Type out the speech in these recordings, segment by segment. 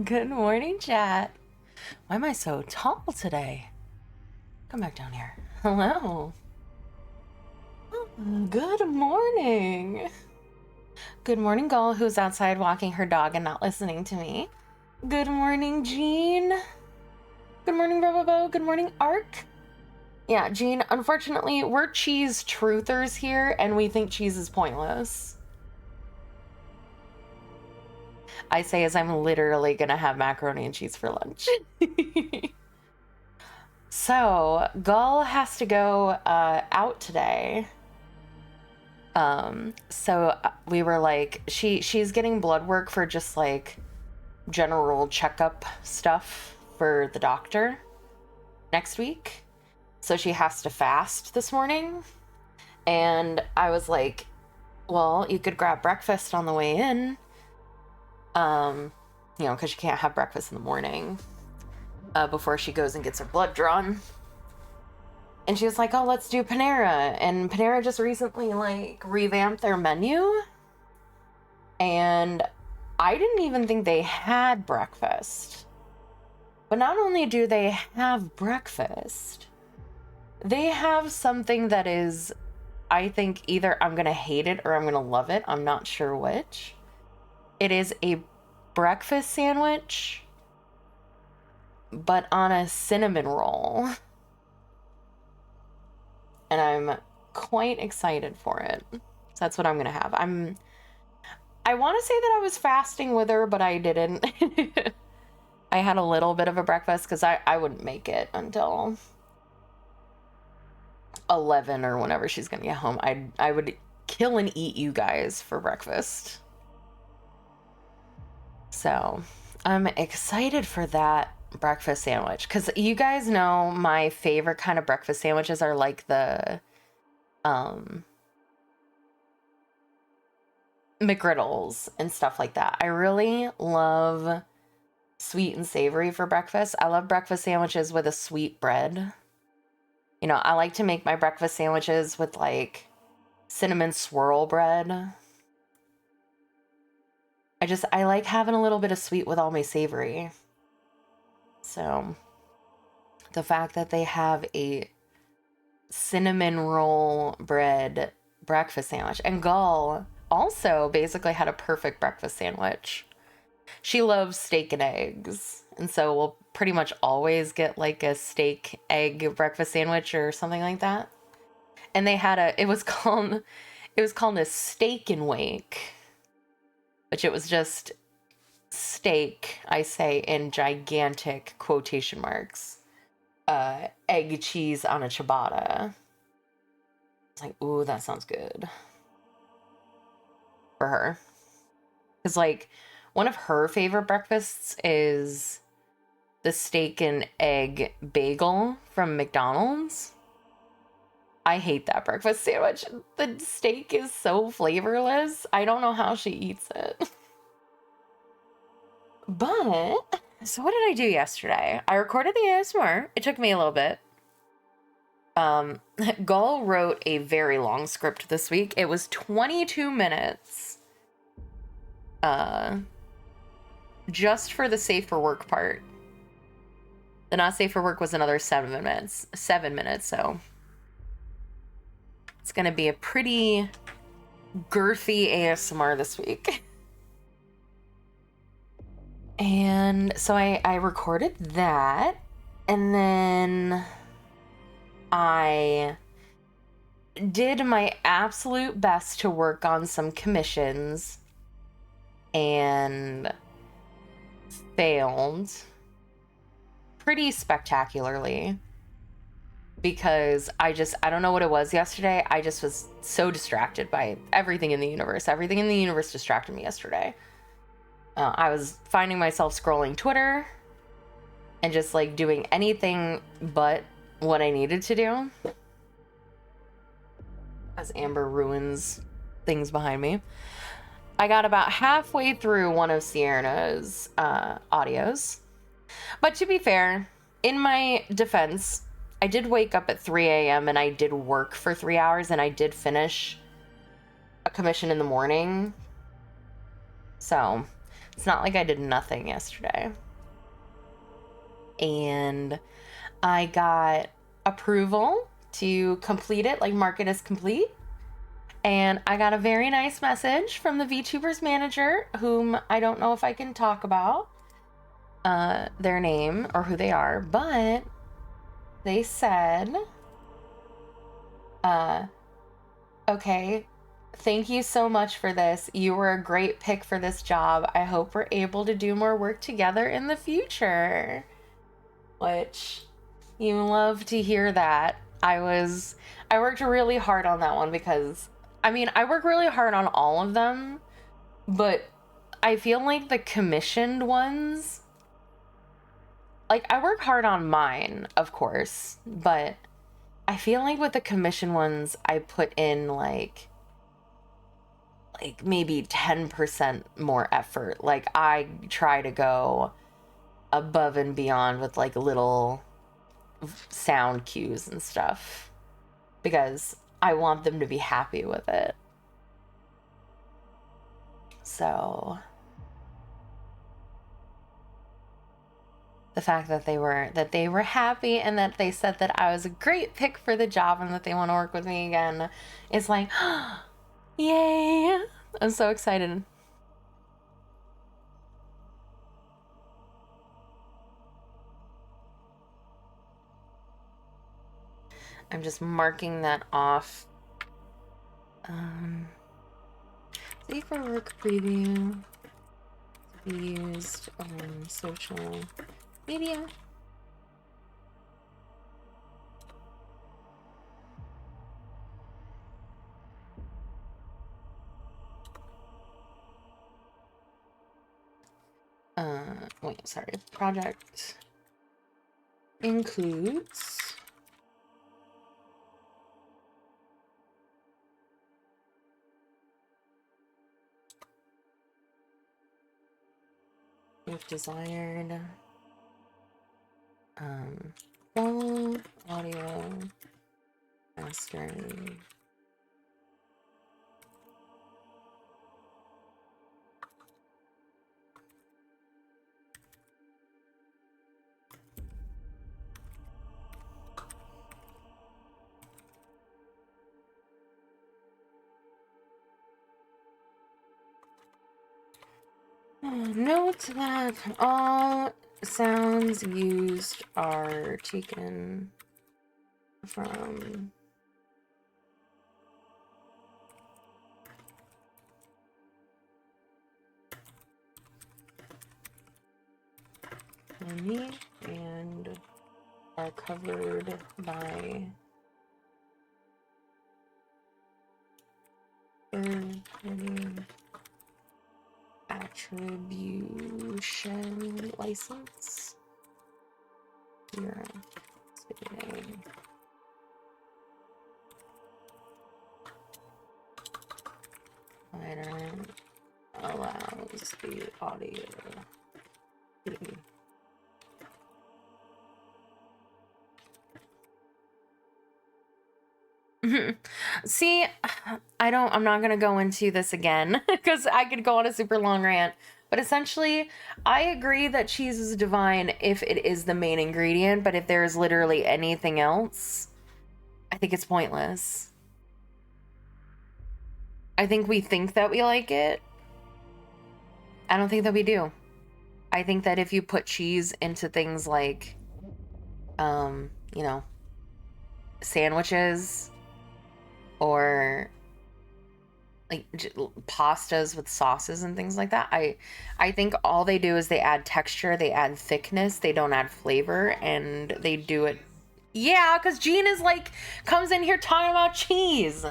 Good morning, chat. Why am I so tall today? Come back down here. Hello. Good morning. Good morning, Gull, who's outside walking her dog and not listening to me. Good morning, Jean. Good morning, Robobo. Good morning, Ark. Yeah, Jean, unfortunately, we're cheese truthers here, and we think cheese is pointless. I say as I'm literally gonna have macaroni and cheese for lunch. So, Gull has to go out today. So we were like, she's getting blood work for just like general checkup stuff for the doctor next week. So she has to fast this morning. And I was like, well, you could grab breakfast on the way in. Because you can't have breakfast in the morning before she goes and gets her blood drawn. And she was like, oh, let's do Panera. And Panera just recently, like, revamped their menu. And I didn't even think they had breakfast. But not only do they have breakfast, they have something that is, I think, either I'm going to hate it or I'm going to love it. I'm not sure which. It is a breakfast sandwich, but on a cinnamon roll. And I'm quite excited for it. So that's what I'm gonna have. I want to say that I was fasting with her, but I didn't. I had a little bit of a breakfast because I wouldn't make it until 11 or whenever she's gonna get home. I would kill and eat you guys for breakfast. So I'm excited for that breakfast sandwich because you guys know my favorite kind of breakfast sandwiches are like the McGriddles and stuff like that. I really love sweet and savory for breakfast. I love breakfast sandwiches with a sweet bread. You know, I like to make my breakfast sandwiches with like cinnamon swirl bread. I like having a little bit of sweet with all my savory. So the fact that they have a cinnamon roll bread breakfast sandwich, and Gull also basically had a perfect breakfast sandwich. She loves steak and eggs, and so we'll pretty much always get like a steak egg breakfast sandwich or something like that. And they had it was called a steak and wake, which it was just steak, I say in gigantic quotation marks, egg cheese on a ciabatta. It's like, ooh, that sounds good for her. Because like one of her favorite breakfasts is the steak and egg bagel from McDonald's. I hate that breakfast sandwich. The steak is so flavorless. I don't know how she eats it. But, so what did I do yesterday? I recorded the ASMR. It took me a little bit. Gull wrote a very long script this week. It was 22 minutes. Just for the safe for work part. The not safe for work was another 7 minutes. 7 minutes, so it's gonna be a pretty girthy ASMR this week. And so I recorded that, and then I did my absolute best to work on some commissions and failed pretty spectacularly because I don't know what it was yesterday. I just was so distracted by everything in the universe. Everything in the universe distracted me yesterday. I was finding myself scrolling Twitter and just like doing anything but what I needed to do. As Amber ruins things behind me. I got about halfway through one of Sierra's audios. But to be fair, in my defense, I did wake up at 3 a.m. and I did work for 3 hours and I did finish a commission in the morning. So It's not like I did nothing yesterday. And I got approval to complete it, like mark it as complete. And I got a very nice message from the VTubers manager, whom I don't know if I can talk about their name or who they are, but they said, okay, thank you so much for this. You were a great pick for this job. I hope we're able to do more work together in the future. Which, you love to hear that. I worked really hard on that one because, I mean, I work really hard on all of them, but I feel like the commissioned ones, like, I work hard on mine, of course, but I feel like with the commissioned ones, I put in like maybe 10% more effort. Like, I try to go above and beyond with like little sound cues and stuff because I want them to be happy with it. So the fact that they were happy and that they said that I was a great pick for the job and that they want to work with me again is like, yay! I'm so excited. I'm just marking that off. Safe for work preview to be used on social media. Wait, sorry. Project includes if desired full audio mastering. Note that all sounds used are taken from me and are covered by third-party attribution license. Here, spinning. Item allows the audio to be see, I'm not going to go into this again because I could go on a super long rant. But essentially, I agree that cheese is divine if it is the main ingredient. But if there is literally anything else, I think it's pointless. I think we think that we like it. I don't think that we do. I think that if you put cheese into things like, you know, sandwiches or like pastas with sauces and things like that, I think all they do is they add texture, they add thickness, they don't add flavor, and they do it. Yeah, because Jean is like, comes in here talking about cheese.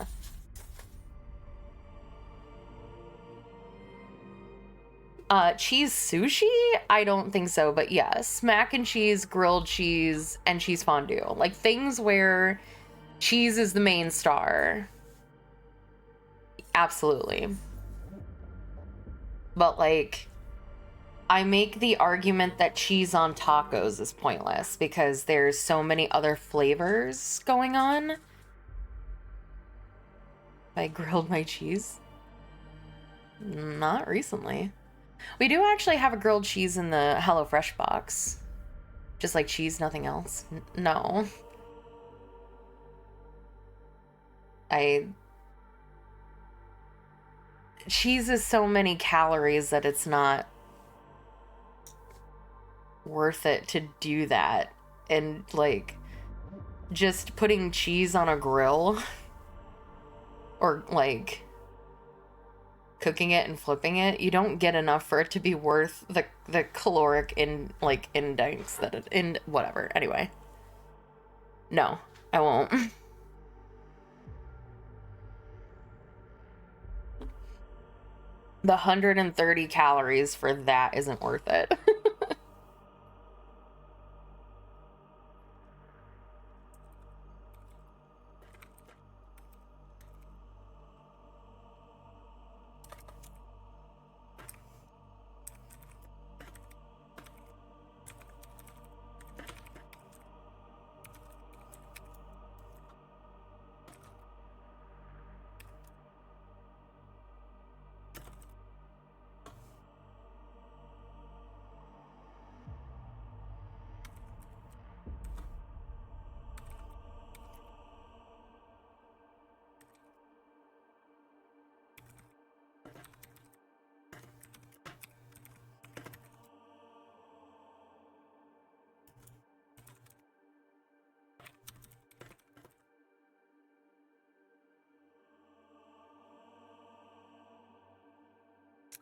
Cheese sushi? I don't think so, but yes, mac and cheese, grilled cheese, and cheese fondue. Like things where cheese is the main star. Absolutely. But like, I make the argument that cheese on tacos is pointless because there's so many other flavors going on. I grilled my cheese? Not recently. We do actually have a grilled cheese in the HelloFresh box. Just like cheese, nothing else. No. Cheese is so many calories that it's not worth it to do that. And like just putting cheese on a grill or like cooking it and flipping it, you don't get enough for it to be worth the caloric index that it in whatever. Anyway. No, I won't. The 130 calories for that isn't worth it.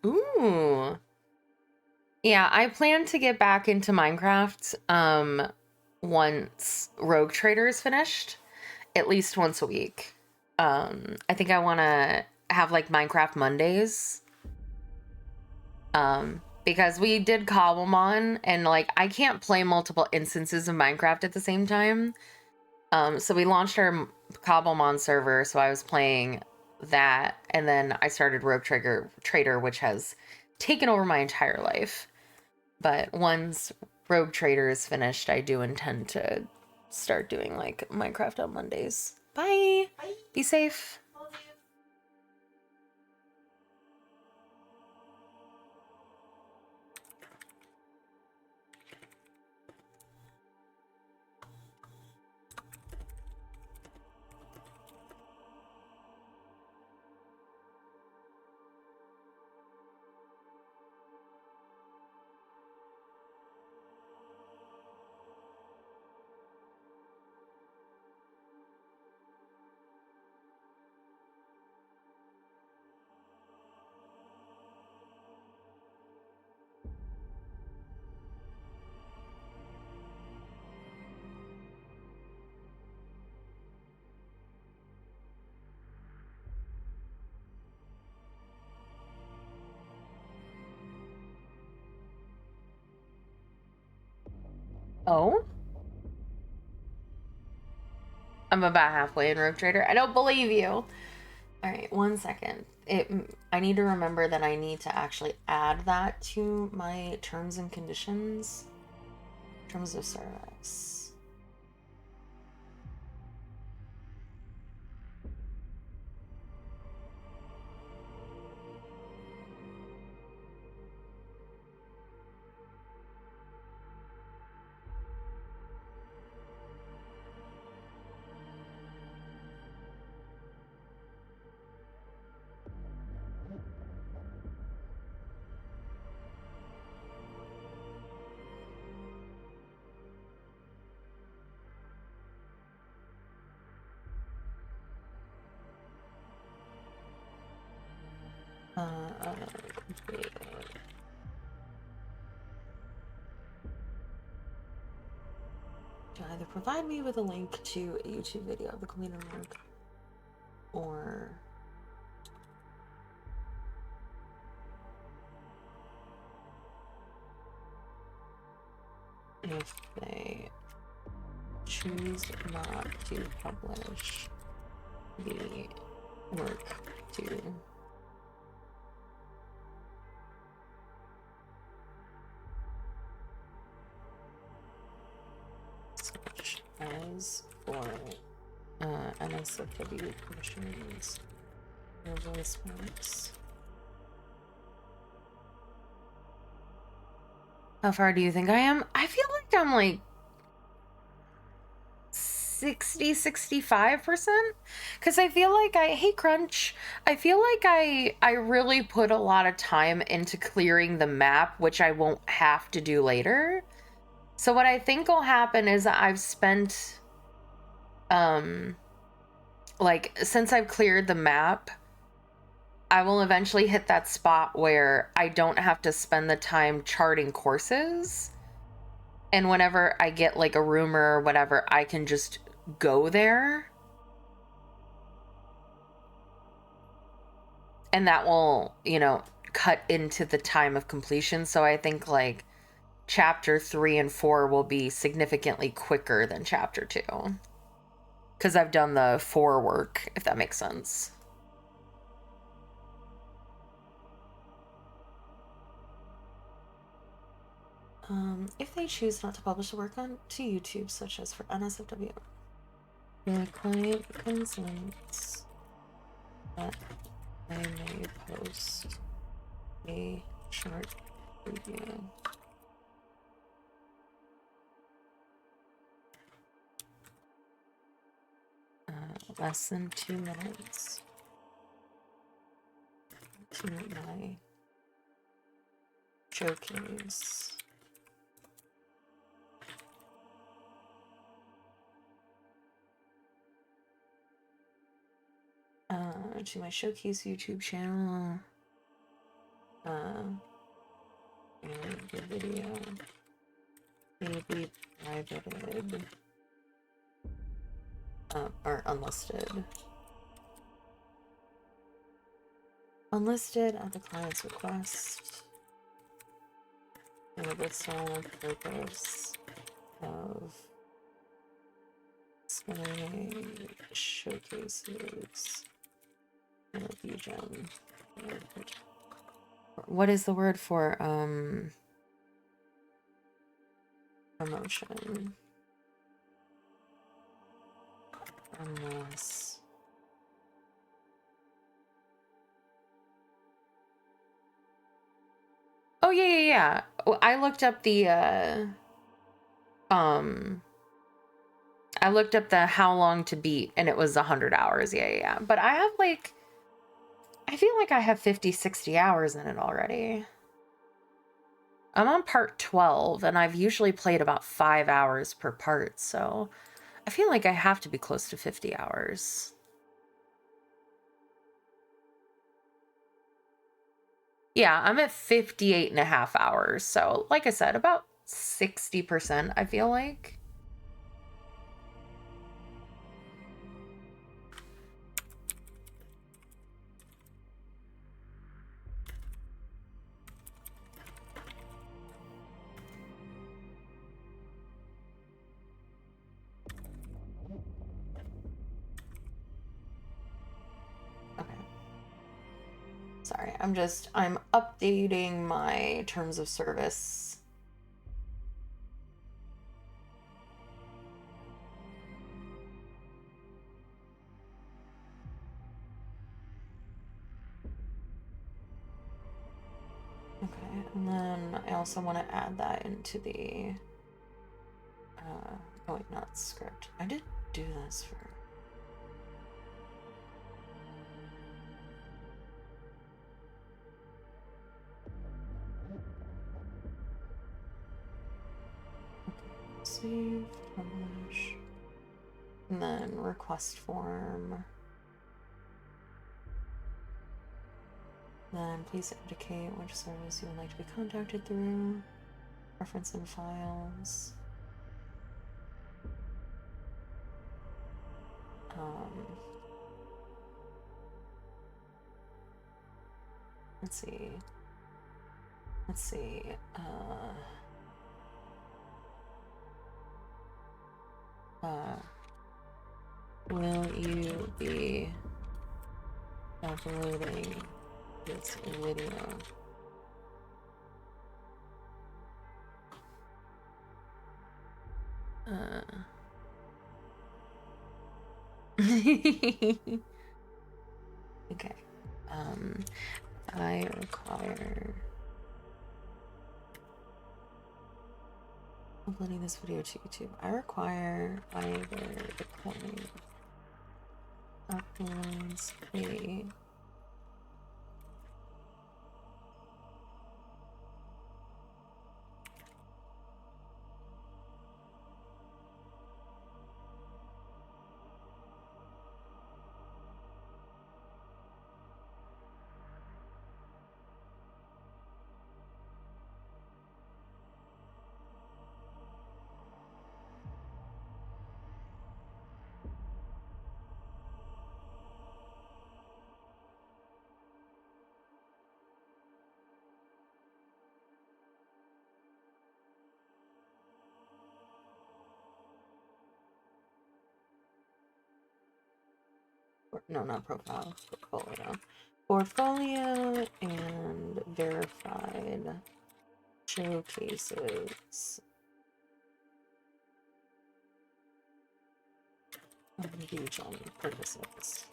Ooh. Yeah, I plan to get back into Minecraft once Rogue Trader is finished, at least once a week. I think I want to have like Minecraft Mondays. Because we did Cobblemon and like I can't play multiple instances of Minecraft at the same time. So we launched our Cobblemon server, so I was playing that, and then I started Rogue Trader, which has taken over my entire life. But once Rogue Trader is finished, I do intend to start doing like Minecraft on Mondays. Bye. Bye. Be safe. Oh? I'm about halfway in Rogue Trader. I don't believe you. All right, 1 second. I need to remember that I need to actually add that to my terms and conditions. Terms of service. Complete. To either provide me with a link to a YouTube video of the completed work, or if they choose not to publish the work to such as for NSFW permissions or voice marks. How far do you think I am? I feel like I'm like 65%, because I feel like hey Crunch, I feel like I really put a lot of time into clearing the map, which I won't have to do later. So what I think will happen is I've spent like, since I've cleared the map, I will eventually hit that spot where I don't have to spend the time charting courses, and whenever I get like a rumor or whatever, I can just go there, and that will, you know, cut into the time of completion. So I think like chapter 3 and 4 will be significantly quicker than chapter 2, because I've done the 4 work, if that makes sense. If they choose not to publish the work on to YouTube, such as for NSFW, the client consents that I may post a short review. Less than 2 minutes to my showcase. To my showcase YouTube channel. And the video may be privated or unlisted. Unlisted at the client's request. And with the sole purpose of displaying showcases in a region. What is the word for promotion? Unless oh yeah. I looked up the I looked up the how long to beat, and it was 100 hours. Yeah. But I have like, I feel like I have 50, 60 hours in it already. I'm on part 12, and I've usually played about 5 hours per part, so I feel like I have to be close to 50 hours. Yeah, I'm at 58 and a half hours, so like I said, about 60%, I feel like. Sorry, I'm updating my terms of service. Okay, and then I also want to add that into the, oh wait, not script. I did do this for... Save, publish, and then request form. Then please indicate which service you would like to be contacted through. Reference and files. Let's see. Will you be uploading this video? Okay. I require Uploading this video to YouTube. I require either the client uploads a no, not profile, portfolio. Portfolio and verified showcases of region purposes.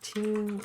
To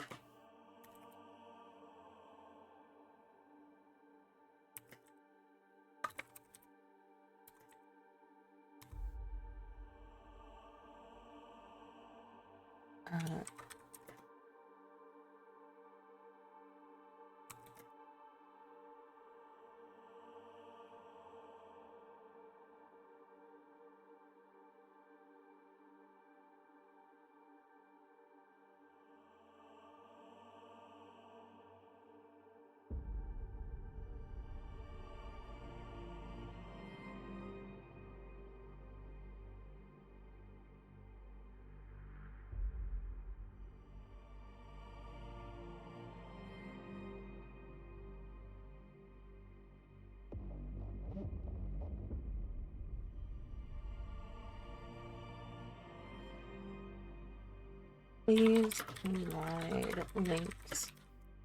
please provide links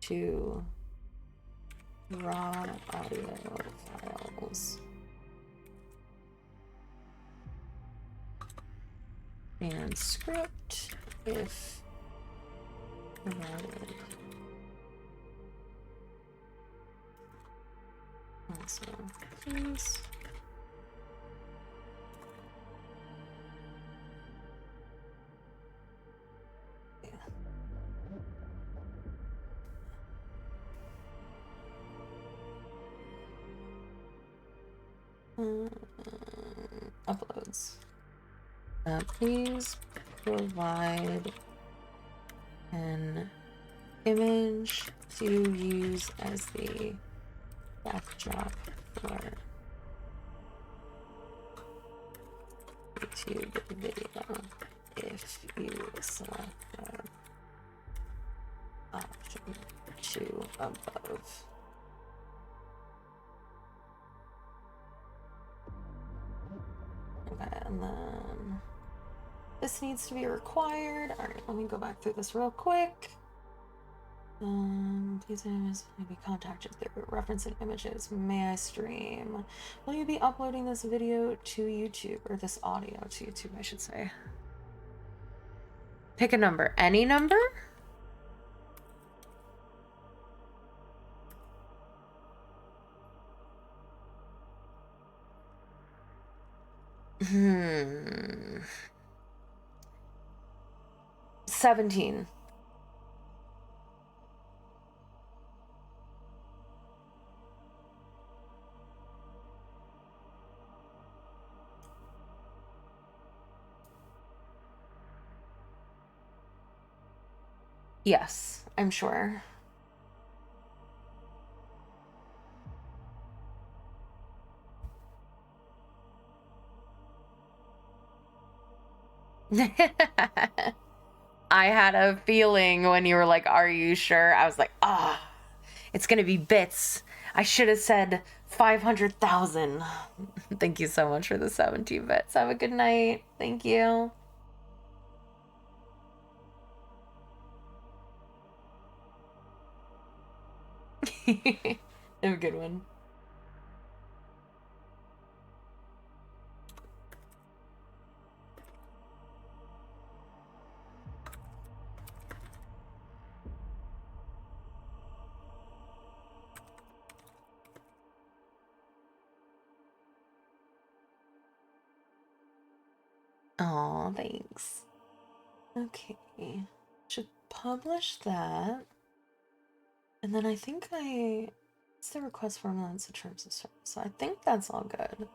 to raw audio files and script if provided. Also, please uploads. Please provide an image to use as the backdrop for YouTube video if you select the option 2 above. Okay, and then this needs to be required. All right, let me go back through this real quick. These images may be contacted through referencing images. May I stream? Will you be uploading this video to YouTube, or this audio to YouTube, I should say? Pick a number. Any number? Hmm. 17. Yes, I'm sure. I had a feeling when you were like, "Are you sure?" I was like, "Ah." It's gonna be bits. I should have said 500,000. Thank you so much for the 17 bits. Have a good night. Thank you. Have a good one. Aw, thanks. Okay. Should publish that. And then I think it's the request form that's the terms of service. So I think that's all good.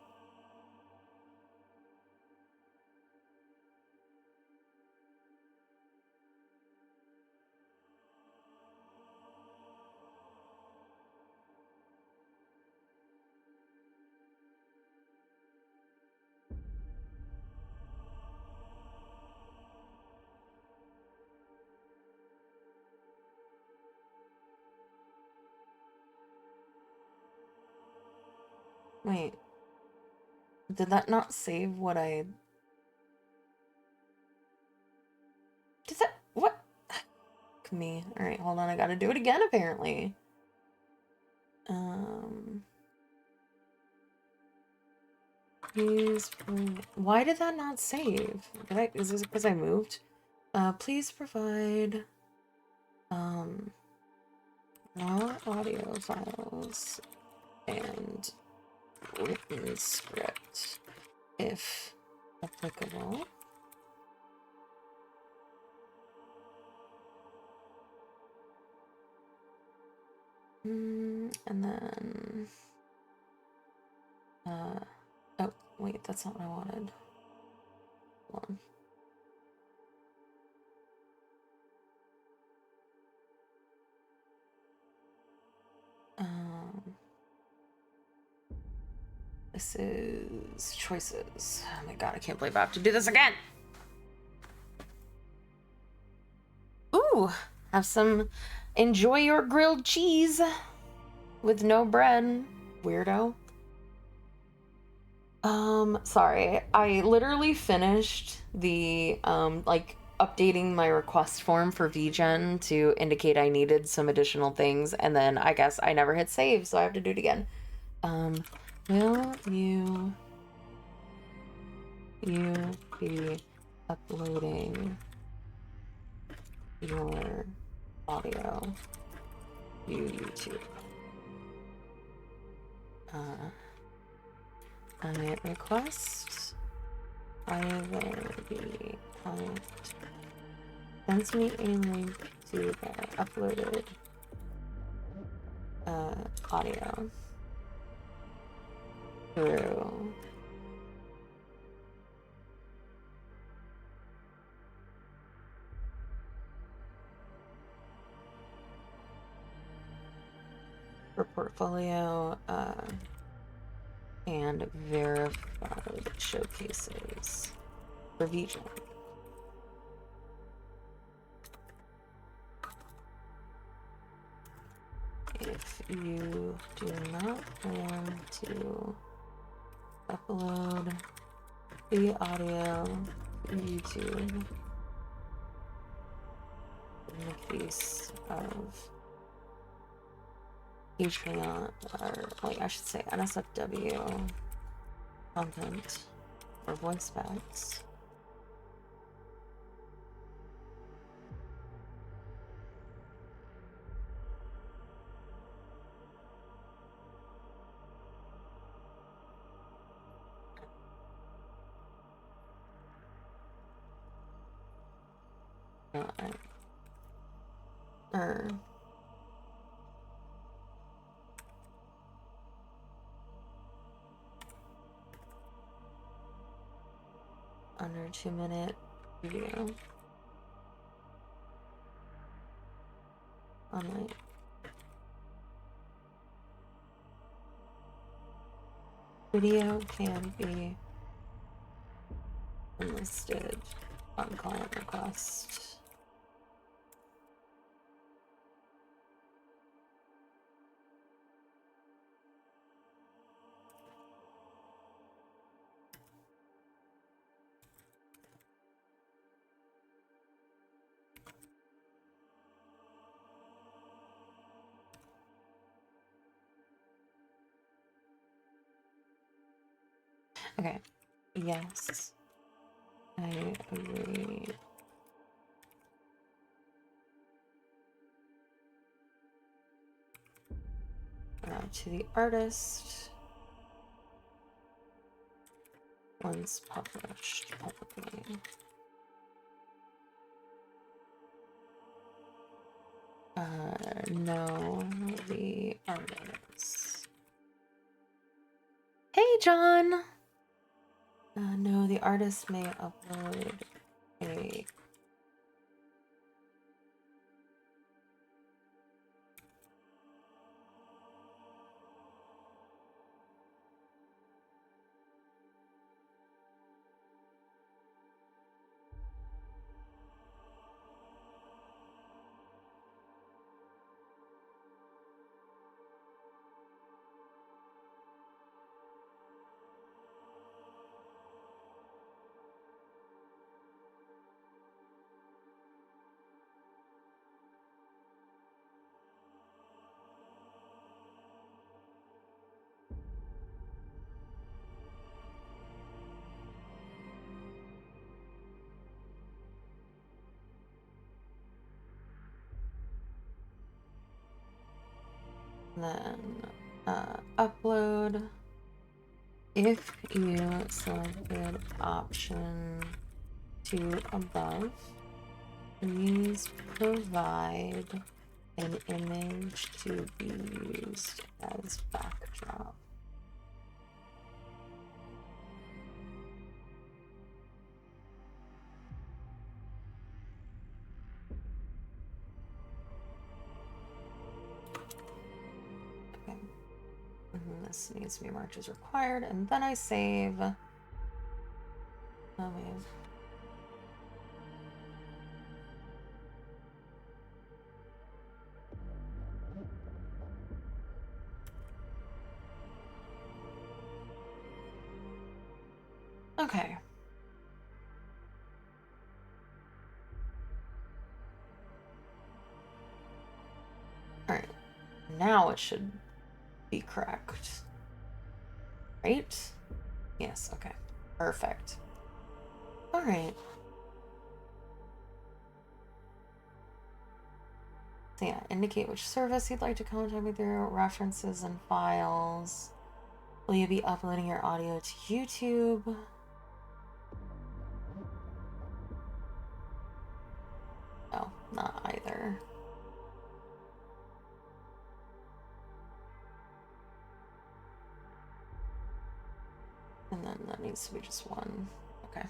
Wait. Did that not save what I... Did that... What? Me. Alright, hold on. I gotta do it again, apparently. Please... Why did that not save? Is this because I moved? Please provide... raw audio files and written script, if applicable. And then, oh, wait, that's not what I wanted. Hold on. This is choices. Oh my god, I can't believe I have to do this again. Ooh, have some, enjoy your grilled cheese with no bread, weirdo. Sorry, I literally finished the, like, updating my request form for VGen to indicate I needed some additional things, and then I guess I never hit save, so I have to do it again. Will you be uploading your audio to YouTube? I request either the client sends me a link to the uploaded audio through for portfolio and verified showcases for VGen. If you do not plan to upload the audio to YouTube in the case of Patreon, or like I should say NSFW content or voice packs, or under 2-minute video online. Video can be enlisted on client request. Okay. Yes. I agree. To the artist. Once published publicly. No, the artist. Hey, John! No, the artist may upload a... Then upload. If you selected option 2 above, please provide an image to be used as backdrop. Okay. This needs to be marked as required, and then I save. Oh, man. Okay. All right. Now it should be correct. Right? Yes, okay. Perfect. All right. So yeah, indicate which service you'd like to contact me through, references and files. Will you be uploading your audio to YouTube? No, not either. And then that needs to be just one. Okay.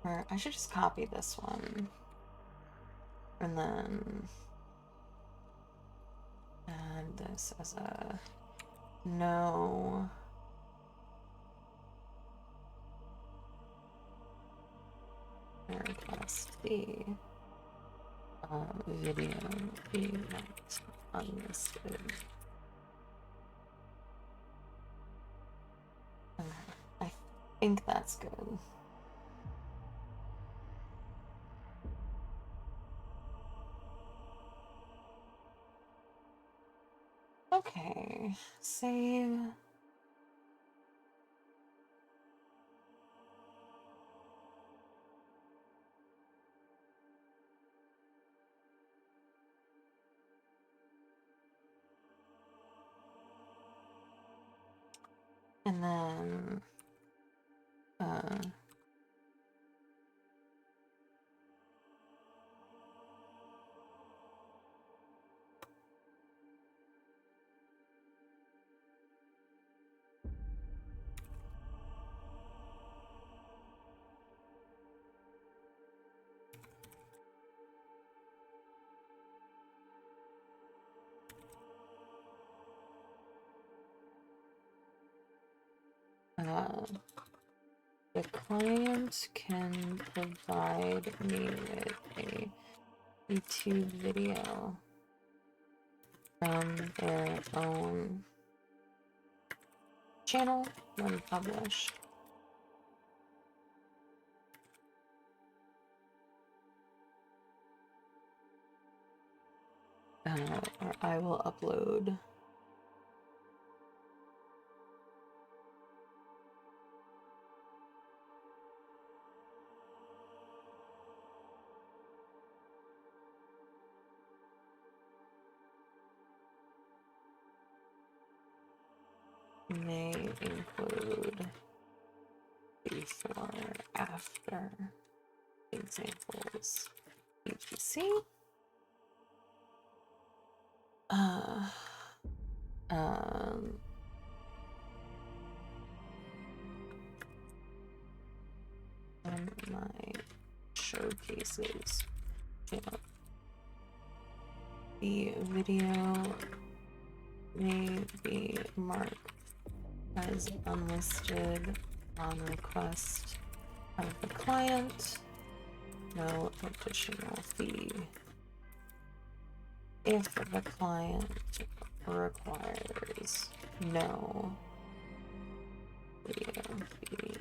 Or I should just copy this one. And then add this as a no. Request the video be not unlisted. Okay. I think that's good. Okay, save. And then The client can provide me with a YouTube video from their own channel when published. Or I will upload. May include before, after examples, etc. On my showcases channel. The video may be marked as unlisted on request of the client. No additional fee. If the client requires no video fee.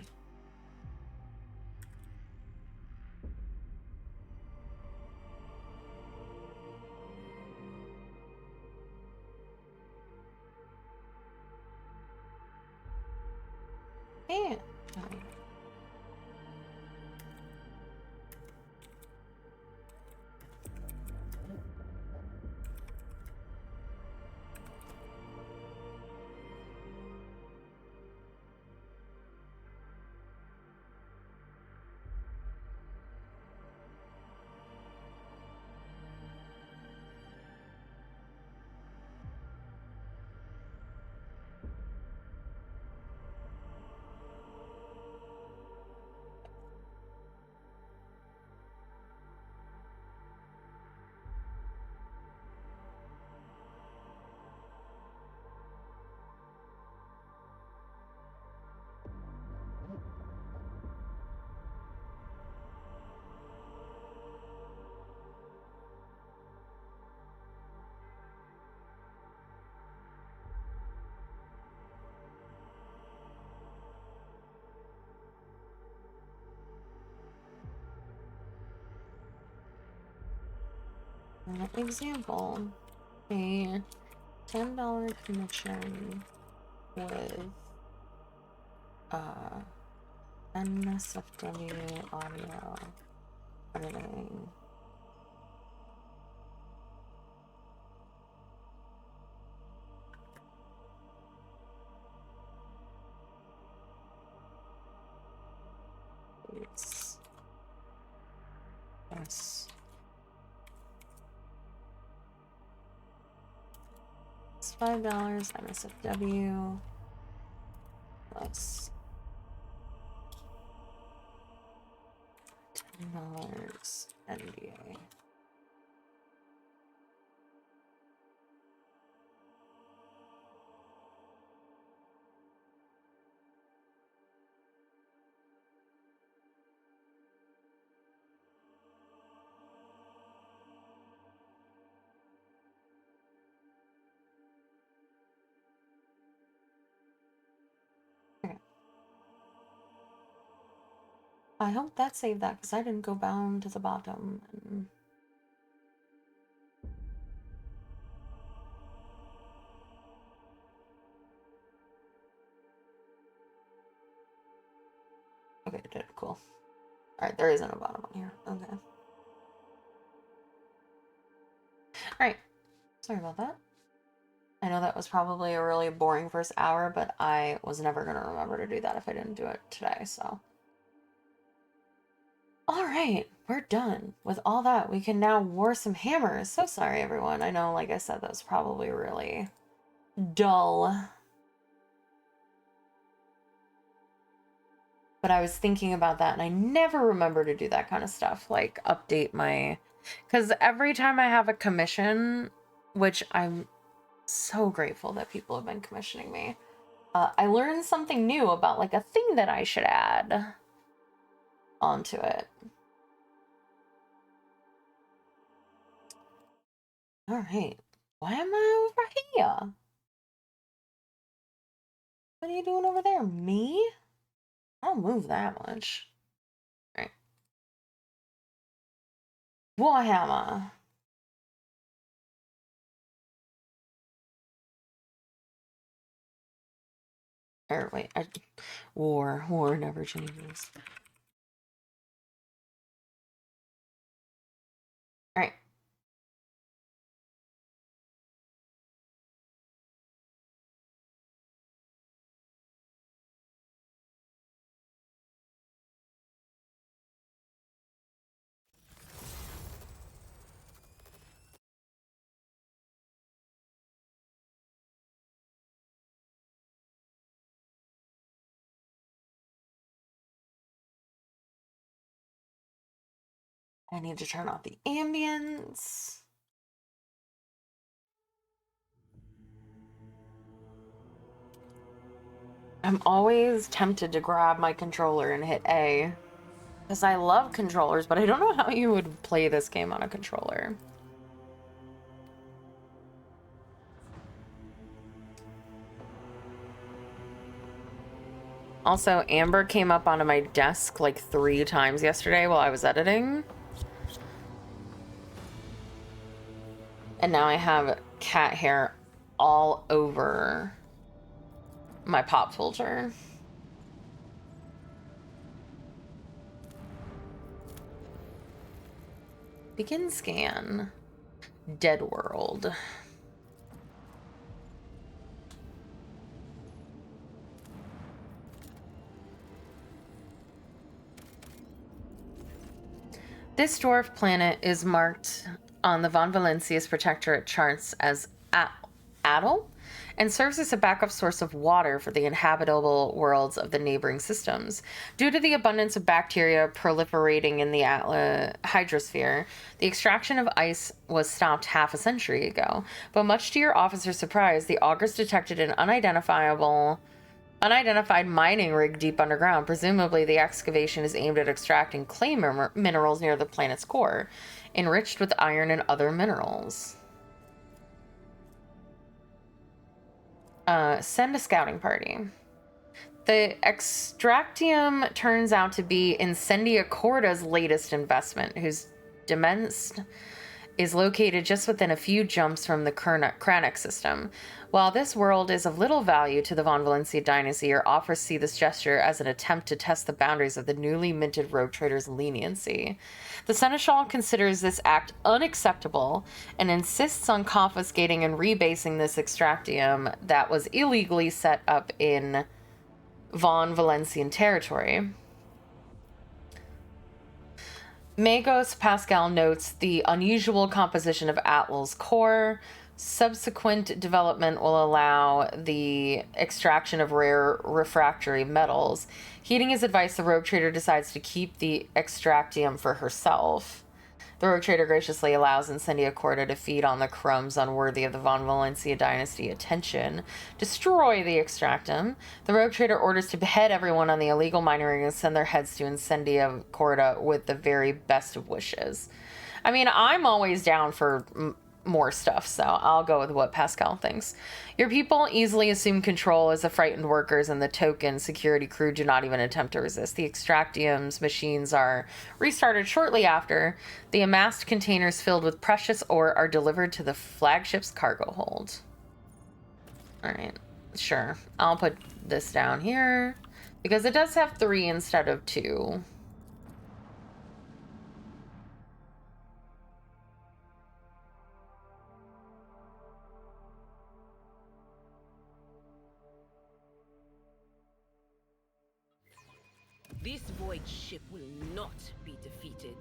And an example, a $10 commission with NSFW audio editing. It's yes. It's $5 NSFW plus $10 NDA. I hope that saved that because I didn't go down to the bottom. And... Okay, it did. Cool. Alright, there isn't a bottom on here. Okay. Alright. Sorry about that. I know that was probably a really boring first hour, but I was never going to remember to do that if I didn't do it today, so... Alright, we're done. With all that, we can now war some hammers. So sorry, everyone. I know, like I said, that was probably really dull. But I was thinking about that, and I never remember to do that kind of stuff, like update my... Because every time I have a commission, which I'm so grateful that people have been commissioning me, I learned something new about like a thing that I should add onto it. All right. Why am I over here? What are you doing over there? Me? I don't move that much. All right. Warhammer. Or wait, war never changes. All right. I need to turn off the ambience. I'm always tempted to grab my controller and hit A. Because I love controllers, but I don't know how you would play this game on a controller. Also, Amber came up onto my desk like 3 times yesterday while I was editing. And now I have cat hair all over my pop filter. Begin scan. Dead world. This dwarf planet is marked on the Von Valencius Protectorate charts as Adel and serves as a backup source of water for the inhabitable worlds of the neighboring systems. Due to the abundance of bacteria proliferating in the hydrosphere, the extraction of ice was stopped half a century ago. But much to your officer's surprise, the augurs detected an unidentified mining rig deep underground. Presumably, the excavation is aimed at extracting clay minerals near the planet's core, enriched with iron and other minerals. Send a scouting party. The extractium turns out to be Incendia Corda's latest investment, whose dimensity is located just within a few jumps from the Kranich system. While this world is of little value to the Von Valencia dynasty, your offers see this gesture as an attempt to test the boundaries of the newly minted rogue trader's leniency. The Seneschal considers this act unacceptable and insists on confiscating and rebasing this extractium that was illegally set up in Von Valencian territory. Magos Pascal notes the unusual composition of Atlal's core. Subsequent development will allow the extraction of rare refractory metals. Heeding his advice, the rogue trader decides to keep the extractium for herself. The rogue trader graciously allows Incendia Corda to feed on the crumbs unworthy of the Von Valencia dynasty attention. Destroy the extractum. The rogue trader orders to behead everyone on the illegal mining ring and send their heads to Incendia Corda with the very best of wishes. I mean, I'm always down for more stuff, so I'll go with what Pascal thinks. Your people easily assume control as the frightened workers, and the token security crew do not even attempt to resist. The extractium's machines are restarted shortly after. The amassed containers filled with precious ore are delivered to the flagship's cargo hold. Alright, sure. I'll put this down here, because it does have 3 instead of 2. This void ship will not be defeated.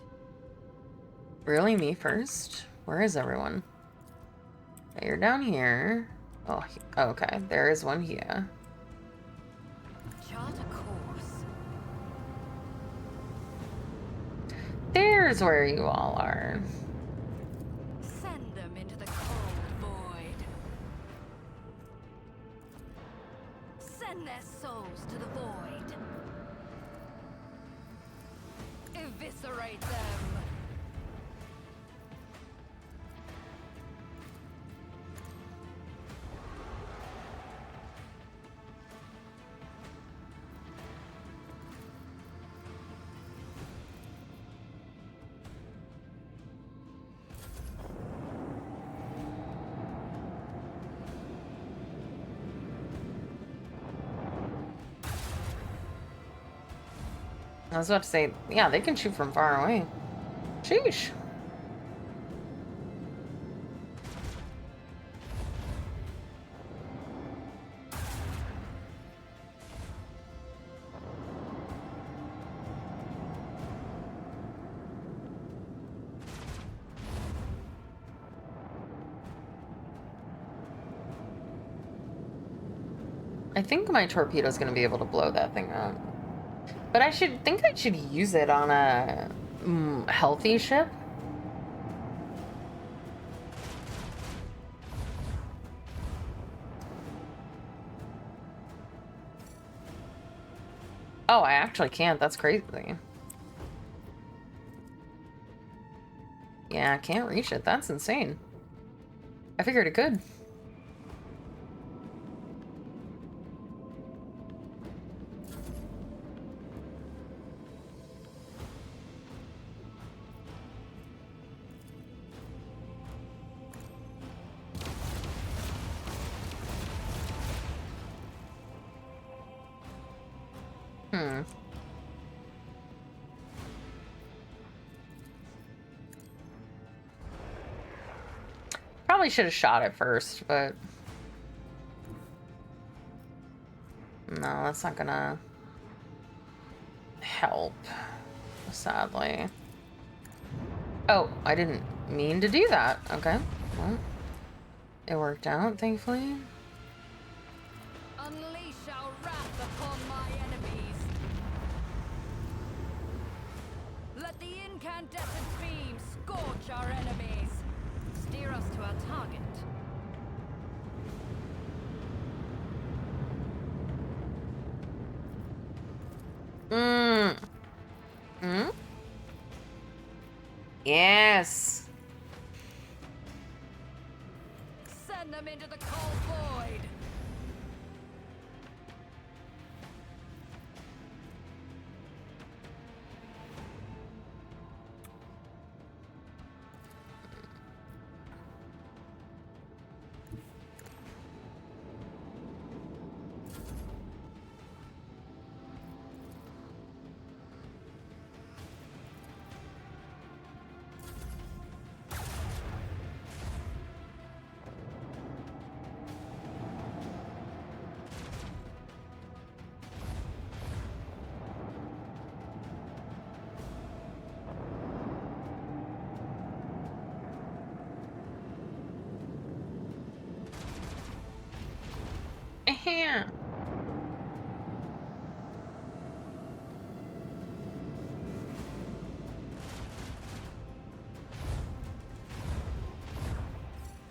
Really, me first? Where is everyone? Okay, you're down here. Oh, okay. There is one here. Chart a course. There's where you all are. Send them into the cold void. Send their souls to the void. Eviscerate them. I was about to say, yeah, they can shoot from far away. Sheesh. I think my torpedo's gonna be able to blow that thing up. But I should use it on a healthy ship. Oh, I actually can't. That's crazy. Yeah, I can't reach it. That's insane. I figured it could. Probably should have shot it first, but no, that's not gonna help, sadly. Oh, I didn't mean to do that. Okay, well, it worked out, thankfully. Unleash our wrath upon my enemies. Let the incandescent beam scorch our enemies. Steer us to our target. Yes. Send them into the cold void.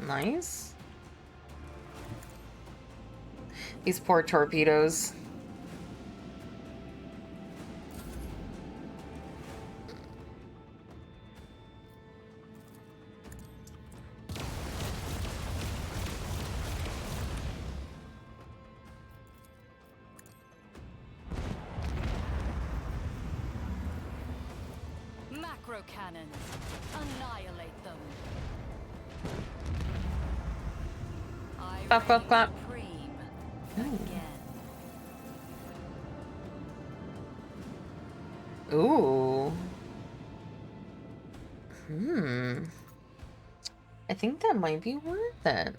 Nice. These poor torpedoes. Macro cannons. Annihilate them. I Clap, clap, clap. supreme again. Ooh. I think that might be worth it.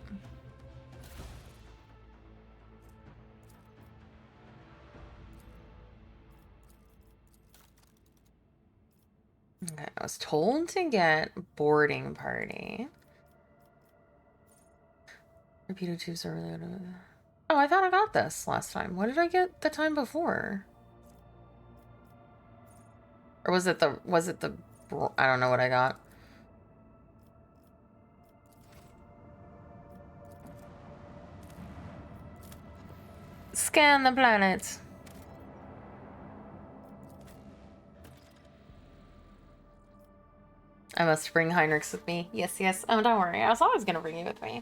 Okay, I was told to get boarding party. Torpedo tubes are really... Oh, I thought I got this last time. What did I get the time before? Or was it the... I don't know what I got. Scan the planet. I must bring Heinrichs with me. Yes, yes. Oh, don't worry. I was always gonna bring you with me.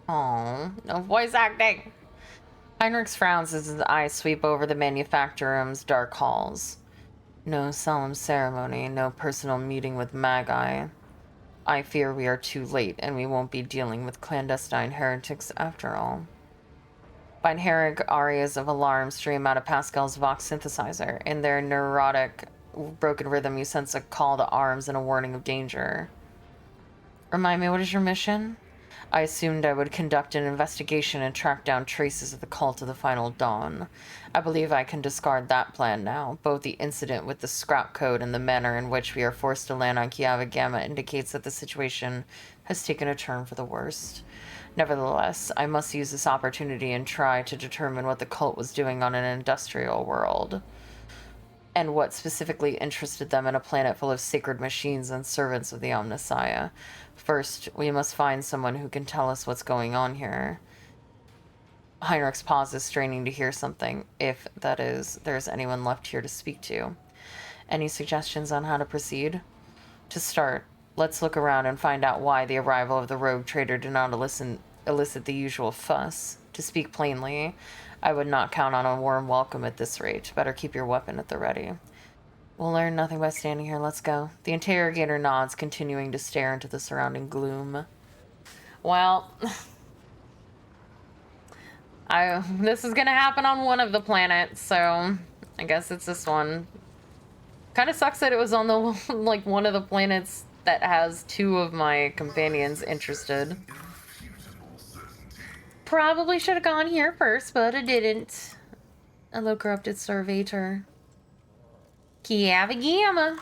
Oh, no voice acting. Heinrichs frowns as his eyes sweep over the manufacturer's dark halls. No solemn ceremony, no personal meeting with Magi. I fear we are too late, and we won't be dealing with clandestine heretics after all. Binaric arias of alarm stream out of Pascal's Vox synthesizer. In their neurotic, broken rhythm, you sense a call to arms and a warning of danger. Remind me, what is your mission? I assumed I would conduct an investigation and track down traces of the cult of the Final Dawn. I believe I can discard that plan now. Both the incident with the scrap code and the manner in which we are forced to land on Kiava Gamma indicates that the situation has taken a turn for the worst. Nevertheless, I must use this opportunity and try to determine what the cult was doing on an industrial world, and what specifically interested them in a planet full of sacred machines and servants of the Omnissiah. First, we must find someone who can tell us what's going on here. Heinrichs pauses, straining to hear something, if, that is, there's anyone left here to speak to. Any suggestions on how to proceed? To start, let's look around and find out why the arrival of the rogue trader did not elicit the usual fuss. To speak plainly, I would not count on a warm welcome at this rate. Better keep your weapon at the ready. We'll learn nothing by standing here. Let's go. The interrogator nods, continuing to stare into the surrounding gloom. Well, this is gonna happen on one of the planets, so I guess it's this one. Kind of sucks that it was on the like one of the planets that has two of my companions interested. Probably should have gone here first, but I didn't. Hello, corrupted starvator. Kiava Gamma.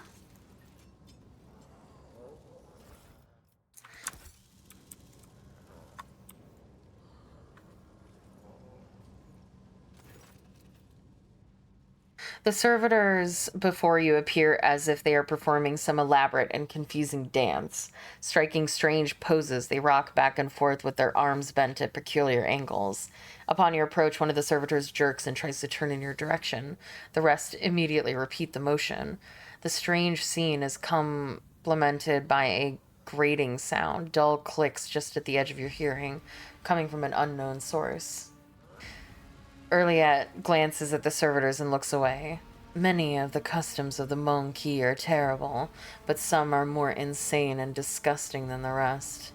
The servitors before you appear as if they are performing some elaborate and confusing dance. Striking strange poses, they rock back and forth with their arms bent at peculiar angles. Upon your approach, one of the servitors jerks and tries to turn in your direction. The rest immediately repeat the motion. The strange scene is complemented by a grating sound, dull clicks just at the edge of your hearing, coming from an unknown source. Erliet glances at the servitors and looks away. Many of the customs of the Monkey are terrible, but some are more insane and disgusting than the rest.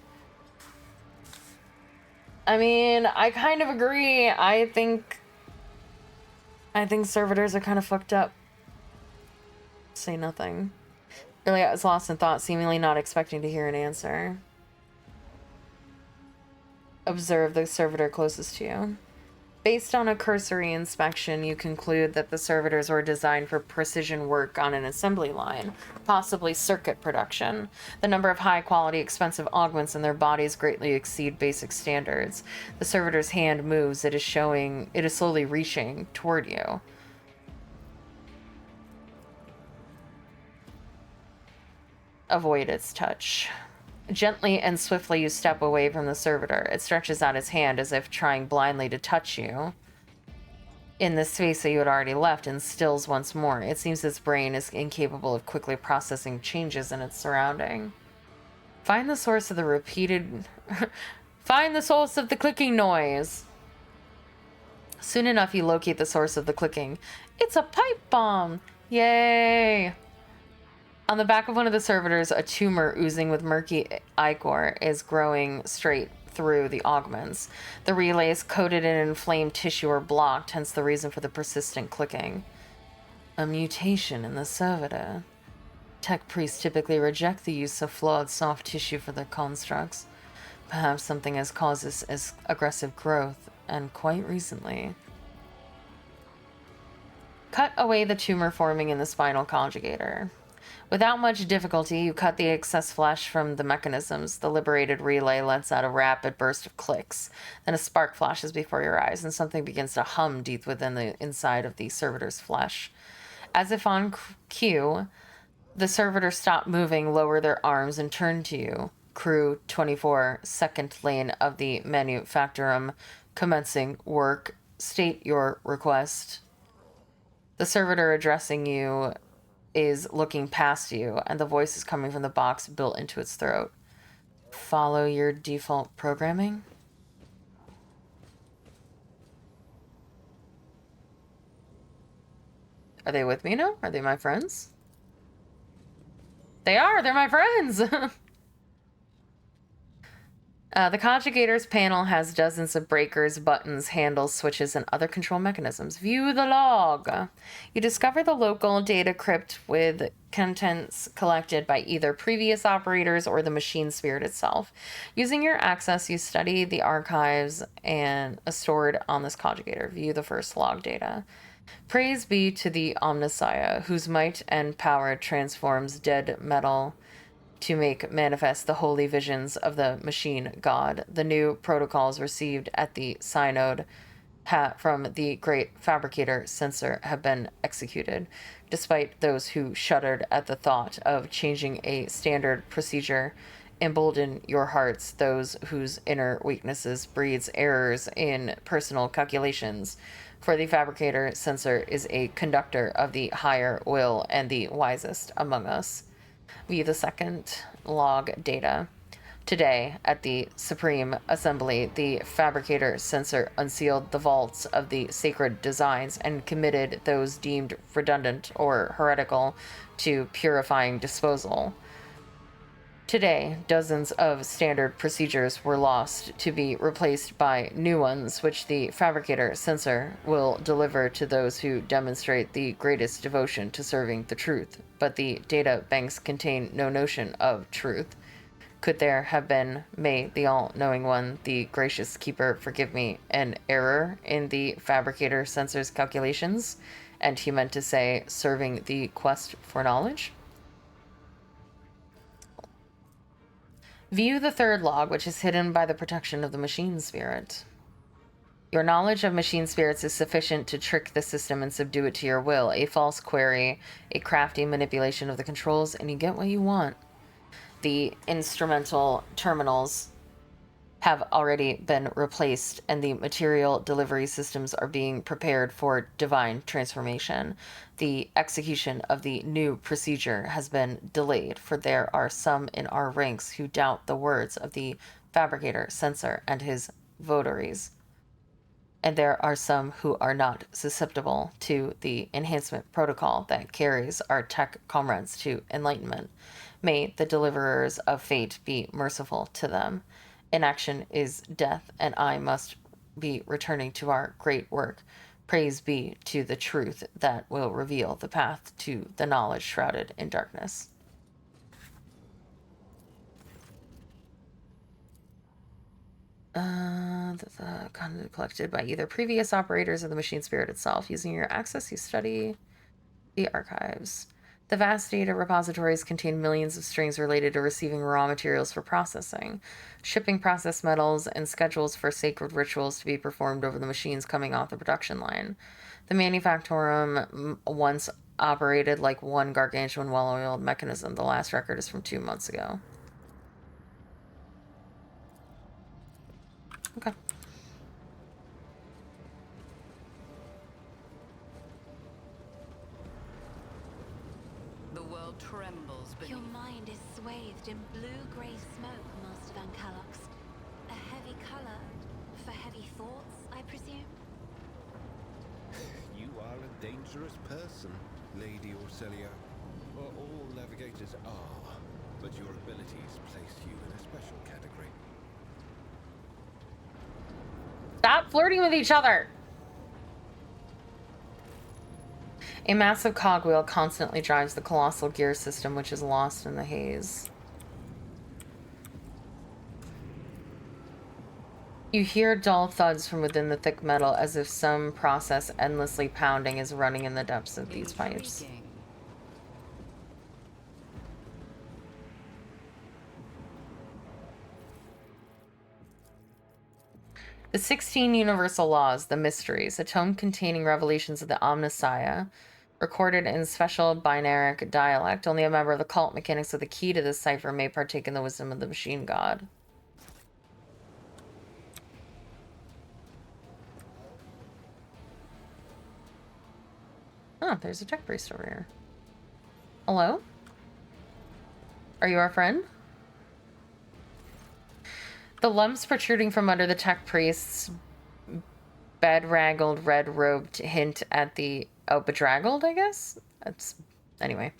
I mean, I kind of agree. I think servitors are kind of fucked up. Say nothing. Erliet is lost in thought, seemingly not expecting to hear an answer. Observe the servitor closest to you. Based on a cursory inspection, you conclude that the servitors were designed for precision work on an assembly line, possibly circuit production. The number of high-quality, expensive augments in their bodies greatly exceed basic standards. The servitor's hand moves. It is slowly reaching toward you. Avoid its touch. Gently and swiftly you step away from the servitor. It stretches out its hand as if trying blindly to touch you in the space that you had already left, and stills once more. It seems its brain is incapable of quickly processing changes in its surrounding. Find the source of the repeated... Find the source of the clicking noise. Soon enough, you locate the source of the clicking. It's a pipe bomb! Yay! On the back of one of the servitors, a tumor oozing with murky ichor is growing straight through the augments. The relay is coated in inflamed tissue or blocked, hence the reason for the persistent clicking. A mutation in the servitor. Tech priests typically reject the use of flawed soft tissue for their constructs. Perhaps something has caused this as aggressive growth, and quite recently. Cut away the tumor forming in the spinal conjugator. Without much difficulty, you cut the excess flesh from the mechanisms. The liberated relay lets out a rapid burst of clicks. Then a spark flashes before your eyes, and something begins to hum deep within the inside of the servitor's flesh. As if on cue, the servitors stop moving, lower their arms, and turn to you. Crew 24, second lane of the manufactorum, commencing work. State your request. The servitor addressing you is looking past you, and the voice is coming from the box built into its throat. Follow your default programming? Are they with me now? Are they my friends? They are! They're my friends! The conjugator's panel has dozens of breakers, buttons, handles, switches, and other control mechanisms. View the log. You discover the local data crypt with contents collected by either previous operators or the machine spirit itself. Using your access, you study the archives and stored on this conjugator. View the first log data. Praise be to the Omnissiah, whose might and power transforms dead metal to make manifest the holy visions of the machine god. The new protocols received at the synod from the great fabricator censor have been executed, despite those who shuddered at the thought of changing a standard procedure. Embolden your hearts, those whose inner weaknesses breeds errors in personal calculations. For the fabricator censor is a conductor of the higher will and the wisest among us. View the second log data. Today, at the Supreme Assembly, the fabricator censor unsealed the vaults of the sacred designs and committed those deemed redundant or heretical to purifying disposal. Today, dozens of standard procedures were lost to be replaced by new ones, which the fabricator censor will deliver to those who demonstrate the greatest devotion to serving the truth. But the data banks contain no notion of truth. Could there have been, may the all-knowing one, the gracious keeper, forgive me, an error in the fabricator censor's calculations? And he meant to say, serving the quest for knowledge? View the third log, which is hidden by the protection of the machine spirit. Your knowledge of machine spirits is sufficient to trick the system and subdue it to your will. A false query, a crafty manipulation of the controls, and you get what you want. The instrumental terminals have already been replaced, and the material delivery systems are being prepared for divine transformation. The execution of the new procedure has been delayed, for there are some in our ranks who doubt the words of the fabricator censor and his votaries. And there are some who are not susceptible to the enhancement protocol that carries our tech comrades to enlightenment. May the deliverers of fate be merciful to them. Inaction is death, and I must be returning to our great work. Praise be to the truth that will reveal the path to the knowledge shrouded in darkness. The content collected by either previous operators or the machine spirit itself. Using your access, you study the archives. The vast data repositories contain millions of strings related to receiving raw materials for processing, shipping processed metals, and schedules for sacred rituals to be performed over the machines coming off the production line. The manufactorum once operated like one gargantuan well-oiled mechanism. The last record is from 2 months ago. Okay. The world trembles beneath. Your mind is swathed in blue-grey smoke, Master Van Calox. A heavy color for heavy thoughts, I presume? You are a dangerous person, Lady Orcelia. Well, all navigators are, but your abilities place you in a special category. Stop flirting with each other! A massive cogwheel constantly drives the colossal gear system, which is lost in the haze. You hear dull thuds from within the thick metal, as if some process endlessly pounding is running in the depths of these pipes. Intriguing. The 16 Universal Laws, the Mysteries, a tome containing revelations of the Omnissiah, recorded in special binaric dialect. Only a member of the cult mechanics with the key to this cipher may partake in the wisdom of the machine god. Oh, there's a tech priest over here. Hello? Are you our friend? The lumps protruding from under the tech priest's bedraggled, red-robed hint at the... Oh, bedraggled, I guess? That's... Anyway.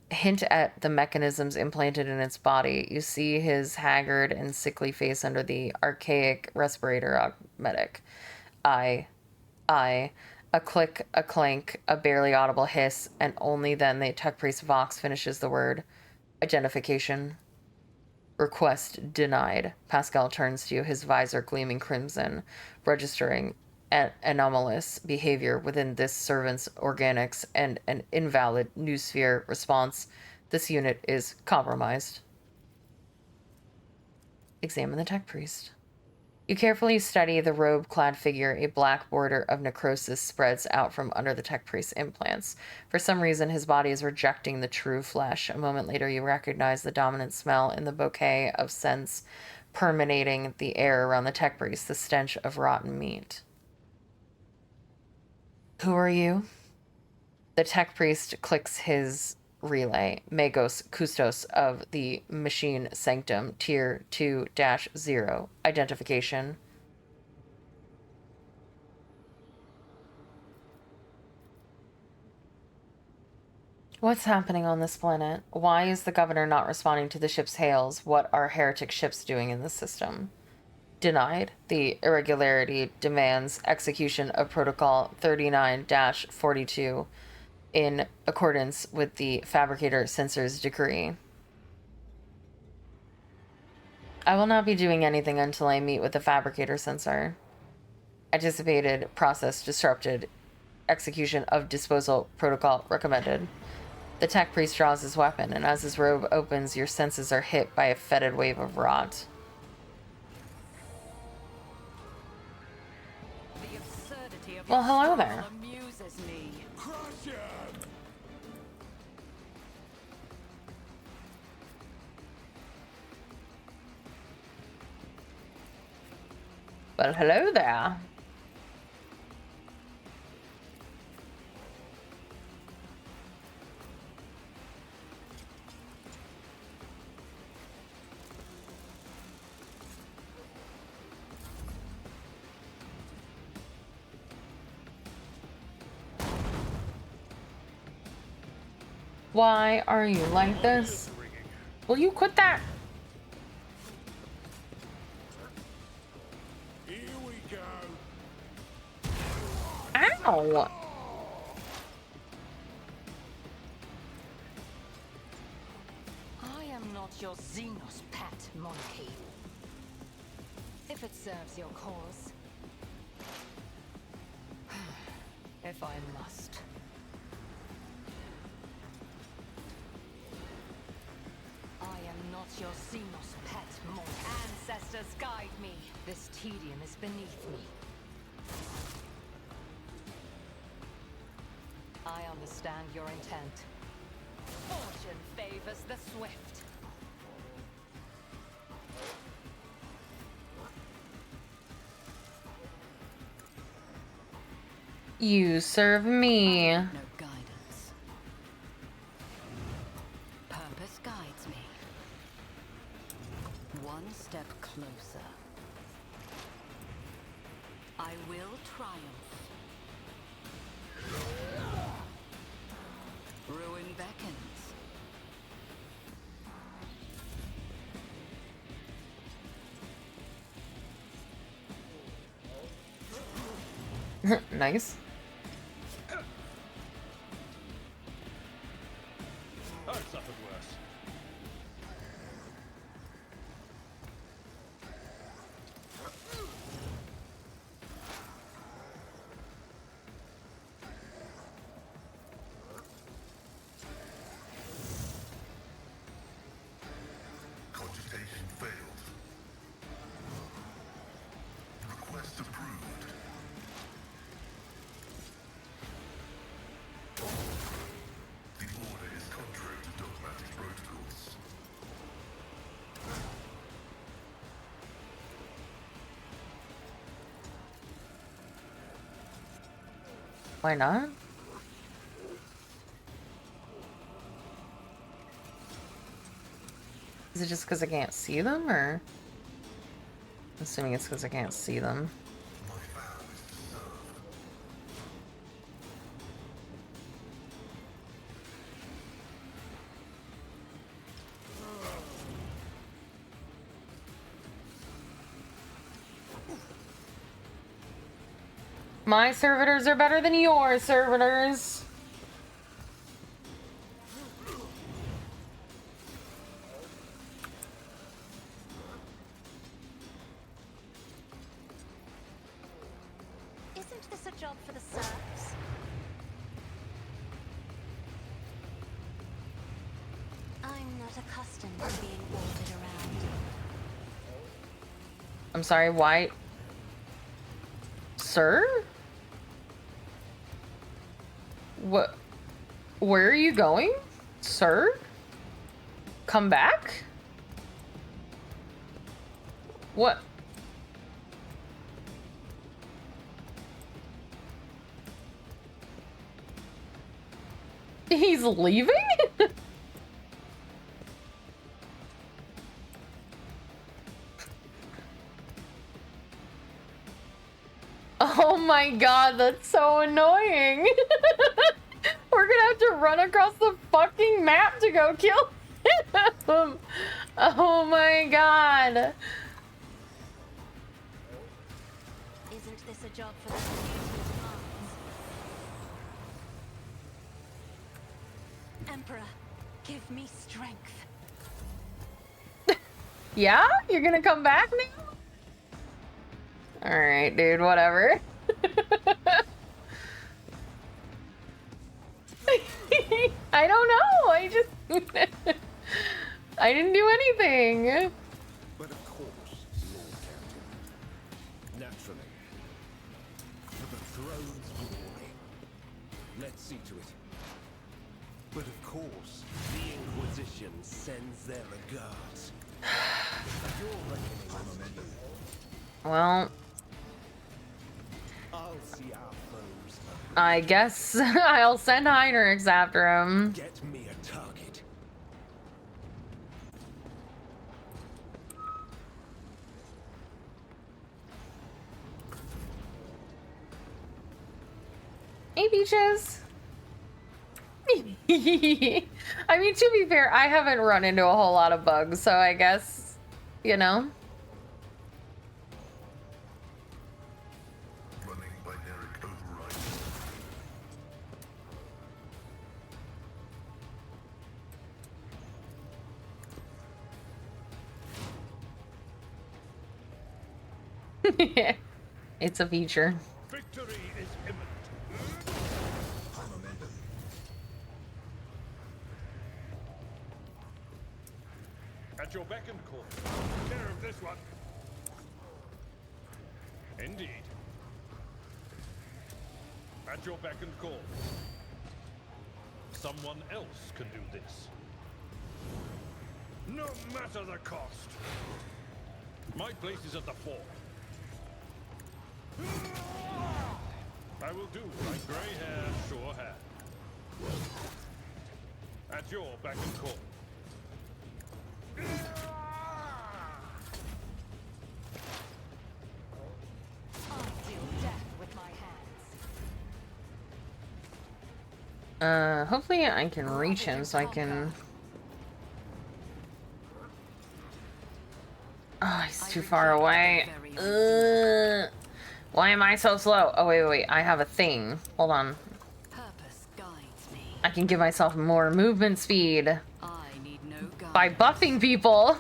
Hint at the mechanisms implanted in its body. You see his haggard and sickly face under the archaic respirator medic. I... A click, a clank, a barely audible hiss, and only then the tech priest Vox finishes the word. Identification. Request denied. Pascal turns to you, his visor gleaming crimson, registering anomalous behavior within this servant's organics and an invalid noosphere response. This unit is compromised. Examine the tech priest. You carefully study the robe-clad figure. A black border of necrosis spreads out from under the tech priest's implants. For some reason, his body is rejecting the true flesh. A moment later, you recognize the dominant smell in the bouquet of scents permeating the air around the tech priest, the stench of rotten meat. Who are you? The tech priest clicks his relay. Magos Kustos of the Machine Sanctum, Tier 2-0. Identification. What's happening on this planet? Why is the governor not responding to the ship's hails? What are heretic ships doing in the system? Denied. The irregularity demands execution of Protocol 39-42 in accordance with the Fabricator Censor's decree. I will not be doing anything until I meet with the Fabricator Censor. Anticipated process disrupted. Execution of disposal protocol recommended. The tech priest draws his weapon, and as his robe opens, your senses are hit by a fetid wave of rot. The absurdity of Well, your hello struggle there. amuses me. Well, hello there. Why are you like this? Will you quit that? Here we go. Ow! I am not your Xenos pet, monkey. If it serves your cause. If I must. I am not your Xenos pet, monkey. Ancestors guide me. This tedium is beneath me. I understand your intent. Fortune favors the swift. You serve me. No guidance. Purpose guides me. One step closer. I will triumph. Ruin beckons. Nice. I've suffered worse. Cogitation failed. Request approved. The order is contrary to dogmatic protocols. Why not? Is it just because I can't see them, or? I'm assuming it's because I can't see them. My vow is to serve. My servitors are better than your servitors. Isn't this a job for the serfs? I'm not accustomed to being ordered around. I'm sorry, why? Sir? What? Where are you going? Sir? Come back? What? He's leaving? Oh my god, that's so annoying. We're gonna have to run across the fucking map to go kill him. Oh my god. Isn't this a job for the demands? Emperor, give me strength. Yeah? You're gonna come back now? Alright, dude, whatever. I don't know. I just... I didn't do anything. But of course, Lord Captain. Naturally. For the throne's glory. Let's see to it. But of course, the Inquisition sends their regards. Your reckoning, Well, I'll see our foes. I guess I'll send Heinrichs after him. Get me a target. Hey, Beaches. I mean, to be fair, I haven't run into a whole lot of bugs, so I guess, you know. Running binaric override. It's a feature. Victory is imminent. Momentum. At your beck and call. Take care of this one. Indeed. At your beck and call. Someone else can do this. No matter the cost. My place is at the fort. I will do my gray hair sure had. At your beck and call. I'll deal death with my hands. Hopefully I can reach him so I can... Oh, he's too far away. Why am I so slow? Oh, wait. I have a thing. Hold on. Purpose guides me. I can give myself more movement speed I need no guidance. by buffing people.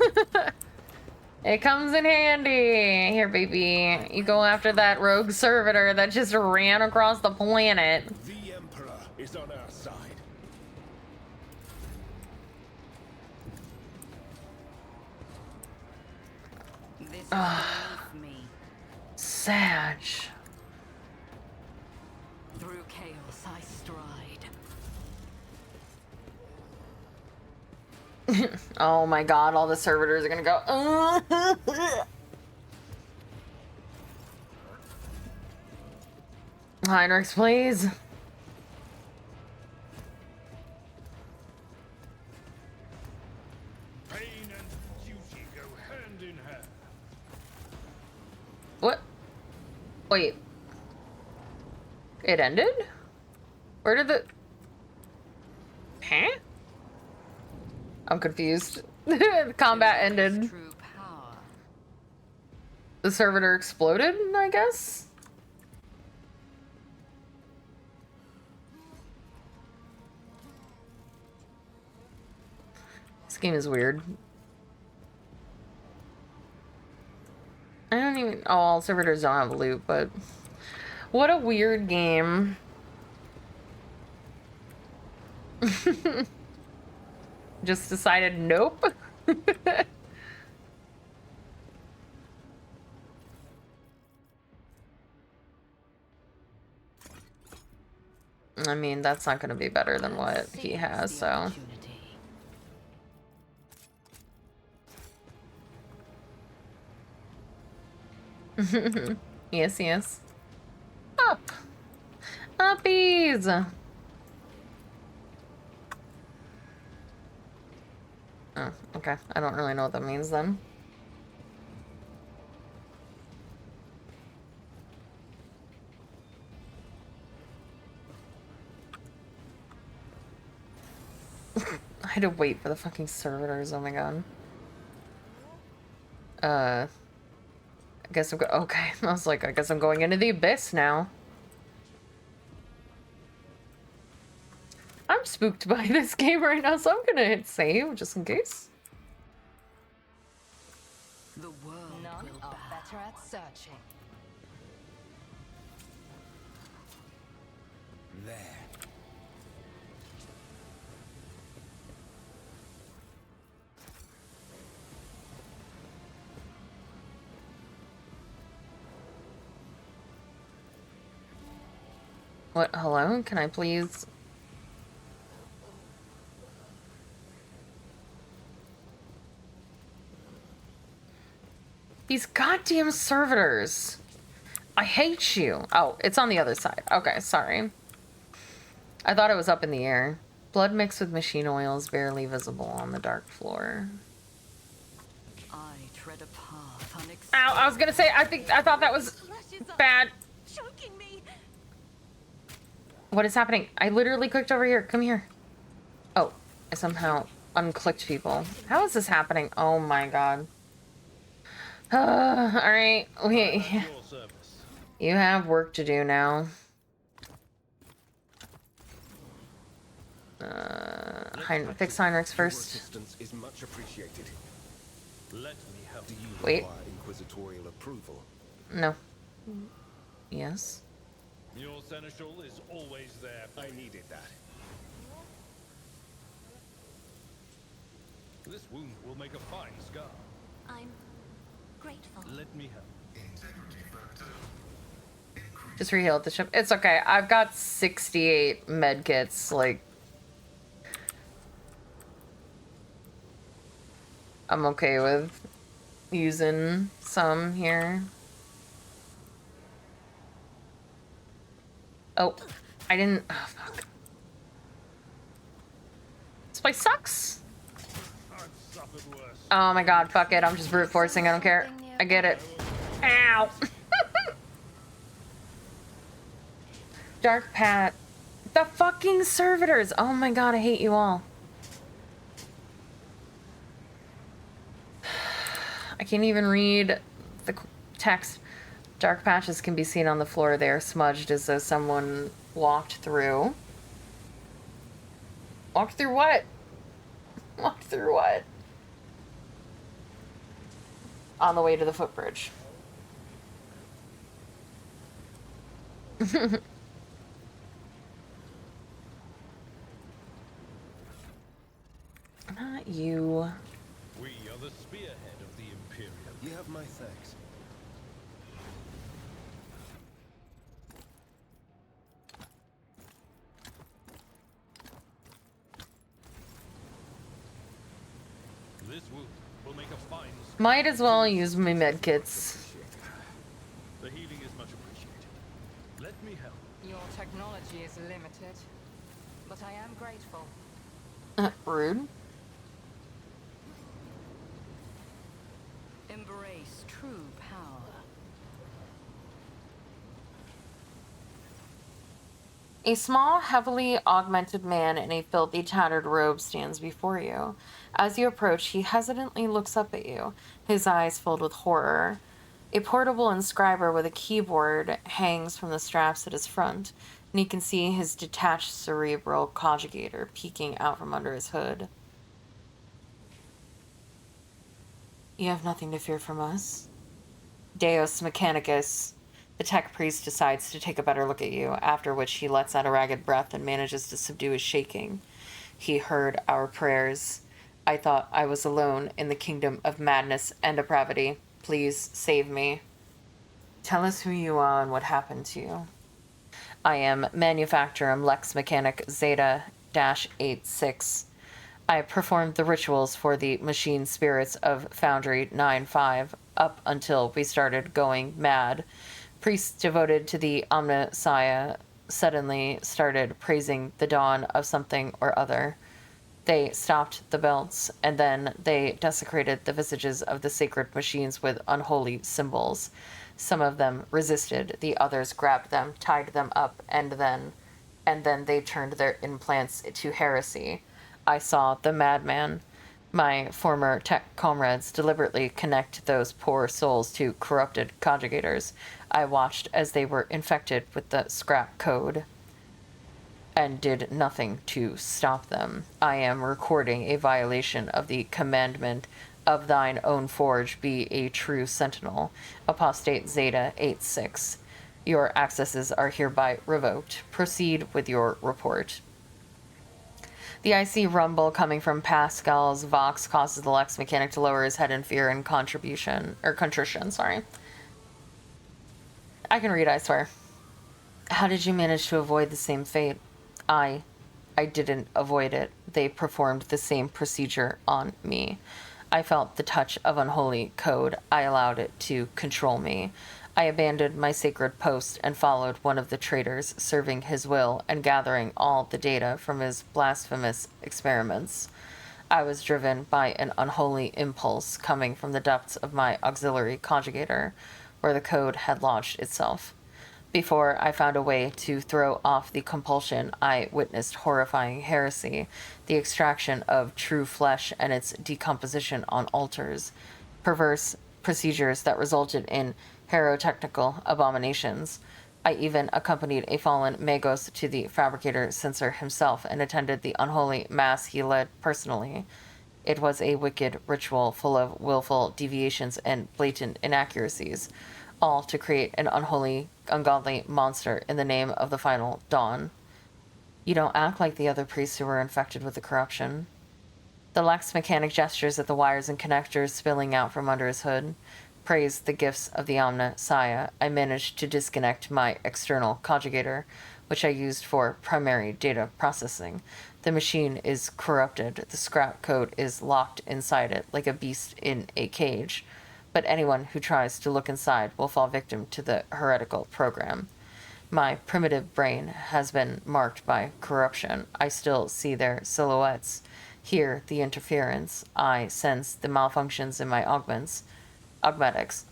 It comes in handy. Here, baby. You go after that rogue servitor that just ran across the planet. The Emperor is on our side. This is beneath me. Sag. Through chaos I stride. Oh my god, all the servitors are gonna go. Heinrichs, please. Pain and duty go hand in hand. What? Wait. It ended? Where did the... Huh? I'm confused. The combat ended. True power. The servitor exploded, I guess? This game is weird. I don't even... Oh, all servitors don't have loot, but... What a weird game. Just decided nope. I mean, that's not going to be better than what he has, so... Yes. Up! Uppies! Oh, okay. I don't really know what that means then. I had to wait for the fucking servitors, oh my god. I guess I'm okay. I was like, I guess I'm going into the abyss now. I'm spooked by this game right now, so I'm gonna hit save just in case. The world None will are bow. better at searching. There. What? Hello? Can I please? These goddamn servitors. I hate you. Oh, it's on the other side. Okay, sorry. I thought it was up in the air. Blood mixed with machine oil is barely visible on the dark floor. I tread a path unexpected. Ow, I was gonna say, I thought that was bad. Choking me. What is happening? I literally clicked over here. Come here. Oh, I somehow unclicked people. How is this happening? Oh my god. Alright. Wait. Your service. You have work to do now. Fix Heinrichs Your first. assistance is much appreciated. Let me help Do you Wait. require inquisitorial approval? No. Yes. Your seneschal is always there. I needed that. This wound will make a fine scar. I'm grateful. Let me help. Integrity factor. Just rehealed the ship. It's okay. I've got 68 medkits. Like, I'm okay with using some here. Oh, I didn't. Oh, fuck. This place sucks. I've suffered worse. Oh my god, fuck it. I'm just brute forcing. I don't care. I get it. Ow. Dark Pat. The fucking servitors. Oh my god, I hate you all. I can't even read the text. Dark patches can be seen on the floor. They are smudged as though someone walked through. Walked through what? Walked through what? On the way to the footbridge. Not you. We are the spearhead of the Imperium. You have my thanks. This wound will make a fine Might as well use my medkits. The healing is much appreciated. Let me help. Your technology is limited, but I am grateful. Rude. Embrace true power. A small, heavily augmented man in a filthy, tattered robe stands before you. As you approach, he hesitantly looks up at you, his eyes filled with horror. A portable inscriber with a keyboard hangs from the straps at his front, and you can see his detached cerebral conjugator peeking out from under his hood. You have nothing to fear from us. Deus Mechanicus. The tech priest decides to take a better look at you, after which he lets out a ragged breath and manages to subdue his shaking. He heard our prayers. I thought I was alone in the kingdom of madness and depravity. Please save me. Tell us who you are and what happened to you. I am Manufacturer Lex Mechanic Zeta-86. I performed the rituals for the machine spirits of Foundry 9-5 up until we started going mad. Priests devoted to the Omnissiah suddenly started praising the dawn of something or other. They stopped the belts, and then they desecrated the visages of the sacred machines with unholy symbols. Some of them resisted, the others grabbed them, tied them up, and then they turned their implants to heresy. I saw the madman, my former tech comrades, deliberately connect those poor souls to corrupted conjugators. I watched as they were infected with the scrap code and did nothing to stop them. I am recording a violation of the commandment of thine own forge, be a true sentinel. Apostate Zeta-86. Your accesses are hereby revoked. Proceed with your report. The icy rumble coming from Pascal's Vox causes the Lex Mechanic to lower his head in fear and contrition. I can read, I swear. How did you manage to avoid the same fate? I didn't avoid it. They performed the same procedure on me. I felt the touch of unholy code. I allowed it to control me. I abandoned my sacred post and followed one of the traitors, serving his will and gathering all the data from his blasphemous experiments. I was driven by an unholy impulse coming from the depths of my auxiliary conjugator, where the code had lodged itself. Before I found a way to throw off the compulsion, I witnessed horrifying heresy, the extraction of true flesh and its decomposition on altars, perverse procedures that resulted in herotechnical abominations. I even accompanied a fallen Magos to the fabricator censor himself and attended the unholy mass he led personally. It was a wicked ritual full of willful deviations and blatant inaccuracies, all to create an ungodly monster in the name of the final dawn. You don't act like the other priests who were infected with the corruption. The Lex Mechanic gestures at the wires and connectors spilling out from under his hood. Praised the gifts of the Omnissiah, I managed to disconnect my external conjugator, which I used for primary data processing. The machine is corrupted. The scrap code is locked inside it like a beast in a cage. But anyone who tries to look inside will fall victim to the heretical program. My primitive brain has been marked by corruption. I still see their silhouettes, hear the interference. I sense the malfunctions in my augmetics.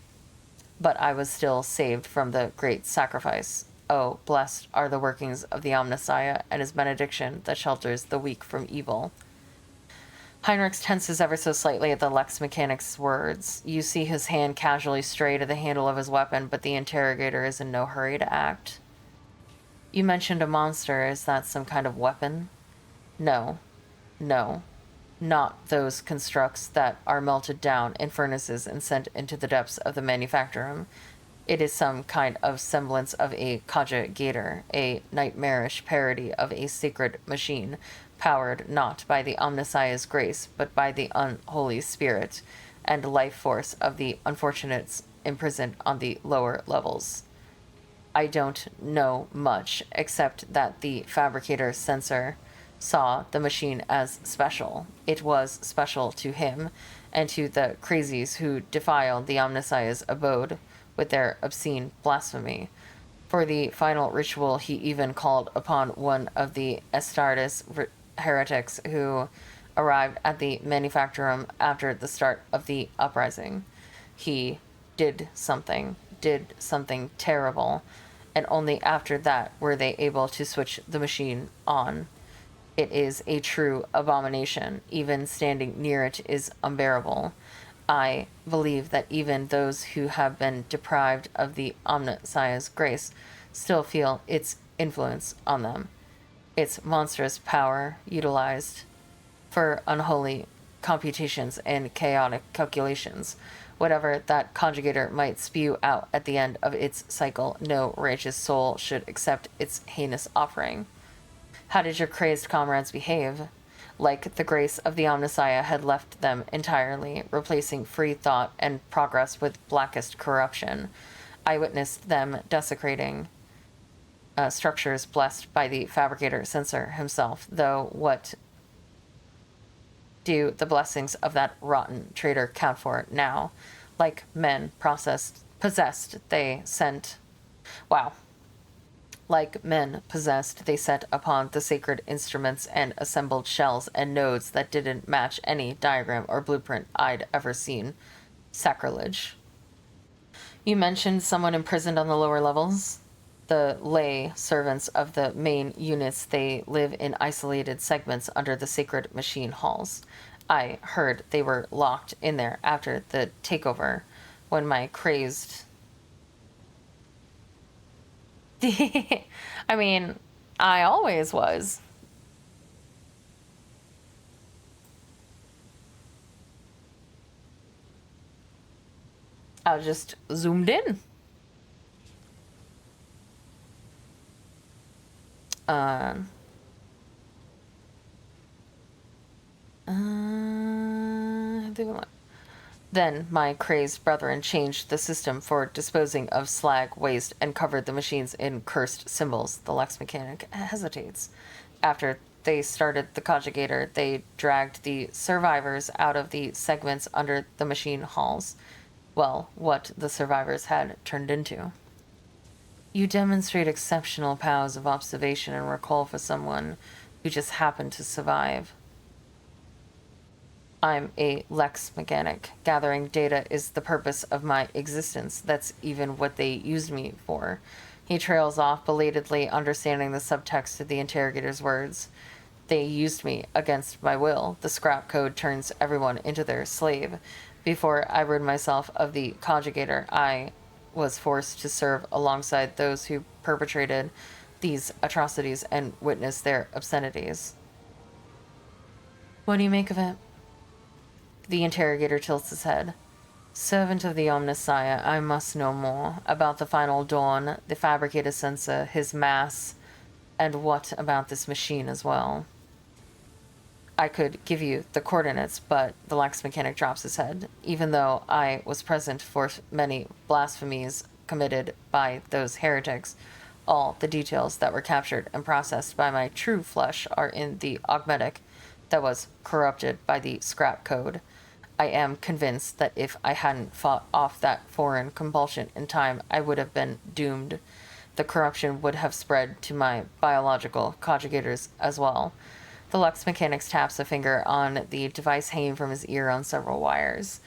But I was still saved from the great sacrifice. Oh, blessed are the workings of the Omnissiah and his benediction that shelters the weak from evil. Heinrich tenses ever so slightly at the Lex mechanic's words. You see his hand casually stray to the handle of his weapon, but the interrogator is in no hurry to act. You mentioned a monster. Is that some kind of weapon? No. No. Not those constructs that are melted down in furnaces and sent into the depths of the manufactorum. It is some kind of semblance of a cogitator, a nightmarish parody of a sacred machine, powered not by the Omnissiah's grace, but by the unholy spirit and life force of the unfortunates imprisoned on the lower levels. I don't know much, except that the fabricator censor saw the machine as special. It was special to him and to the crazies who defiled the Omnissiah's abode with their obscene blasphemy. For the final ritual, he even called upon one of the Astartes heretics who arrived at the manufactorum after the start of the uprising. He did something terrible, and only after that were they able to switch the machine on. It is a true abomination. Even standing near it is unbearable. I believe that even those who have been deprived of the Omnissiah's grace still feel its influence on them. Its monstrous power utilized for unholy computations and chaotic calculations. Whatever that conjugator might spew out at the end of its cycle, no righteous soul should accept its heinous offering. How did your crazed comrades behave? Like the grace of the Omnissiah had left them entirely, replacing free thought and progress with blackest corruption. I witnessed them desecrating structures blessed by the fabricator censor himself, though what do the blessings of that rotten traitor count for now? Like men possessed, they sent... Wow. Like men possessed, they set upon the sacred instruments and assembled shells and nodes that didn't match any diagram or blueprint I'd ever seen. Sacrilege. You mentioned someone imprisoned on the lower levels? The lay servants of the main units, they live in isolated segments under the sacred machine halls. I heard they were locked in there after the takeover when my crazed... I mean, I always was. I just zoomed in. Then my crazed brethren changed the system for disposing of slag waste and covered the machines in cursed symbols. The Lex mechanic hesitates. After they started the conjugator, they dragged the survivors out of the segments under the machine halls. Well, what the survivors had turned into. You demonstrate exceptional powers of observation and recall for someone who just happened to survive. I'm a Lex mechanic. Gathering data is the purpose of my existence. That's even what they used me for. He trails off belatedly, understanding the subtext of the interrogator's words. They used me against my will. The scrap code turns everyone into their slave. Before I rid myself of the conjugator, I was forced to serve alongside those who perpetrated these atrocities and witnessed their obscenities. What do you make of it? The interrogator tilts his head. Servant of the Omnissiah, I must know more about the final dawn, the fabricator censor, his mass, and what about this machine as well. I could give you the coordinates, but the Lex mechanic drops his head. Even though I was present for many blasphemies committed by those heretics, all the details that were captured and processed by my true flesh are in the augmetic that was corrupted by the scrap code. I am convinced that if I hadn't fought off that foreign compulsion in time, I would have been doomed. The corruption would have spread to my biological conjugators as well. The Lex Mechanics taps a finger on the device hanging from his ear on several wires.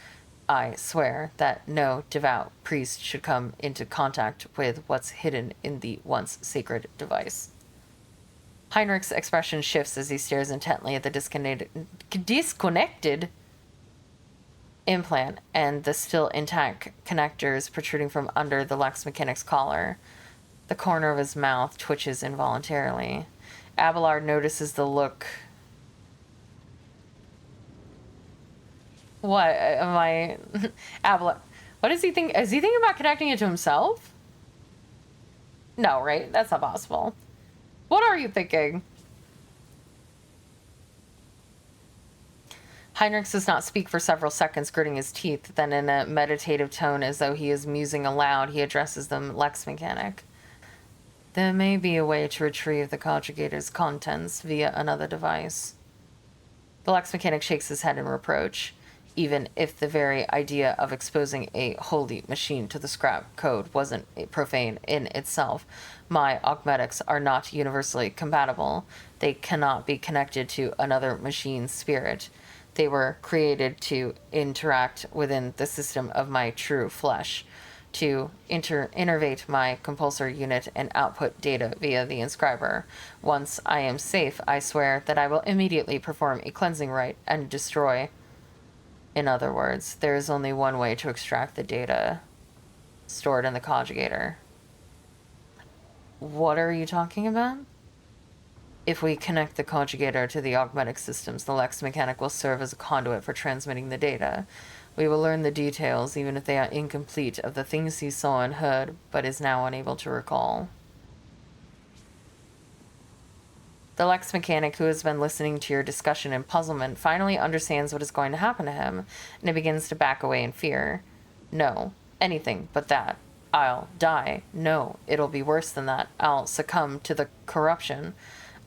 I swear that no devout priest should come into contact with what's hidden in the once sacred device. Heinrich's expression shifts as he stares intently at the disconnected implant and the still intact connectors protruding from under the Lex Mechanic's collar. The corner of his mouth twitches involuntarily. Abelard notices the look. What am I? Abelard. What is he think? Is he thinking about connecting it to himself? No, right? That's not possible. What are you thinking? Heinrich does not speak for several seconds, gritting his teeth. Then, in a meditative tone, as though he is musing aloud, he addresses the Lex Mechanic. There may be a way to retrieve the conjugator's contents via another device. The Lex Mechanic shakes his head in reproach. Even if the very idea of exposing a holy machine to the scrap code wasn't profane in itself, my augmetics are not universally compatible. They cannot be connected to another machine's spirit. They were created to interact within the system of my true flesh, to innervate my compulsor unit and output data via the inscriber. Once I am safe, I swear that I will immediately perform a cleansing rite and destroy. In other words, there is only one way to extract the data stored in the conjugator. What are you talking about? If we connect the conjugator to the augmetic systems, the Lex Mechanic will serve as a conduit for transmitting the data. We will learn the details, even if they are incomplete, of the things he saw and heard, but is now unable to recall. The Lex Mechanic, who has been listening to your discussion in puzzlement, finally understands what is going to happen to him, and he begins to back away in fear. No, anything but that. I'll die. No, it'll be worse than that. I'll succumb to the corruption.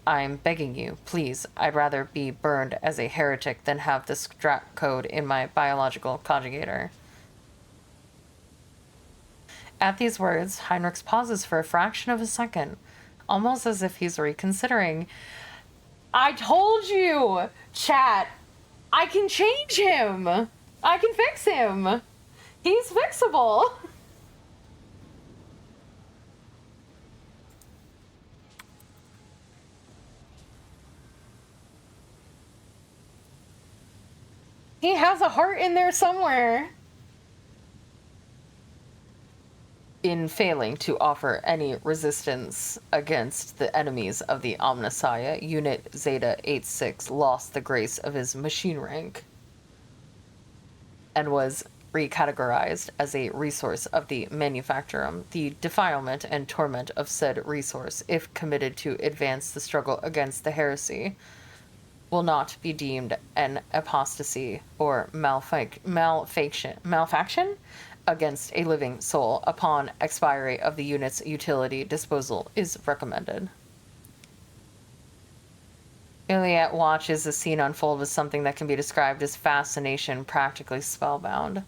I'm begging you, please, I'd rather be burned as a heretic than have the scrap code in my biological conjugator. At these words, Heinrich pauses for a fraction of a second, almost as if he's reconsidering. I told you, chat, I can change him. I can fix him. He's fixable. He has a heart in there somewhere. In failing to offer any resistance against the enemies of the Omnissiah, Unit Zeta 86 lost the grace of his machine rank and was recategorized as a resource of the manufacturer. The defilement and torment of said resource, if committed to advance the struggle against the heresy, will not be deemed an apostasy or malfaction against a living soul. Upon expiry of the unit's utility, disposal is recommended. Iliad watches the scene unfold with something that can be described as fascination, practically spellbound.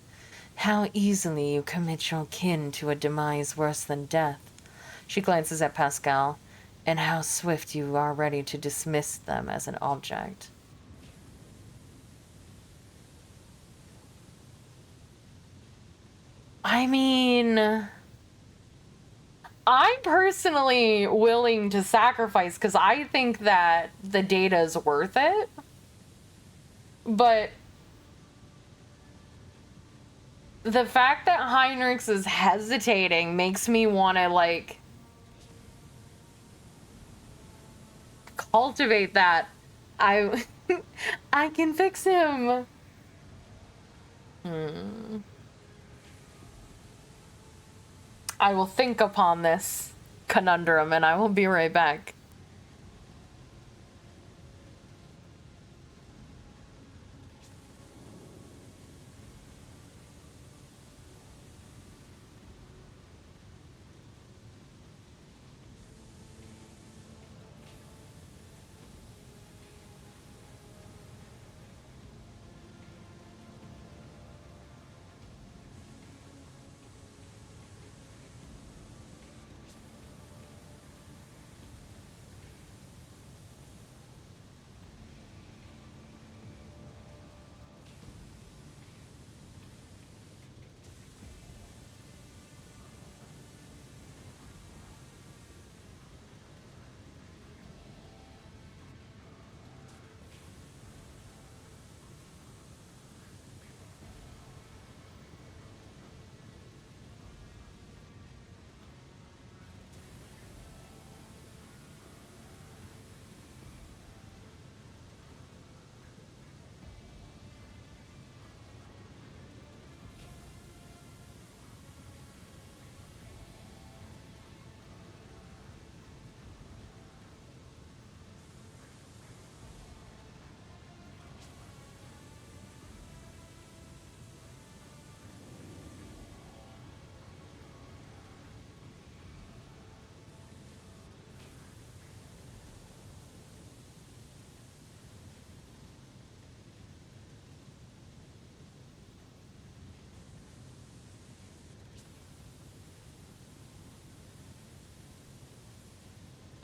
How easily you commit your kin to a demise worse than death. She glances at Pascal. And how swift you are ready to dismiss them as an object. I mean, I'm personally willing to sacrifice because I think that the data is worth it. But the fact that Heinrichs is hesitating makes me want to, like, cultivate that. I can fix him. I will think upon this conundrum and I will be right back.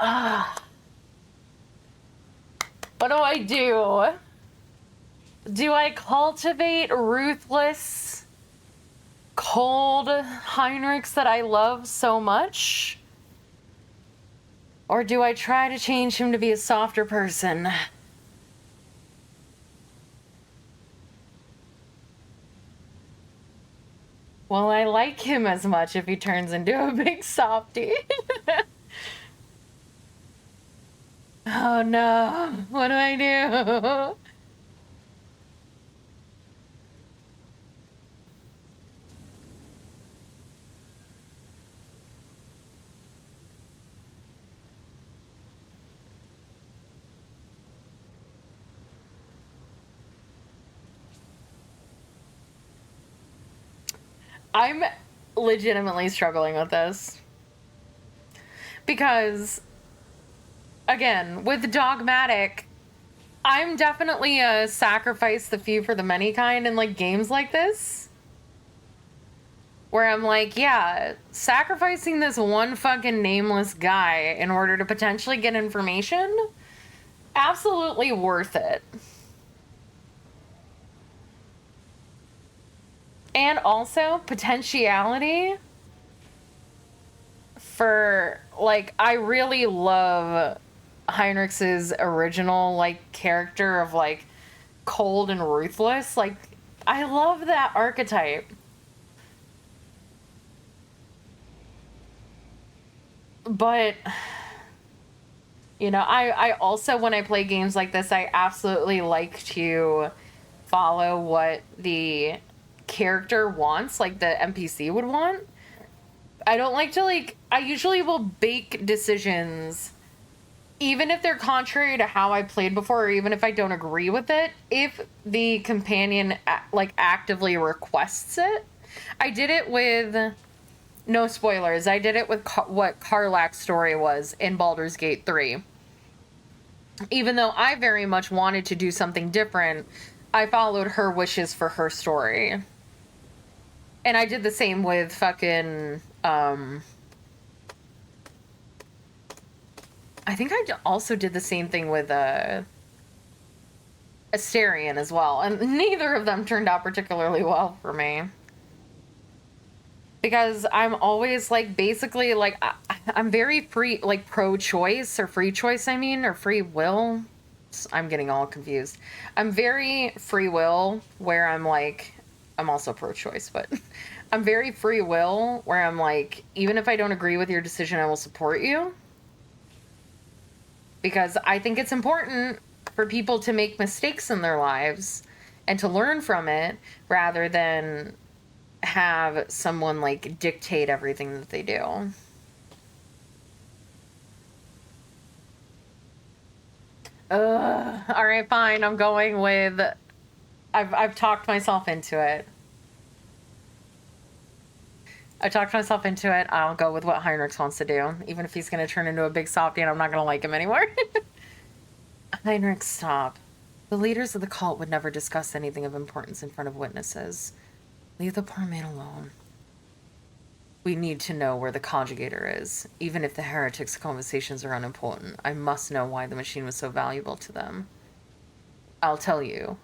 Ah. What do I do? Do I cultivate ruthless, cold Heinrichs that I love so much? Or do I try to change him to be a softer person? Well, I like him as much if he turns into a big softie. Oh no, what do I do? I'm legitimately struggling with this. Because, again, with Dogmatic, I'm definitely a sacrifice the few for the many kind in like games like this. Where I'm like, yeah, sacrificing this one fucking nameless guy in order to potentially get information, absolutely worth it. And also, potentiality for, like, I really love Heinrich's original, like, character of, like, cold and ruthless. Like, I love that archetype. But, you know, I also, when I play games like this, I absolutely like to follow what the character wants, like the NPC would want. I don't like to, like, I usually will bake decisions, even if they're contrary to how I played before, or even if I don't agree with it, if the companion, like, actively requests it. I did it with, no spoilers, I did it with what Karlach's story was in Baldur's Gate 3. Even though I very much wanted to do something different, I followed her wishes for her story. And I did the same with fucking, I think I also did the same thing with, Asterion as well. And neither of them turned out particularly well for me. Because I'm always, like, basically, like, I'm very free, like, pro-choice, or free choice, I mean, or free will. I'm getting all confused. I'm very free will, where I'm, like, I'm also pro-choice, but I'm very free will, where I'm, like, even if I don't agree with your decision, I will support you. Because I think it's important for people to make mistakes in their lives and to learn from it, rather than have someone, like, dictate everything that they do. All right, fine. I'm going with, I've talked myself into it. I talked myself into it. I'll go with what Heinrich wants to do, even if he's going to turn into a big softie and I'm not going to like him anymore. Heinrich, stop. The leaders of the cult would never discuss anything of importance in front of witnesses. Leave the poor man alone. We need to know where the conjugator is. Even if the heretics' conversations are unimportant, I must know why the machine was so valuable to them. I'll tell you.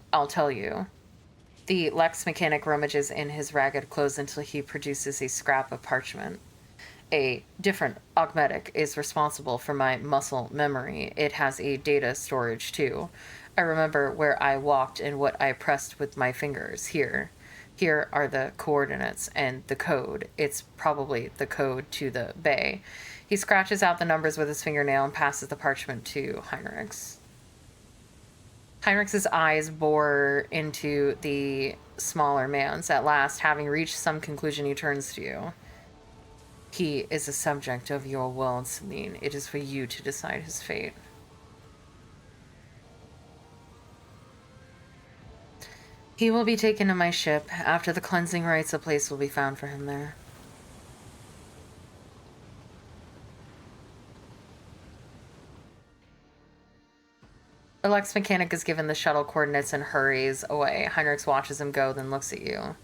The Lex mechanic rummages in his ragged clothes until he produces a scrap of parchment. A different augmetic is responsible for my muscle memory. It has a data storage too. I remember where I walked and what I pressed with my fingers. Here are the coordinates and the code. It's probably the code to the bay. He scratches out the numbers with his fingernail and passes the parchment to Heinrich's. Heinrich's eyes bore into the smaller man's. At last, having reached some conclusion, he turns to you. He is a subject of your will, Celine. It is for you to decide his fate. He will be taken to my ship. After the cleansing rites, a place will be found for him there. The Lex mechanic is given the shuttle coordinates and hurries away. Heinrich watches him go, then looks at you.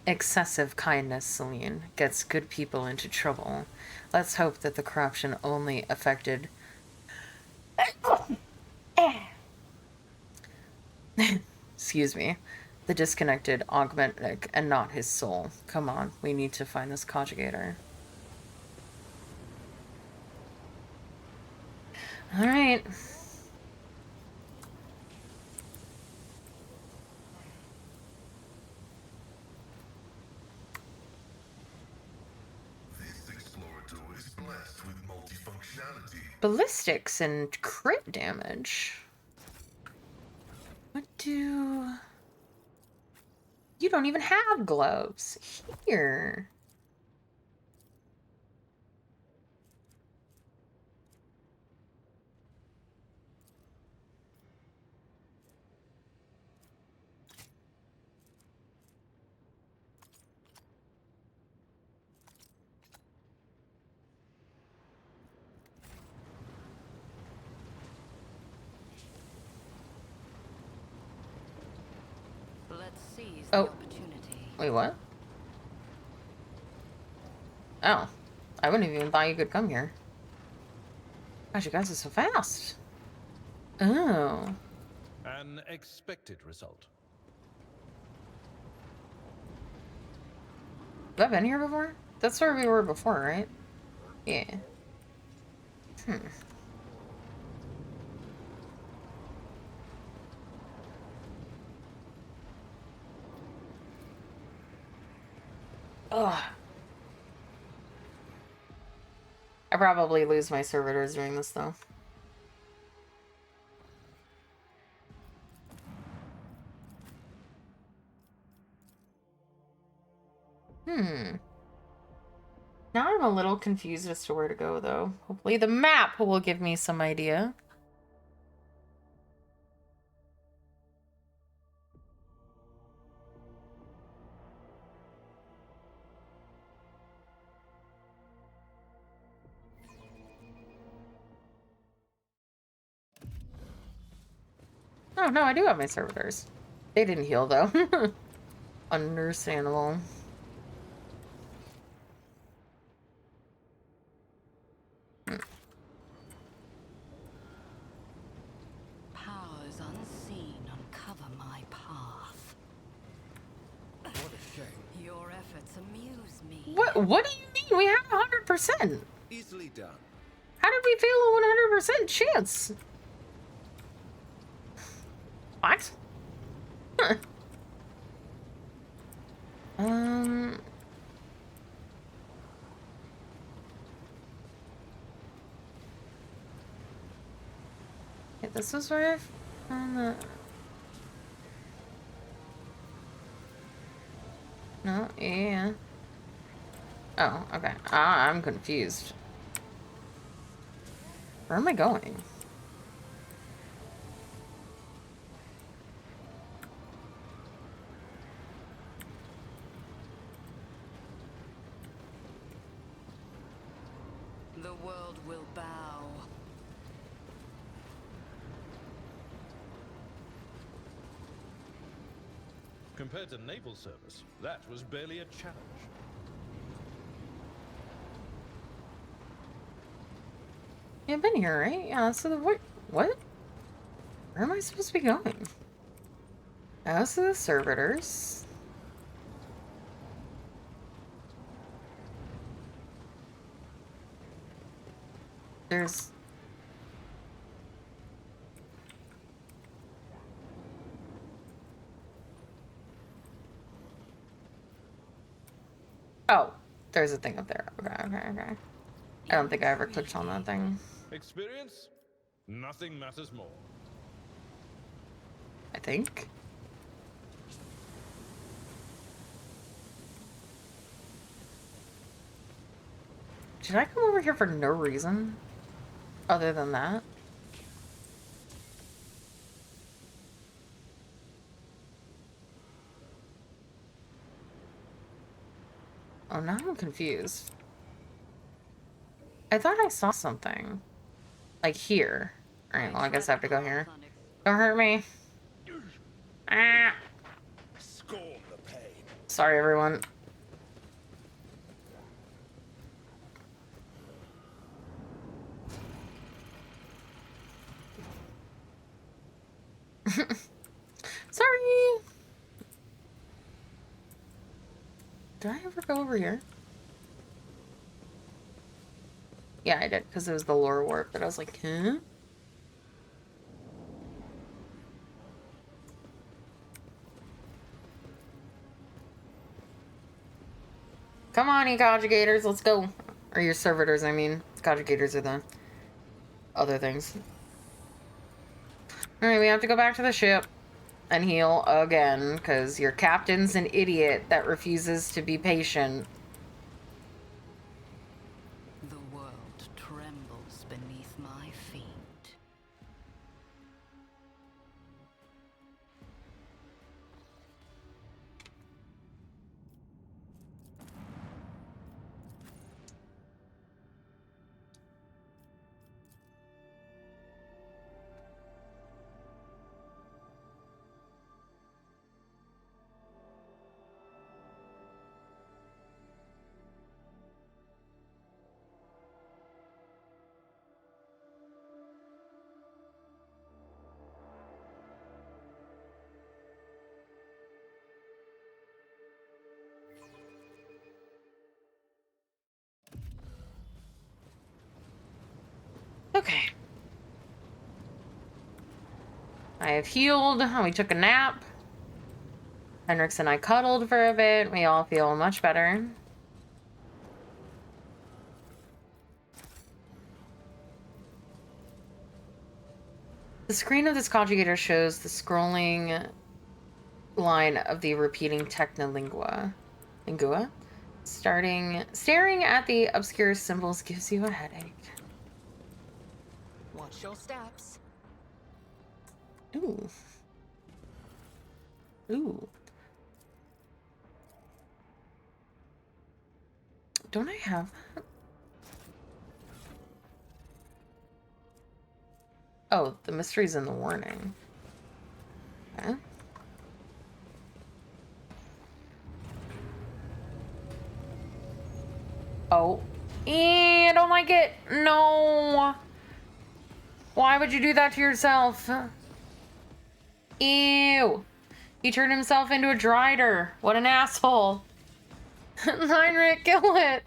Excessive kindness, Celine, gets good people into trouble. Let's hope that the corruption only affected... Excuse me. The disconnected augmentic and not his soul. Come on, we need to find this conjugator. Alright. This explorator is blessed with multifunctionality. Ballistics and crit damage. What do... You don't even have gloves. Here. Let's seize Oh. the opportunity. Wait, what? Oh. I wouldn't have even thought you could come here. Gosh, you guys are so fast. Oh. An expected result. Have I been here before? That's where we were before, right? Yeah. Ugh. I probably lose my servitors doing this, though. Now I'm a little confused as to where to go, though. Hopefully the map will give me some idea. Oh, no, I do have my servitors. They didn't heal, though. Understandable. Powers unseen uncover my path. What a shame. Your efforts amuse me. What do you mean? We have 100%. Easily done. How did we fail a 100% chance? What? Huh. Yeah, this is where I found the... No, yeah. Oh, okay. Ah, I'm confused. Where am I going? The world will bow. Compared to naval service, that was barely a challenge. Yeah, I've been here, right? Yeah, so the what? Where am I supposed to be going? House of the Servitors. There's... Oh, there's a thing up there. Okay. I don't think I ever clicked on that thing. Experience? Nothing matters more. I think. Did I come over here for no reason? Other than that? Oh, now I'm confused. I thought I saw something. Like here. Alright, well I guess I have to go here. Don't hurt me. Ah! Scorn the pain. Sorry, everyone. Sorry. Did I ever go over here? Yeah, I did, because it was the lore warp, but I was like, huh? Come on, you conjugators, let's go. Or your servitors, I mean. Conjugators are the other things. Alright, we have to go back to the ship and heal again, because your captain's an idiot that refuses to be patient. The world trembles beneath my feet. Okay. I have healed. We took a nap. Henrix and I cuddled for a bit. We all feel much better. The screen of this conjugator shows the scrolling line of the repeating technolingua. Staring at the obscure symbols gives you a headache. Watch your steps. Ooh. Ooh. Don't I have that? Oh, the mystery's in the warning. Okay. Oh. I don't like it. No. Why would you do that to yourself? Ew. He turned himself into a drider. What an asshole. Heinrich, kill it.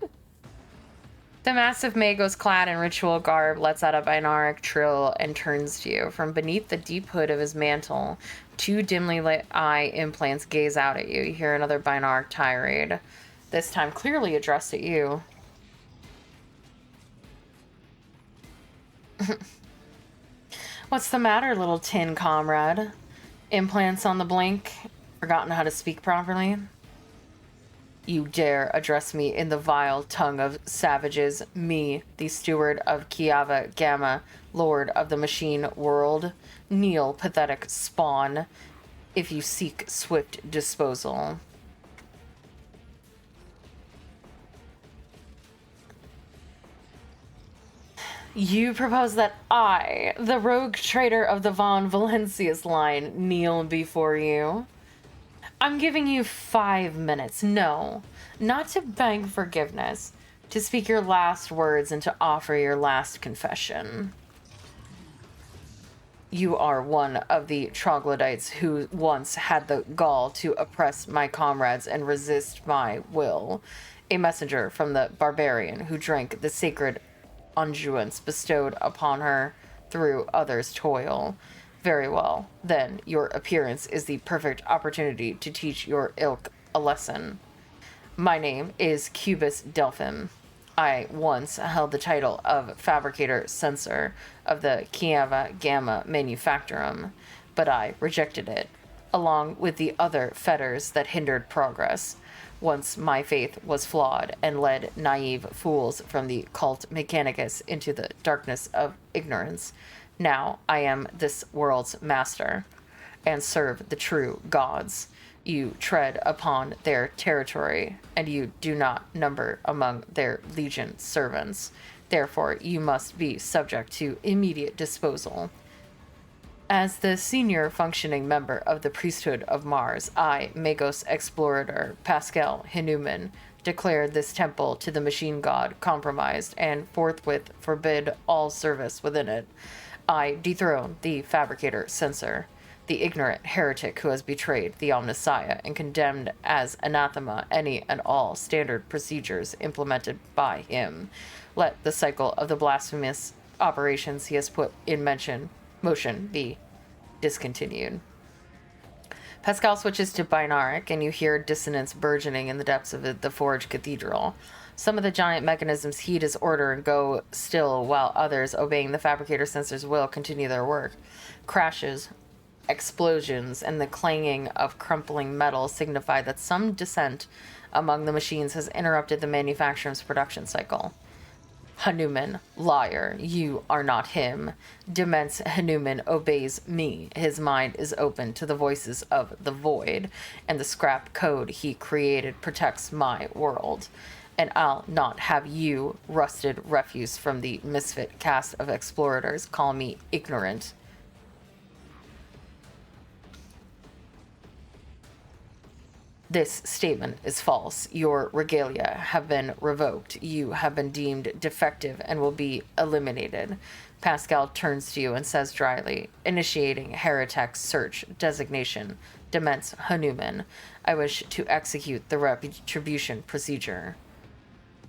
The massive Magos clad in ritual garb lets out a binaric trill and turns to you. From beneath the deep hood of his mantle, two dimly lit eye implants gaze out at you. You hear another binaric tirade, this time clearly addressed at you. What's the matter, little tin comrade? Implants on the blink? Forgotten how to speak properly? You dare address me in the vile tongue of savages, me, the steward of Kiava Gamma, lord of the machine world? Kneel, pathetic spawn, if you seek swift disposal. You propose that I, the rogue traitor of the Von Valencius line, kneel before you? I'm giving you 5 minutes. No, not to beg forgiveness, to speak your last words and to offer your last confession. You are one of the troglodytes who once had the gall to oppress my comrades and resist my will. A messenger from the barbarian who drank the sacred unguents bestowed upon her through others' toil. Very well, then your appearance is the perfect opportunity to teach your ilk a lesson. My name is Cubus Delphim. I once held the title of Fabricator Censor of the Kiava Gamma Manufactorum, but I rejected it, along with the other fetters that hindered progress. Once my faith was flawed and led naive fools from the cult mechanicus into the darkness of ignorance. Now I am this world's master and serve the true gods. You tread upon their territory, and you do not number among their legion servants. Therefore, you must be subject to immediate disposal. As the senior functioning member of the priesthood of Mars, I, Magos Explorator Pascal Hinuman, declared this temple to the machine god compromised and forthwith forbid all service within it. I dethrone the fabricator censor, the ignorant heretic who has betrayed the Omnissiah and condemned as anathema any and all standard procedures implemented by him. Let the cycle of the blasphemous operations he has put in motion be discontinued. Pascal switches to binaric, and you hear dissonance burgeoning in the depths of the Forge Cathedral. Some of the giant mechanisms heed his order and go still, while others, obeying the fabricator sensor's will, continue their work. Crashes, explosions, and the clanging of crumpling metal signify that some dissent among the machines has interrupted the manufacturer's production cycle. Hanuman, liar, you are not him. Demence Hanuman obeys me. His mind is open to the voices of the void, and the scrap code he created protects my world. And I'll not have you, rusted refuse from the misfit caste of explorators, call me ignorant. This statement is false. Your regalia have been revoked. You have been deemed defective and will be eliminated. Pascal turns to you and says dryly, initiating heretic search designation, Demence Hanuman. I wish to execute the retribution procedure.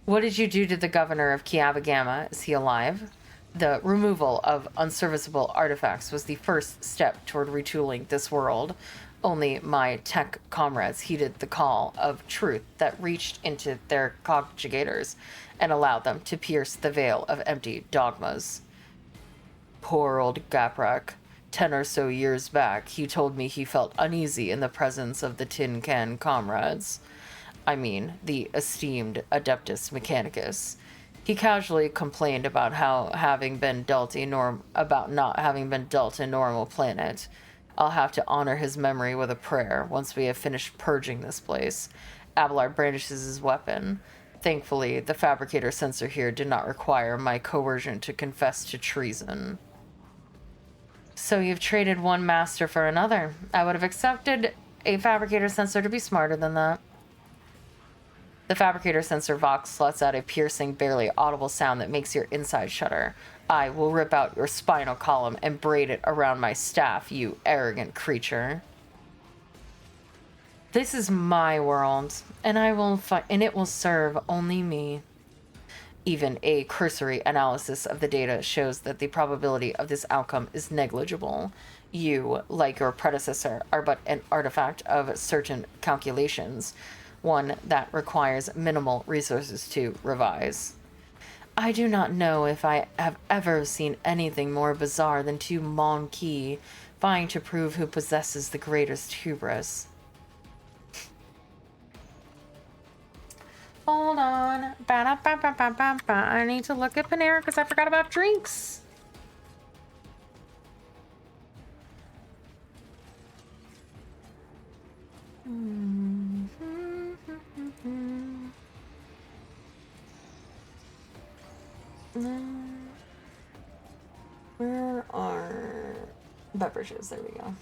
What did you do to the governor of Kiava Gamma? Is he alive? The removal of unserviceable artifacts was the first step toward retooling this world. Only my tech comrades heeded the call of truth that reached into their cognigators and allowed them to pierce the veil of empty dogmas. Poor old Gaprak. 10 or so years back, he told me he felt uneasy in the presence of the tin can comrades. I mean, the esteemed Adeptus Mechanicus. He casually complained about not having been dealt a normal planet. I'll have to honor his memory with a prayer once we have finished purging this place. Abelard brandishes his weapon. Thankfully, the fabricator censor here did not require my coercion to confess to treason. So you've traded one master for another. I would have accepted a fabricator censor to be smarter than that. The fabricator censor Vox lets out a piercing, barely audible sound that makes your inside shudder. I will rip out your spinal column and braid it around my staff, you arrogant creature. This is my world, and it will serve only me. Even a cursory analysis of the data shows that the probability of this outcome is negligible. You, like your predecessor, are but an artifact of certain calculations, one that requires minimal resources to revise. I do not know if I have ever seen anything more bizarre than two Monkey vying to prove who possesses the greatest hubris. Hold on. Ba-da-ba-ba-ba-ba-ba. I need to look at Panera because I forgot about drinks. Where are beverages? There we go.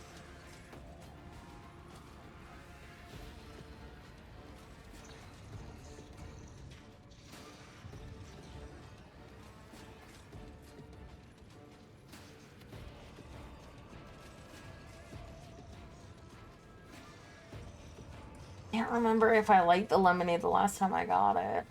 Can't remember if I liked the lemonade the last time I got it.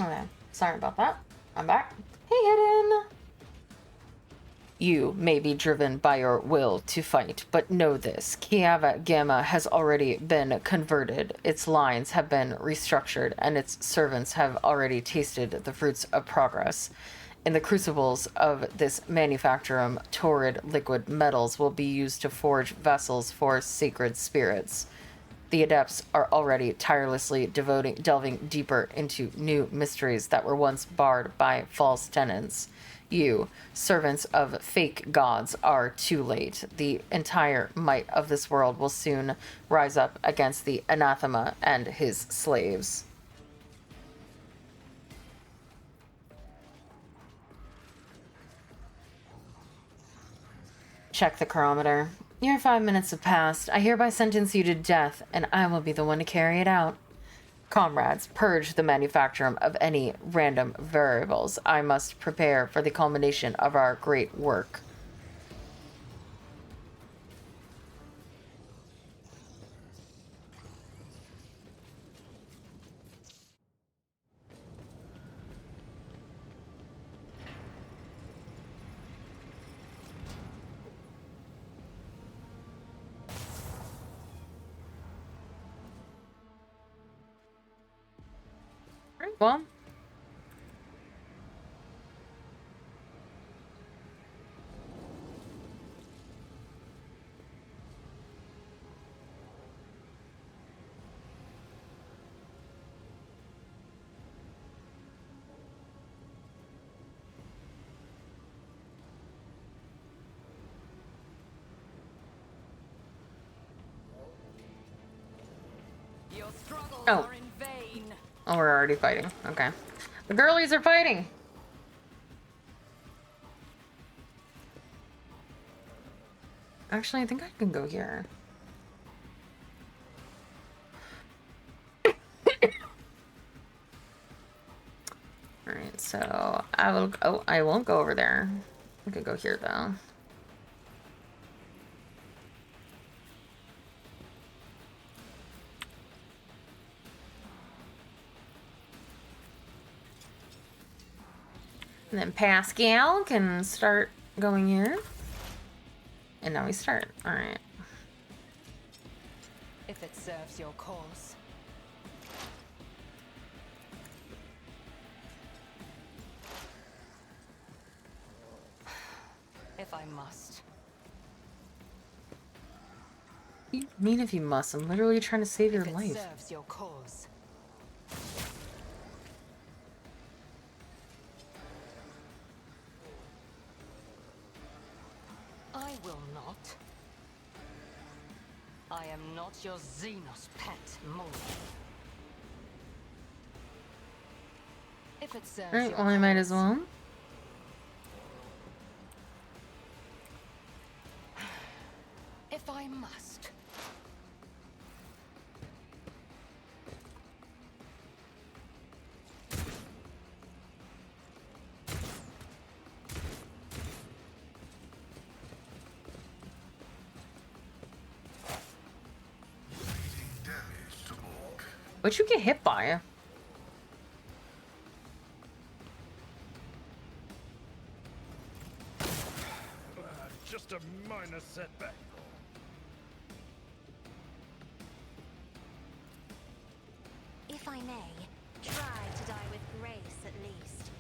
Okay, sorry about that. I'm back. Hey, Hidden! You may be driven by your will to fight, but know this. Kiava Gamma has already been converted, its lines have been restructured, and its servants have already tasted the fruits of progress. In the crucibles of this manufacturum, torrid liquid metals will be used to forge vessels for sacred spirits. The adepts are already tirelessly delving deeper into new mysteries that were once barred by false tenets. You, servants of fake gods, are too late. The entire might of this world will soon rise up against the anathema and his slaves. Check the chronometer. Your 5 minutes have passed. I hereby sentence you to death, and I will be the one to carry it out. Comrades, purge the manufacturum of any random variables. I must prepare for the culmination of our great work. Well, Your struggles Oh. are in vain. oh, we're already fighting. Okay. The girlies are fighting. Actually, I think I can go here. Alright, so I will. Oh, I won't go over there. I could go here though. And then Pascal can start going here. And now we start. Alright. If it serves your cause. If I must. What do you mean if you must? I'm literally trying to save your If it life. serves your cause. I will not. I am not your Xenos pet, Molly. If it serves Alright, your well, I might as cause. well. If I must. Damage to Morg. What'd you get hit by? Just a minor setback. If I may, try to die with grace at least.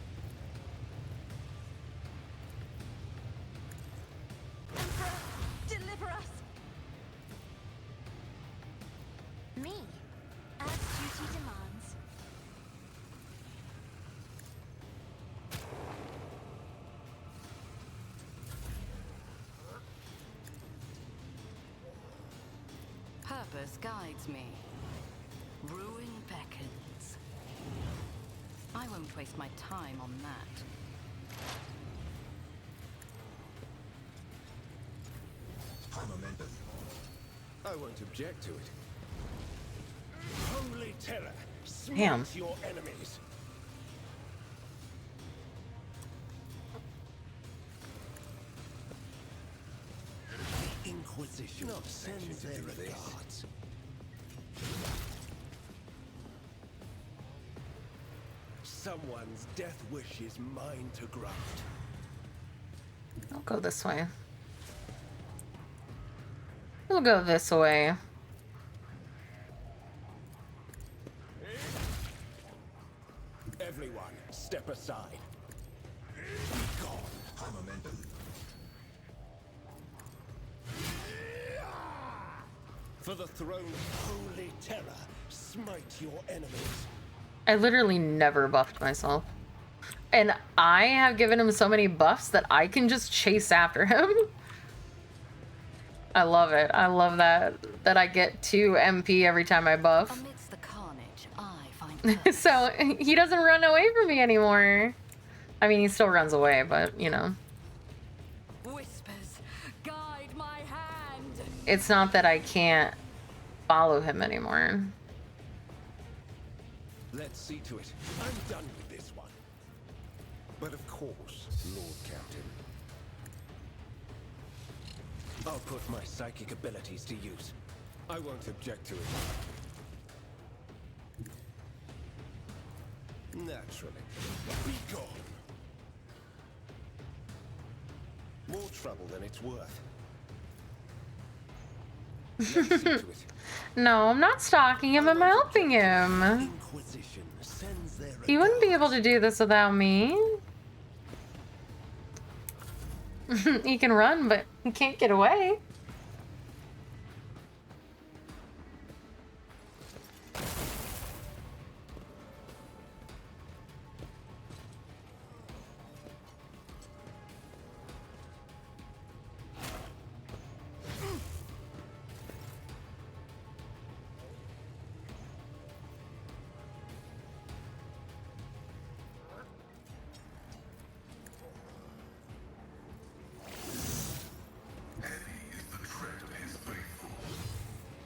Emperor, deliver us! Me, as duty demands. Purpose guides me. Ruin beckons. I won't waste my time on that. Momentum. I won't object to it. Holy terror! Damn. Smite your enemies! The Inquisition sends their regards. Someone's death wish is mine to grant. I'll go this way. We'll go this way. Everyone, step aside. For the throne of holy terror, smite your enemies. I literally never buffed myself. And I have given him so many buffs that I can just chase after him. I love it. I love that I get 2 MP every time I buff. Amidst the carnage, I find So he doesn't run away from me anymore. I mean, he still runs away, but you know. whispers, guide my hand. It's not that I can't follow him anymore. Let's see to it. I'm done with this one. But of course, Lord Captain. I'll put my psychic abilities to use. I won't object to it. Naturally. Be gone. More trouble than it's worth. Let's see to it. No, I'm not stalking him. I'm helping him. Inquisition sends their He wouldn't be able to do this without me. He can run, but he can't get away.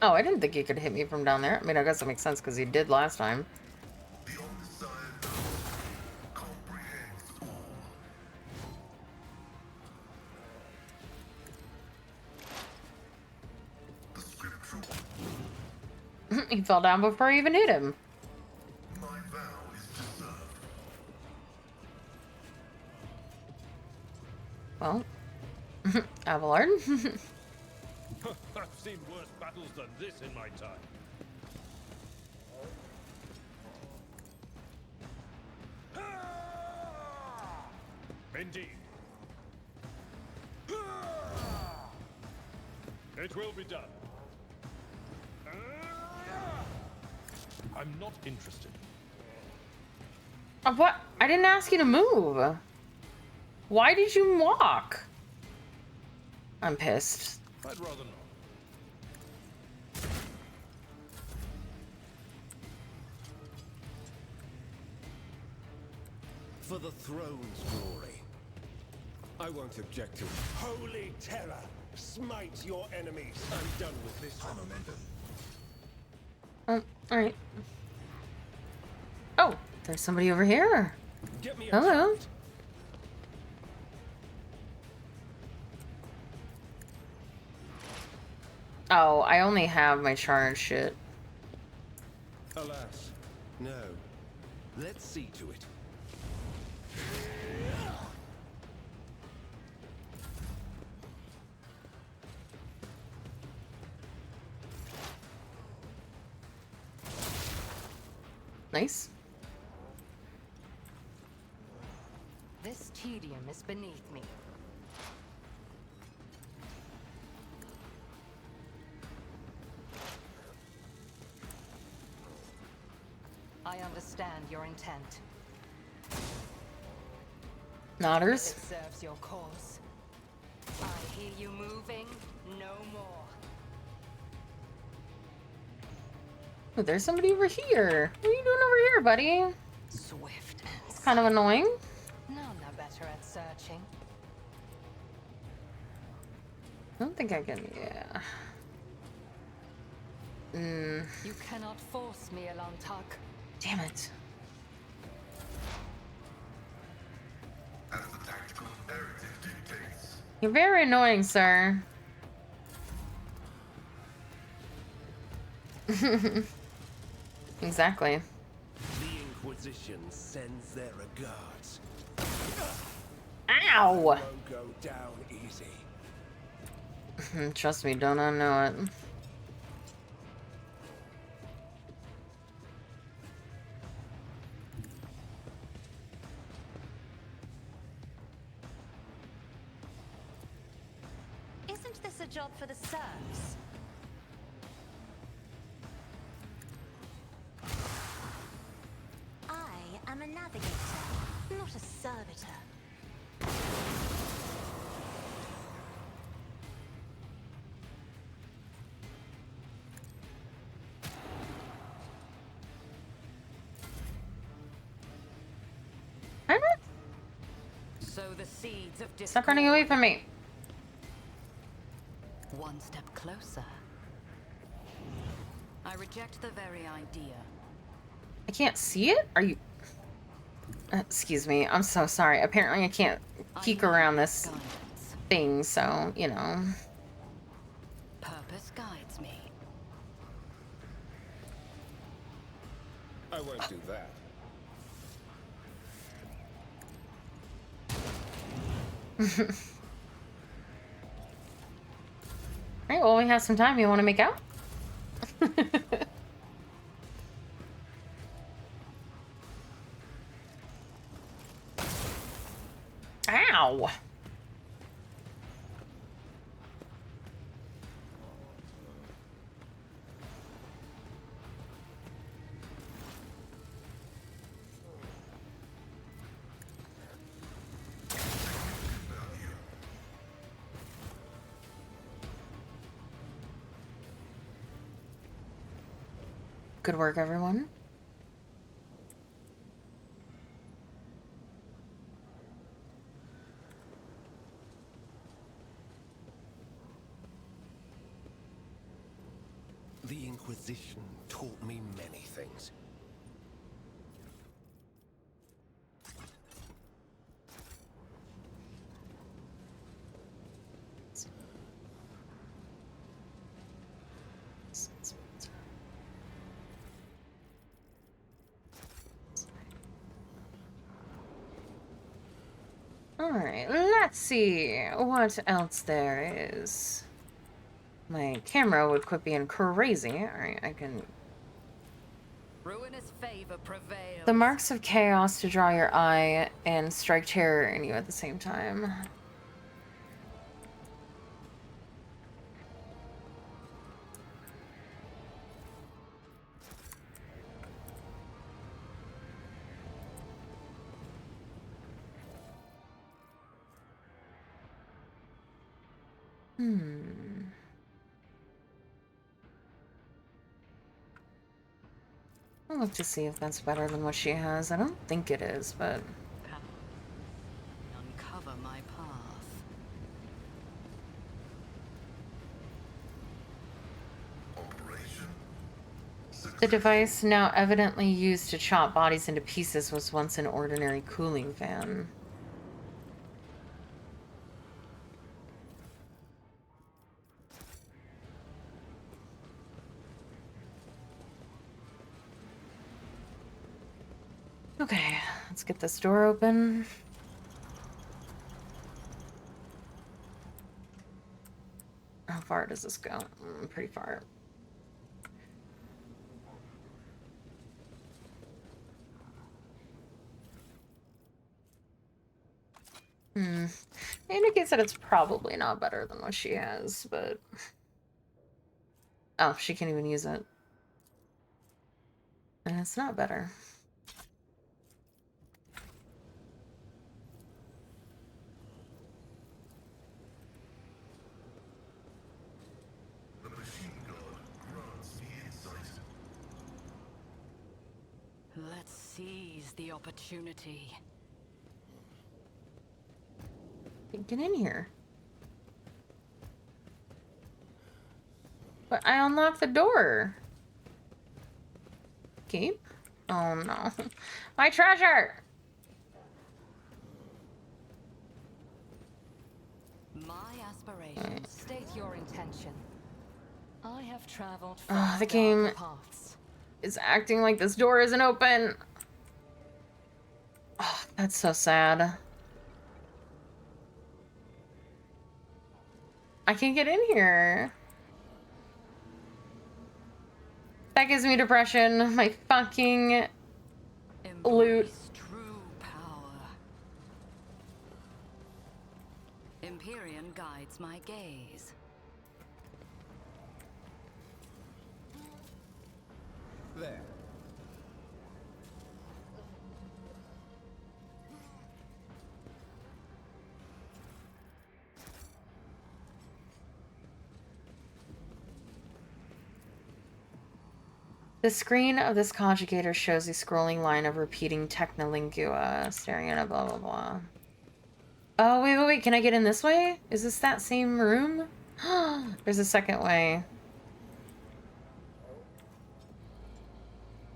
Oh, I didn't think he could hit me from down there. I mean, I guess that makes sense because he did last time. The undesired power comprehends all. The scriptural. He fell down before I even hit him. My vow is to serve. Well, Abelard. I've seen worse battles than this in my time. Indeed. It will be done. I'm not interested. What? I didn't ask you to move. Why did you walk? I'm pissed. I'd rather not. For the throne's glory. I won't object to it. Holy terror! Smite your enemies! I'm done with this one. Alright. Oh, there's somebody over here. Get me a Hello. charge. Oh, I only have my charge shit. Alas, no. Let's see to it. Nice. This tedium is beneath me. I understand your intent. Nodders. It serves your cause. I hear you moving no more. Oh, there's somebody over here. What are you doing over here, buddy? Swift and It's kind of annoying. none are better at searching. I don't think I can. Yeah. You cannot force me, Elantak. Damn it. As the tactical imperative dictates. You're very annoying, sir. Exactly. The Inquisition sends their regards. Ow! Won't go down easy. Trust me, don't I know it. Isn't this a job for the serfs? I am a navigator, not a servitor. Sow the seeds of discord. Stop running away from me. One step closer. I reject the very idea. I can't see it? Are you... excuse me. I'm so sorry. Apparently I can't peek around this Guidance. thing, so, you know. Purpose guides me. I won't do that. Alright, well, we have some time. You want to make out? Ow! Good work, everyone. The Inquisition taught me many things. Alright, let's see what else there is. My camera would quit being crazy. Alright, I can... Ruinous favor prevails. The marks of chaos to draw your eye and strike terror in you at the same time. I'll look to see if that's better than what she has. I don't think it is, but... Uncover my path. Operation. The device, now evidently used to chop bodies into pieces, was once an ordinary cooling fan. Okay, let's get this door open. How far does this go? Pretty far. Indicates that it's probably not better than what she has, but... Oh, she can't even use it. And it's not better. The machine guard grants me insight. Let's seize the opportunity. Get in here. But I unlocked the door. Keep? Oh no. My treasure! My aspirations. State your intention. I have traveled Oh, far the game darker paths. is acting like this door isn't open. Oh, that's so sad. I can't get in here. That gives me depression. My fucking loot. Embrace true power. Empyrean guides my gaze. The screen of this conjugator shows a scrolling line of repeating technolingua, staring at a blah blah blah. Oh, wait, wait, wait. Can I get in this way? Is this that same room? There's a second way.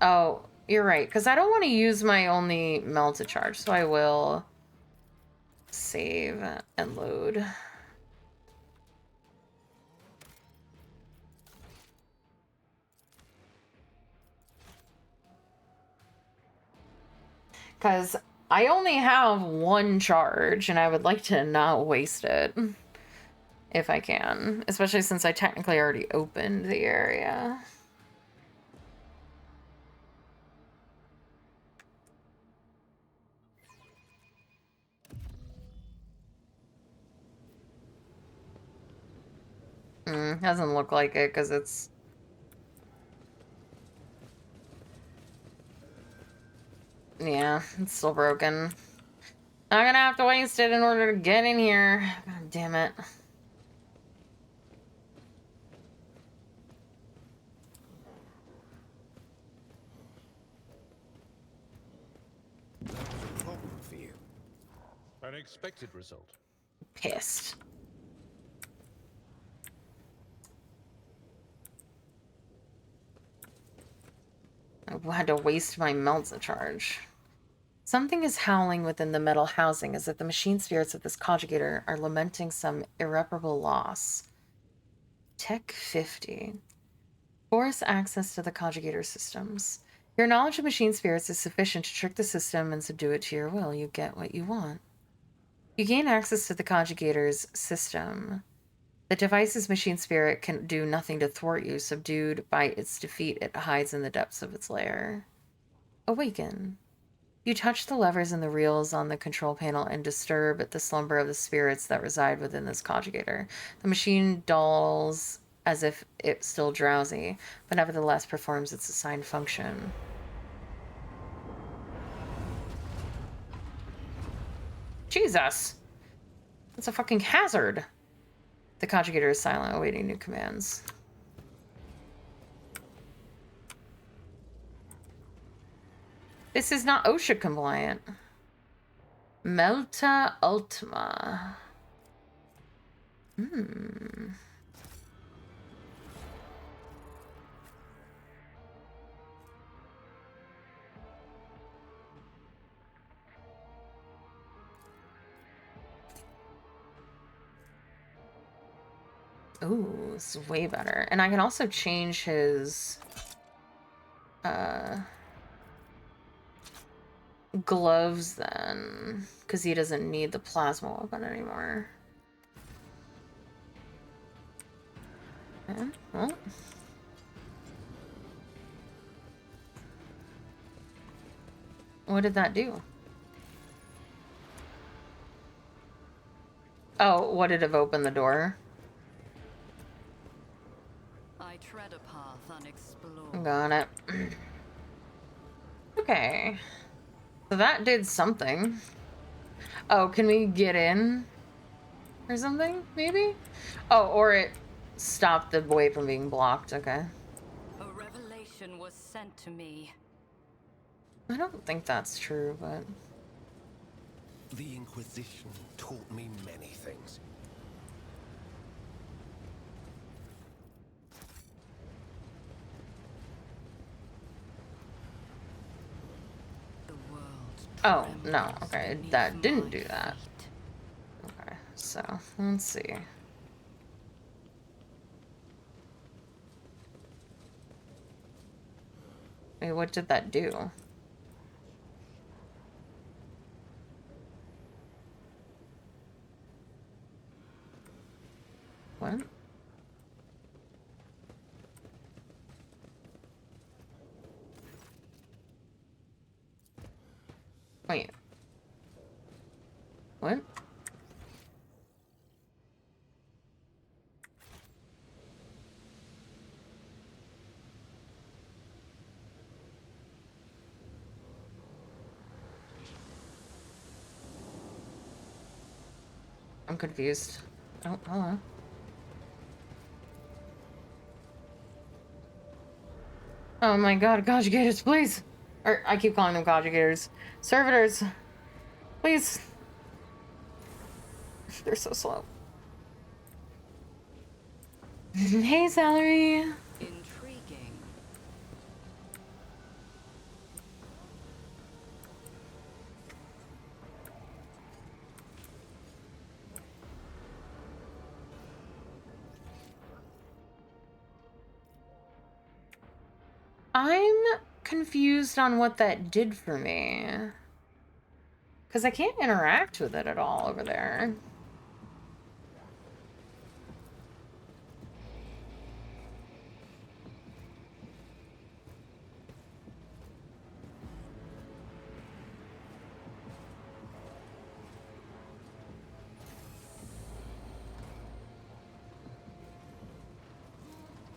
Oh, you're right. Because I don't want to use my only melted charge, so I will save and load. Because I only have one charge, and I would like to not waste it. If I can. Especially since I technically already opened the area. Doesn't look like it, because it's... Yeah, it's still broken. I'm gonna have to waste it in order to get in here. God damn it. That was a problem for you. An expected result. Pissed. I had to waste my melta charge. Something is howling within the metal housing as if the machine spirits of this conjugator are lamenting some irreparable loss. Tech 50. Force access to the conjugator systems. Your knowledge of machine spirits is sufficient to trick the system and subdue it to your will. You get what you want. You gain access to the conjugator's system. The device's machine spirit can do nothing to thwart you. Subdued by its defeat, it hides in the depths of its lair. Awaken. You touch the levers and the reels on the control panel and disturb the slumber of the spirits that reside within this conjugator. The machine dulls as if it's still drowsy, but nevertheless performs its assigned function. Jesus! It's a fucking hazard! The conjugator is silent, awaiting new commands. This is not OSHA compliant. Melta Ultima. Ooh, this is way better. And I can also change his gloves then, because he doesn't need the plasma weapon anymore. Okay, well. What did that do? Oh, what did it open the door? I tread a path unexplored. Got it. Okay. So that did something. Oh, can we get in? Or something, maybe? Oh, or it stopped the way from being blocked, okay. A revelation was sent to me. I don't think that's true, but... The Inquisition taught me many things. The world. Oh, no, trembles okay, beneath that didn't my do that. feet. Okay, so, let's see. Wait, what did that do? What? Wait. What? I'm confused. Oh, hello. Oh my god, conjugators, please! Or, I keep calling them conjugators. Servitors! Please! They're so slow. Hey, Salary! Intriguing. I'm confused on what that did for me. Because I can't interact with it at all over there.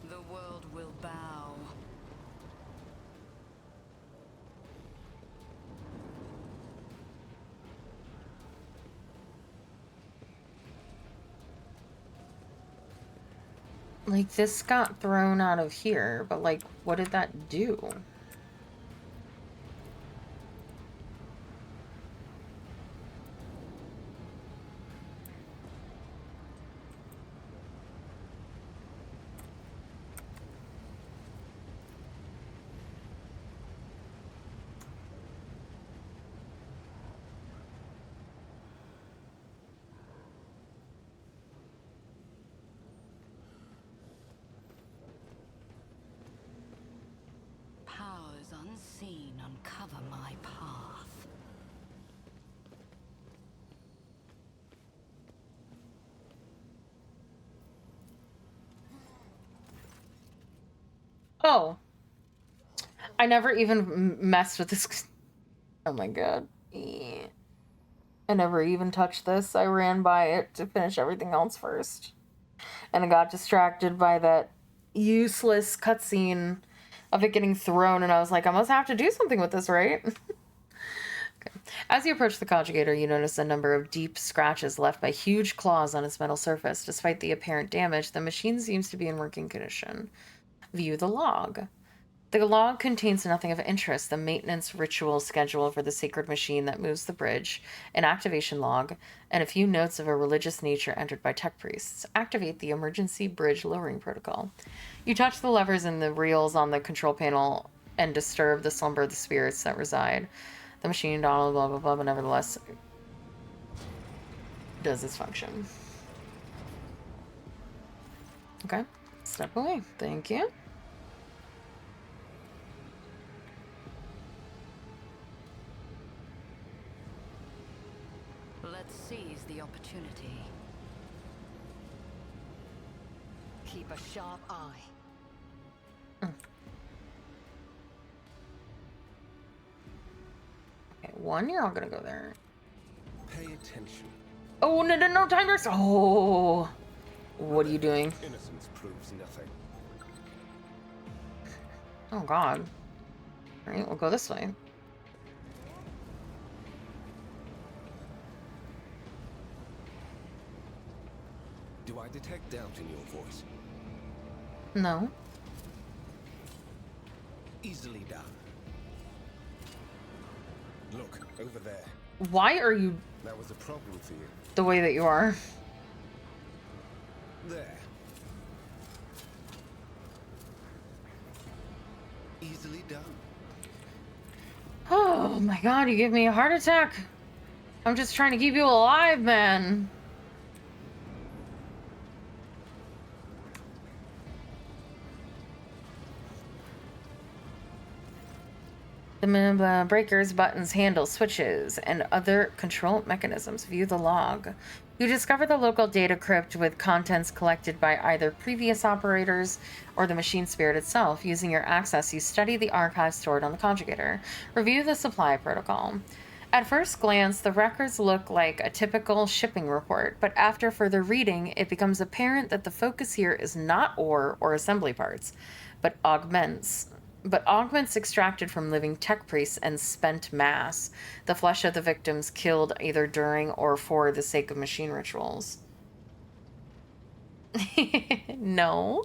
The world will bow. Like, this got thrown out of here, but, like, what did that do? Powers unseen uncover my path. Oh. I never even messed with this. Oh my god. I never even touched this. I ran by it to finish everything else first. And I got distracted by that useless cutscene of it getting thrown, and I was like, I must have to do something with this, right? Okay. As you approach the conjugator, you notice a number of deep scratches left by huge claws on its metal surface. Despite the apparent damage, the machine seems to be in working condition. View the log. The log contains nothing of interest: the maintenance ritual schedule for the sacred machine that moves the bridge, an activation log, and a few notes of a religious nature entered by tech priests. Activate the emergency bridge lowering protocol. You touch the levers and the reels on the control panel and disturb the slumber of the spirits that reside. The machine, blah, blah, blah, blah, but nevertheless does its function. Okay, step away. Thank you. Let's seize the opportunity. Keep a sharp eye. Okay, one, you're all gonna go there. Pay attention. Oh, no, no, no, timers! Oh, what are you doing? Innocence proves nothing. Oh, God. All right, we'll go this way. Do I detect doubt in your voice? No. Easily done. Look, over there. Why are you That was a problem for you. the way that you are? There. Easily done. Oh my god, you give me a heart attack. I'm just trying to keep you alive, man. The breakers, buttons, handles, switches, and other control mechanisms. View the log. You discover the local data crypt with contents collected by either previous operators or the machine spirit itself. Using your access, you study the archive stored on the conjugator. Review the supply protocol. At first glance, the records look like a typical shipping report, but after further reading, it becomes apparent that the focus here is not ore or assembly parts, but augments extracted from living tech priests and spent mass, the flesh of the victims killed either during or for the sake of machine rituals. No.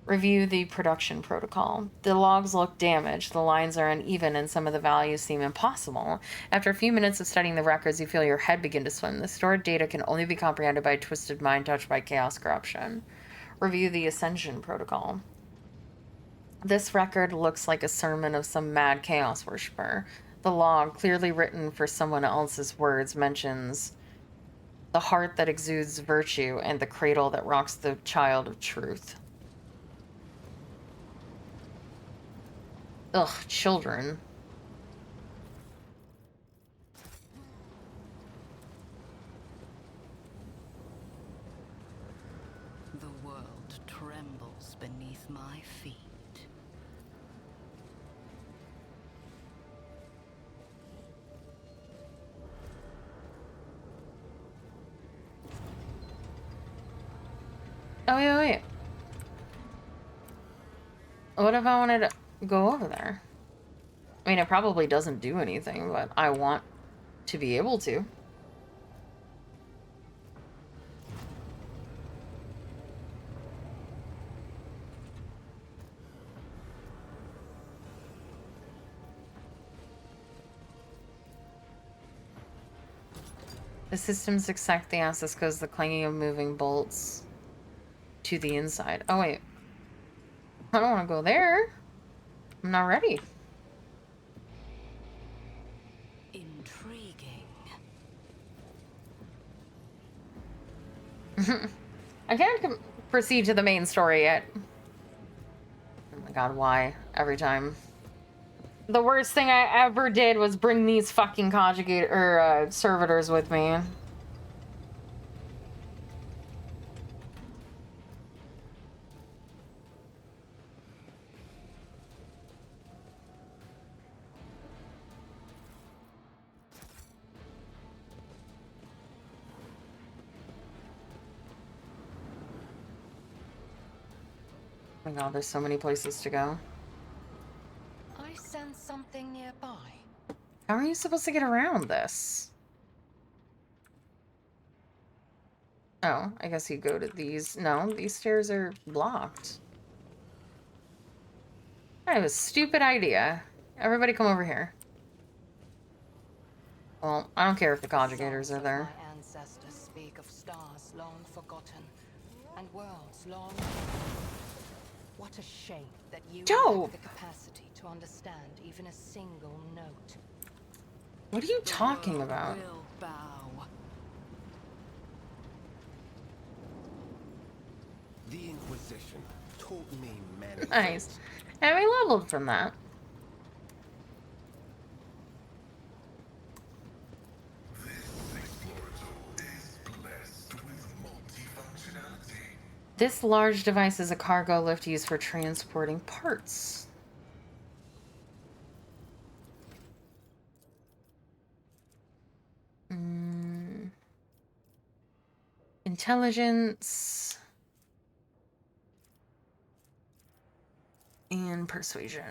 Review the production protocol. The logs look damaged, the lines are uneven, and some of the values seem impossible. After a few minutes of studying the records, you feel your head begin to swim. The stored data can only be comprehended by a twisted mind touched by chaos corruption. Review the ascension protocol. This record looks like a sermon of some mad chaos worshiper. The log, clearly written for someone else's words, mentions the heart that exudes virtue and the cradle that rocks the child of truth. Ugh, children. The world trembles beneath my feet. Oh, wait. What if I wanted to go over there? I mean, it probably doesn't do anything, but I want to be able to. The systems accept the access codes, the clanging of moving bolts to the inside. Oh, wait. I don't want to go there. I'm not ready. Intriguing. I can't proceed to the main story yet. Oh my god, why? Every time. The worst thing I ever did was bring these fucking servitors with me. Oh my god, there's so many places to go. I sense something nearby. How are you supposed to get around this? Oh, I guess you go to these. No, these stairs are blocked. I have a stupid idea. Everybody come over here. Well, I don't care if the conjugators are there. My ancestors speak of stars long forgotten and worlds long. What a shame that you Dope. lack the capacity to understand even a single note. What are you talking about? Will bow. The Inquisition taught me many Nice. things. And we leveled from that. This large device is a cargo lift used for transporting parts. Intelligence and persuasion.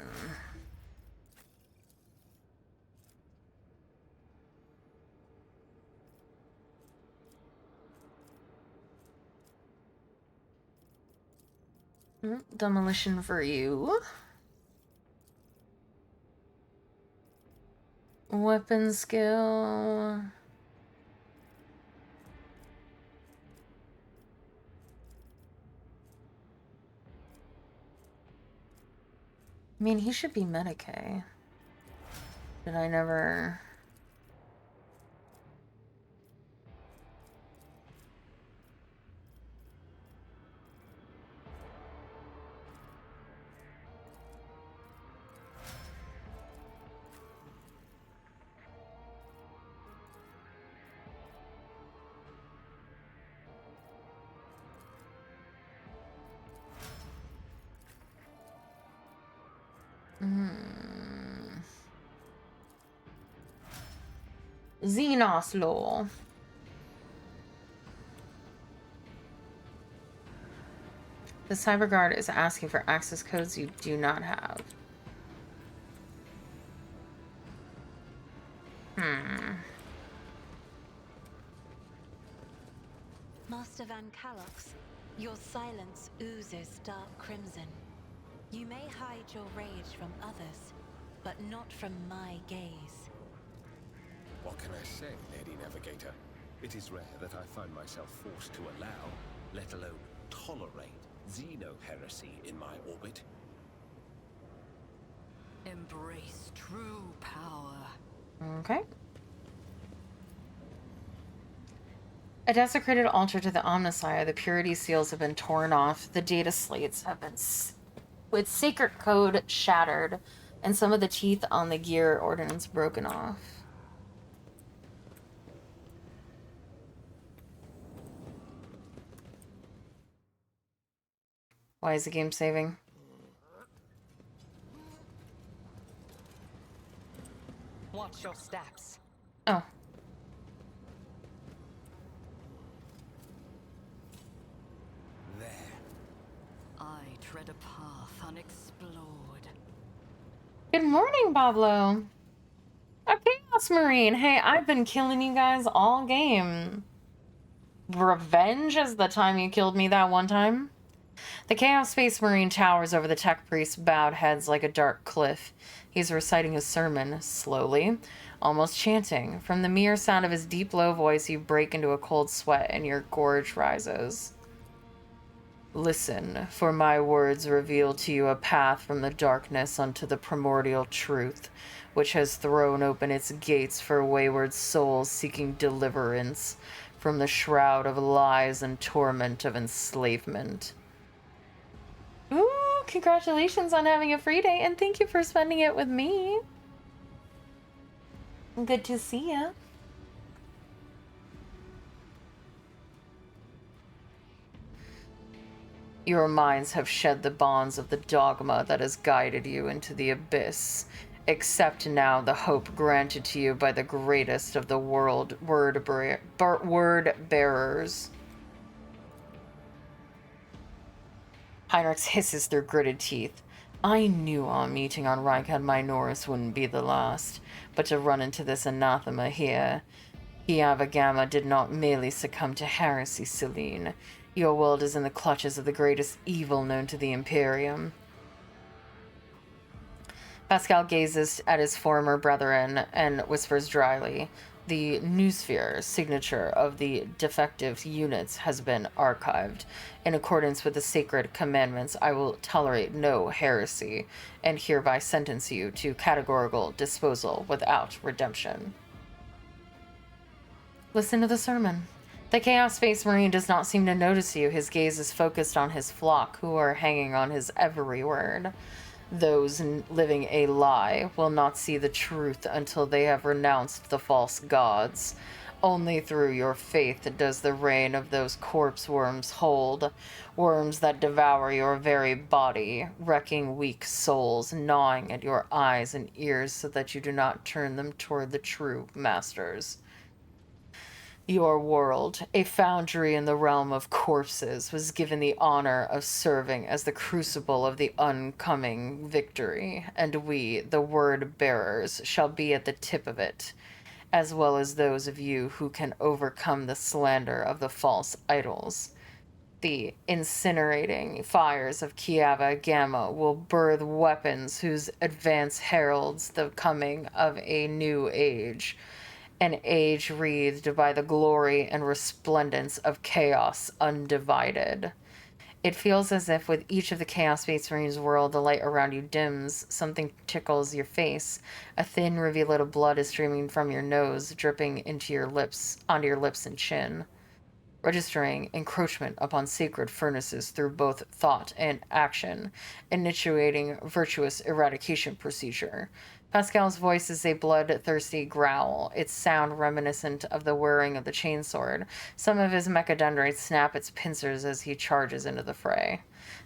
Demolition for you. Weapon skill. I mean, he should be Medicaid. Did I never... Xenos law. The cyber guard is asking for access codes you do not have. Master Van Calox, Your silence oozes dark crimson. You may hide your rage from others, but not from my gaze. What can I say, Lady Navigator? It is rare that I find myself forced to allow, let alone tolerate, xeno-heresy in my orbit. Embrace true power. Okay. A desecrated altar to the Omnissiah. The purity seals have been torn off. The data slates have been with sacred code shattered, and some of the teeth on the gear ordnance broken off. Why is the game saving? Watch your steps. Oh. There. I tread a path unexplored. Good morning, Pablo. A Chaos Marine. Hey, I've been killing you guys all game. Revenge is the time you killed me that one time. The Chaos Space Marine towers over the tech priest's bowed heads like a dark cliff. He's reciting his sermon, slowly, almost chanting. From the mere sound of his deep, low voice, you break into a cold sweat and your gorge rises. Listen, for my words reveal to you a path from the darkness unto the primordial truth, which has thrown open its gates for wayward souls seeking deliverance from the shroud of lies and torment of enslavement. Ooh, congratulations on having a free day, and thank you for spending it with me. Good to see ya. Your minds have shed the bonds of the dogma that has guided you into the abyss. Accept now the hope granted to you by the greatest of the word bearers. Heinrichs hisses through gritted teeth. I knew our meeting on Rykad Minoris wouldn't be the last, but to run into this anathema here. Kiava Gamma did not merely succumb to heresy, Celine. Your world is in the clutches of the greatest evil known to the Imperium. Pascal gazes at his former brethren and whispers dryly, the Noosphere signature of the defective units has been archived. In accordance with the sacred commandments, I will tolerate no heresy, and hereby sentence you to categorical disposal without redemption. Listen to the sermon. The Chaos Space Marine does not seem to notice you. His gaze is focused on his flock, who are hanging on his every word. Those living a lie will not see the truth until they have renounced the false gods. Only through your faith does the reign of those corpse worms hold, worms that devour your very body, wrecking weak souls, gnawing at your eyes and ears so that you do not turn them toward the true masters. Your world, a foundry in the realm of corpses, was given the honor of serving as the crucible of the oncoming victory, and we, the word bearers, shall be at the tip of it, as well as those of you who can overcome the slander of the false idols. The incinerating fires of Kiava Gamma will birth weapons whose advance heralds the coming of a new age. An age wreathed by the glory and resplendence of chaos undivided. It feels as if with each of the Chaos Space Marines' world, the light around you dims, something tickles your face. A thin rivulet of blood is streaming from your nose, dripping into your lips, onto your lips and chin, registering encroachment upon sacred furnaces through both thought and action, initiating virtuous eradication procedure. Pascal's voice is a bloodthirsty growl, its sound reminiscent of the whirring of the chainsword. Some of his mechadendrites snap its pincers as he charges into the fray.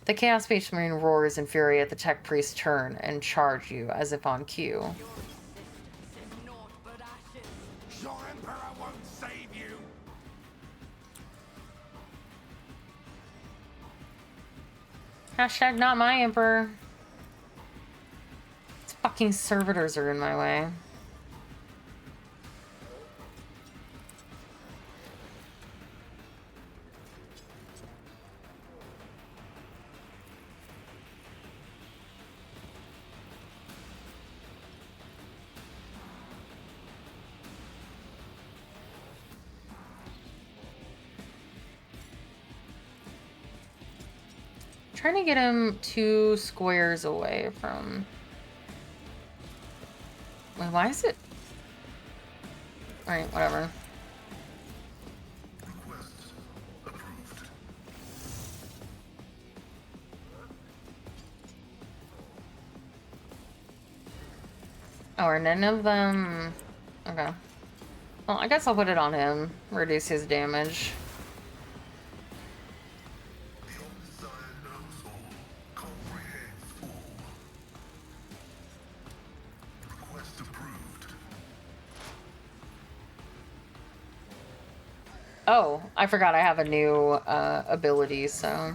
The Chaos Space Marine roars in fury at the tech priest's turn and charge you as if on cue. Your Emperor won't save you! Hashtag not my emperor. These fucking servitors are in my way. trying to get him 2 squares away from... Wait, why is it... Alright, whatever. Request approved. Oh, are none of them... Okay. Well, I guess I'll put it on him. Reduce his damage. The Omnissiah knows all, comprehends all. Request approved. Oh, I forgot I have a new ability, so...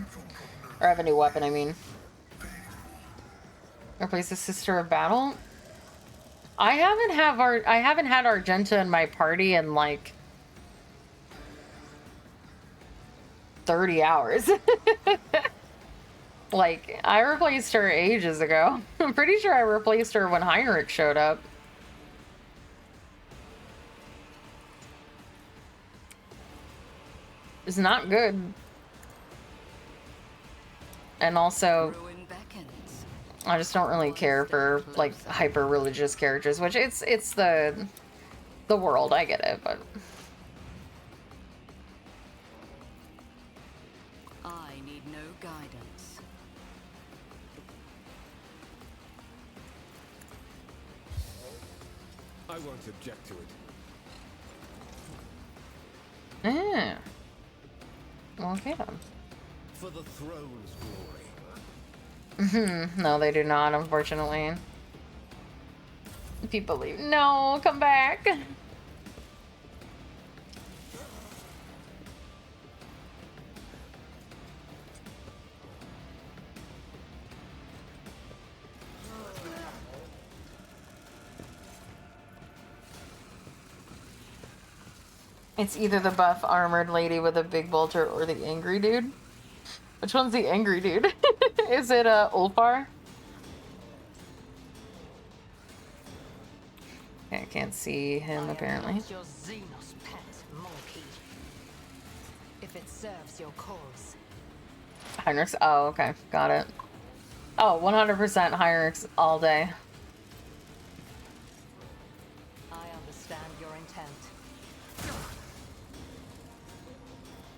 Or I have a new weapon, I mean. Replace the Sister of Battle? I haven't had Argenta in my party in like 30 hours. Like, I replaced her ages ago. I'm pretty sure I replaced her when Heinrich showed up. It's not good. And also, Ruin beckons. I just don't really care for like hyper religious characters, which it's the world, I get it, but I need no guidance. I won't object to it. yeah. Well, okay then. For the throne's glory. No, they do not, unfortunately. People leave. No, come back. It's either the buff armored lady with a big bolter or the angry dude. Which one's the angry dude? Is it Ulfar? Okay, I can't see him apparently. I am not your Xenos pet monkey. If it serves your cause. Heinrichs. Oh, okay, got it. Oh, 100% Heinrichs all day. I understand your intent.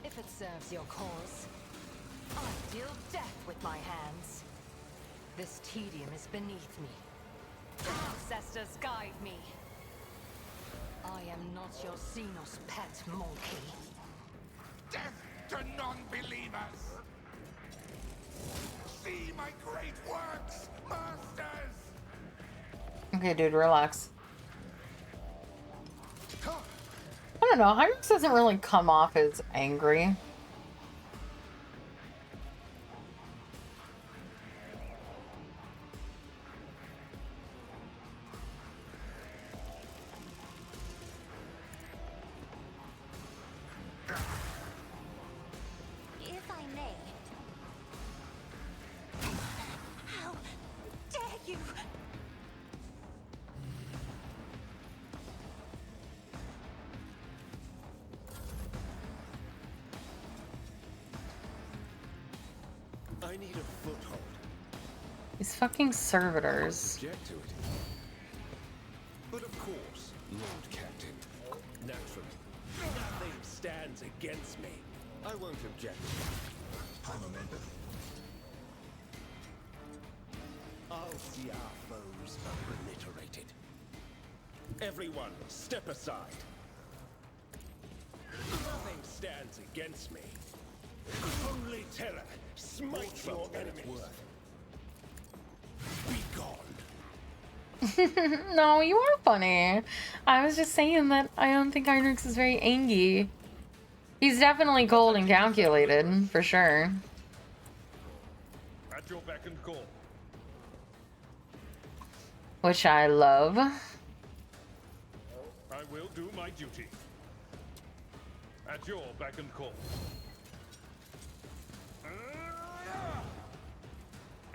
If it serves your cause, I deal death with my hands. This tedium is beneath me. Ancestors guide me. I am not your Xenos pet monkey. Death to non-believers! See my great works, masters! Okay, dude, relax. I don't know, Heinrichs doesn't really come off as angry. If I may. How dare you? I need a foothold. These fucking servitors. Object to it. But of course, Lord Captain. Naturally. Nothing stands against me. I won't object. I'm amended. I'll see our foes obliterated. Everyone, step aside. Nothing stands against me. Only terror. Smite your enemies. Be gone. No, you are funny. I was just saying that I don't think Heinrichs is very angry. He's definitely cold and calculated, for sure. At your beck and call. Which I love. I will do my duty. At your beck and call.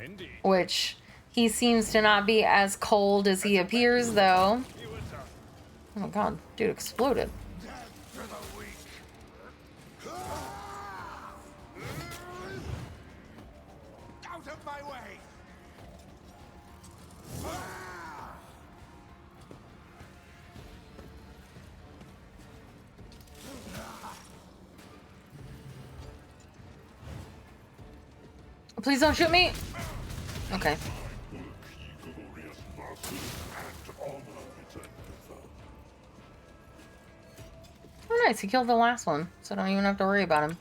Indeed. Which he seems to not be as cold as he appears, though. You attack. Oh my god, dude exploded. Death to the weak! my way! Ah! Please don't shoot me. Okay. Oh, nice. He killed the last one, so I don't even have to worry about him.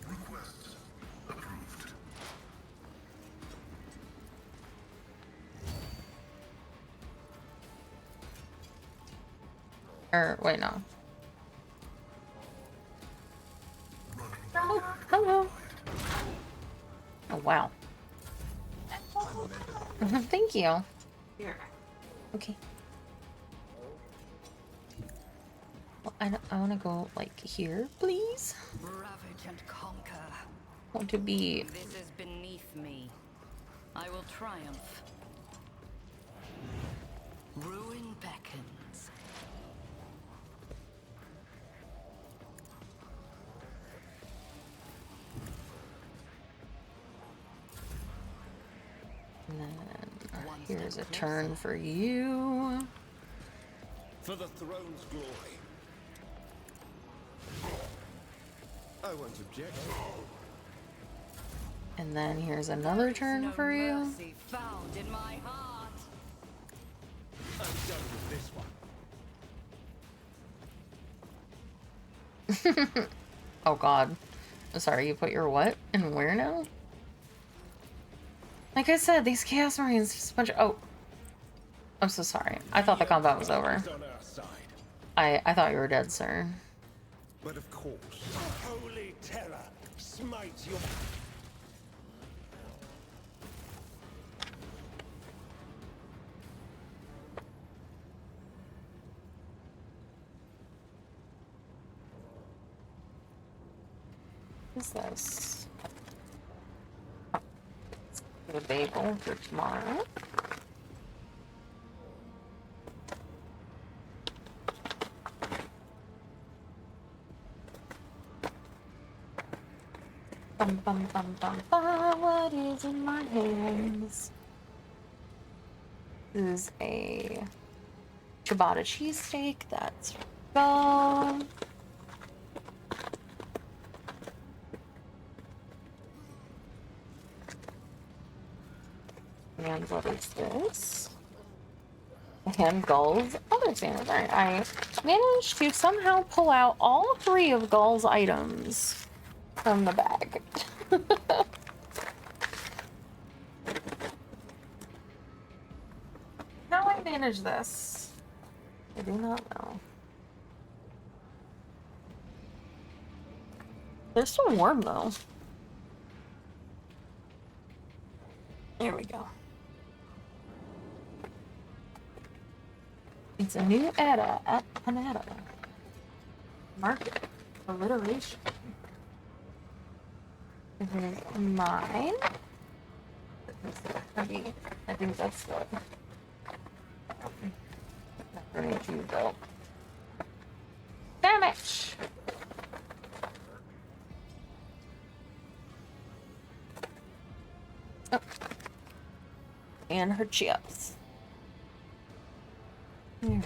Request approved. Or, wait, no. Oh, hello. Oh, wow. Thank you. Here. Okay. Well, I want to go, like, here, please. Ravage and conquer. Want to be... This is beneath me. I will triumph. Ruin beckons. And then here's a turn for you. For the throne's glory. I won't object. And then here's another turn for you. Mercy found in my heart. I'm done with this one. Oh god. I'm sorry, you put your what and where now? Like I said, these Chaos Marines just a bunch of... Oh. I'm so sorry. I thought the combat was over. Is on our side. I thought you were dead, sir. But of course, holy terror, smite your... What is this? Get a bagel for tomorrow. Bum bum bum bum bum. What is in my hands? This is a ciabatta cheesesteak. That's go. And what is this? Hand Gull's other sandwich. Alright, I managed to somehow pull out all 3 of Gull's items from the bag. How I manage this, I do not know. They're still warm though. There we go. It's a new era at Panetta. Market. Alliteration. This is mine. I think that's what. Not gonna choose though. Damn it! Oh. And her chips. Here.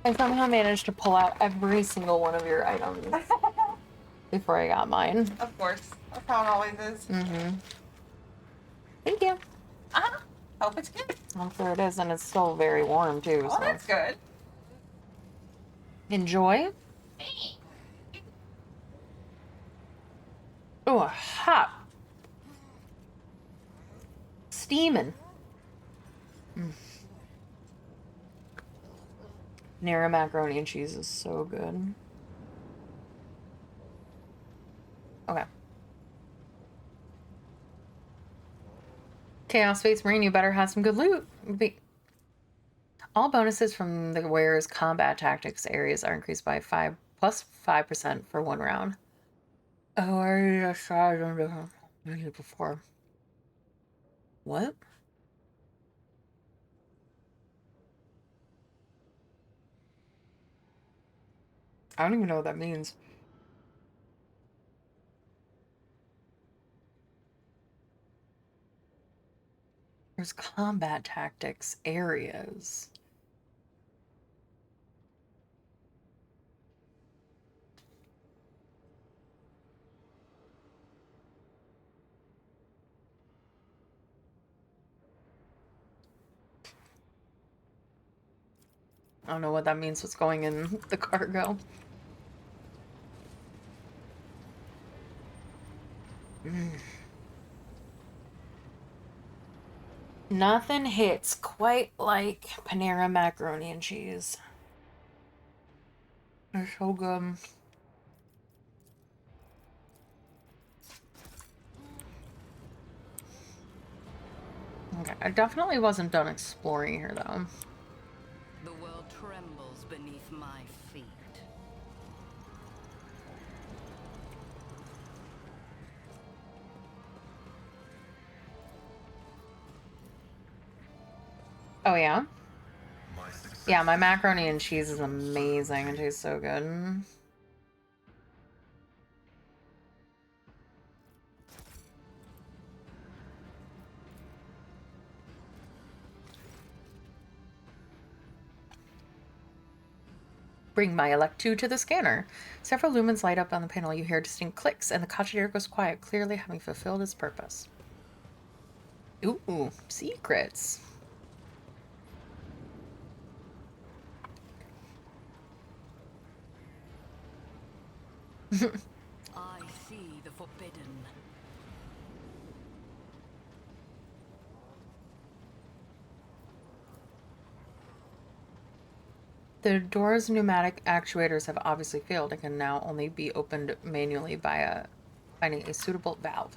I somehow managed to pull out every single one of your items before I got mine. Of course. That's how it always is. Mm-hmm. Thank you. Hope it's good. I'm sure it is, and it's still very warm too. Oh, So that's good. enjoy. Oh, hot. Steaming. Nara macaroni and cheese is so good. Okay. Chaos Space Marine, you better have some good loot. All bonuses from the wearer's combat tactics areas are increased by 5% for 1 round. Oh, I already just saw it on the menu before. What? I don't even know what that means. There's combat tactics areas. I don't know what that means, what's going in the cargo. Nothing hits quite like Panera macaroni and cheese. They're so good. Okay, I definitely wasn't done exploring here though. The world trembles beneath my feet. Oh yeah? My success. Yeah, my macaroni and cheese is amazing. It tastes so good. Bring my Elect 2 to the scanner. Several lumens light up on the panel. You hear distinct clicks, and the Cochidator goes quiet, clearly having fulfilled its purpose. Ooh, secrets. I see the forbidden. The door's pneumatic actuators have obviously failed and can now only be opened manually by finding a suitable valve.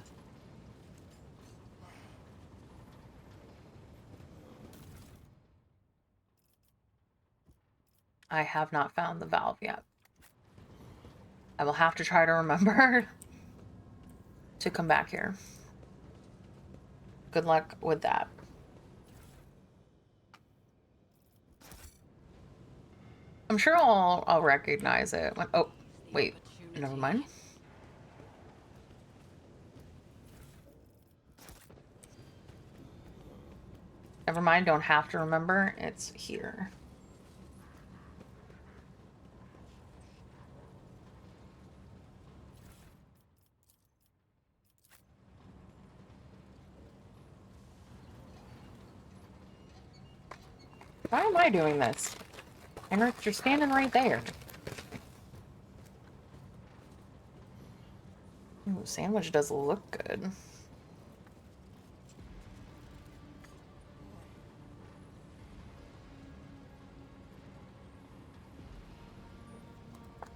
I have not found the valve yet. I will have to try to remember to come back here. Good luck with that. I'm sure I'll recognize it when, oh, wait, never mind. Never mind, don't have to remember, it's here. Why am I doing this? Henrik, you're standing right there. Ooh, sandwich does look good.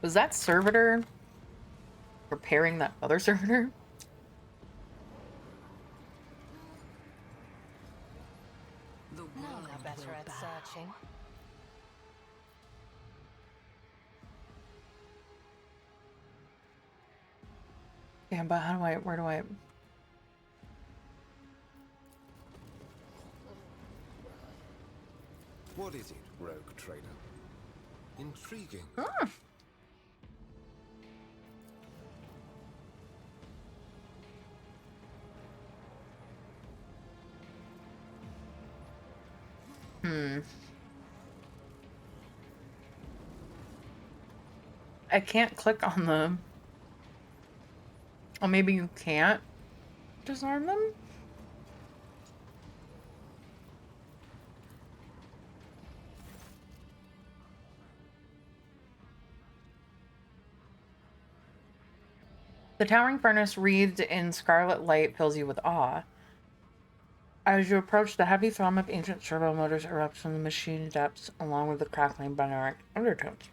Was that servitor repairing that other servitor? The None world are better will at bow. searching. Yeah, but where do I? What is it, rogue trader? Intriguing. I can't click on them. Or maybe you can't disarm them? The towering furnace wreathed in scarlet light fills you with awe. As you approach, the heavy thrum of ancient servo motors erupts from the machine depths, along with the crackling binaric undertones.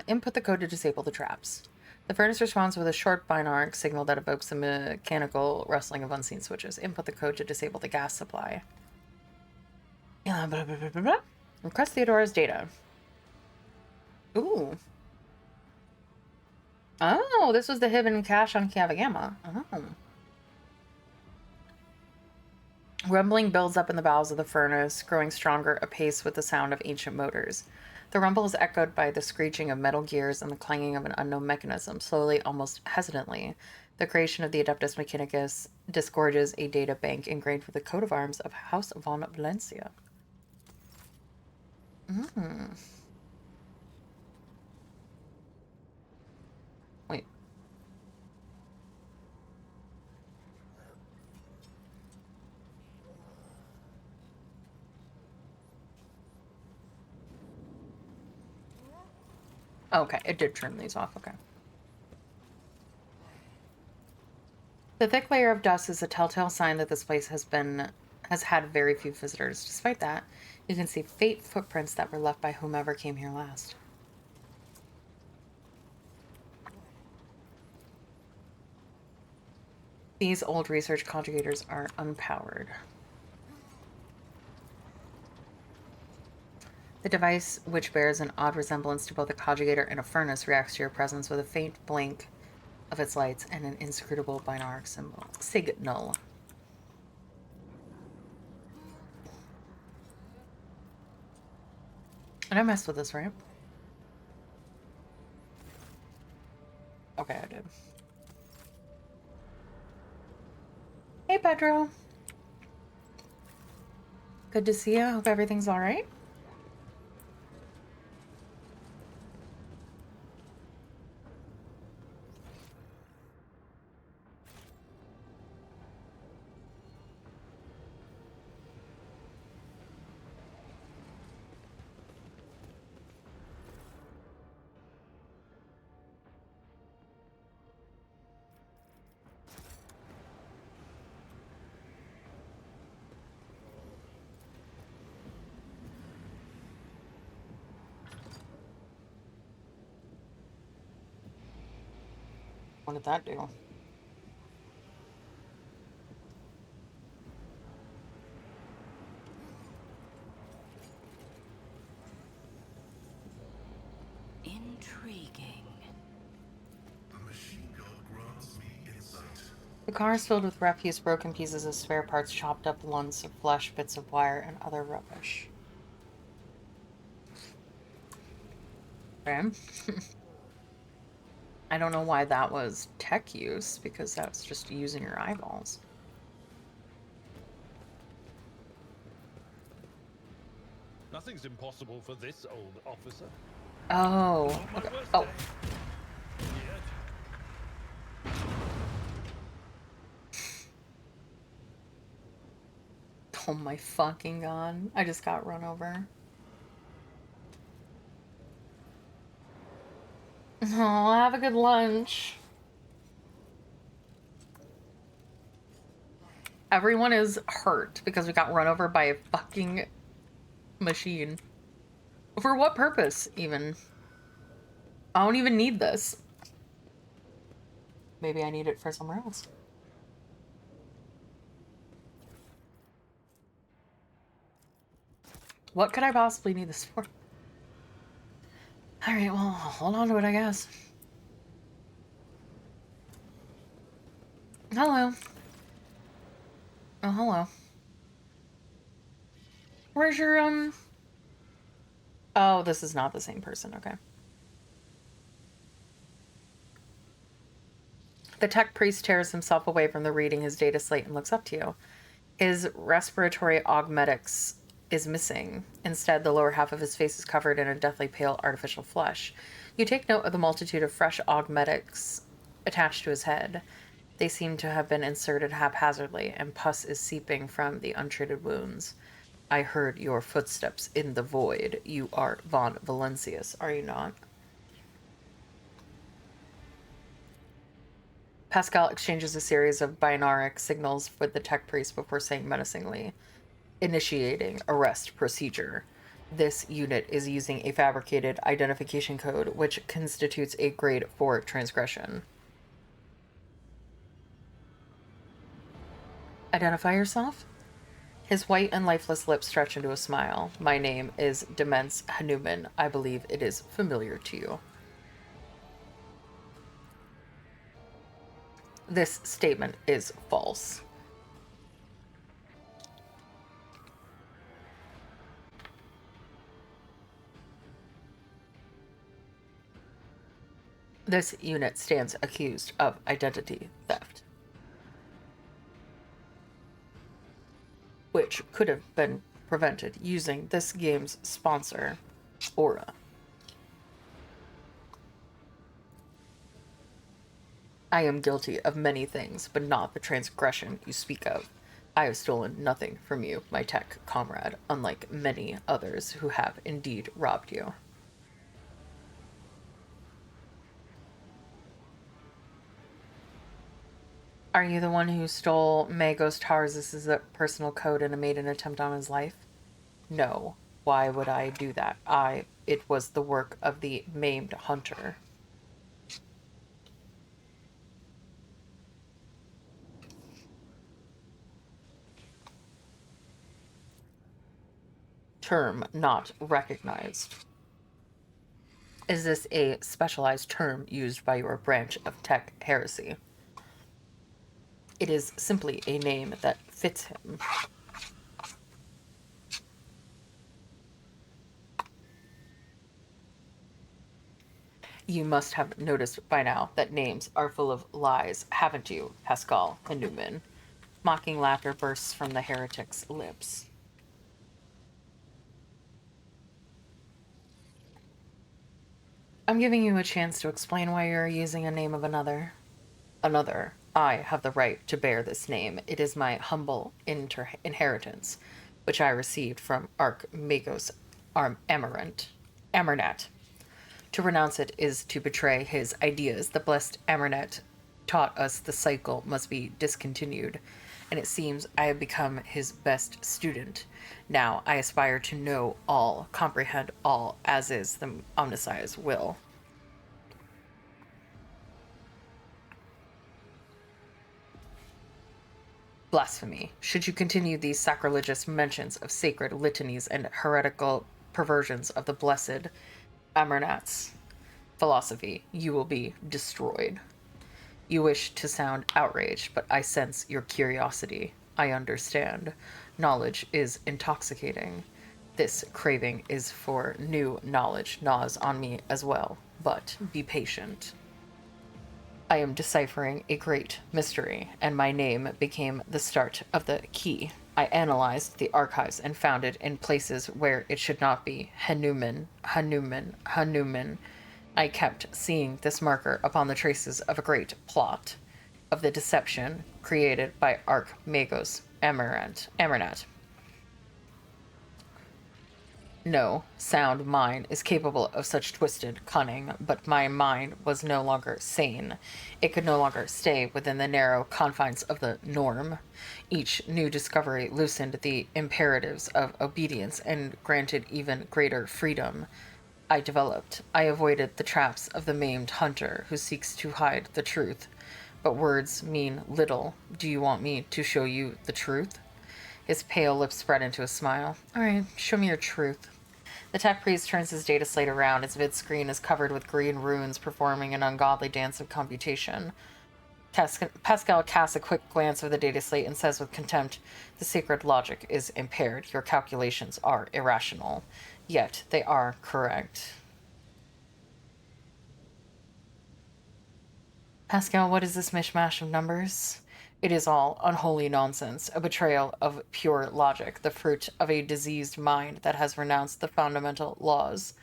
Input the code to disable the traps. The furnace responds with a short binaric signal that evokes the mechanical rustling of unseen switches. Input the code to disable the gas supply. Blah, blah, blah, blah, blah. Request Theodora's data. Ooh. Oh, this was the hidden cache on Kavagama. Oh. Rumbling builds up in the bowels of the furnace, growing stronger apace with the sound of ancient motors. The rumble is echoed by the screeching of metal gears and the clanging of an unknown mechanism. Slowly, almost hesitantly, the creation of the Adeptus Mechanicus disgorges a data bank engraved with the coat of arms of House von Valencia. Wait. Okay, it did turn these off. Okay. The thick layer of dust is a telltale sign that this place has had very few visitors. Despite that, you can see faint footprints that were left by whomever came here last. These old research conjugators are unpowered. The device, which bears an odd resemblance to both a conjugator and a furnace, reacts to your presence with a faint blink of its lights and an inscrutable binary signal. And I messed with this, right? Okay, I did. Hey, Pedro. Good to see you. Hope everything's all right. What did that do? Intriguing. The machine gun grants me insight. The car is filled with refuse, broken pieces of spare parts, chopped up lumps of flesh, bits of wire, and other rubbish. Okay. I don't know why that was tech use, because that's just using your eyeballs. Nothing's impossible for this old officer. Oh. Not my Okay. worst Oh. day. Yet. Oh my fucking god. I just got run over. Oh, have a good lunch. Everyone is hurt because we got run over by a fucking machine. For what purpose, even? I don't even need this. Maybe I need it for somewhere else. What could I possibly need this for? Alright, well, hold on to it, I guess. Hello. Oh, hello. Where's your, Oh, this is not the same person, okay. The tech priest tears himself away from the reading his data slate and looks up to you. His respiratory augmetics is missing. Instead, the lower half of his face is covered in a deathly pale artificial flesh. You take note of the multitude of fresh augmetics attached to his head. They seem to have been inserted haphazardly, and pus is seeping from the untreated wounds. I heard your footsteps in the void. You are von Valencius, are you not? Pascal exchanges a series of binaric signals with the tech priest before saying menacingly, initiating arrest procedure. This unit is using a fabricated identification code, which constitutes a grade 4 transgression. Identify yourself? His white and lifeless lips stretch into a smile. My name is Demence Hanuman. I believe it is familiar to you. This statement is false. This unit stands accused of identity theft, which could have been prevented using this game's sponsor, Aura. I am guilty of many things, but not the transgression you speak of. I have stolen nothing from you, my tech comrade, unlike many others who have indeed robbed you. Are you the one who stole Magos Tarz's personal code and made an attempt on his life? No. Why would I do that? It was the work of the maimed hunter. Term not recognized. Is this a specialized term used by your branch of tech heresy? It is simply a name that fits him. You must have noticed by now that names are full of lies, haven't you, Pascal and Newman? Mocking laughter bursts from the heretic's lips. I'm giving you a chance to explain why you're using a name of another. Another. I have the right to bear this name. It is my humble inheritance, which I received from Archmagos Amarnet. To renounce it is to betray his ideas. The blessed Amarnet taught us the cycle must be discontinued, and it seems I have become his best student. Now I aspire to know all, comprehend all, as is the Omnissiah's will. Blasphemy. Should you continue these sacrilegious mentions of sacred litanies and heretical perversions of the blessed Amernat's philosophy, you will be destroyed. You wish to sound outraged, but I sense your curiosity. I understand. Knowledge is intoxicating. This craving is for new knowledge gnaws on me as well, but be patient. I am deciphering a great mystery, and my name became the start of the key. I analyzed the archives and found it in places where it should not be. Hanuman, Hanuman, Hanuman. I kept seeing this marker upon the traces of a great plot, of the deception created by Archmagos Amarnet. No sound mind is capable of such twisted cunning, but my mind was no longer sane. It could no longer stay within the narrow confines of the norm. Each new discovery loosened the imperatives of obedience and granted even greater freedom. I avoided the traps of the maimed hunter who seeks to hide the truth. But words mean little. Do you want me to show you the truth? His pale lips spread into a smile. All right, show me your truth. The tech priest turns his data slate around. Its vid screen is covered with green runes performing an ungodly dance of computation. Pascal casts a quick glance of the data slate and says with contempt, the sacred logic is impaired. Your calculations are irrational. Yet they are correct. Pascal, what is this mishmash of numbers? It is all unholy nonsense, a betrayal of pure logic, the fruit of a diseased mind that has renounced the fundamental laws.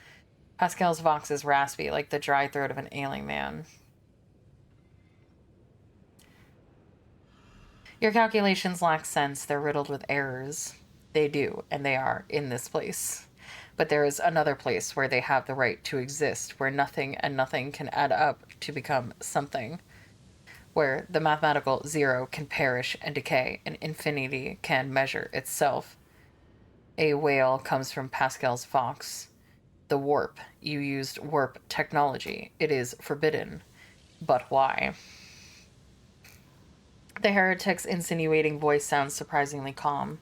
Pascal's vox is raspy, like the dry throat of an ailing man. Your calculations lack sense. They're riddled with errors. They do, and they are in this place. But there is another place where they have the right to exist, where nothing and nothing can add up to become something, where the mathematical zero can perish and decay, and infinity can measure itself. A wail comes from Pascal's vox. The warp. You used warp technology. It is forbidden. But why? The heretic's insinuating voice sounds surprisingly calm.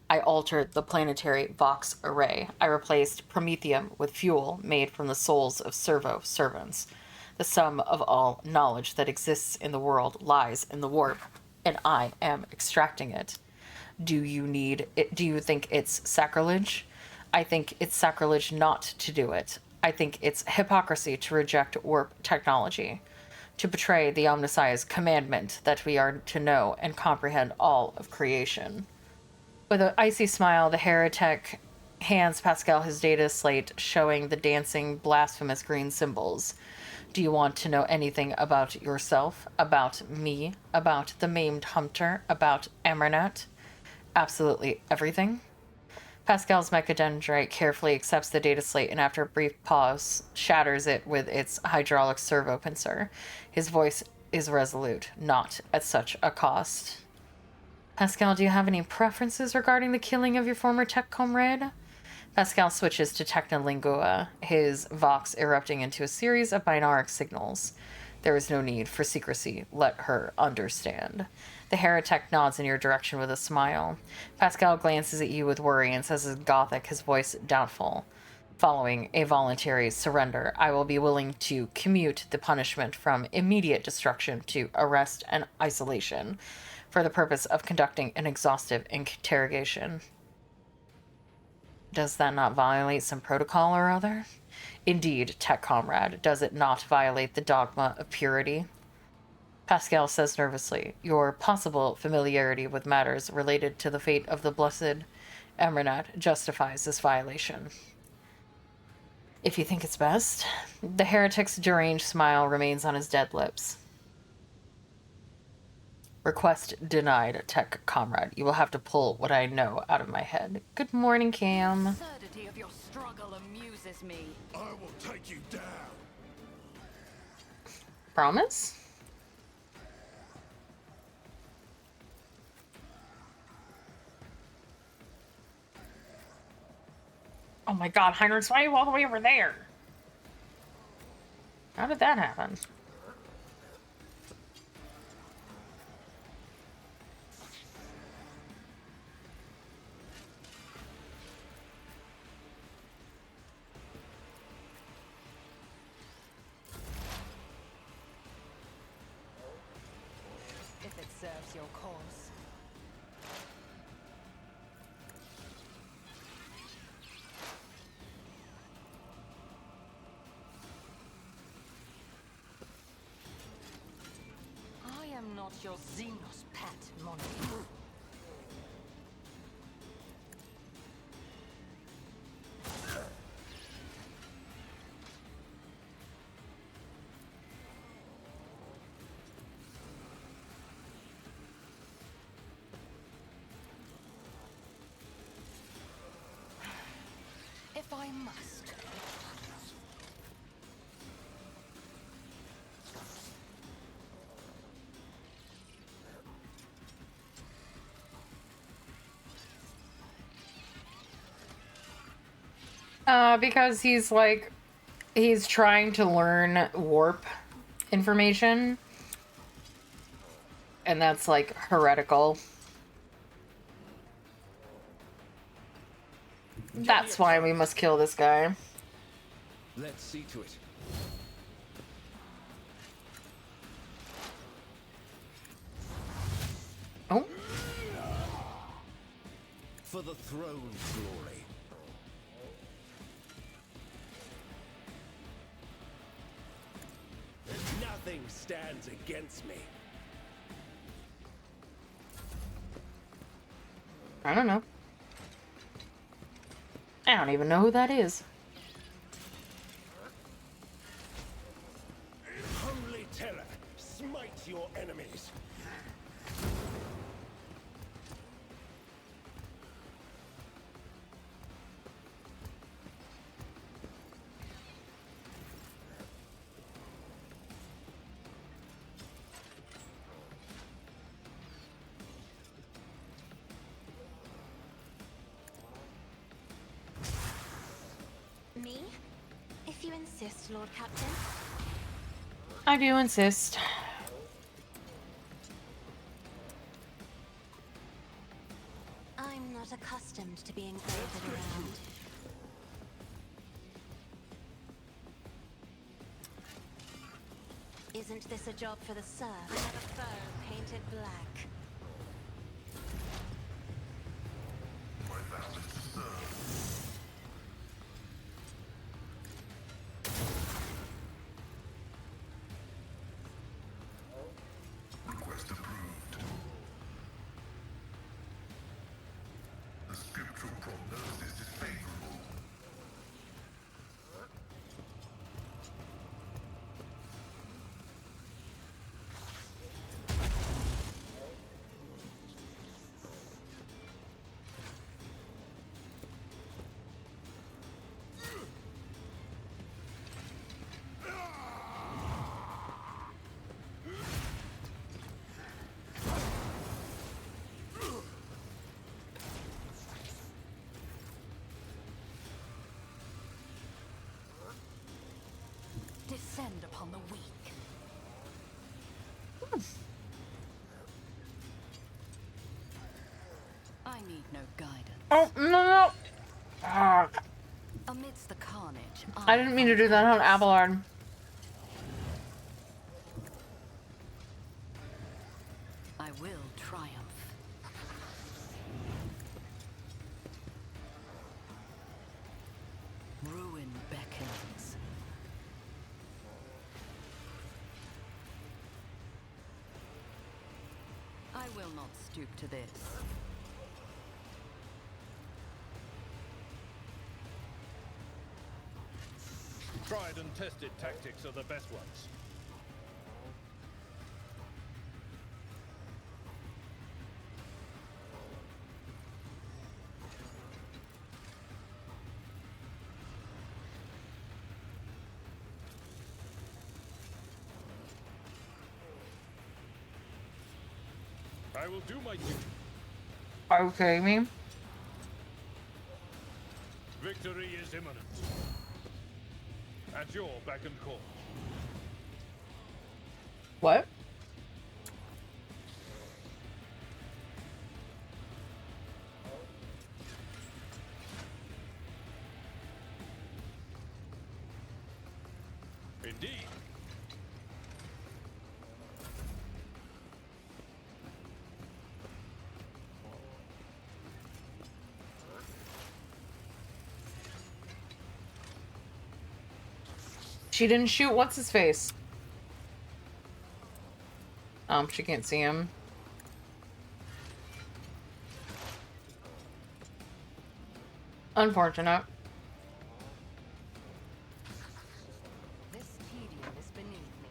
I altered the planetary vox array. I replaced promethium with fuel made from the souls of servo servants. The sum of all knowledge that exists in the world lies in the warp, and I am extracting it. Do you think it's sacrilege? I think it's sacrilege not to do it. I think it's hypocrisy to reject warp technology, to betray the Omnissiah's commandment that we are to know and comprehend all of creation. With an icy smile, the heretic hands Pascal his data slate showing the dancing, blasphemous green symbols. Do you want to know anything about yourself, about me, about the maimed hunter, about Amernat? Absolutely everything? Pascal's mechadendrite carefully accepts the data slate and, after a brief pause, shatters it with its hydraulic servo pincer. His voice is resolute, not at such a cost. Pascal, do you have any preferences regarding the killing of your former tech comrade? Pascal switches to Technolingua, his vox erupting into a series of binaric signals. There is no need for secrecy. Let her understand. The heretic nods in your direction with a smile. Pascal glances at you with worry and says in Gothic, his voice doubtful. Following a voluntary surrender, I will be willing to commute the punishment from immediate destruction to arrest and isolation for the purpose of conducting an exhaustive interrogation. Does that not violate some protocol or other? Indeed, tech comrade, does it not violate the dogma of purity? Pascal says nervously, your possible familiarity with matters related to the fate of the blessed Emernat justifies this violation. If you think it's best. The heretic's deranged smile remains on his dead lips. Request denied, tech comrade. You will have to pull what I know out of my head. Good morning, Cam. The absurdity of your struggle amuses me. I will take you down. Promise? Oh my god, Heinrich's, why are you all the way over there? How did that happen? If it serves your cause. I am not your Xenos pet, Monty. If I must. Because he's trying to learn warp information. And that's, like, heretical. That's why we must kill this guy. Let's see to it. Oh. For the throne's glory. Nothing stands against me. I don't know. I don't even know who that is. Holy terror, smite your enemies. Me? If you insist, Lord Captain. I do insist. I'm not accustomed to being ordered around. Isn't this a job for the serf? Another foe painted black. My vow is to serve. Request approved. The scriptural prognosis is favorable. Descend upon the weak. I need no guidance. Oh, no, no. Ah, Amidst the carnage, I didn't mean to do that on Abelard. I will triumph. Ruin beckons. I will not stoop to this. Tried and tested tactics are the best ones. I will do my duty. Okay, me. Victory is imminent. At your beck and call. What? Indeed. She didn't shoot what's his face. She can't see him. Unfortunate. This tedium is beneath me.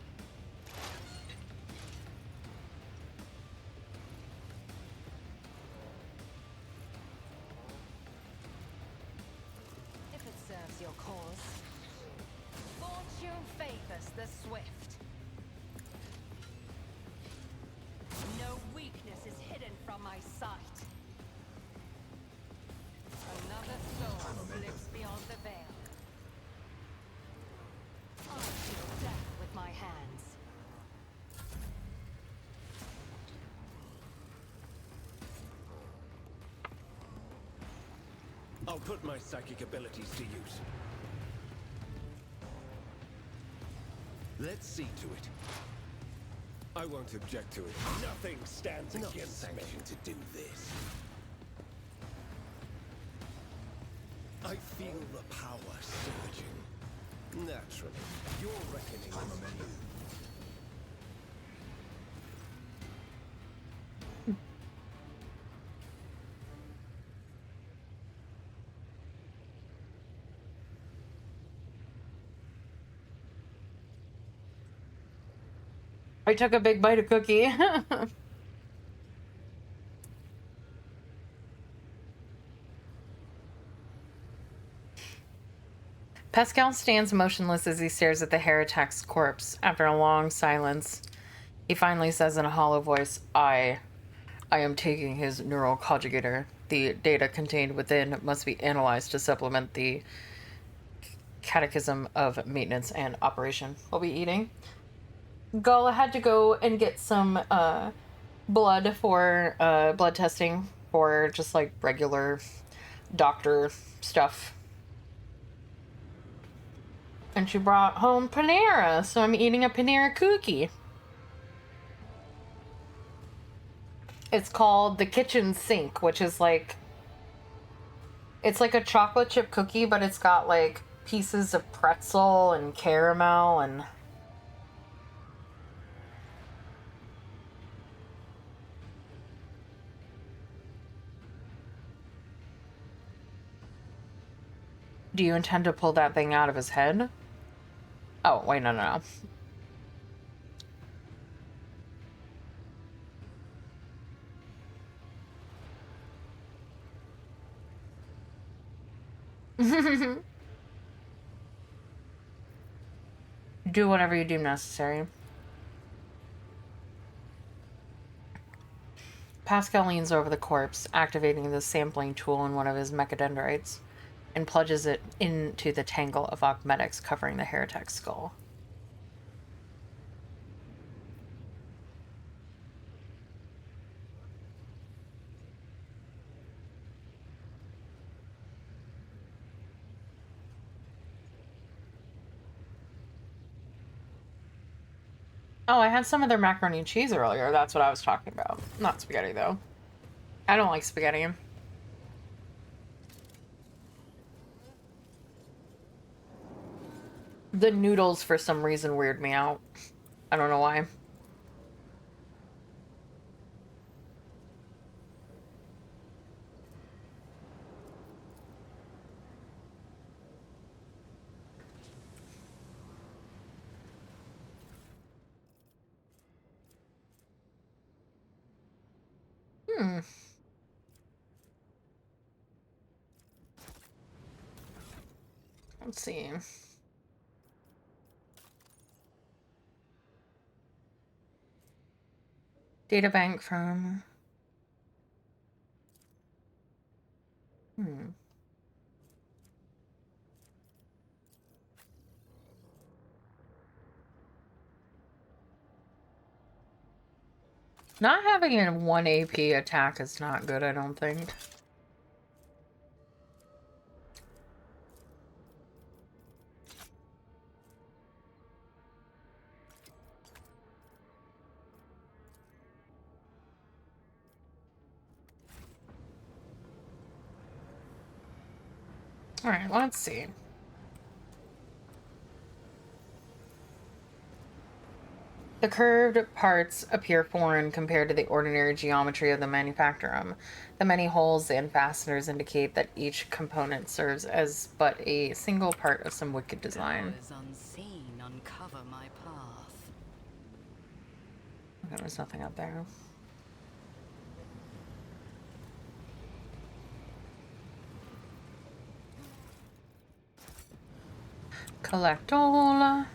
If it serves your cause. Fortune favors the swift. No weakness is hidden from my sight. Another soul slips beyond the veil. I deal death with my hands. I'll put my psychic abilities to use. Let's see to it. I won't object to it. Nothing stands against me to do this. I feel the power surging. Naturally, your reckoning is few. I took a big bite of cookie. Pascal stands motionless as he stares at the heretic's corpse. After a long silence, he finally says in a hollow voice, I am taking his neural conjugator. The data contained within must be analyzed to supplement the catechism of maintenance and operation. We'll be eating. Gala had to go and get some blood for blood testing for just like regular doctor stuff. And she brought home Panera, so I'm eating a Panera cookie. It's called the Kitchen Sink, which is like... It's like a chocolate chip cookie, but it's got like pieces of pretzel and caramel and... Do you intend to pull that thing out of his head? Oh, wait, no. Do whatever you deem necessary. Pascal leans over the corpse, activating the sampling tool in one of his mechadendrites, and plunges it into the tangle of augmetics covering the heretic's skull. Oh, I had some of their macaroni and cheese earlier. That's what I was talking about. Not spaghetti, though. I don't like spaghetti. The noodles, for some reason, weird me out. I don't know why. Let's see. Data bank from... Not having a 1 AP attack is not good, I don't think. Alright, let's see. The curved parts appear foreign compared to the ordinary geometry of the manufactorum. The many holes and fasteners indicate that each component serves as but a single part of some wicked design. Powers unseen uncover my path. Okay, there's nothing up there. Collect all.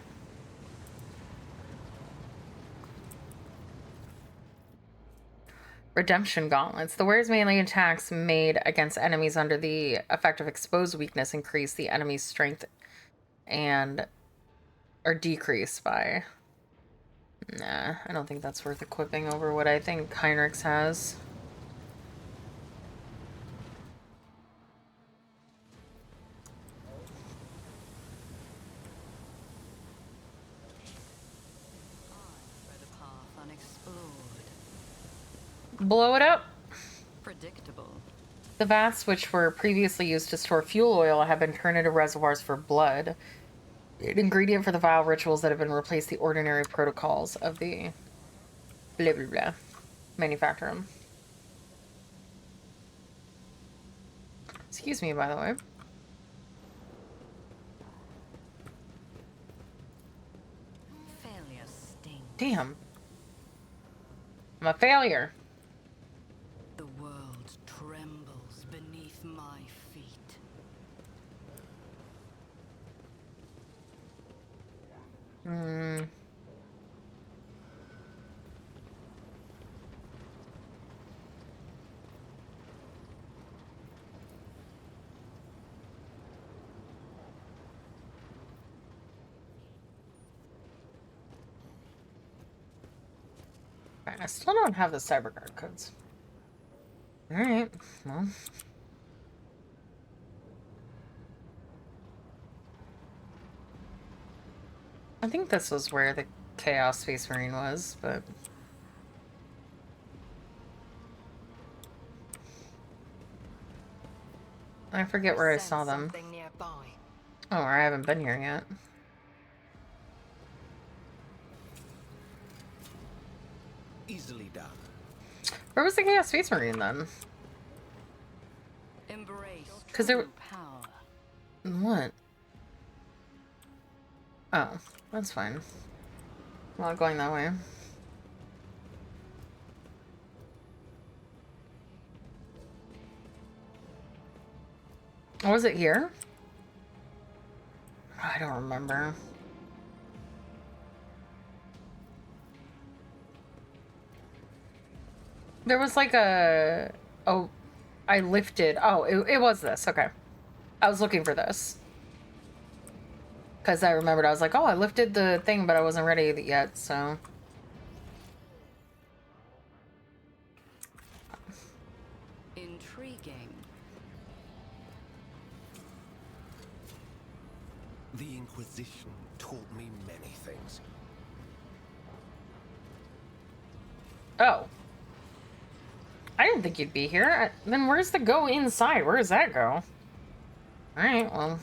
Redemption gauntlets. The wearer's melee attacks made against enemies under the effect of exposed weakness increase the enemy's strength and or decrease by. Nah, I don't think that's worth equipping over what I think Heinrich's has. Blow it up. Predictable. The vats, which were previously used to store fuel oil, have been turned into reservoirs for blood. An ingredient for the vile rituals that have been replaced the ordinary protocols of the blah blah blah manufacturer. Excuse me, by the way. Failure stings. Damn. I'm a failure. The world trembles beneath my feet. I still don't have the CyberGuard codes. Alright, well. I think this was where the Chaos Space Marine was, but... I forget where I saw them. Oh, I haven't been here yet. Easily done. Where was the Chaos Space Marine then? Because there... What? Oh, that's fine. I'm not going that way. Was it here? I don't remember. There was like a... Oh, I lifted... Oh, it was this. Okay. I was looking for this. Because I remembered, I was like, oh, I lifted the thing, but I wasn't ready yet, so... Intriguing. The Inquisition taught me many things. Oh. I didn't think you'd be here. Then where's the go inside? Where does that go? Alright, well...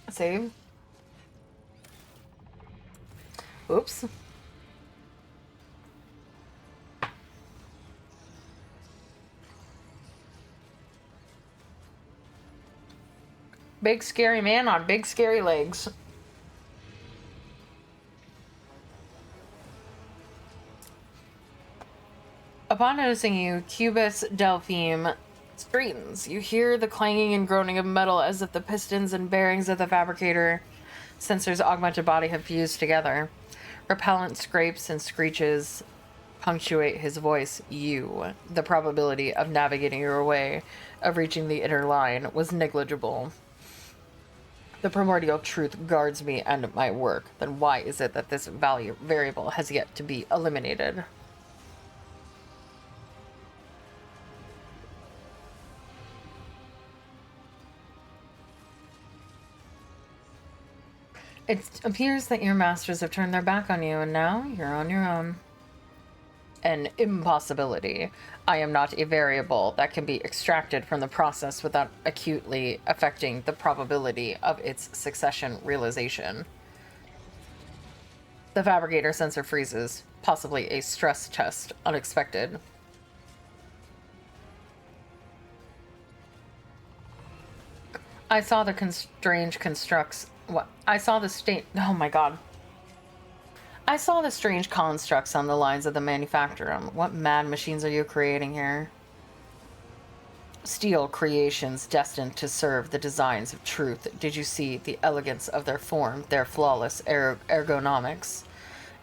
Save. Oops. Big scary man on big scary legs. Upon noticing you, Cubus Delphine straightens. You hear the clanging and groaning of metal as if the pistons and bearings of the fabricator sensor's augmented body have fused together. Repellent scrapes and screeches punctuate his voice. You. The probability of navigating your way, of reaching the inner line, was negligible. The primordial truth guards me and my work. Then why is it that this variable has yet to be eliminated? It appears that your masters have turned their back on you, and now you're on your own. An impossibility. I am not a variable that can be extracted from the process without acutely affecting the probability of its succession realization. The fabricator sensor freezes. Possibly a stress test. Unexpected. I saw the strange constructs... What? I saw the state... Oh my god. I saw the strange constructs on the lines of the manufacturer. What mad machines are you creating here? Steel creations destined to serve the designs of truth. Did you see the elegance of their form, their flawless ergonomics?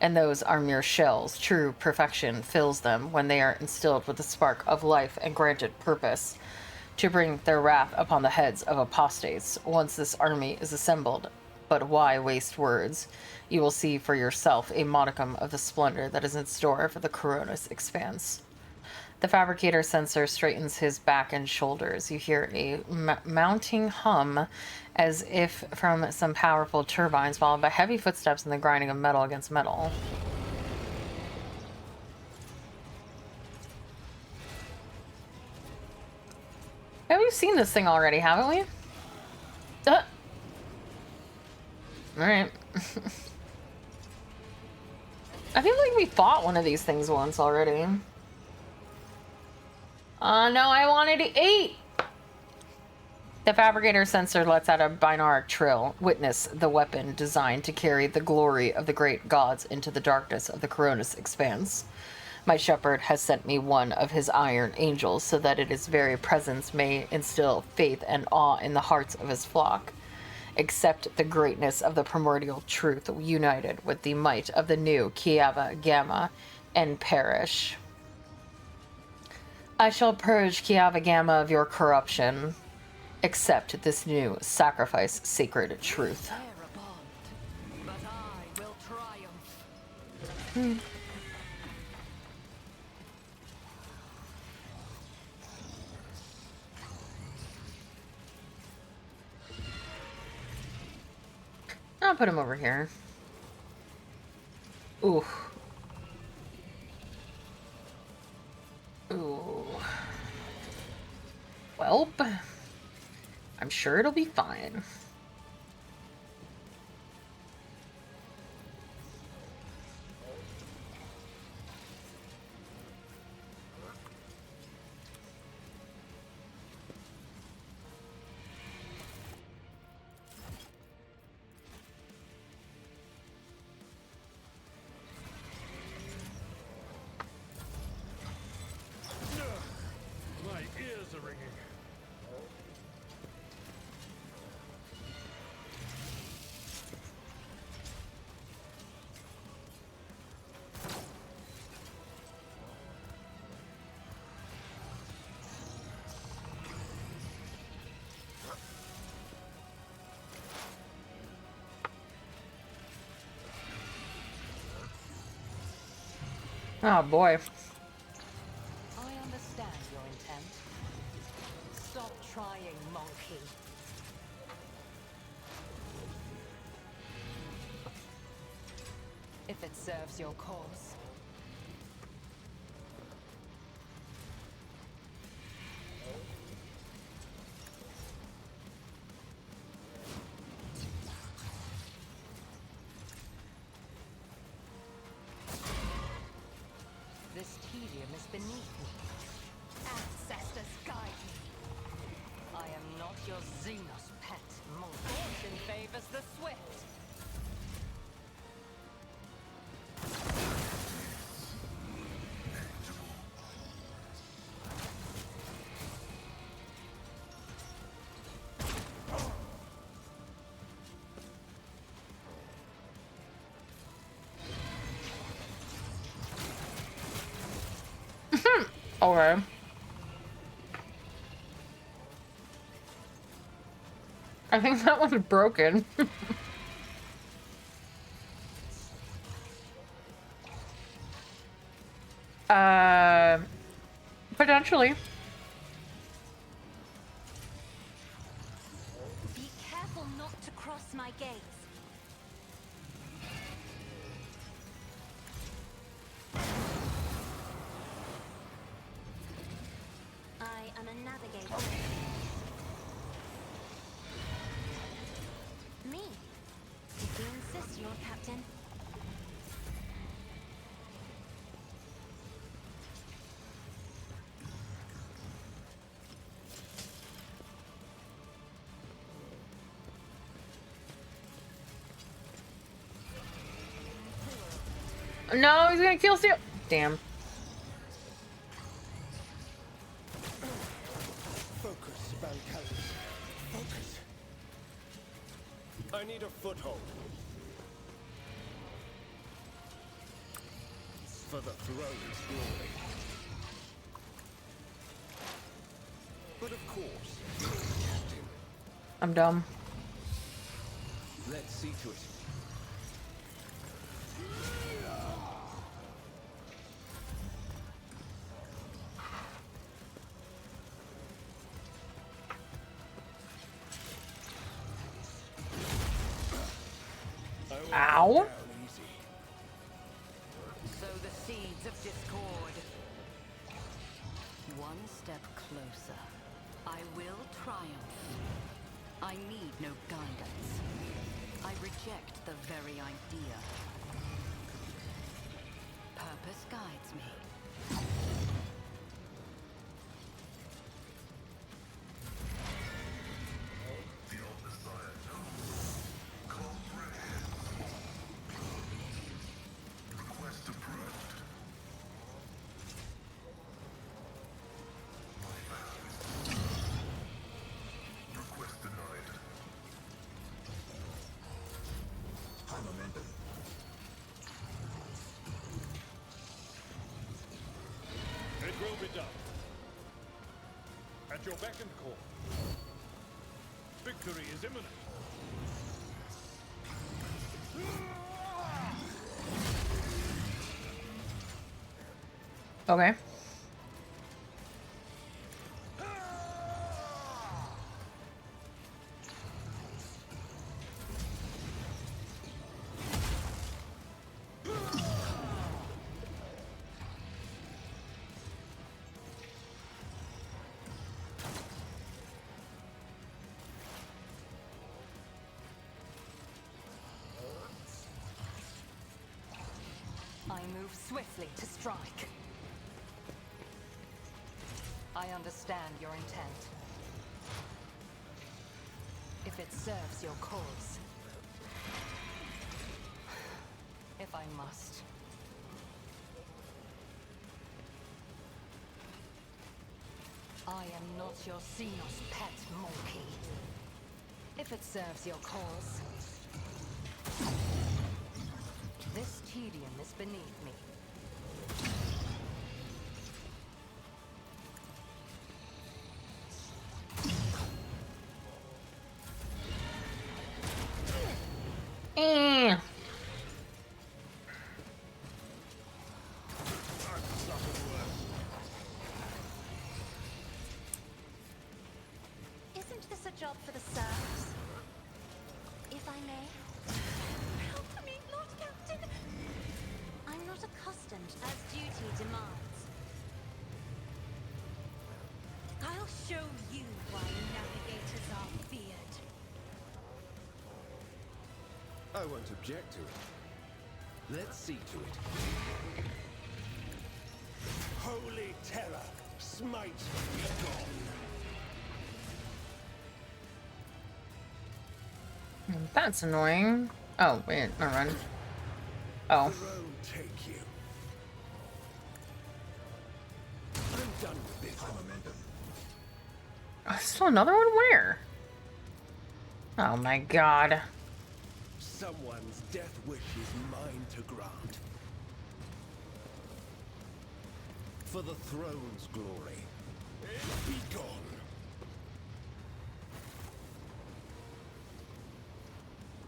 And those are mere shells. True perfection fills them when they are instilled with the spark of life and granted purpose to bring their wrath upon the heads of apostates. Once this army is assembled, but why waste words? You will see for yourself a modicum of the splendor that is in store for the Coronis expanse. The fabricator sensor straightens his back and shoulders. You hear a mounting hum as if from some powerful turbines, followed by heavy footsteps and the grinding of metal against metal. Yeah, we've seen this thing already, haven't we? Alright. I feel like we fought one of these things once already. No, I wanted to eat! The fabricator sensor lets out a binaric trill. Witness the weapon designed to carry the glory of the great gods into the darkness of the Coronis expanse. My shepherd has sent me one of his iron angels so that its very presence may instill faith and awe in the hearts of his flock. Accept the greatness of the primordial truth united with the might of the new Kiava Gamma and perish. I shall purge Kiava Gamma of your corruption. Accept this new sacrifice sacred truth. But I will triumph. I'll put him over here. Ooh. Ooh. Welp. I'm sure it'll be fine. My ears are ringing. Oh boy. I understand your intent. Stop trying, monkey. If it serves your cause. This tedium is beneath me. Ancestors guide me. I am not your Xenos pet. Fortune favors the swift. Okay. I think that one's broken. Potentially. Be careful not to cross my gaze. I am a navigator. Me? If you insist, Lord Captain. No, he's gonna kill Steel. Damn. Focus, Valkyrie. Focus. I need a foothold. For the throne's glory. But of course, Captain. I'm dumb. Let's see to it. Ow. Sow the seeds of discord. One step closer. I will triumph. I need no guidance. I reject the very idea. Purpose guides me. The Omnissiah knows. Comprehend. Request approved. My vows. Request denied. It will be done. At your beck and call. Victory is imminent. Okay. move swiftly to strike. I understand your intent. If it serves your cause. If I must. I am not your Xenos pet monkey. If it serves your cause. This tedium is beneath me. Isn't this a job for the serfs? If I may? Help me, Lord Captain! I'm not accustomed as duty demands. I'll show you why navigators are feared. I won't object to it. Let's see to it. Holy terror, smite be gone. That's annoying. Oh, wait, never mind. Oh. Throne take you. I'm done with this. Oh, still another one? Where? Oh my god. Someone's death wish is mine to grant. For the throne's glory. Be gone.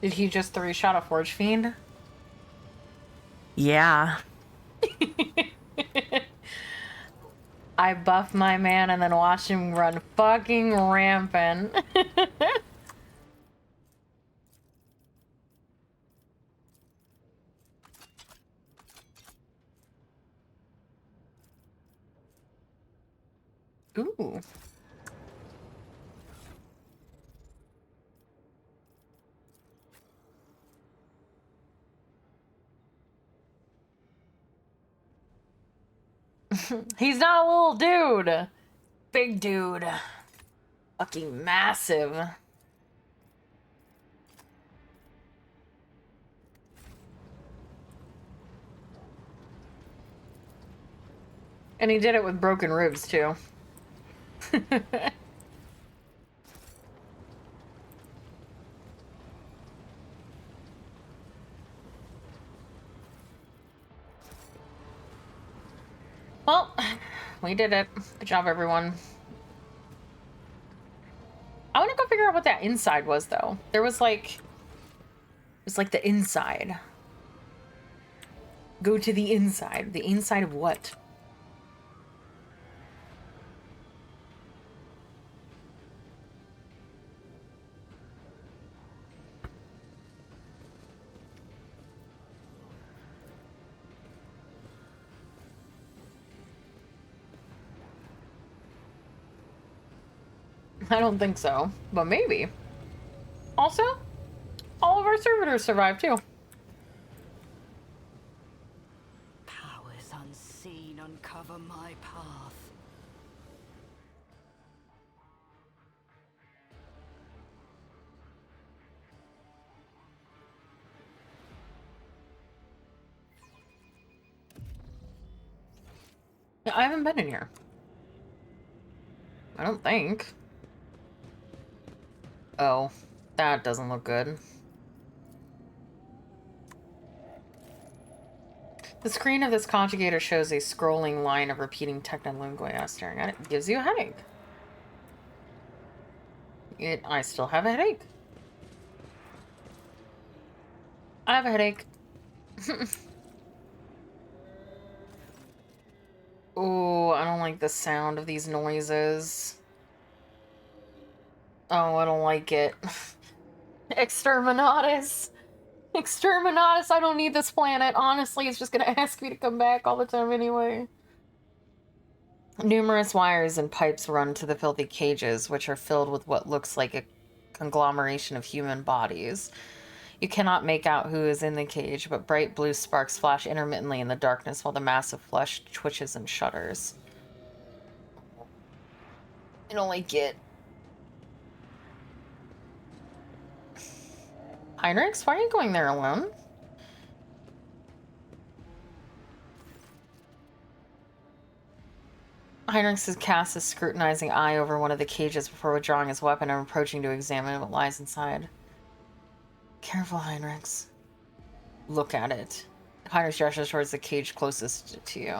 Did he just three-shot a Forge Fiend? Yeah. I buff my man and then watch him run fucking rampant. Ooh. He's not a little dude. Big dude. Fucking massive. And he did it with broken ribs, too. Well, we did it. Good job, everyone. I want to go figure out what that inside was, though. There was like... It was like the inside. Go to the inside. The inside of what? I don't think so, but maybe. Also, all of our servitors survived too. Powers unseen uncover my path. I haven't been in here. I don't think. Oh, that doesn't look good. The screen of this conjugator shows a scrolling line of repeating technolinguae. Staring at it gives you a headache. I still have a headache. I have a headache. Oh, I don't like the sound of these noises. Oh, I don't like it. Exterminatus. Exterminatus, I don't need this planet. Honestly, it's just gonna ask me to come back all the time anyway. Numerous wires and pipes run to the filthy cages, which are filled with what looks like a conglomeration of human bodies. You cannot make out who is in the cage, but bright blue sparks flash intermittently in the darkness while the massive flesh twitches and shudders. I don't like it. Heinrichs, why are you going there alone? Heinrichs casts a scrutinizing eye over one of the cages before withdrawing his weapon and approaching to examine what lies inside. Careful, Heinrichs. Look at it. Heinrichs gestures towards the cage closest to you.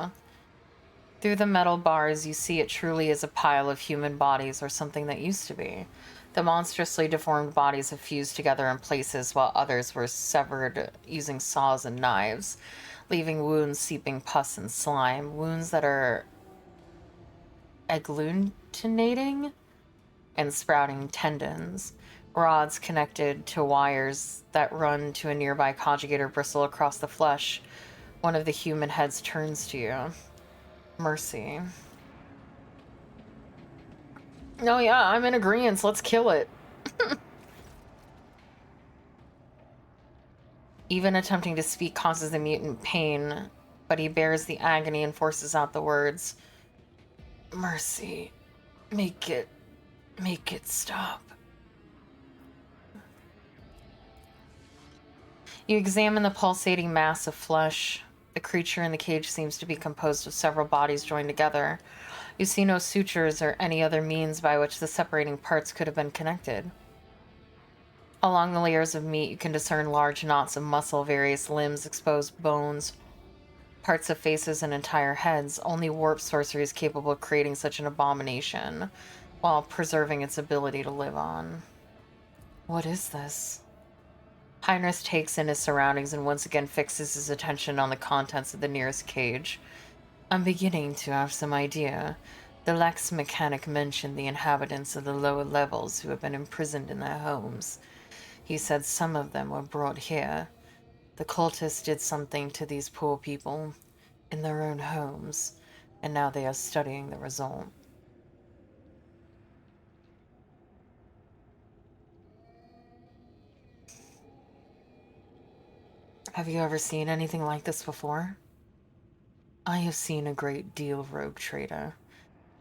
Through the metal bars, you see it truly is a pile of human bodies, or something that used to be. The monstrously deformed bodies have fused together in places, while others were severed using saws and knives, leaving wounds seeping pus and slime. Wounds that are agglutinating and sprouting tendons. Rods connected to wires that run to a nearby conjugator bristle across the flesh. One of the human heads turns to you. Mercy. Oh yeah, I'm in agreement. Let's kill it. Even attempting to speak causes the mutant pain, but he bears the agony and forces out the words. Mercy. Make it stop. You examine the pulsating mass of flesh. The creature in the cage seems to be composed of several bodies joined together. You see no sutures or any other means by which the separating parts could have been connected. Along the layers of meat, you can discern large knots of muscle, various limbs, exposed bones, parts of faces, and entire heads. Only warp sorcery is capable of creating such an abomination, while preserving its ability to live on. What is this? Heinrich takes in his surroundings and once again fixes his attention on the contents of the nearest cage. I'm beginning to have some idea. The Lex mechanic mentioned the inhabitants of the lower levels who have been imprisoned in their homes. He said some of them were brought here. The cultists did something to these poor people in their own homes, and now they are studying the result. Have you ever seen anything like this before? I have seen a great deal of rogue trader.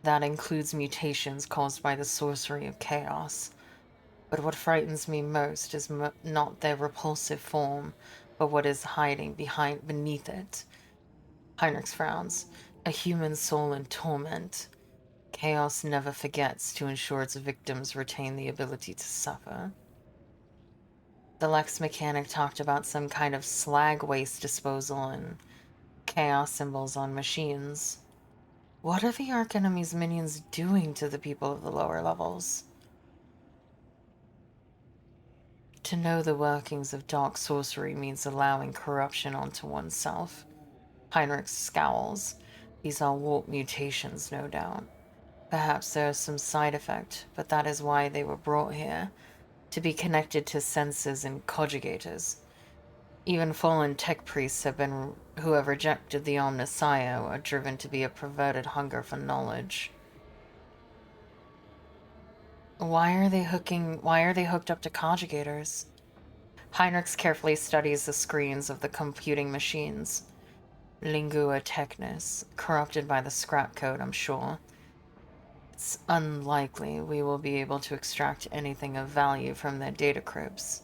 That includes mutations caused by the sorcery of chaos. But what frightens me most is not their repulsive form, but what is hiding beneath it. Heinrich frowns. A human soul in torment. Chaos never forgets to ensure its victims retain the ability to suffer. The Lex mechanic talked about some kind of slag waste disposal and chaos symbols on machines. What are the Archenemy's minions doing to the people of the lower levels? To know the workings of dark sorcery means allowing corruption onto oneself. Heinrich scowls. These are warp mutations, no doubt. Perhaps there is some side effect, but that is why they were brought here, to be connected to senses and conjugators. Even fallen tech priests who have rejected the Omnissiah are driven to be a perverted hunger for knowledge. Why are they hooked up to conjugators? Heinrich carefully studies the screens of the computing machines. Lingua technis, corrupted by the scrap code, I'm sure. It's unlikely we will be able to extract anything of value from their data crypts.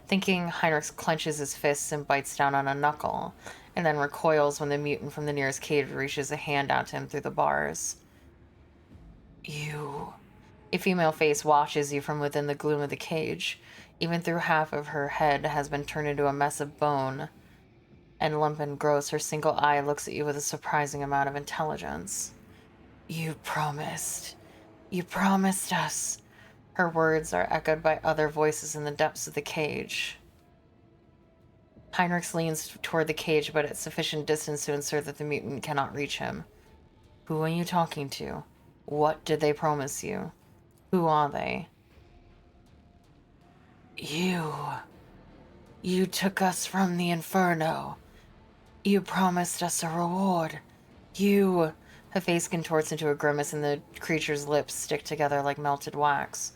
Thinking, Heinrich clenches his fists and bites down on a knuckle, and then recoils when the mutant from the nearest cave reaches a hand out to him through the bars. You... A female face watches you from within the gloom of the cage. Even through half of her head has been turned into a mess of bone. And limp and gross, her single eye looks at you with a surprising amount of intelligence. You promised. You promised us. Her words are echoed by other voices in the depths of the cage. Heinrich leans toward the cage, but at sufficient distance to ensure that the mutant cannot reach him. Who are you talking to? What did they promise you? Who are they? You took us from the inferno. You promised us a reward. Her face contorts into a grimace and the creature's lips stick together like melted wax.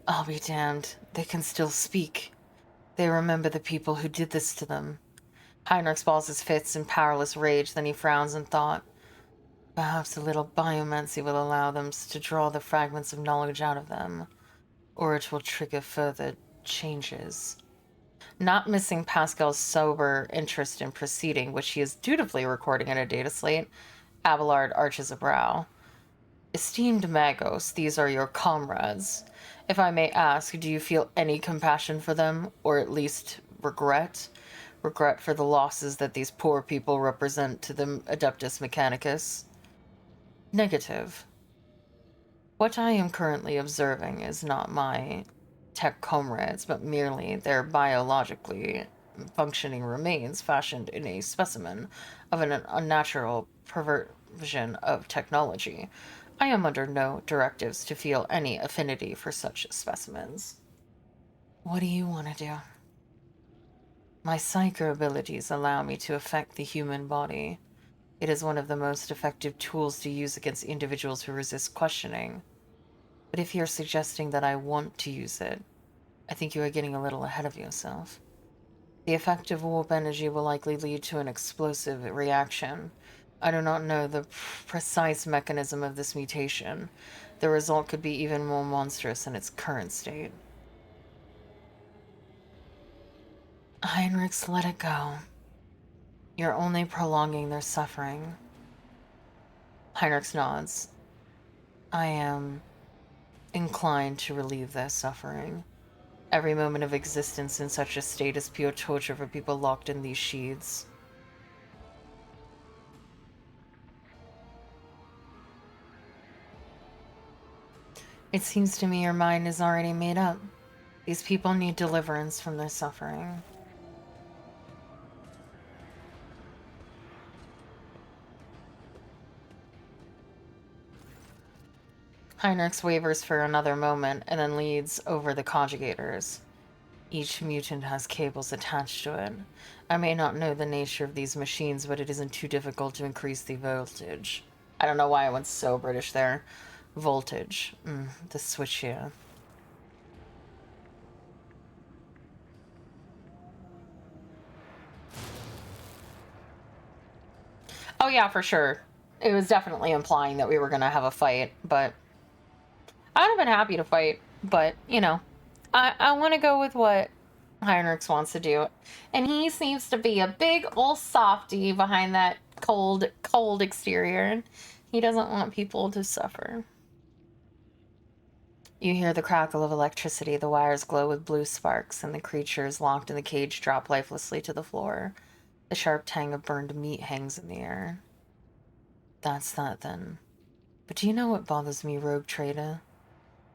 I'll be damned. They can still speak. They remember the people who did this to them. Heinrich balls his fists in powerless rage, then he frowns in thought. Perhaps a little biomancy will allow them to draw the fragments of knowledge out of them, or it will trigger further changes. Not missing Pascal's sober interest in proceeding, which he is dutifully recording in a data slate, Abelard arches a brow. Esteemed Magos, these are your comrades. If I may ask, do you feel any compassion for them, or at least regret? Regret for the losses that these poor people represent to the Adeptus Mechanicus? Negative. What I am currently observing is not my tech comrades, but merely their biologically functioning remains fashioned in a specimen of an unnatural perversion of technology. I am under no directives to feel any affinity for such specimens. What do you want to do? My psycho abilities allow me to affect the human body. It is one of the most effective tools to use against individuals who resist questioning. But if you're suggesting that I want to use it, I think you are getting a little ahead of yourself. The effective warp energy will likely lead to an explosive reaction. I do not know the precise mechanism of this mutation. The result could be even more monstrous in its current state. Heinrichs, let it go. You're only prolonging their suffering. Heinrichs nods. I am inclined to relieve their suffering. Every moment of existence in such a state is pure torture for people locked in these sheaths. It seems to me your mind is already made up. These people need deliverance from their suffering. Heinrichs wavers for another moment and then leads over the conjugators. Each mutant has cables attached to it. I may not know the nature of these machines, but it isn't too difficult to increase the voltage. I don't know why I went so British there. Voltage. The switch here. Oh yeah, for sure. It was definitely implying that we were gonna have a fight, but I would have been happy to fight, but, you know, I want to go with what Heinrichs wants to do. And he seems to be a big old softy behind that cold exterior. He doesn't want people to suffer. You hear the crackle of electricity, the wires glow with blue sparks, and the creatures locked in the cage drop lifelessly to the floor. The sharp tang of burned meat hangs in the air. That's that, then. But do you know what bothers me, Rogue Trader?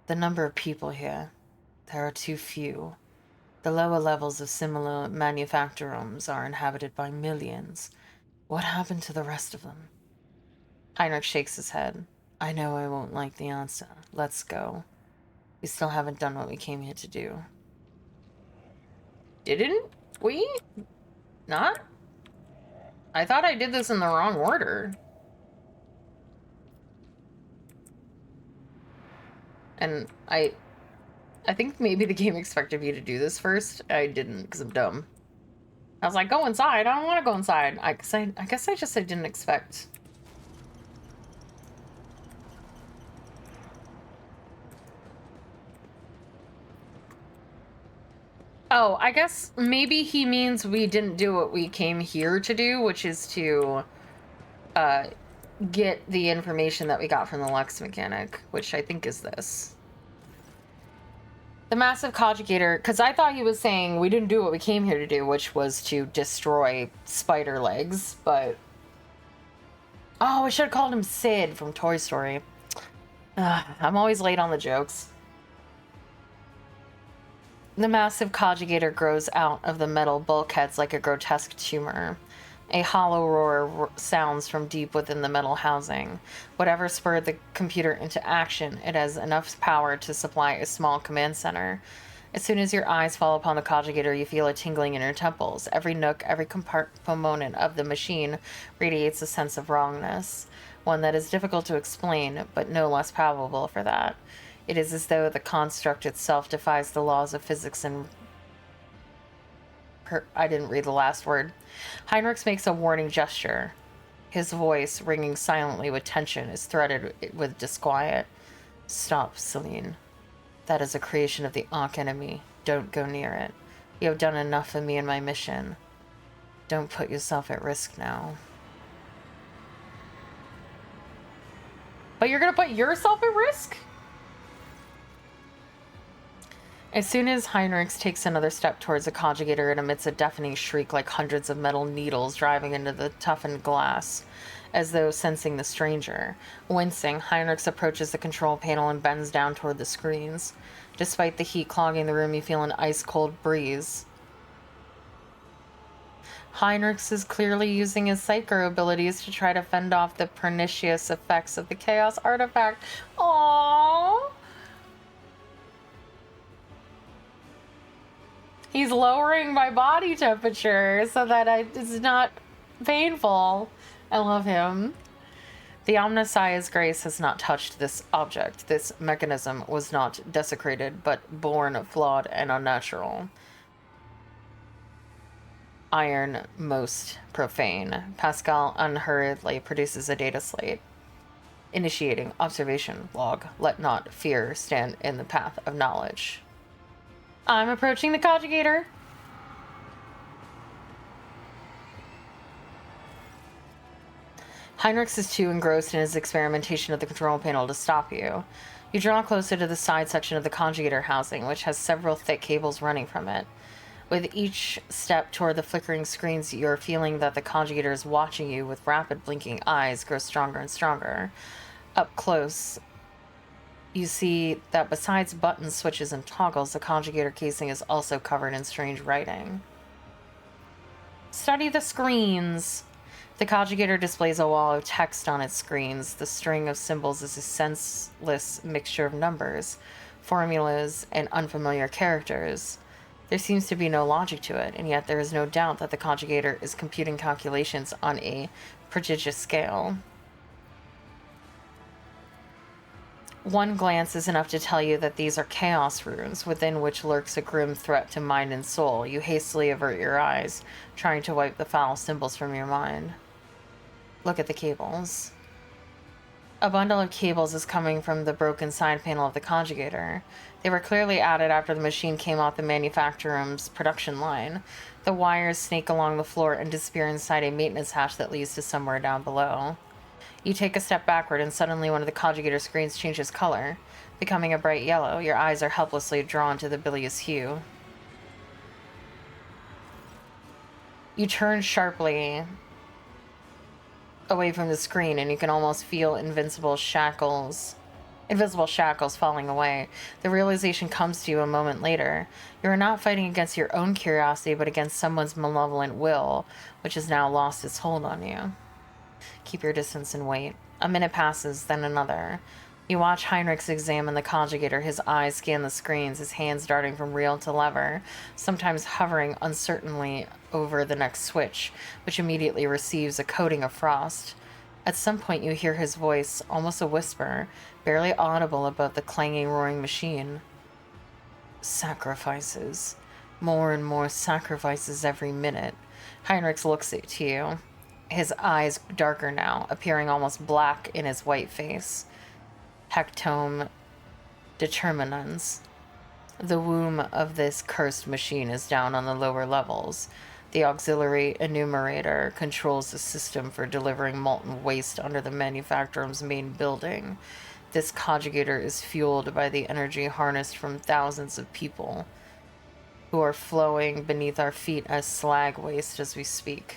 The number of people here. There are too few. The lower levels of similar manufactorums are inhabited by millions. What happened to the rest of them? Heinrich shakes his head. I know I won't like the answer. Let's go. We still haven't done what we came here to do. Didn't we? Not? I thought I did this in the wrong order. And I think maybe the game expected me to do this first. I didn't, because I'm dumb. I was like, go inside. I don't want to go inside. I guess I didn't expect. Oh, I guess maybe he means we didn't do what we came here to do, which is to get the information that we got from the Lux mechanic, which I think is this. The massive conjugator, because I thought he was saying we didn't do what we came here to do, which was to destroy spider legs, but... Oh, I should have called him Sid from Toy Story. I'm always late on the jokes. The massive conjugator grows out of the metal bulkheads like a grotesque tumor. A hollow roar sounds from deep within the metal housing. Whatever spurred the computer into action, it has enough power to supply a small command center. As soon as your eyes fall upon the conjugator, you feel a tingling in your temples. Every nook, every component of the machine radiates a sense of wrongness, one that is difficult to explain, but no less palpable for that. It is as though the construct itself defies the laws of physics and... I didn't read the last word. Heinrichs makes a warning gesture. His voice, ringing silently with tension, is threaded with disquiet. Stop, Celine. That is a creation of the Ankh enemy. Don't go near it. You have done enough for me and my mission. Don't put yourself at risk now. But you're gonna put yourself at risk? As soon as Heinrichs takes another step towards the conjugator, it emits a deafening shriek like hundreds of metal needles driving into the toughened glass, as though sensing the stranger. Wincing, Heinrichs approaches the control panel and bends down toward the screens. Despite the heat clogging the room, you feel an ice-cold breeze. Heinrichs is clearly using his psycho abilities to try to fend off the pernicious effects of the Chaos artifact. Aww! He's lowering my body temperature so that it's not painful. I love him. The Omnissiah's grace has not touched this object. This mechanism was not desecrated, but born flawed and unnatural. Iron most profane. Pascal unhurriedly produces a data slate. Initiating observation log. Let not fear stand in the path of knowledge. I'm approaching the conjugator. Heinrichs is too engrossed in his experimentation of the control panel to stop you. You draw closer to the side section of the conjugator housing, which has several thick cables running from it. With each step toward the flickering screens, you're feeling that the conjugator is watching you with rapid blinking eyes grow stronger and stronger. Up close, you see that besides buttons, switches, and toggles, the conjugator casing is also covered in strange writing. Study the screens. The conjugator displays a wall of text on its screens. The string of symbols is a senseless mixture of numbers, formulas, and unfamiliar characters. There seems to be no logic to it, and yet there is no doubt that the conjugator is computing calculations on a prodigious scale. One glance is enough to tell you that these are chaos runes, within which lurks a grim threat to mind and soul. You hastily avert your eyes, trying to wipe the foul symbols from your mind. Look at the cables. A bundle of cables is coming from the broken side panel of the conjugator. They were clearly added after the machine came off the manufacturer's production line. The wires snake along the floor and disappear inside a maintenance hatch that leads to somewhere down below. You take a step backward, and suddenly one of the conjugator screens changes color, becoming a bright yellow. Your eyes are helplessly drawn to the bilious hue. You turn sharply away from the screen, and you can almost feel invisible shackles falling away. The realization comes to you a moment later. You are not fighting against your own curiosity, but against someone's malevolent will, which has now lost its hold on you. Keep your distance and wait. A minute passes, then another. You watch Heinrichs examine the conjugator. His eyes scan the screens, his hands darting from reel to lever, sometimes hovering uncertainly over the next switch, which immediately receives a coating of frost. At some point you hear his voice, almost a whisper, barely audible above the clanging, roaring machine. Sacrifices. More and more sacrifices every minute. Heinrichs looks at you. His eyes darker now, appearing almost black in his white face. Hectome determinans. The womb of this cursed machine is down on the lower levels. The auxiliary enumerator controls the system for delivering molten waste under the manufacturer's main building. This conjugator is fueled by the energy harnessed from thousands of people who are flowing beneath our feet as slag waste as we speak.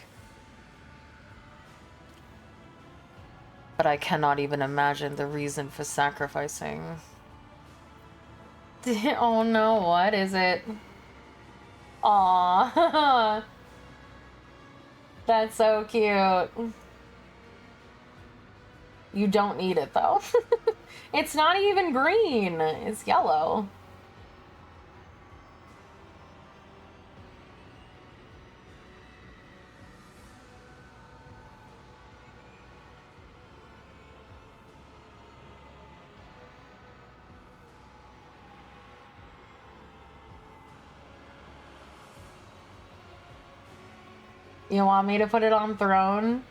But I cannot even imagine the reason for sacrificing. Oh no, what is it? Aww. That's so cute. You don't need it though. It's not even green. It's yellow. You want me to put it on throne?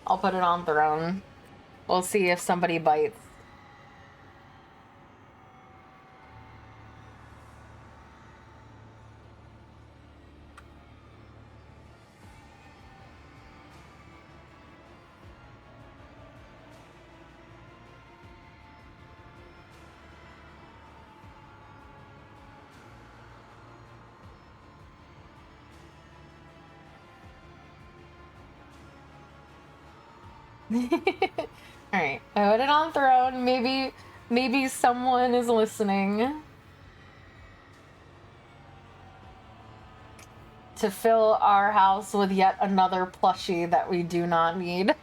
I'll put it on throne. We'll see if somebody bites. Alright, I put it on throne. Maybe someone is listening. To fill our house with yet another plushie that we do not need.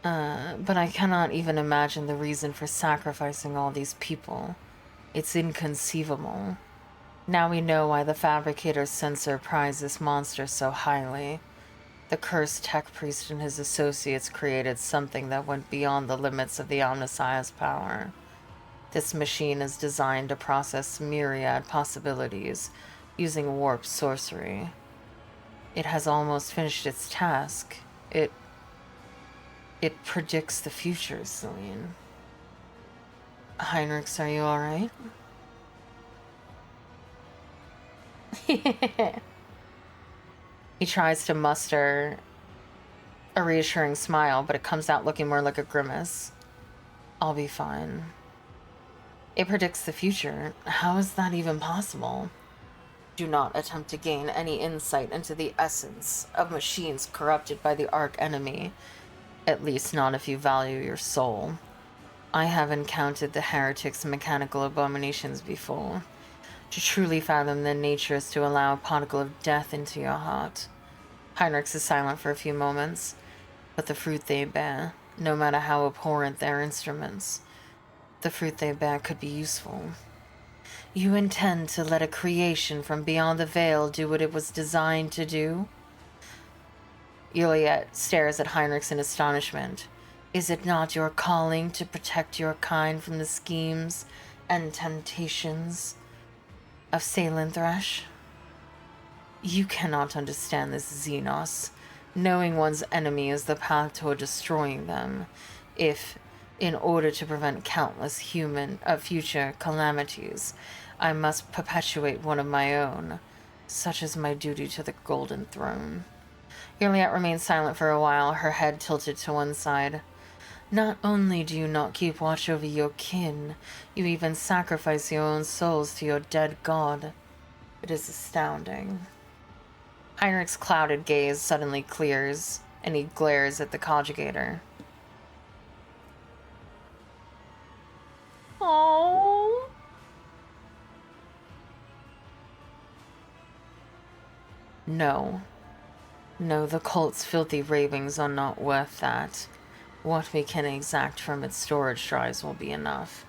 But I cannot even imagine the reason for sacrificing all these people. It's inconceivable. Now we know why the Fabricator's censor prized this monster so highly. The cursed tech priest and his associates created something that went beyond the limits of the Omnissiah's power. This machine is designed to process myriad possibilities using warp sorcery. It has almost finished its task. It predicts the future, Celine. Heinrichs, are you alright? He tries to muster a reassuring smile, but it comes out looking more like a grimace. I'll be fine. It predicts the future. How is that even possible? Do not attempt to gain any insight into the essence of machines corrupted by the Arch Enemy. At least not if you value your soul. I have encountered the heretic's mechanical abominations before. To truly fathom their nature is to allow a particle of death into your heart. Heinrichs is silent for a few moments, but the fruit they bear, no matter how abhorrent their instruments, the fruit they bear could be useful. You intend to let a creation from beyond the veil do what it was designed to do? Juliet stares at Heinrichs in astonishment. Is it not your calling to protect your kind from the schemes and temptations of Celine Thresh? You cannot understand this, Xenos. Knowing one's enemy is the path toward destroying them. If, in order to prevent countless future calamities, I must perpetuate one of my own, such is my duty to the Golden Throne. Juliet remains silent for a while, her head tilted to one side. Not only do you not keep watch over your kin, you even sacrifice your own souls to your dead god. It is astounding. Heinrich's clouded gaze suddenly clears, and he glares at the conjugator. Oh. No. No, the cult's filthy ravings are not worth that. What we can exact from its storage drives will be enough.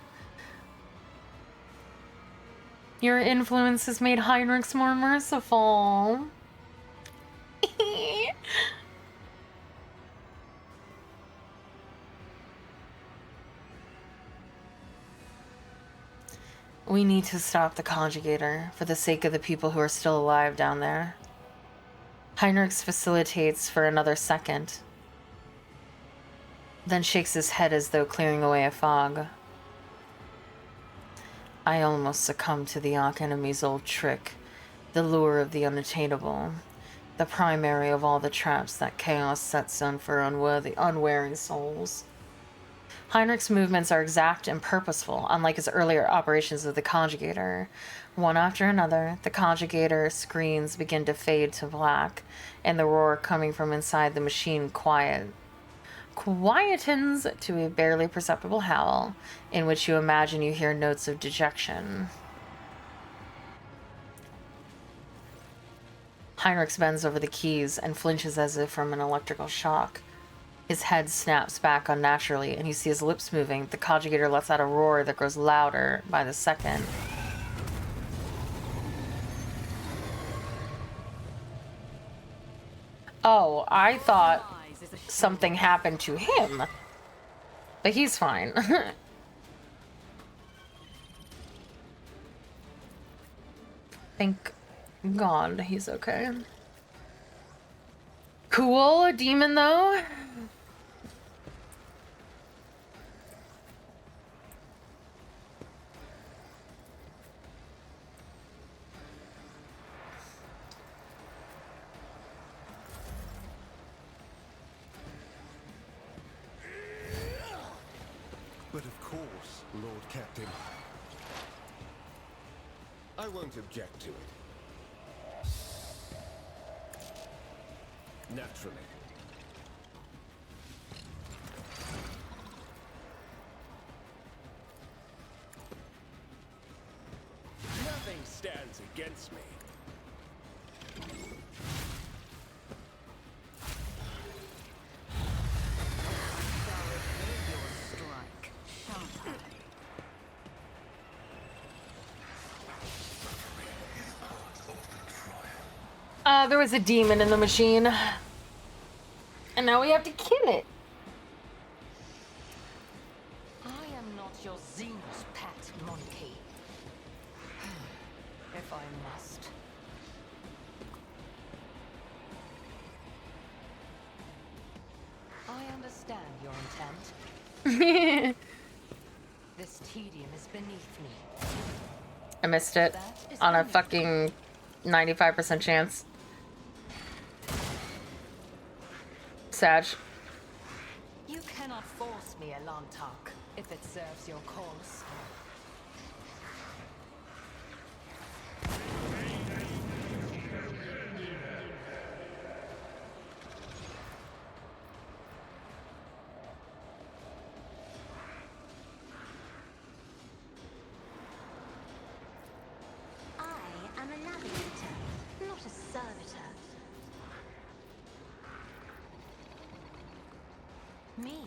Your influence has made Heinrichs more merciful. We need to stop the conjugator for the sake of the people who are still alive down there. Heinrichs facilitates for another second, then shakes his head as though clearing away a fog. I almost succumbed to the Arch Enemy's old trick, the lure of the unattainable, the primary of all the traps that chaos sets on for unwary souls. Heinrich's movements are exact and purposeful, unlike his earlier operations of the conjugator. One after another, the conjugator screens begin to fade to black, and the roar coming from inside the machine quietens to a barely perceptible howl, in which you imagine you hear notes of dejection. Heinrichs bends over the keys and flinches as if from an electrical shock. His head snaps back unnaturally, and you see his lips moving. The conjugator lets out a roar that grows louder by the second. Oh, I thought Eyes is a something happened to him. But he's fine. Thank God he's okay. Cool, a demon though. But of course, Lord Captain. I won't object to it. Naturally. Nothing stands against me. strike, shan't I? There was a demon in the machine. And now we have to kill it. I am not your Xenos pet, monkey. If I must. I understand your intent. This tedium is beneath me. I missed it on a fucking 95% chance. Sag. You cannot force me, Elantark, if it serves your cause. I am a navigator, not a servitor. Me?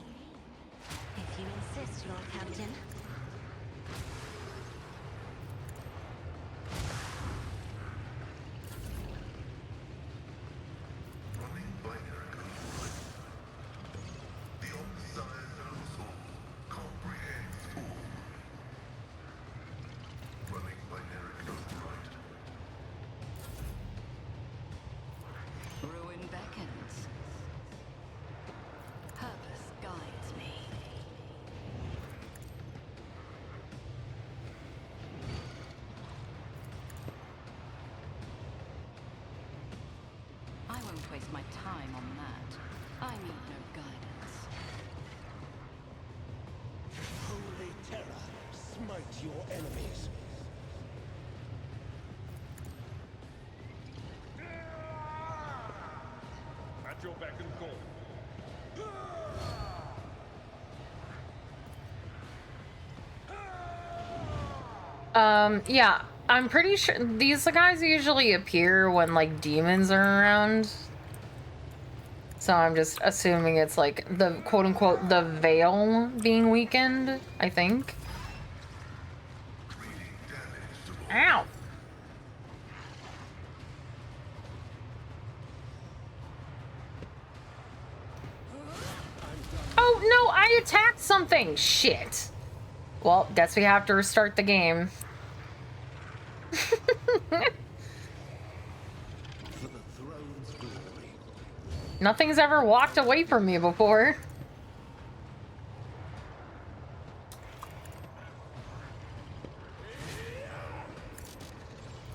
If you insist, Lord Captain. Running binary code. The Omnissiah knows all, comprehends all. Running binary code right. Ruin beckons. Purpose guides me. I won't waste my time on that. I need no guidance. Holy terror, smite your enemies. At your beck and call. Yeah, I'm pretty sure these guys usually appear when like demons are around. So I'm just assuming it's like the quote unquote the veil being weakened, I think. Ow! Oh no, I attacked something! Shit. Well, guess we have to restart the game. For the throne's glory. Nothing's ever walked away from me before.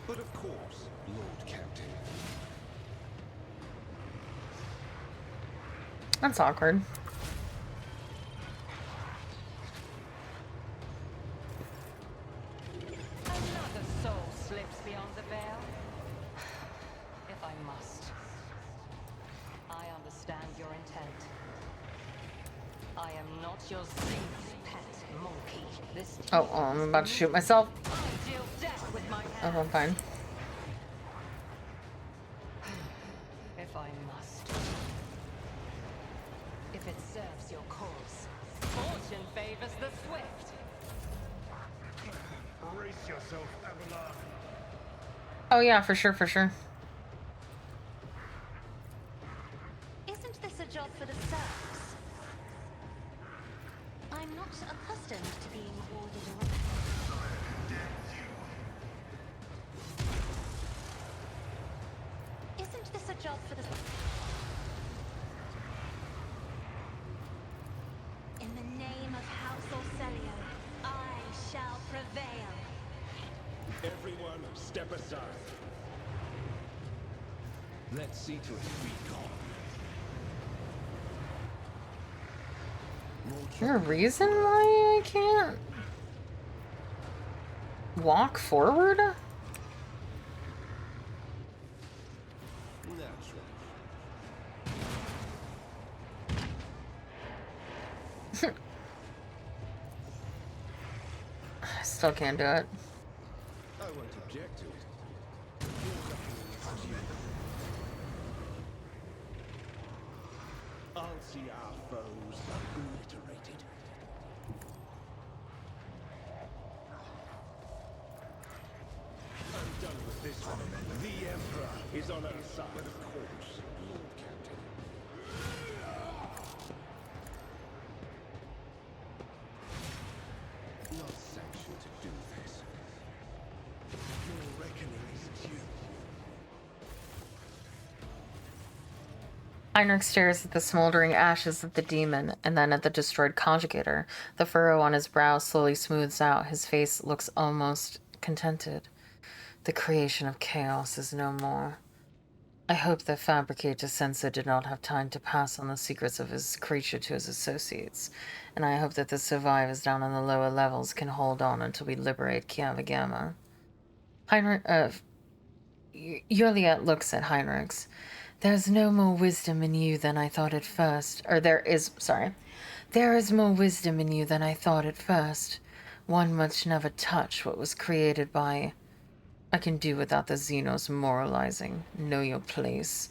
But of course, Lord Captain. That's awkward. Another soul slips beyond the veil. If I must. I understand your intent. I am not your Xenos pet, monkey. This Oh, I'm about to shoot myself. I deal death with my Oh, hands. I'm fine. If I must. If it serves your cause. Fortune favors the swift. Brace yourself, Avalon. Oh yeah, for sure, for sure. job for the serfs? I'm not accustomed to being ordered around. Isn't this a job for the... In the name of House Orcelio, I shall prevail. Everyone, step aside. Let's see to it recon. Is there a reason why I can't walk forward? I still can't do it. I won't object to it. I'll see our foes obliterated. I'm done with this one. The Emperor is on our side. Of course, Lord Captain. Not sanctioned to do this. Your reckoning is due. Heinrich stares at the smoldering ashes of the demon and then at the destroyed conjugator. The furrow on his brow slowly smooths out. His face looks almost contented. The creation of chaos is no more. I hope that Fabricator Sensor did not have time to pass on the secrets of his creature to his associates, and I hope that the survivors down in the lower levels can hold on until we liberate Kiavagama. Juliet looks at Heinrichs. There's no more wisdom in you than I thought at first. There is more wisdom in you than I thought at first. One must never touch what was created by... I can do without the Xenos moralizing. Know your place.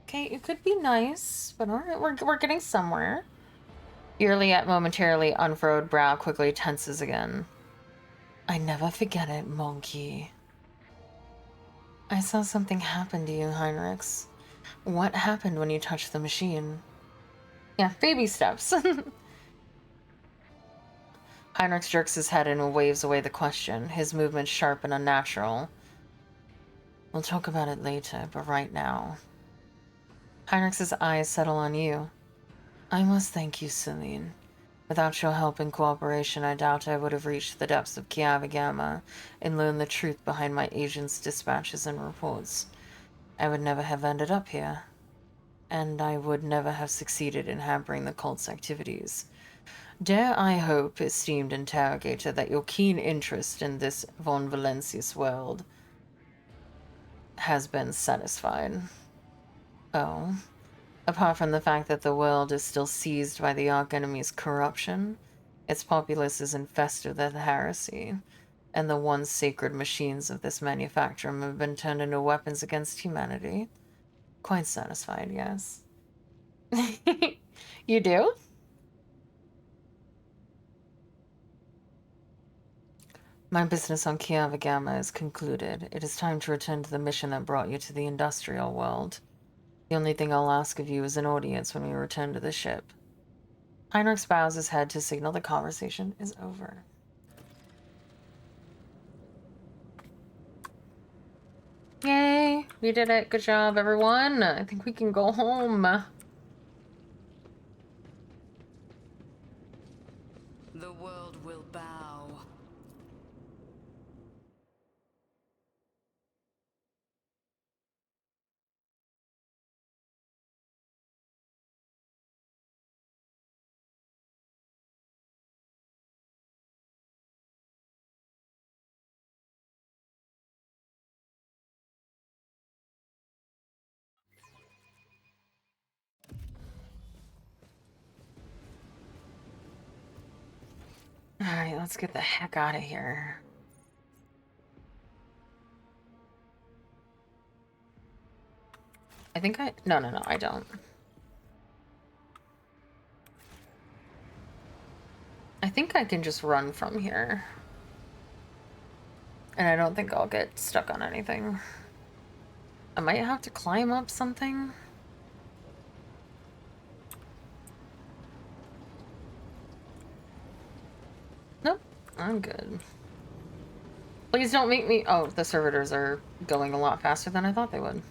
Okay, it could be nice, but alright, we're getting somewhere. Juliet momentarily unfurrowed brow quickly tenses again. I never forget it, monkey. I saw something happen to you, Heinrichs. What happened when you touched the machine? Yeah, baby steps. Heinrich jerks his head and waves away the question, his movements sharp and unnatural. We'll talk about it later, but right now. Heinrich's eyes settle on you. I must thank you, Celine. Without your help and cooperation, I doubt I would have reached the depths of Kiavagama and learned the truth behind my agent's dispatches and reports. I would never have ended up here. And I would never have succeeded in hampering the cult's activities. Dare I hope, esteemed interrogator, that your keen interest in this von Valencius world has been satisfied. Oh. Apart from the fact that the world is still seized by the Arch-Enemy's corruption, its populace is infested with heresy, and the once sacred machines of this manufactorum have been turned into weapons against humanity. Quite satisfied, yes. You do? My business on Kiavagama is concluded. It is time to return to the mission that brought you to the industrial world. The only thing I'll ask of you is an audience when we return to the ship. Heinrich bows his head to signal the conversation is over. Yay! We did it. Good job, everyone. I think we can go home. The world will bow. Alright, let's get the heck out of here. I think no, I don't. I think I can just run from here. And I don't think I'll get stuck on anything. I might have to climb up something. Nope, I'm good. Please don't make me... Oh, the servitors are going a lot faster than I thought they would.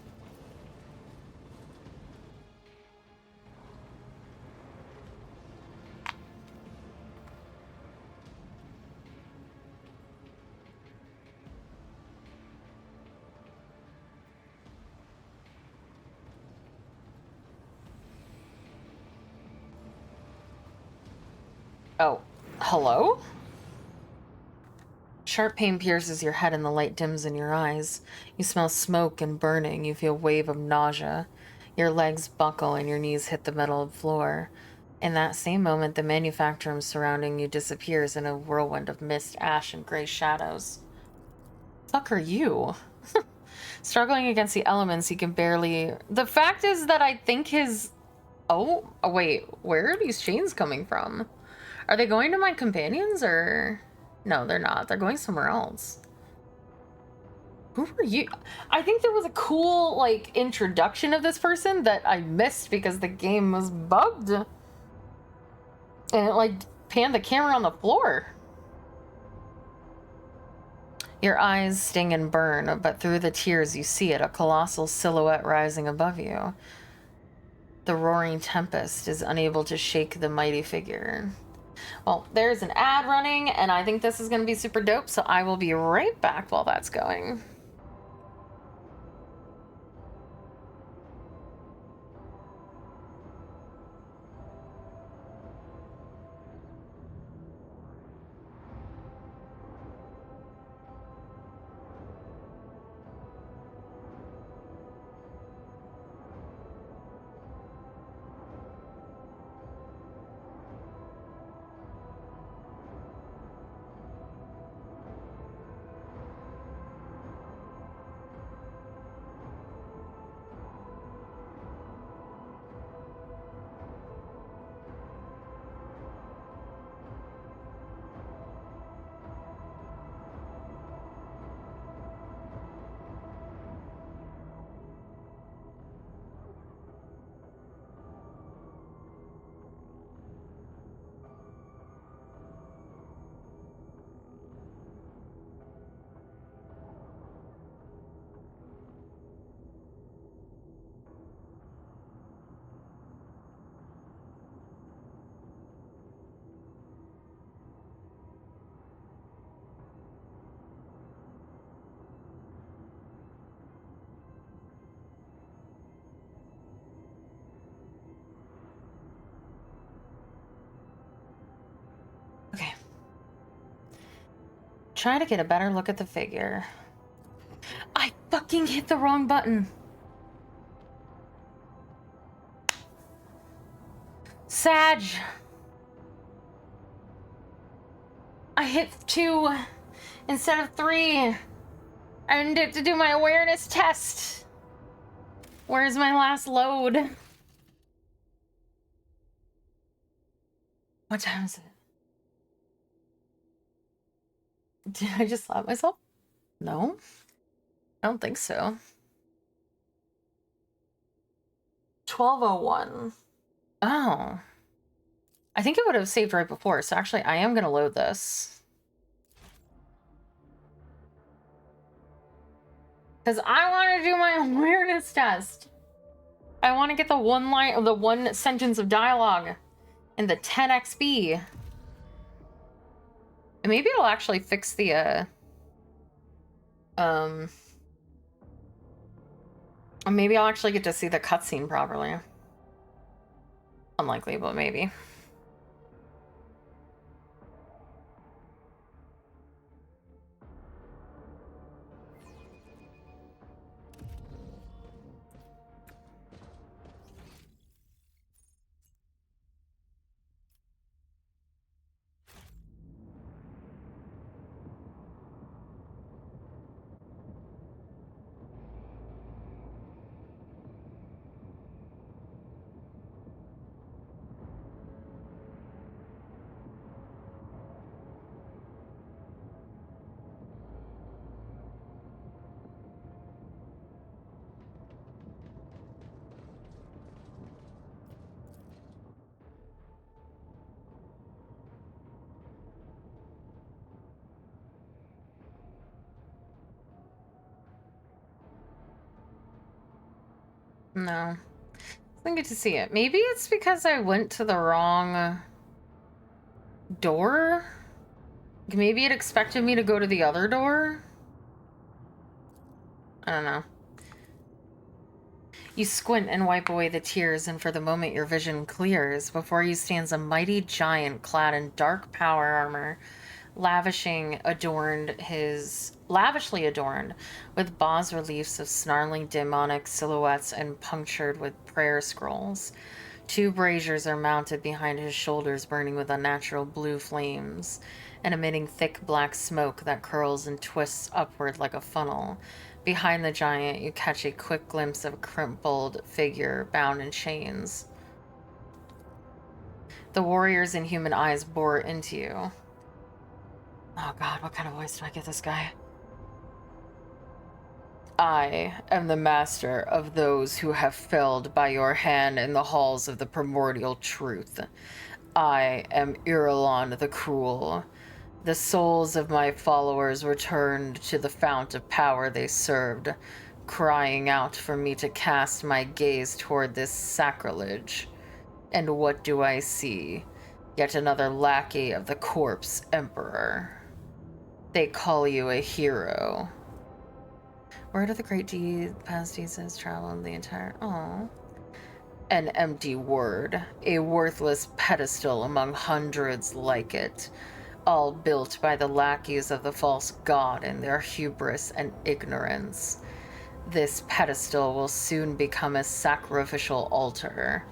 Oh, hello? Sharp pain pierces your head and the light dims in your eyes. You smell smoke and burning. You feel a wave of nausea. Your legs buckle and your knees hit the metal floor. In that same moment, the manufactorum surrounding you disappears in a whirlwind of mist, ash, and gray shadows. Fuck are you? Struggling against the elements, he can barely... The fact is that I think his... Oh, wait. Where are these chains coming from? Are they going to my companions, or... No, they're not. They're going somewhere else. Who are you? I think there was a cool, like, introduction of this person that I missed because the game was bugged. And it, like, panned the camera on the floor. Your eyes sting and burn, but through the tears you see it, a colossal silhouette rising above you. The roaring tempest is unable to shake the mighty figure. Well, there's an ad running, and I think this is going to be super dope, so I will be right back while that's going. Okay. Try to get a better look at the figure. I fucking hit the wrong button. Sag. I hit 2 instead of 3. I needed to do my awareness test. Where's my last load? What time is it? Did I just slap myself? No. I don't think so. 12:01. Oh. I think it would have saved right before, so actually I am gonna load this. Because I want to do my awareness test. I want to get the one sentence of dialogue in the 10 XP. And maybe it'll actually fix the, maybe I'll actually get to see the cutscene properly. Unlikely, but maybe. No. I didn't get to see it. Maybe it's because I went to the wrong door? Maybe it expected me to go to the other door? I don't know. You squint and wipe away the tears, and for the moment your vision clears. Before you stands a mighty giant clad in dark power armor, lavishly adorned with bas reliefs of snarling demonic silhouettes and punctured with prayer scrolls. 2 braziers are mounted behind his shoulders, burning with unnatural blue flames and emitting thick black smoke that curls and twists upward like a funnel. Behind the giant, you catch a quick glimpse of a crumpled figure bound in chains. The warrior's inhuman eyes bore into you. Oh god, what kind of voice do I get this guy? I am the master of those who have felled by your hand in the halls of the primordial truth. I am Irulan the Cruel. The souls of my followers returned to the fount of power they served, crying out for me to cast my gaze toward this sacrilege. And what do I see? Yet another lackey of the corpse emperor. They call you a hero. Where do the great past deeds travel in the entire... Oh. An empty word, a worthless pedestal among hundreds like it, all built by the lackeys of the false god in their hubris and ignorance. This pedestal will soon become a sacrificial altar,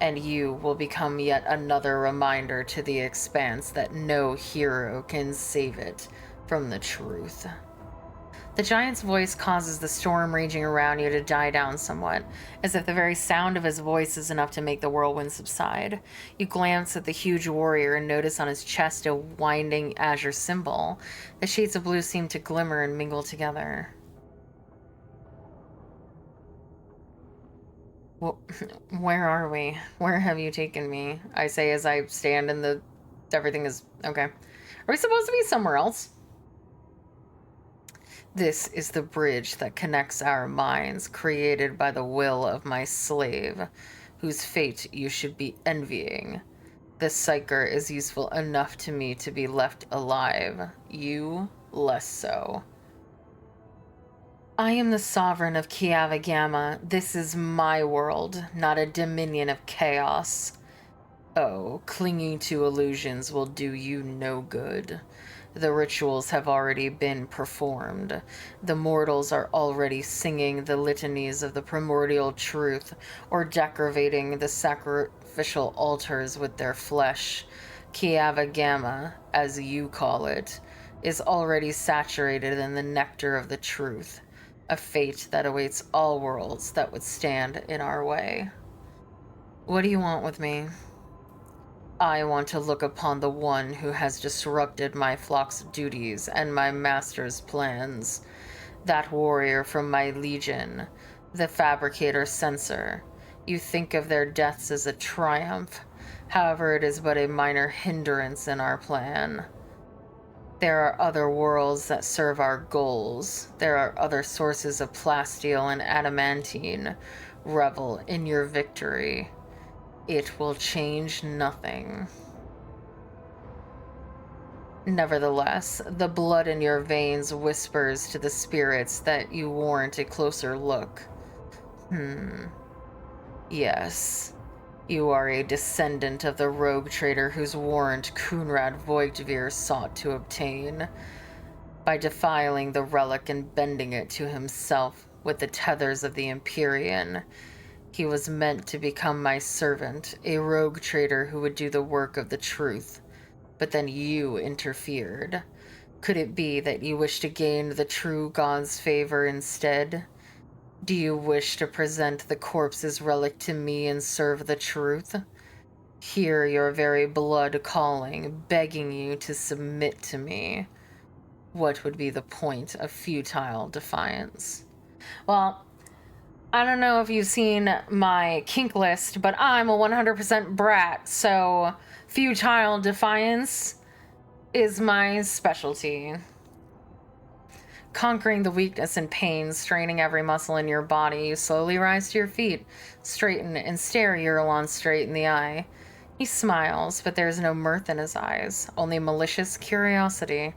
and you will become yet another reminder to the expanse that no hero can save it from the truth. The giant's voice causes the storm raging around you to die down somewhat, as if the very sound of his voice is enough to make the whirlwind subside. You glance at the huge warrior and notice on his chest a winding azure symbol. The shades of blue seem to glimmer and mingle together. Well, where are we? Where have you taken me? I say as I stand in the... Everything is... Okay. Are we supposed to be somewhere else? This is the bridge that connects our minds, created by the will of my slave, whose fate you should be envying. The psyker is useful enough to me to be left alive. You, less so. I am the sovereign of Kiava Gamma. This is my world, not a dominion of chaos. Oh, clinging to illusions will do you no good. The rituals have already been performed. The mortals are already singing the litanies of the primordial truth, or decorating the sacrificial altars with their flesh. Kiava Gamma, as you call it, is already saturated in the nectar of the truth, a fate that awaits all worlds that would stand in our way. What do you want with me? I want to look upon the one who has disrupted my flock's duties and my master's plans. That warrior from my legion, the fabricator censor. You think of their deaths as a triumph. However, it is but a minor hindrance in our plan. There are other worlds that serve our goals. There are other sources of plasteel and adamantine. Revel in your victory. It will change nothing. Nevertheless, the blood in your veins whispers to the spirits that you warrant a closer look. Yes. You are a descendant of the rogue trader whose warrant Kunrad Voigtvir sought to obtain. By defiling the relic and bending it to himself with the tethers of the Empyrean, he was meant to become my servant, a rogue trader who would do the work of the truth. But then you interfered. Could it be that you wish to gain the true God's favor instead? Do you wish to present the corpse's relic to me and serve the truth? Hear your very blood calling, begging you to submit to me. What would be the point of futile defiance? Well, I don't know if you've seen my kink list, but I'm a 100% brat, so futile defiance is my specialty. Conquering the weakness and pain, straining every muscle in your body, you slowly rise to your feet, straighten, and stare Eurolon straight in the eye. He smiles, but there is no mirth in his eyes, only malicious curiosity,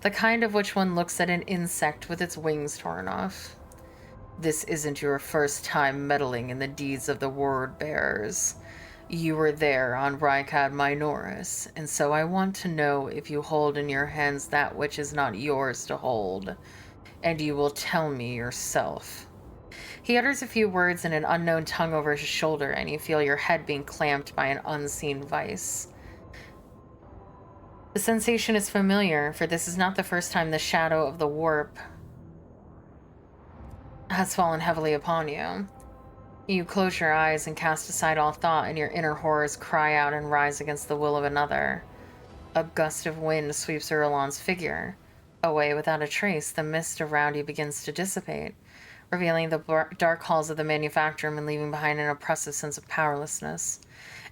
the kind of which one looks at an insect with its wings torn off. This isn't your first time meddling in the deeds of the word bearers. You were there on Rykad Minoris, and so I want to know if you hold in your hands that which is not yours to hold, and you will tell me yourself. He utters a few words in an unknown tongue over his shoulder, and you feel your head being clamped by an unseen vice. The sensation is familiar, for this is not the first time the shadow of the warp has fallen heavily upon you. You close your eyes and cast aside all thought, and your inner horrors cry out and rise against the will of another. A gust of wind sweeps Urlon's figure. Away without a trace, the mist around you begins to dissipate, revealing the dark halls of the manufactorum and leaving behind an oppressive sense of powerlessness.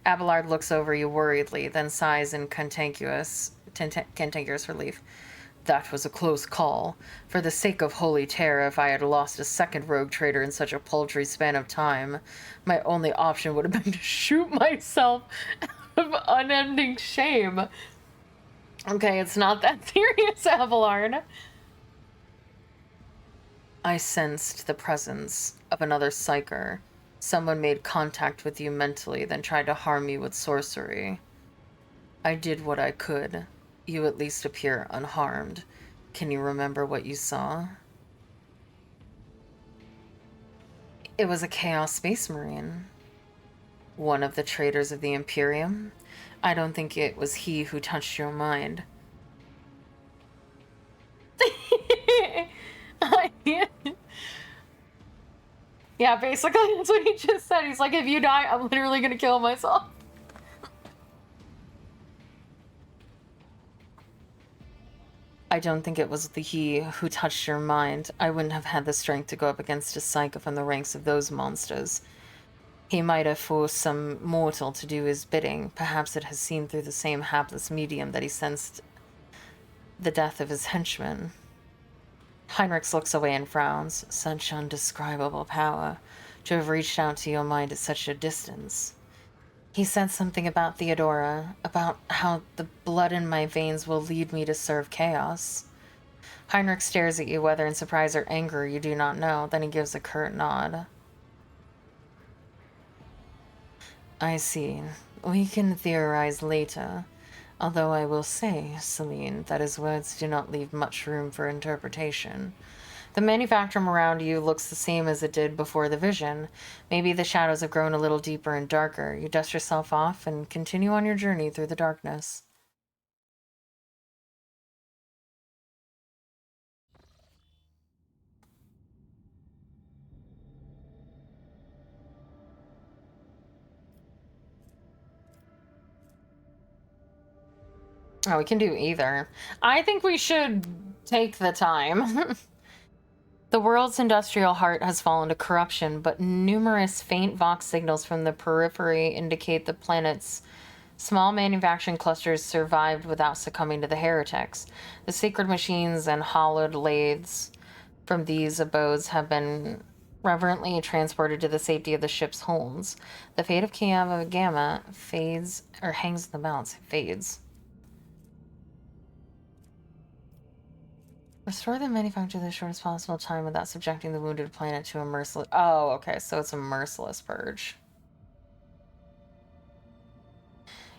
Abelard looks over you worriedly, then sighs in cantankerous relief. That was a close call. For the sake of holy terror, if I had lost a second rogue trader in such a paltry span of time, my only option would have been to shoot myself out of unending shame. Okay, it's not that serious, Abelard. I sensed the presence of another psyker. Someone made contact with you mentally, then tried to harm you with sorcery. I did what I could. You at least appear unharmed. Can you remember what you saw? It was a Chaos Space Marine. One of the traitors of the Imperium? I don't think it was he who touched your mind. Yeah, basically that's what he just said. He's like, if you die, I'm literally gonna kill myself. I don't think it was he who touched your mind. I wouldn't have had the strength to go up against a psycho from the ranks of those monsters. He might have forced some mortal to do his bidding. Perhaps it has seen through the same hapless medium that he sensed the death of his henchman. Heinrich looks away and frowns. Such undescribable power, to have reached out to your mind at such a distance. He said something about Theodora, about how the blood in my veins will lead me to serve chaos. Heinrich stares at you, whether in surprise or anger you do not know, then he gives a curt nod. I see. We can theorize later, although I will say, Celine, that his words do not leave much room for interpretation. The manufactorum around you looks the same as it did before the vision. Maybe the shadows have grown a little deeper and darker. You dust yourself off and continue on your journey through the darkness. Oh, we can do either. I think we should take the time. The world's industrial heart has fallen to corruption, but numerous faint Vox signals from the periphery indicate the planet's small manufacturing clusters survived without succumbing to the heretics. The sacred machines and hollowed lathes from these abodes have been reverently transported to the safety of the ship's holds. The fate of Kiava Gamma fades, or hangs in the balance, fades. Restore the manufacture the shortest possible time without subjecting the wounded planet to a merciless... Oh, okay, so it's a merciless purge.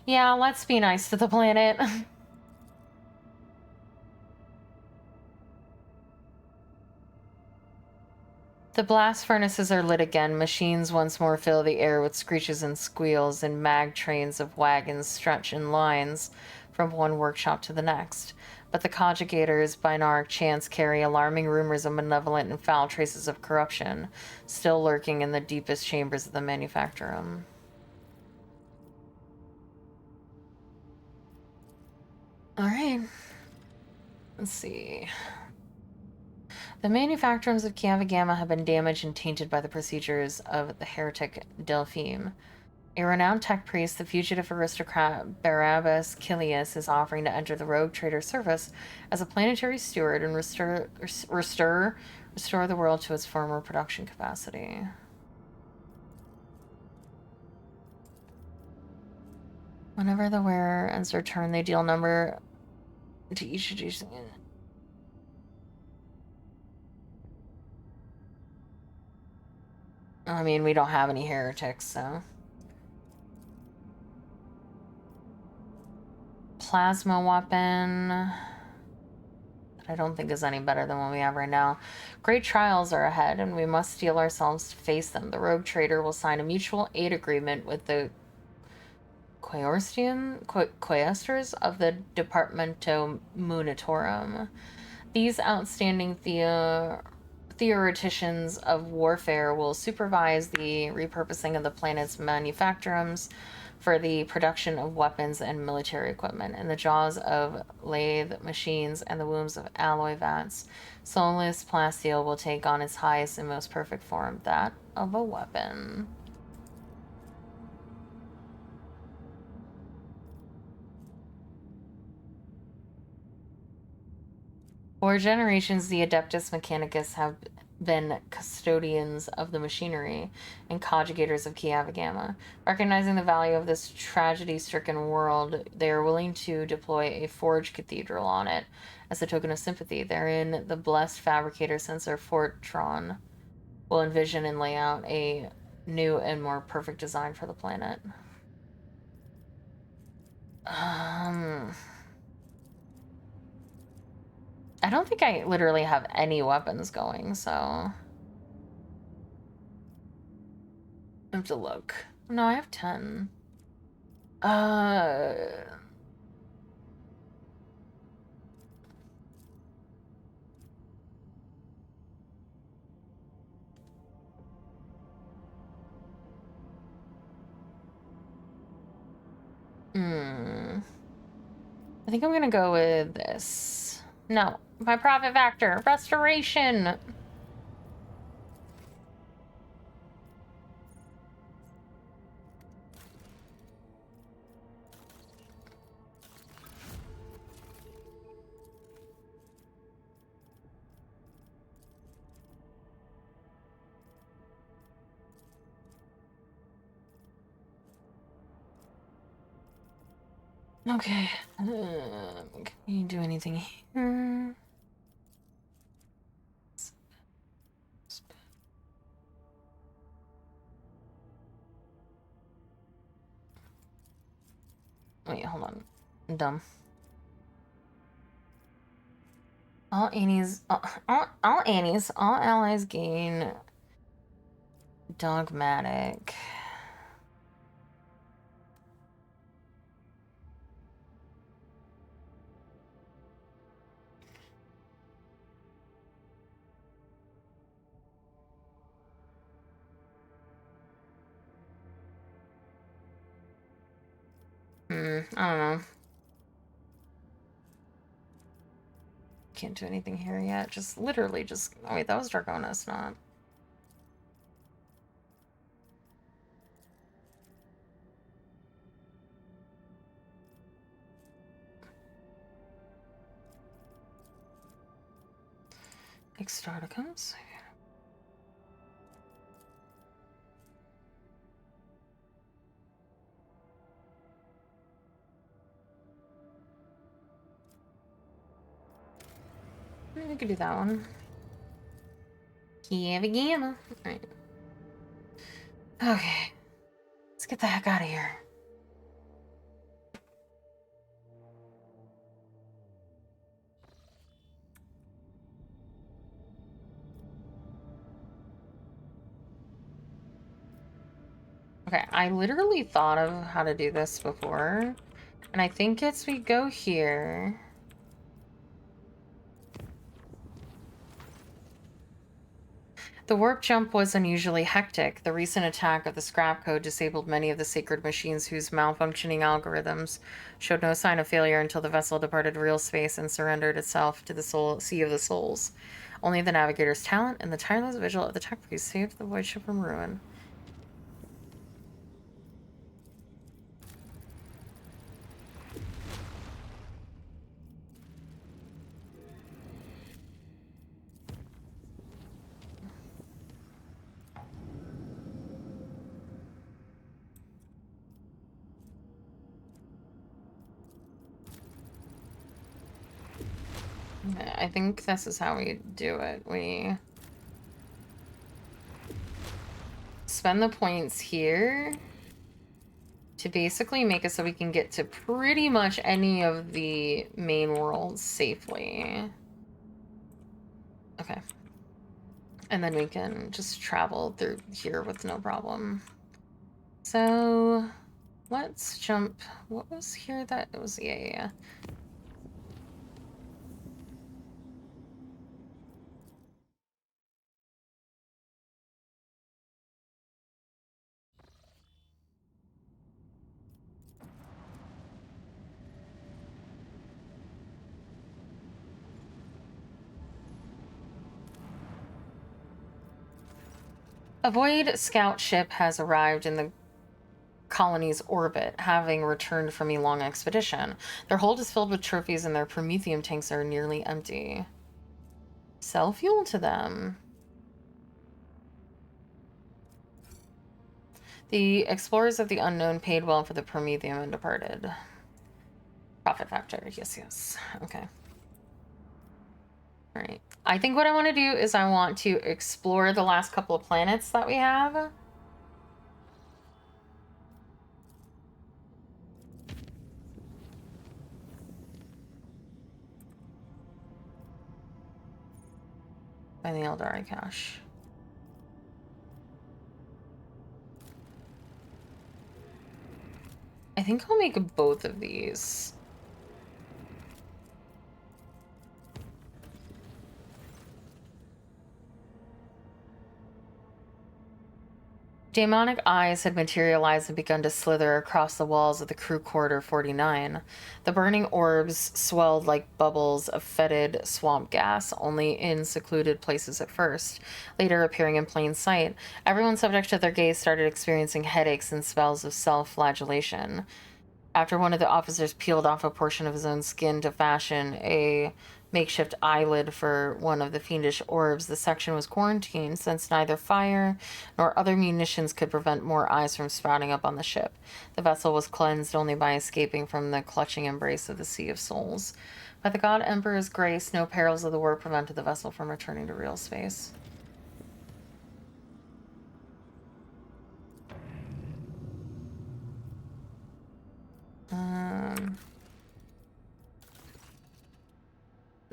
Yeah, let's be nice to the planet. The blast furnaces are lit again. Machines once more fill the air with screeches and squeals, and mag trains of wagons stretch in lines from one workshop to the next. But the conjugators, binaric chants carry alarming rumors of malevolent and foul traces of corruption, still lurking in the deepest chambers of the manufactorum. Alright. Let's see. The manufactorums of Kiava Gamma have been damaged and tainted by the procedures of the heretic Delphine. A renowned tech priest, the fugitive aristocrat Barabbas Kilius, is offering to enter the rogue trader service as a planetary steward and restore the world to its former production capacity. Whenever the wearer ends their turn, they deal number to each. I mean, we don't have any heretics, so. Plasma weapon. That I don't think is any better than what we have right now. Great trials are ahead, and we must steel ourselves to face them. The rogue trader will sign a mutual aid agreement with the quaestors of the Departamento Munitorum. These outstanding theoreticians of warfare will supervise the repurposing of the planet's manufactorums for the production of weapons and military equipment. In the jaws of lathe machines and the wombs of alloy vats, soulless plasteel will take on its highest and most perfect form, that of a weapon. For generations, the Adeptus Mechanicus have been custodians of the machinery and conjugators of Kiava Gamma. Recognizing the value of this tragedy-stricken world, they are willing to deploy a forge cathedral on it as a token of sympathy. Therein, the blessed fabricator sensor Fortron will envision and lay out a new and more perfect design for the planet. I don't think I literally have any weapons going, so I have to look. No, I have 10. I think I'm gonna go with this. No, my profit factor, restoration. Okay. Can you do anything here? Wait, hold on. I'm dumb. All allies gain dogmatic. I don't know. Can't do anything here yet. Just literally just. Oh wait, that was Draconis, not. Extarticums. We could do that one. Kiava Gamma. Alright. Okay. Let's get the heck out of here. Okay, I literally thought of how to do this before. And I think it's we go here. The warp jump was unusually hectic. The recent attack of the scrap code disabled many of the sacred machines whose malfunctioning algorithms showed no sign of failure until the vessel departed real space and surrendered itself to the sea of the souls. Only the navigator's talent and the tireless vigil of the tech priest saved the void ship from ruin. Okay, I think this is how we do it. We spend the points here to basically make it so we can get to pretty much any of the main worlds safely. Okay. And then we can just travel through here with no problem. So let's jump. What was here that it was? Yeah. A Void scout ship has arrived in the colony's orbit, having returned from a long expedition. Their hold is filled with trophies and their promethium tanks are nearly empty. Sell fuel to them. The explorers of the unknown paid well for the promethium and departed. Profit factor, yes. Okay. Alright. I think what I want to do is I want to explore the last couple of planets that we have. By the Eldari cache. I think I'll make both of these. Demonic eyes had materialized and begun to slither across the walls of the crew quarter 49. The burning orbs swelled like bubbles of fetid swamp gas, only in secluded places at first, later appearing in plain sight. Everyone subject to their gaze started experiencing headaches and spells of self-flagellation. After one of the officers peeled off a portion of his own skin to fashion a makeshift eyelid for one of the fiendish orbs, the section was quarantined since neither fire nor other munitions could prevent more eyes from sprouting up on the ship. The vessel was cleansed only by escaping from the clutching embrace of the Sea of Souls. By the God Emperor's grace, no perils of the war prevented the vessel from returning to real space.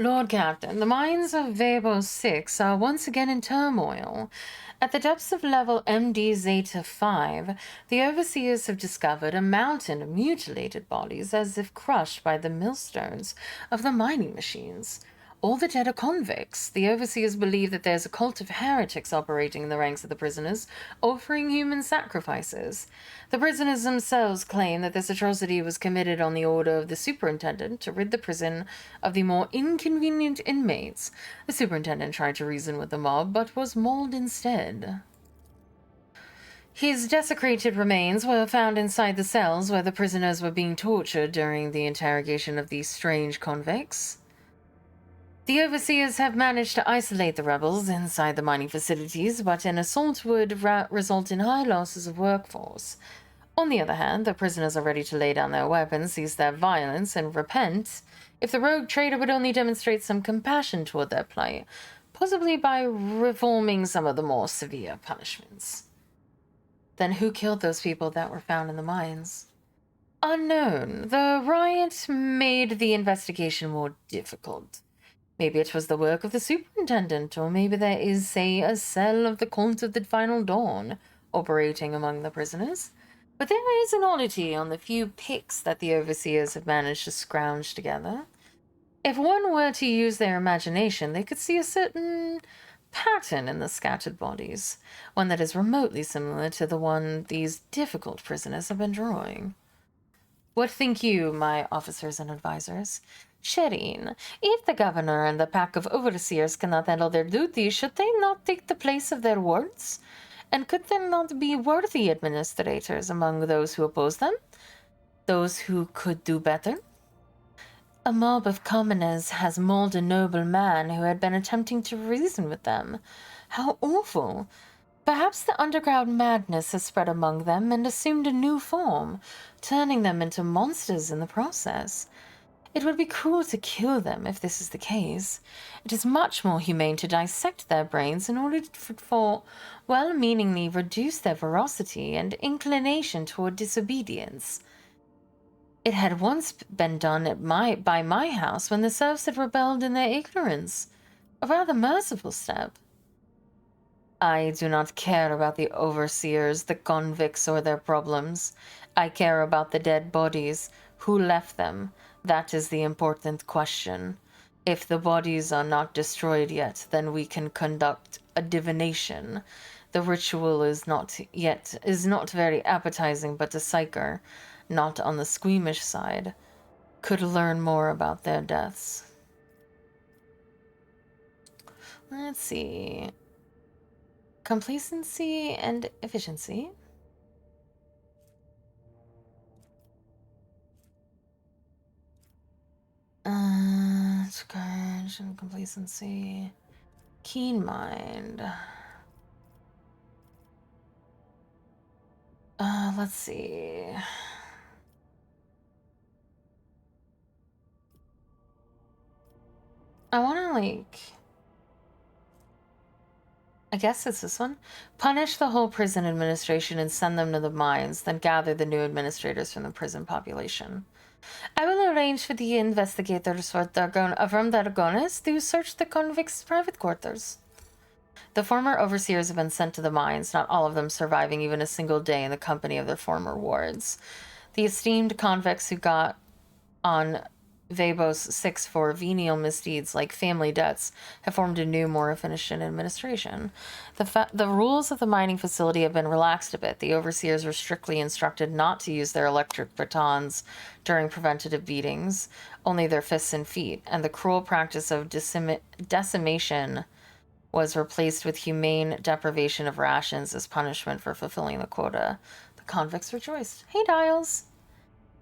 Lord Captain, the mines of Vabo 6 are once again in turmoil. At the depths of level MD Zeta 5, the overseers have discovered a mountain of mutilated bodies as if crushed by the millstones of the mining machines. All the dead are convicts. The overseers believe that there's a cult of heretics operating in the ranks of the prisoners, offering human sacrifices. The prisoners themselves claim that this atrocity was committed on the order of the superintendent to rid the prison of the more inconvenient inmates. The superintendent tried to reason with the mob, but was mauled instead. His desecrated remains were found inside the cells where the prisoners were being tortured during the interrogation of these strange convicts. The overseers have managed to isolate the rebels inside the mining facilities, but an assault would result in high losses of workforce. On the other hand, the prisoners are ready to lay down their weapons, cease their violence, and repent if the rogue trader would only demonstrate some compassion toward their plight, possibly by reforming some of the more severe punishments. Then who killed those people that were found in the mines? Unknown. The riot made the investigation more difficult. Maybe it was the work of the superintendent, or maybe there is, say, a cell of the Cult of the Final Dawn operating among the prisoners. But there is an oddity on the few pics that the overseers have managed to scrounge together. If one were to use their imagination, they could see a certain pattern in the scattered bodies, one that is remotely similar to the one these difficult prisoners have been drawing. What think you, my officers and advisors? Shireen, if the governor and the pack of overseers cannot handle their duty, should they not take the place of their wards? And could there not be worthy administrators among those who oppose them? Those who could do better? A mob of commoners has mauled a noble man who had been attempting to reason with them. How awful! Perhaps the underground madness has spread among them and assumed a new form, turning them into monsters in the process. It would be cruel to kill them if this is the case. It is much more humane to dissect their brains in order for well-meaningly reduce their ferocity and inclination toward disobedience. It had once been done by my house when the serfs had rebelled in their ignorance. A rather merciful step. I do not care about the overseers, the convicts, or their problems. I care about the dead bodies. Who left them? That is the important question. If the bodies are not destroyed yet, then we can conduct a divination. The ritual is not very appetizing, but a psyker, not on the squeamish side, could learn more about their deaths. Let's see. Complacency and efficiency. Courage and complacency. Keen mind. Let's see. I want to, like... I guess it's this one. Punish the whole prison administration and send them to the mines, then gather the new administrators from the prison population. I will arrange for the investigators from Dargonis to search the convicts' private quarters. The former overseers have been sent to the mines, not all of them surviving even a single day in the company of their former wards. The esteemed convicts who got on Vebos 6 for venial misdeeds like family debts have formed a new, more efficient administration. The rules of the mining facility have been relaxed a bit. The overseers were strictly instructed not to use their electric batons during preventative beatings, only their fists and feet, and the cruel practice of decimation was replaced with humane deprivation of rations as punishment for fulfilling the quota. The convicts rejoiced. Hey, Dials!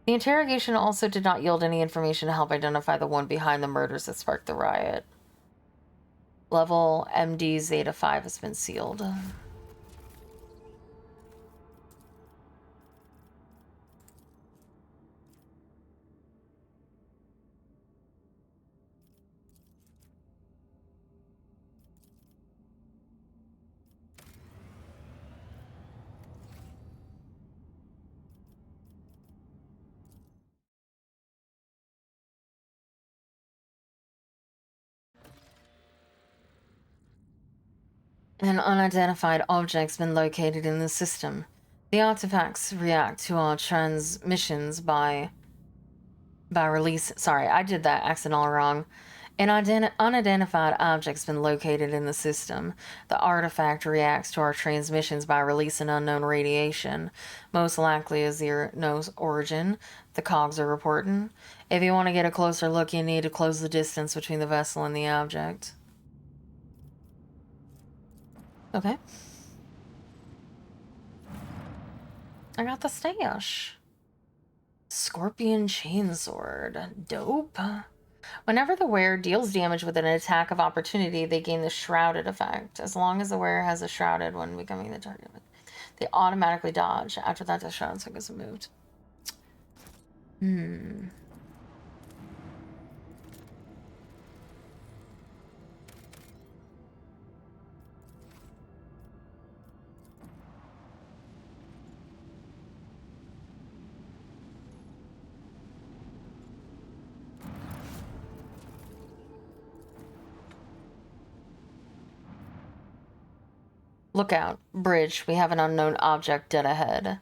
The interrogation also did not yield any information to help identify the one behind the murders that sparked the riot. Level MD Zeta 5 has been sealed. An unidentified object's been located in the system. The artifacts react to our transmissions by release. Sorry, I did that accidentally wrong. An unidentified object's been located in the system. The artifact reacts to our transmissions by releasing unknown radiation. Most likely a zero-nose origin. The cogs are reporting. If you want to get a closer look, you need to close the distance between the vessel and the object. Okay. I got the stash. Scorpion Chainsword. Dope. Whenever the wearer deals damage with an attack of opportunity, they gain the Shrouded effect. As long as the wearer has a Shrouded when becoming the target, they automatically dodge. After that, the Shrouded effect is removed. Look out. Bridge. We have an unknown object dead ahead.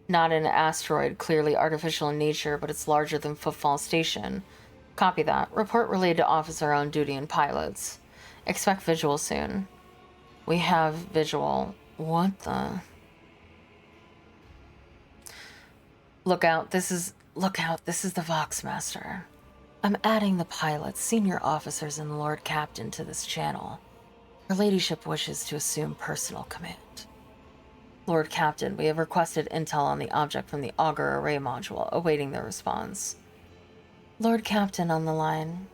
Not an asteroid, clearly artificial in nature, but it's larger than Footfall Station. Copy that. Report relayed to officer on duty and pilots. Expect visual soon. We have visual. What the? Look out. This is the Voxmaster. I'm adding the pilots, senior officers, and Lord Captain to this channel. Her ladyship wishes to assume personal command. Lord Captain, we have requested intel on the object from the Augur Array module, awaiting their response. Lord Captain on the line.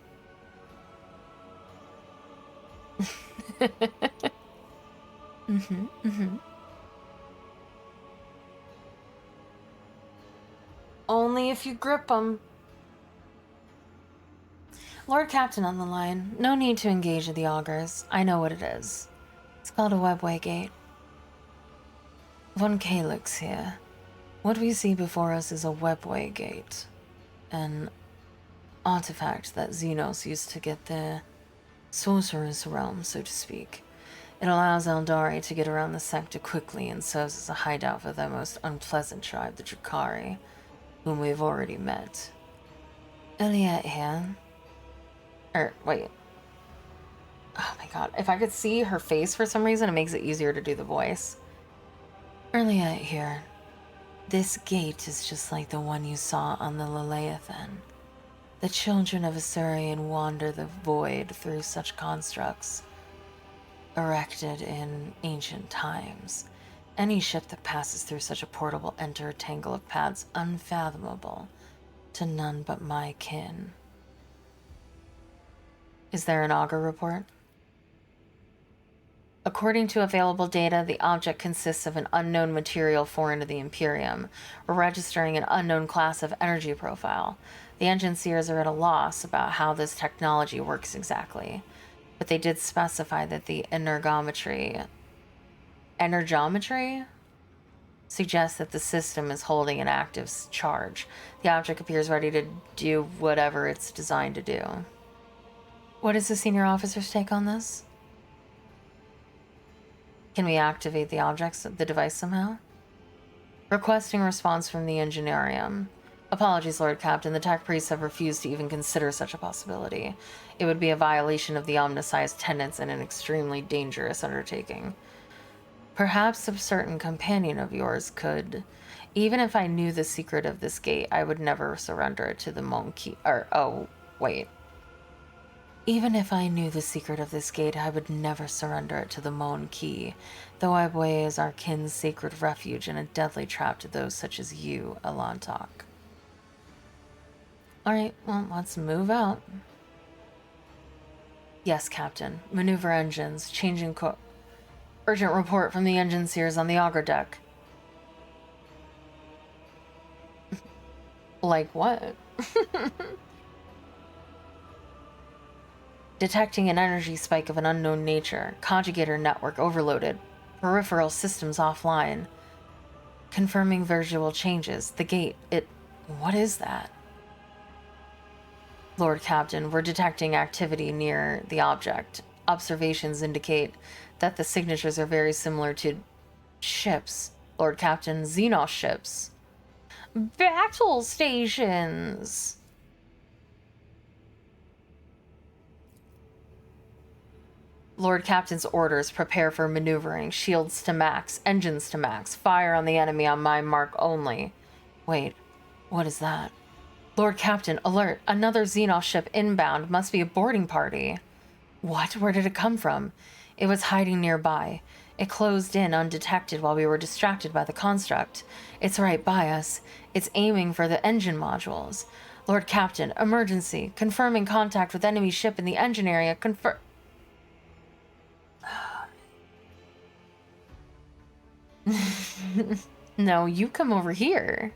Only if you grip them. Lord Captain on the line. No need to engage the augurs. I know what it is. It's called a webway gate. Von Calyx here. What we see before us is a webway gate. An artifact that Xenos used to get their sorcerer's realm, so to speak. It allows Eldari to get around the sector quickly and serves as a hideout for their most unpleasant tribe, the Drakari, whom we've already met. Eliette here. Wait. Oh my god. If I could see her face for some reason, it makes it easier to do the voice. Eliette here. This gate is just like the one you saw on the Leviathan. The children of Asurian wander the void through such constructs, erected in ancient times. Any ship that passes through such a portal will enter a tangle of paths unfathomable to none but my kin. Is there an augur report? According to available data, the object consists of an unknown material foreign to the Imperium. We're registering an unknown class of energy profile. The engine seers are at a loss about how this technology works exactly, but they did specify that the energometry suggests that the system is holding an active charge. The object appears ready to do whatever it's designed to do. What is the senior officer's take on this? Can we activate the device somehow? Requesting response from the Engineerium. Apologies, Lord Captain. The tech priests have refused to even consider such a possibility. It would be a violation of the Omnisci's tenets and an extremely dangerous undertaking. Perhaps a certain companion of yours could. Even if I knew the secret of this gate, I would never surrender it to the monkey. Even if I knew the secret of this gate, I would never surrender it to the Mon Key. The Webway is our kin's sacred refuge and a deadly trap to those such as you, Elantok. Alright, well, let's move out. Yes, Captain. Maneuver engines. Changing urgent report from the engine seers on the auger deck. Like what? Detecting an energy spike of an unknown nature. Conjugator network overloaded. Peripheral systems offline. Confirming visual changes. The gate, what is that? Lord Captain, we're detecting activity near the object. Observations indicate that the signatures are very similar to ships. Lord Captain, Xenos ships. Battle stations! Lord Captain's orders: prepare for maneuvering. Shields to max. Engines to max. Fire on the enemy on my mark only. Wait, what is that? Lord Captain, alert. Another Xenos ship inbound. Must be a boarding party. What? Where did it come from? It was hiding nearby. It closed in undetected while we were distracted by the construct. It's right by us. It's aiming for the engine modules. Lord Captain, emergency. Confirming contact with enemy ship in the engine area. No, you come over here.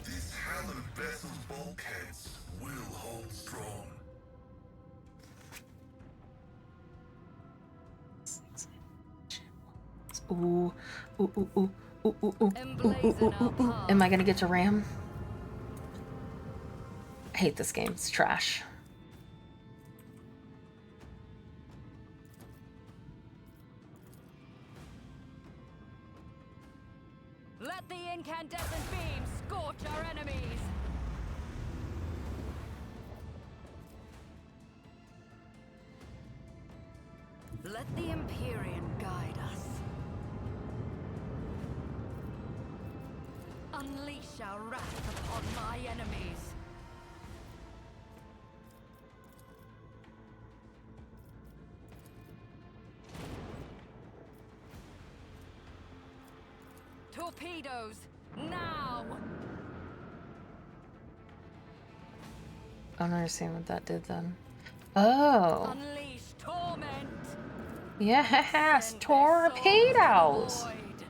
These hallowed vessel's bulkheads will hold strong. Ooh, ooh, ooh, ooh, ooh, ooh, ooh, ooh, ooh, ooh, ooh. Am I gonna get to ram? I hate this game. It's trash. Let the incandescent beams scorch our enemies! Let the Empyrean guide us. Unleash our wrath upon my enemies. Torpedoes, now! I don't understand what that did then. Oh. Unleash torment! Yes, Send their torpedoes. souls to the void.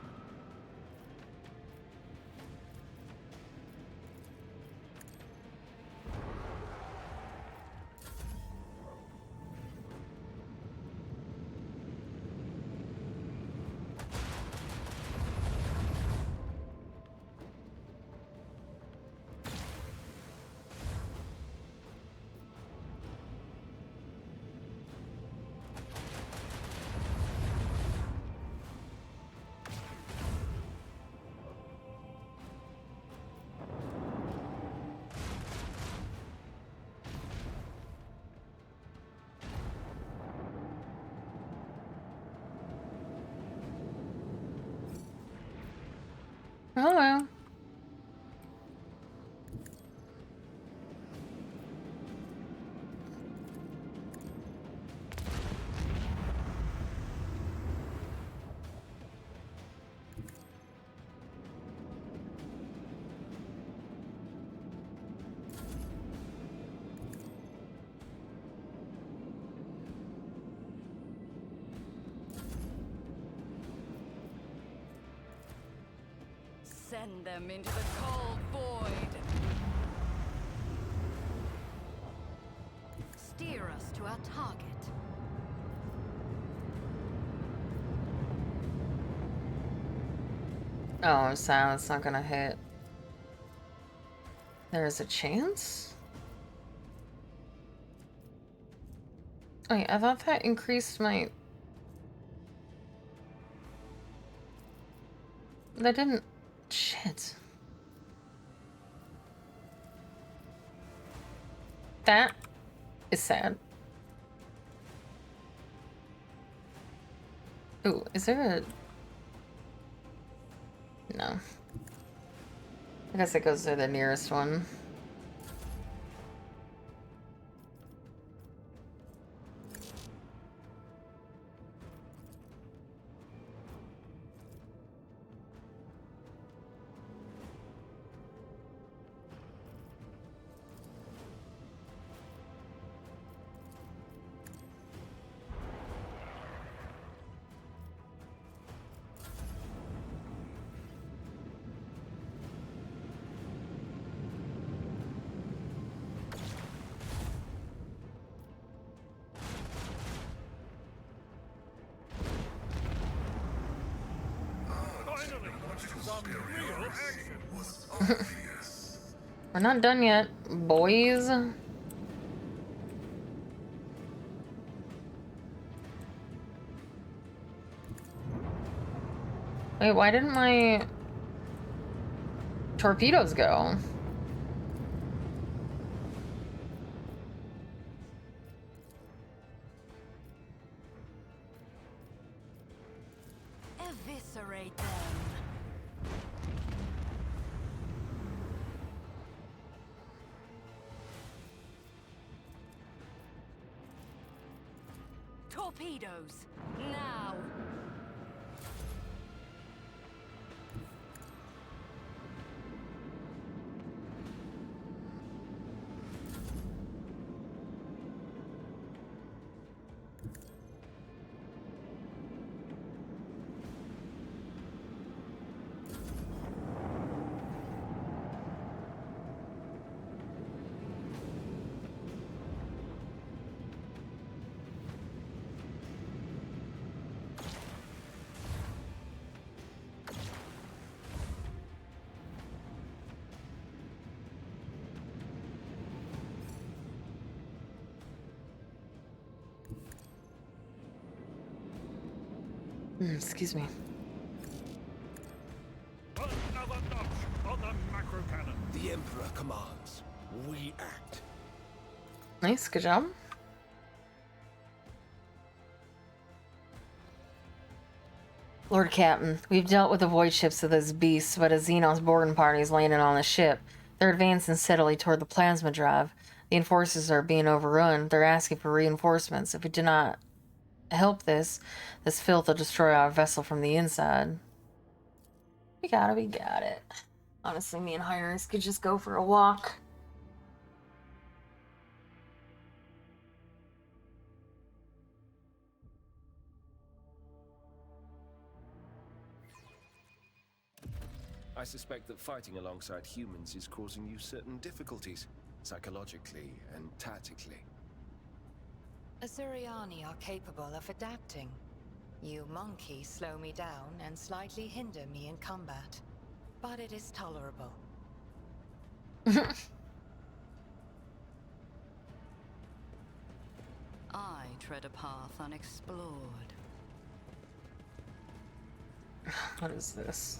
Hello. Send them into the cold void. Steer us to our target. Oh, so it's not gonna hit. There's a chance? Wait, I thought that increased my... That didn't... Shit. That is sad. Ooh, is there a... No. I guess it goes to the nearest one. Finally, some real action. We're not done yet, boys. Wait, why didn't my torpedoes go? Eviscerate them. Torpedoes, now! Excuse me. Another notch on the macro cannon. The Emperor commands. We act. Nice, good job. Lord Captain, we've dealt with the void ships of those beasts, but a Xenos boarding party is landing on the ship. They're advancing steadily toward the plasma drive. The enforcers are being overrun. They're asking for reinforcements. If we do not help this filth will destroy our vessel from the inside. We got it. Honestly, me and Hi-Rise could just go for a walk. I suspect that fighting alongside humans is causing you certain difficulties, psychologically and tactically. Azuriani are capable of adapting. You monkeys slow me down and slightly hinder me in combat, but it is tolerable. I tread a path unexplored. What is this?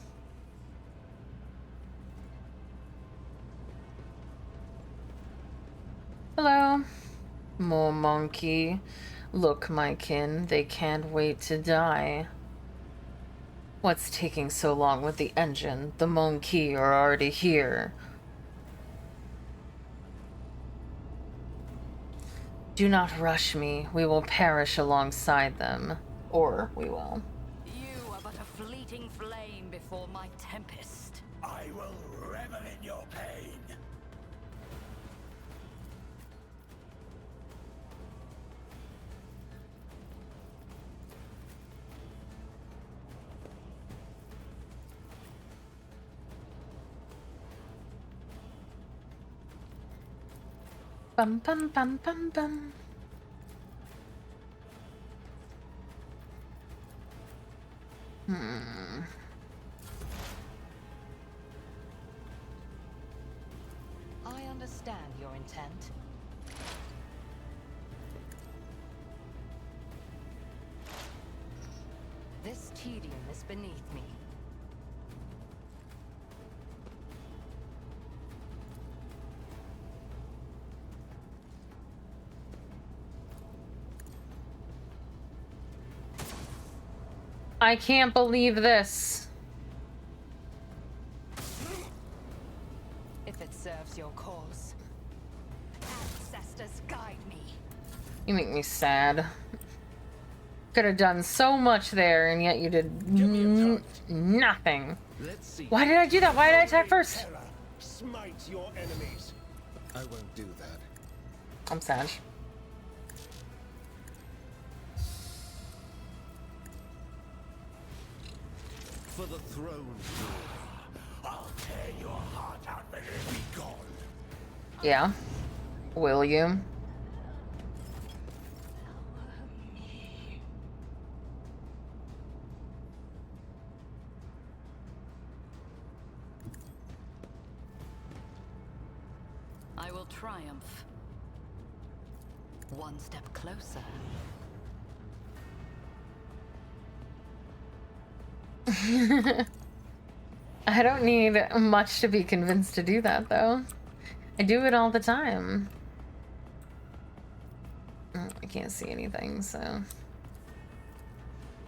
Hello. More monkey. Look, my kin, they can't wait to die. What's taking so long with the engine? The Monkey are already here. Do not rush me. We will perish alongside them. Or we will. You are but a fleeting flame before my tempest. I will revel in your pain. Bum bum bum bum bum. I understand your intent. This tedium is beneath me. I can't believe this. If it serves your cause. Ancestors guide me. You make me sad. Could have done so much there, and yet you did nothing. Let's see. Why did I do that? Why did I attack first? Terror, smite your enemies. I won't do that. I'm sad. For the throne's glory. I'll tear your heart out when it be gone. Yeah. Will you? I will triumph. One step closer. I don't need much to be convinced to do that, though. I do it all the time. I can't see anything, so...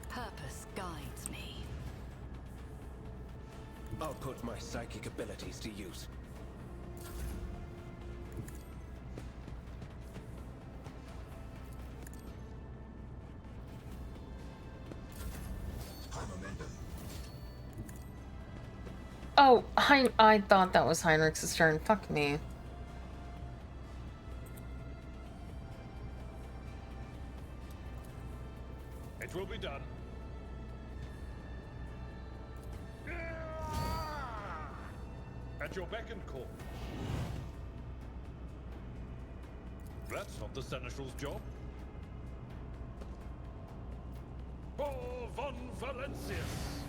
Purpose guides me. I'll put my psychic abilities to use. Oh, I thought that was Heinrich's turn. Fuck me. It will be done. At your beck and call. That's not the Seneschal's job. For von Valentius,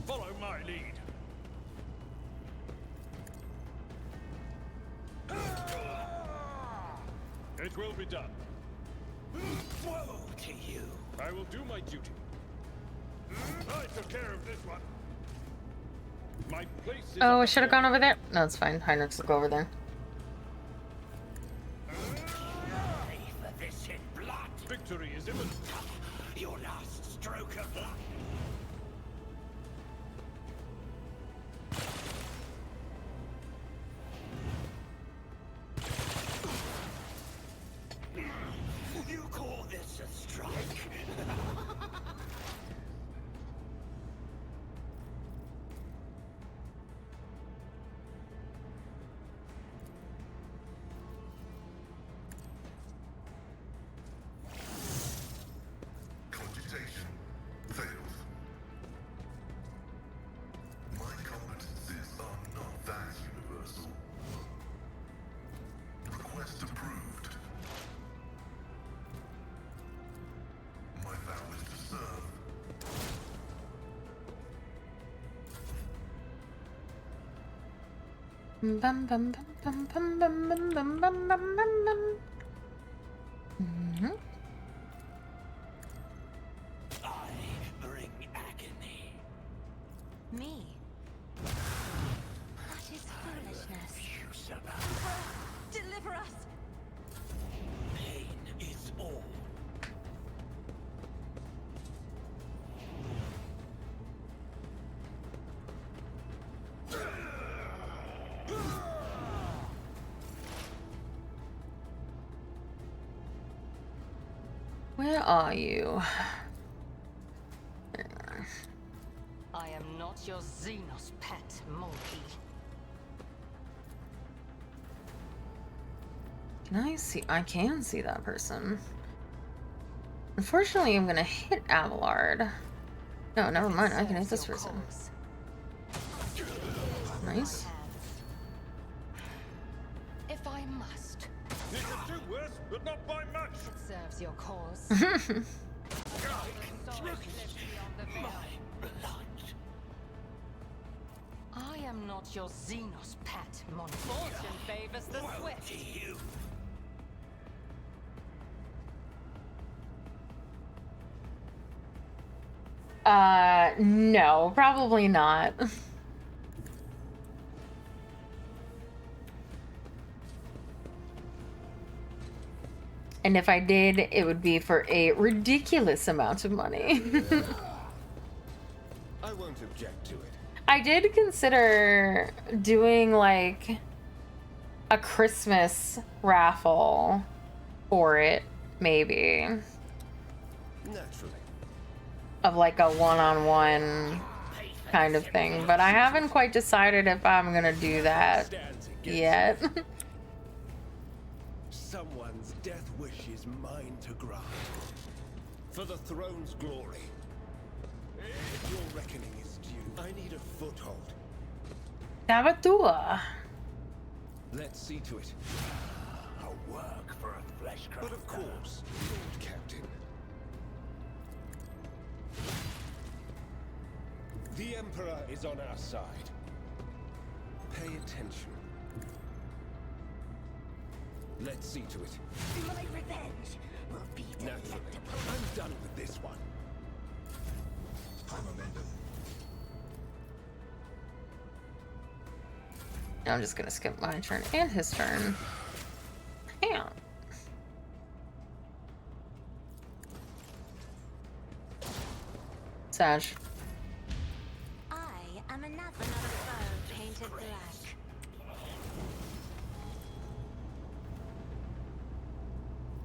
follow my lead. It will be done. Woe to you. I will do my duty. I took care of this one. My place is Oh, I at should have the gone over there. No, it's fine. Heinrich's will go over there. Pay for this in blood. victory is imminent. Your last stroke of luck. You call this a strike? Cogitation fails. My competencies are not that universal. Request approved. My vow is to serve. Bum bum bum bum bum bum bum bum bum bum bum. I bring agony. Me? That is foolishness. Usurper. Deliver us! Pain is all. What? Where are you? I am not your Xenos pet, monkey. Can I see? I can see that person. Unfortunately, I'm gonna hit Abelard. No, never mind. I can hit this person. Nice. If I must. You can do worse, but not by much. It serves your cause. I am not your Xenos pet, monkey. Fortune favors the swift. No, probably not. And if I did, it would be for a ridiculous amount of money. I won't object to it. I did consider doing like a Christmas raffle for it, maybe. Naturally. Of like a one-on-one kind of thing, but I haven't quite decided if I'm gonna do that yet. Someone's death wish is mine to grant. For the throne's glory. If your reckoning is due, I need a foothold. Sabatua. Let's see to it. A work for a fleshcraft. But of course, Lord Captain. The Emperor is on our side. Pay attention. Let's see to it. My revenge will be Naturally. I'm done with this one. I'm amended. I'm just gonna skip my turn and his turn. Hang on. Sag. I am another foe painted black.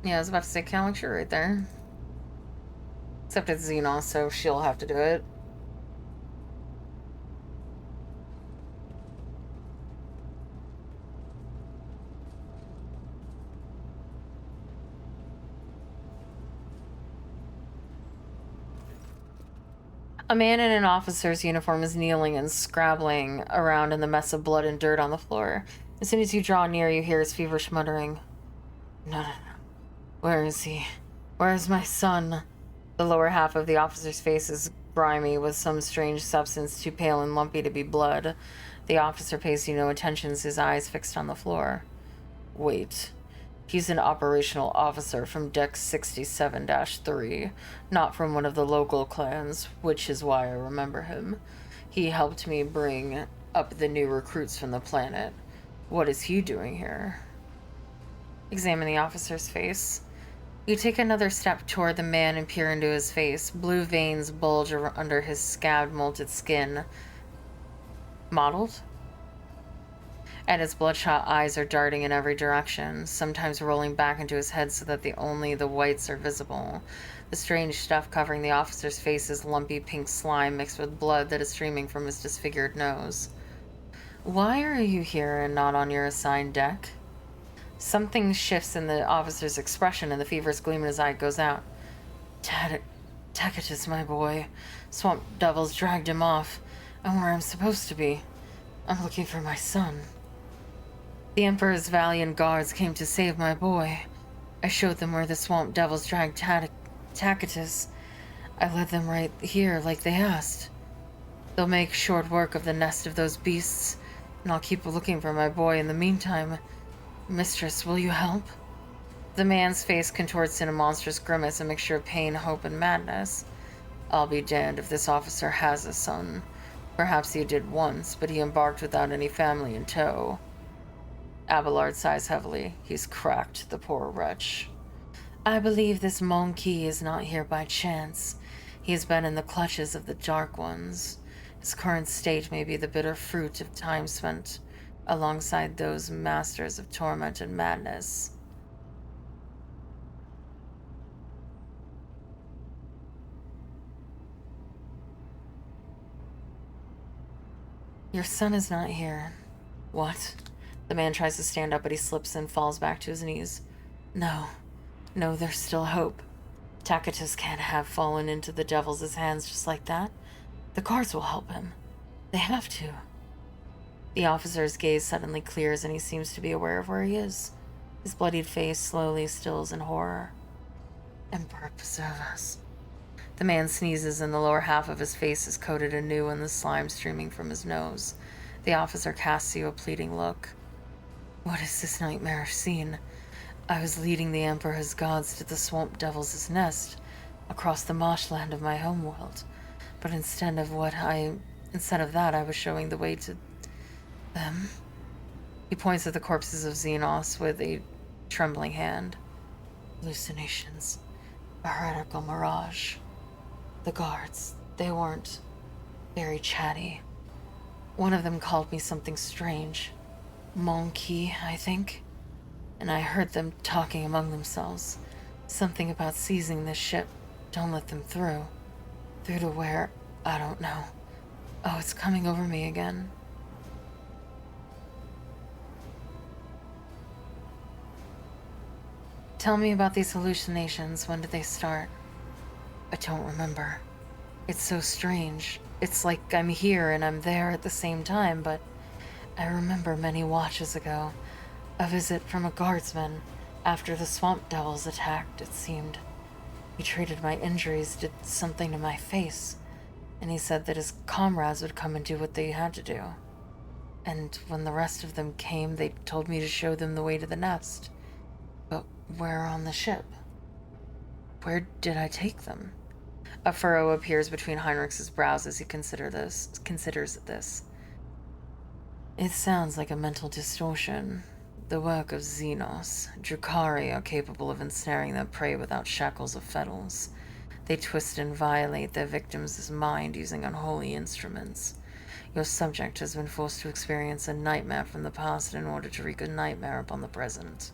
Yeah, I was about to say Calixture right there. Except it's Xenos, so she'll have to do it. A man in an officer's uniform is kneeling and scrabbling around in the mess of blood and dirt on the floor. As soon as you draw near, you hear his feverish muttering. No, no, no. Where is he? Where is my son? The lower half of the officer's face is grimy with some strange substance too pale and lumpy to be blood. The officer pays you no attention, his eyes fixed on the floor. Wait. He's an operational officer from Deck 67-3, not from one of the local clans, which is why I remember him. He helped me bring up the new recruits from the planet. What is he doing here? Examine the officer's face. You take another step toward the man and peer into his face. Blue veins bulge under his scabbed, molted skin. Mottled? And his bloodshot eyes are darting in every direction, sometimes rolling back into his head so that only the whites are visible. The strange stuff covering the officer's face is lumpy pink slime mixed with blood that is streaming from his disfigured nose. Why are you here and not on your assigned deck? Something shifts in the officer's expression and the feverish gleam in his eye goes out. Tacitus, my boy. Swamp devils dragged him off. I'm where I'm supposed to be. I'm looking for my son. The Emperor's valiant guards came to save my boy. I showed them where the swamp devils dragged Tacitus. I led them right here like they asked. They'll make short work of the nest of those beasts, and I'll keep looking for my boy in the meantime. Mistress, will you help? The man's face contorts in a monstrous grimace, a mixture of pain, hope, and madness. I'll be damned if this officer has a son. Perhaps he did once, but he embarked without any family in tow. Abelard sighs heavily. He's cracked, the poor wretch. I believe this monkey is not here by chance. He has been in the clutches of the Dark Ones. His current state may be the bitter fruit of time spent alongside those masters of torment and madness. Your son is not here. What? The man tries to stand up, but he slips and falls back to his knees. No. No, there's still hope. Tacitus can't have fallen into the devil's hands just like that. The guards will help him. They have to. The officer's gaze suddenly clears and he seems to be aware of where he is. His bloodied face slowly stills in horror. Emperor preserve us. The man sneezes and the lower half of his face is coated anew in the slime streaming from his nose. The officer casts you a pleading look. What is this nightmarish scene? I was leading the Emperor's guards to the swamp devil's nest across the marshland of my homeworld. But instead of that, I was showing the way to them. He points at the corpses of Xenos with a trembling hand. Hallucinations. A heretical mirage. The guards, they weren't very chatty. One of them called me something strange. Monkey, I think. And I heard them talking among themselves. Something about seizing this ship. Don't let them through. Through to where? I don't know. Oh, it's coming over me again. Tell me about these hallucinations. When did they start? I don't remember. It's so strange. It's like I'm here and I'm there at the same time, but I remember many watches ago, a visit from a guardsman after the swamp devils attacked, it seemed. He treated my injuries, did something to my face, and he said that his comrades would come and do what they had to do. And when the rest of them came, they told me to show them the way to the nest. But where on the ship? Where did I take them? A furrow appears between Heinrich's brows as he considers this. It sounds like a mental distortion. The work of Xenos. Drukhari are capable of ensnaring their prey without shackles or fettles. They twist and violate their victims' mind using unholy instruments. Your subject has been forced to experience a nightmare from the past in order to wreak a nightmare upon the present.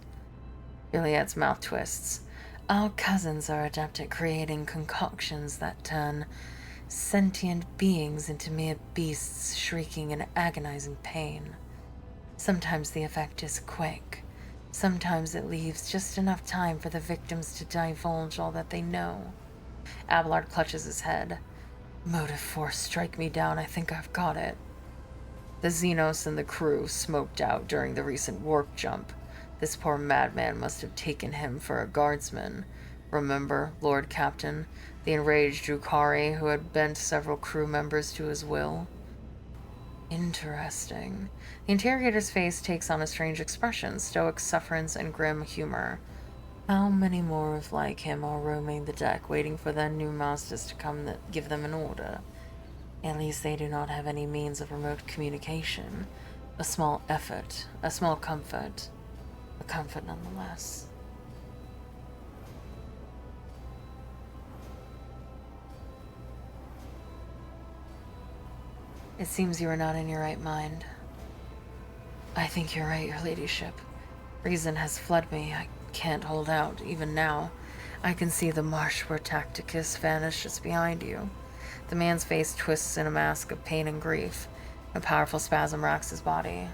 Iliad's mouth twists. Our cousins are adept at creating concoctions that turn sentient beings into mere beasts shrieking in agonizing pain. Sometimes the effect is quick. Sometimes it leaves just enough time for the victims to divulge all that they know. Abelard clutches his head. Motive force, strike me down. I think I've got it. The Xenos and the crew smoked out during the recent warp jump. This poor madman must have taken him for a guardsman. Remember, Lord Captain, the enraged Drukhari who had bent several crew members to his will? Interesting. The interrogator's face takes on a strange expression, stoic sufferance and grim humor. How many more of like him are roaming the deck, waiting for their new masters to come that give them an order? At least they do not have any means of remote communication. A small effort, a small comfort. A comfort nonetheless. It seems you are not in your right mind. I think you're right, your ladyship. Reason has fled me. I can't hold out, even now. I can see the marsh where Tacticus vanished just behind you. The man's face twists in a mask of pain and grief. A powerful spasm racks his body.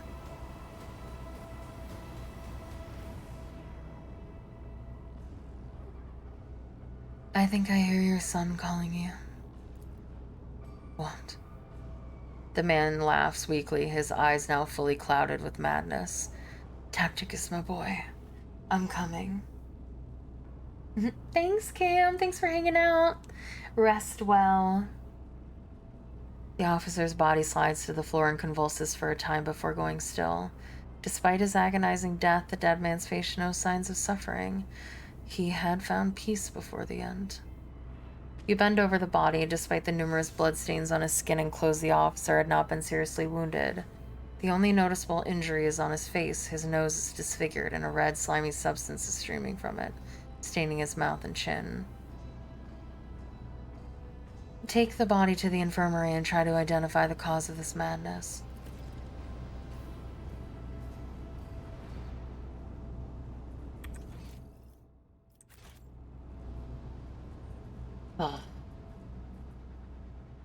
I think I hear your son calling you. What? The man laughs weakly, his eyes now fully clouded with madness. Tacticus, my boy. I'm coming. Thanks, Cam. Thanks for hanging out. Rest well. The officer's body slides to the floor and convulses for a time before going still. Despite his agonizing death, the dead man's face shows no signs of suffering. He had found peace before the end. You bend over the body. Despite the numerous bloodstains on his skin and clothes, the officer had not been seriously wounded. The only noticeable injury is on his face. His nose is disfigured, and a red, slimy substance is streaming from it, staining his mouth and chin. Take the body to the infirmary and try to identify the cause of this madness.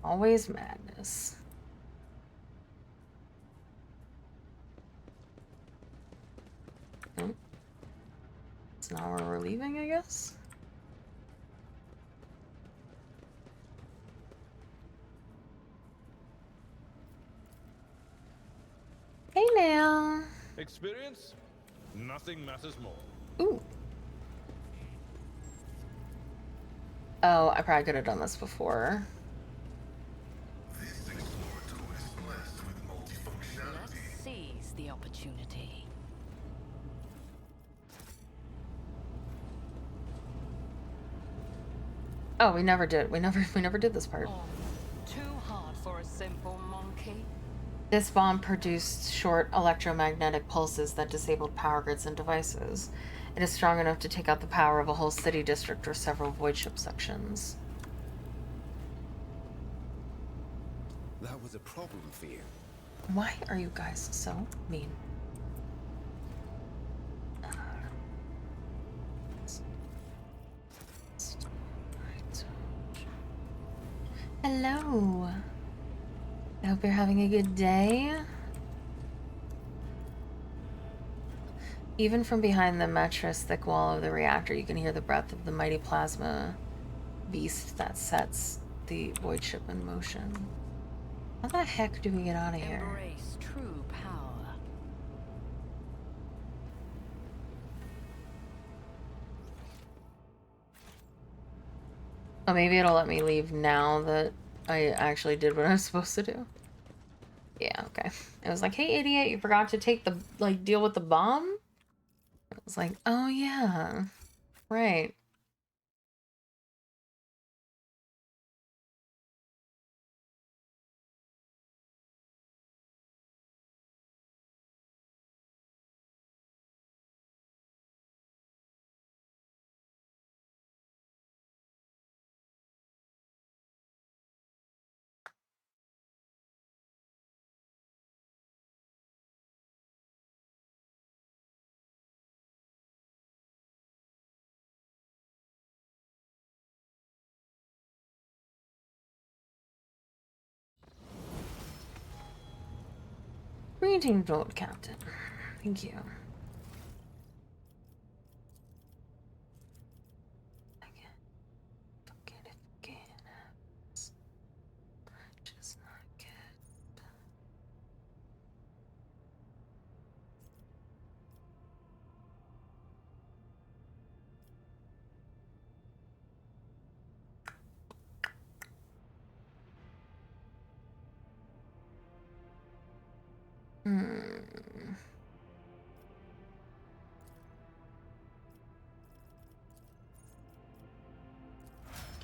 Always madness. That's not where we're leaving, I guess. Hey now. Experience? Nothing matters more. Ooh. Oh, I probably could have done this before. This explorer tool is blessed with multifunctionality. Let's seize the opportunity. Oh, we never did. We never did this part. Oh, too hard for a simple monkey. This bomb produced short electromagnetic pulses that disabled power grids and devices. It is strong enough to take out the power of a whole city district or several void ship sections. That was a problem for you. Why are you guys so mean? Hello. I hope you're having a good day. Even from behind the mattress thick wall of the reactor, you can hear the breath of the mighty plasma beast that sets the void ship in motion. How the heck do we get out of here? Embrace true power. Oh, maybe it'll let me leave now that I actually did what I was supposed to do. Yeah, okay. It was like, hey, idiot, you forgot to take the, like, deal with the bomb? I was like, oh, yeah. Right. Greetings, old captain. Thank you. Just not good.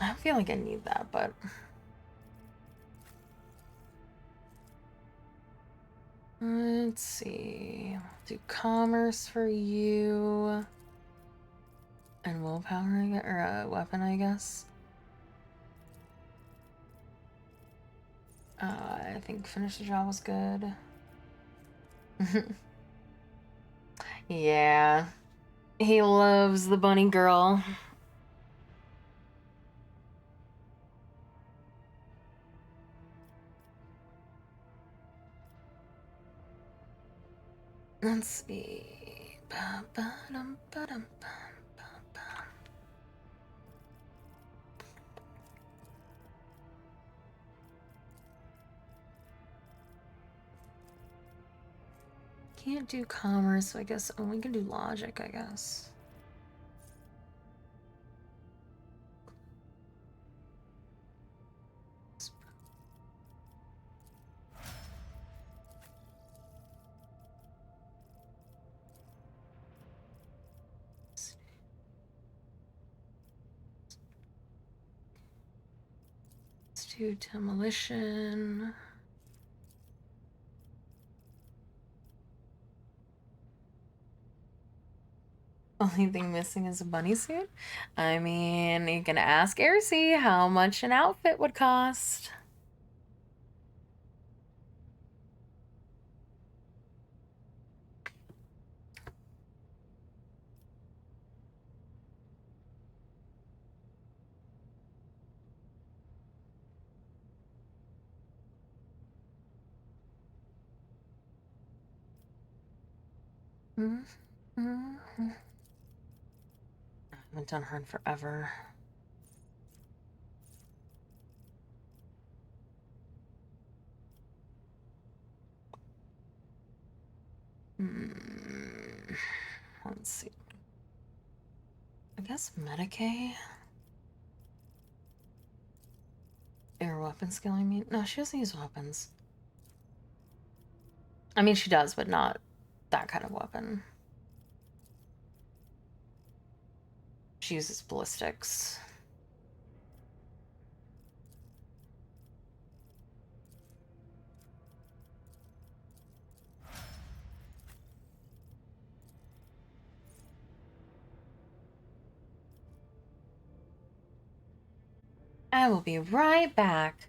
I don't feel like I need that, but... Let's see. Do commerce for you. And willpower, or a weapon, I guess. I think finish the job was good. Yeah. He loves the bunny girl. Let's see. Can't do commerce, so I guess only can do logic, I guess. Let's do demolition. Only thing missing is a bunny suit. I mean, you can ask Aircy how much an outfit would cost. Haven't done her in forever. Let's see. I guess Medicaid? Air weapon skill, I mean? No, she doesn't use weapons. I mean, she does, but not that kind of weapon. She uses ballistics. I will be right back.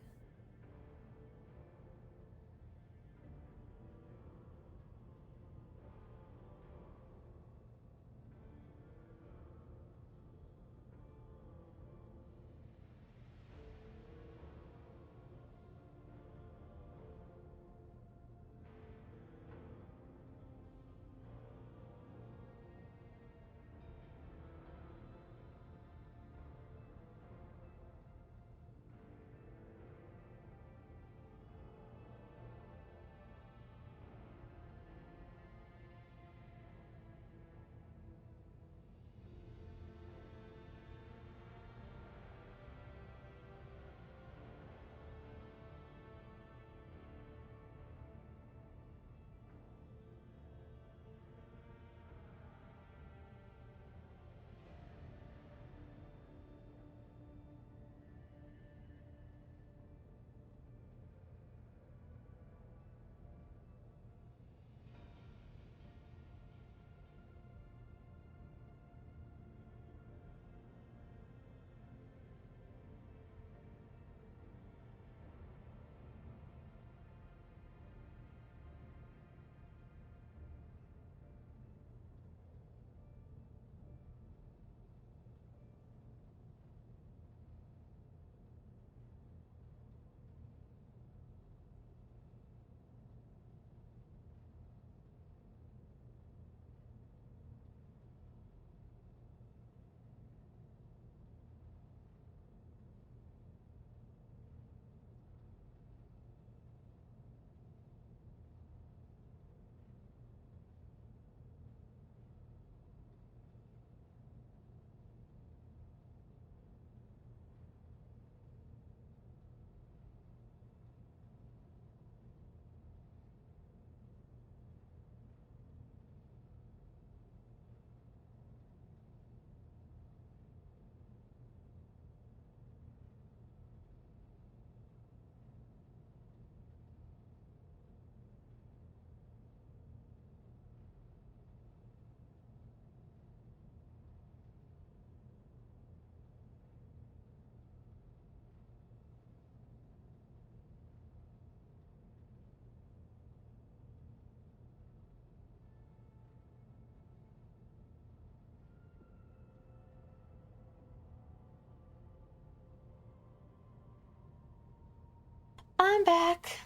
I'm back.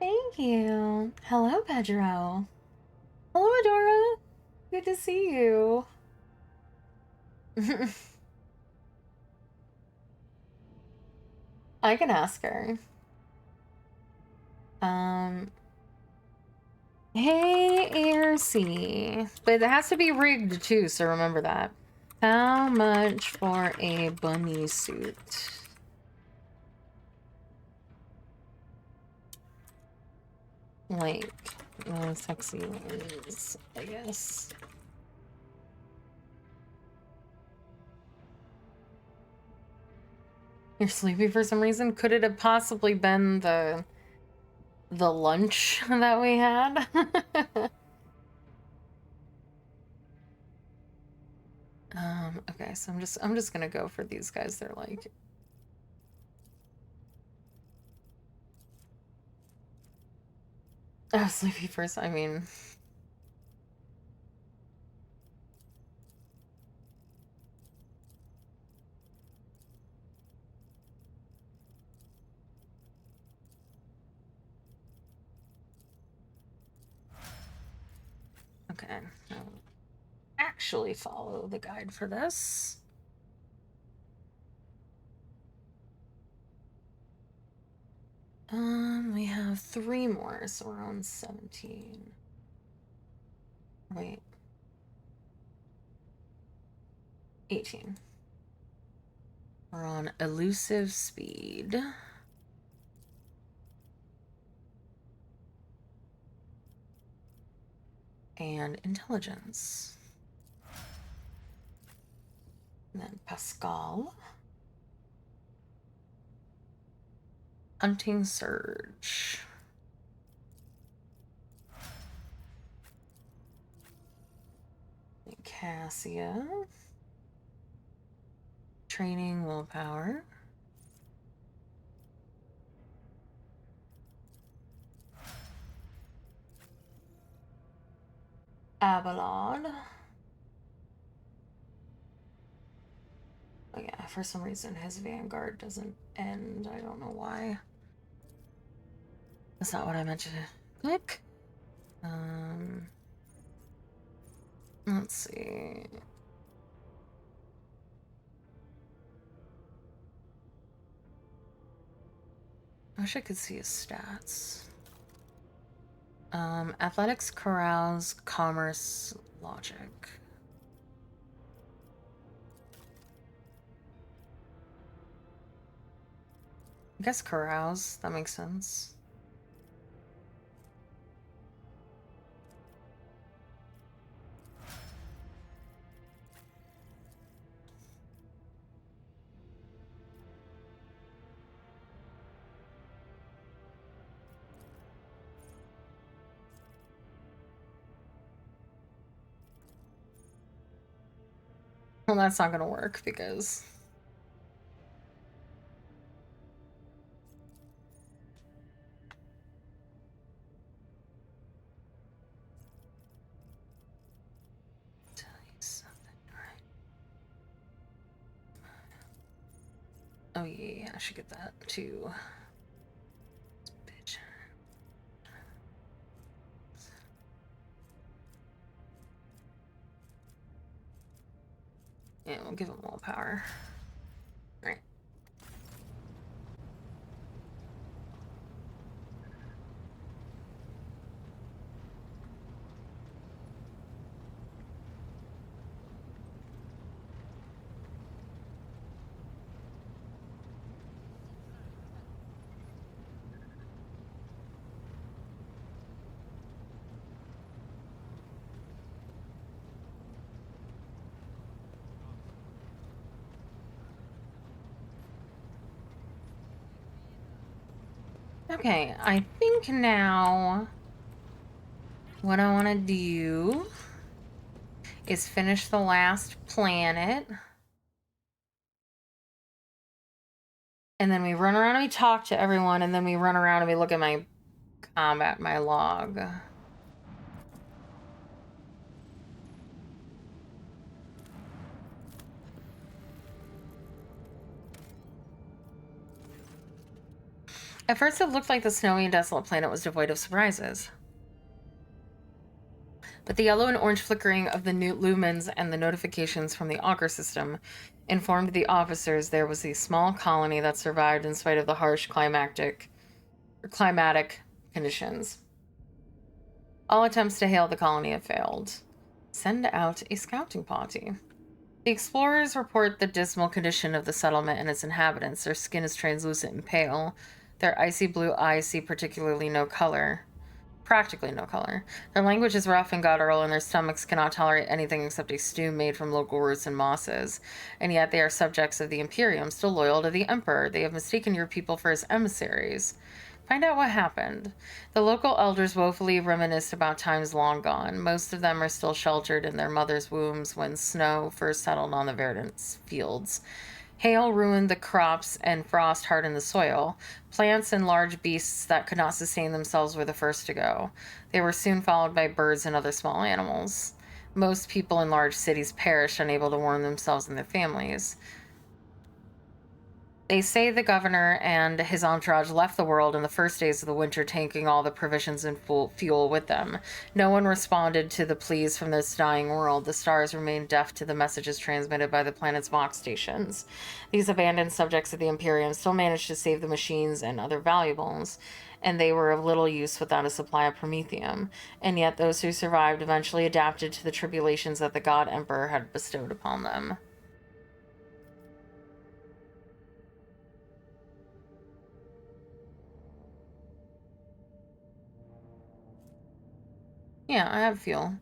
Thank you. Hello, Pedro. Hello, Adora. Good to see you. I can ask her. Hey, ARC. But it has to be rigged too, so remember that. How much for a bunny suit? Like, sexy ones, I guess. You're sleepy for some reason? Could it have possibly been the the lunch that we had. Okay, so I'm just gonna go for these guys. They're like, oh, sleepy first. I mean, okay. I'll actually follow the guide for this. We have 3 more, so we're on 17. Wait. 18. We're on elusive speed. And intelligence. And then Pascal. Hunting surge. Cassia. Training willpower. Avalon. Oh yeah, for some reason his Vanguard doesn't end. I don't know why. That's not what I meant to click. Let's see. I wish I could see his stats. Athletics, carouse, commerce, logic. I guess carouse, that makes sense. Well, that's not gonna work because tell you something, right? Oh yeah, I should get that too. Bitch. Yeah, we'll give him more power. Right. Okay, I think now what I want to do is finish the last planet. And then we run around and we talk to everyone, and then we run around and we look at my combat, my log. At first it looked like the snowy and desolate planet was devoid of surprises. But the yellow and orange flickering of the new lumens and the notifications from the auger system informed the officers there was a small colony that survived in spite of the harsh climatic conditions. All attempts to hail the colony have failed. Send out a scouting party. The explorers report the dismal condition of the settlement and its inhabitants. Their skin is translucent and pale. Their icy blue eyes see practically no color. Their language is rough and guttural, and their stomachs cannot tolerate anything except a stew made from local roots and mosses. And yet they are subjects of the Imperium, still loyal to the Emperor. They have mistaken your people for his emissaries. Find out what happened. The local elders woefully reminisced about times long gone. Most of them are still sheltered in their mother's wombs when snow first settled on the verdant fields. Hail ruined the crops and frost hardened the soil. Plants and large beasts that could not sustain themselves were the first to go. They were soon followed by birds and other small animals. Most people in large cities perished, unable to warm themselves and their families. They say the governor and his entourage left the world in the first days of the winter, taking all the provisions and fuel with them. No one responded to the pleas from this dying world. The stars remained deaf to the messages transmitted by the planet's Vox stations. These abandoned subjects of the Imperium still managed to save the machines and other valuables, and they were of little use without a supply of promethium. And yet those who survived eventually adapted to the tribulations that the God Emperor had bestowed upon them. Yeah, I have fuel.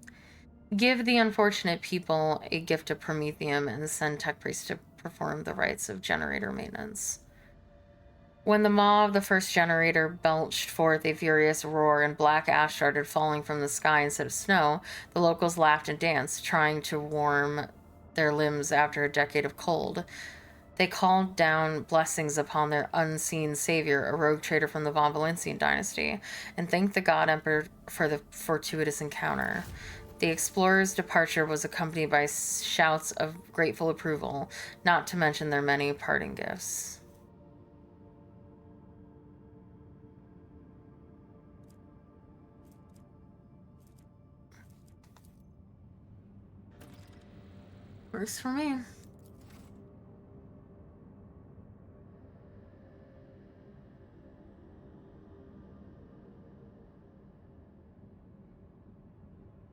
Give the unfortunate people a gift of promethium and send tech priests to perform the rites of generator maintenance. When the maw of the first generator belched forth a furious roar and black ash started falling from the sky instead of snow, the locals laughed and danced, trying to warm their limbs after a decade of cold. They called down blessings upon their unseen savior, a rogue trader from the Von Valentian dynasty, and thanked the God Emperor for the fortuitous encounter. The explorer's departure was accompanied by shouts of grateful approval, not to mention their many parting gifts. Works for me.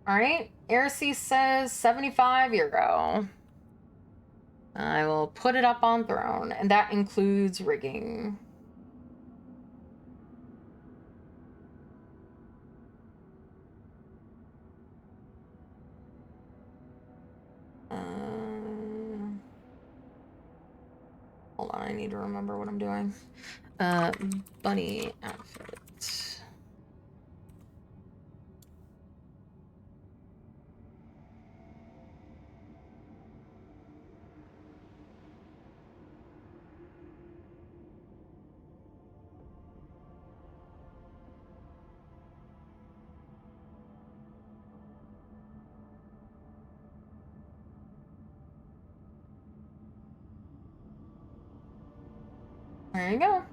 Alright, Aircy says €75. I will put it up on throne, and that includes rigging. Hold on, I need to remember what I'm doing. Bunny outfit. There you go.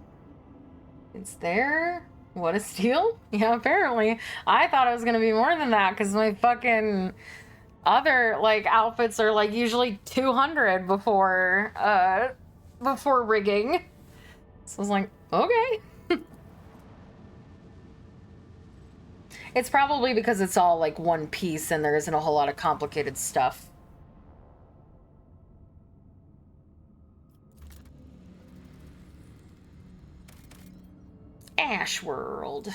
It's there. What a steal. Yeah, apparently. I thought it was gonna be more than that because my fucking other like outfits are like usually 200 before rigging. So I was like, okay. It's probably because it's all like one piece and there isn't a whole lot of complicated stuff. Ash World.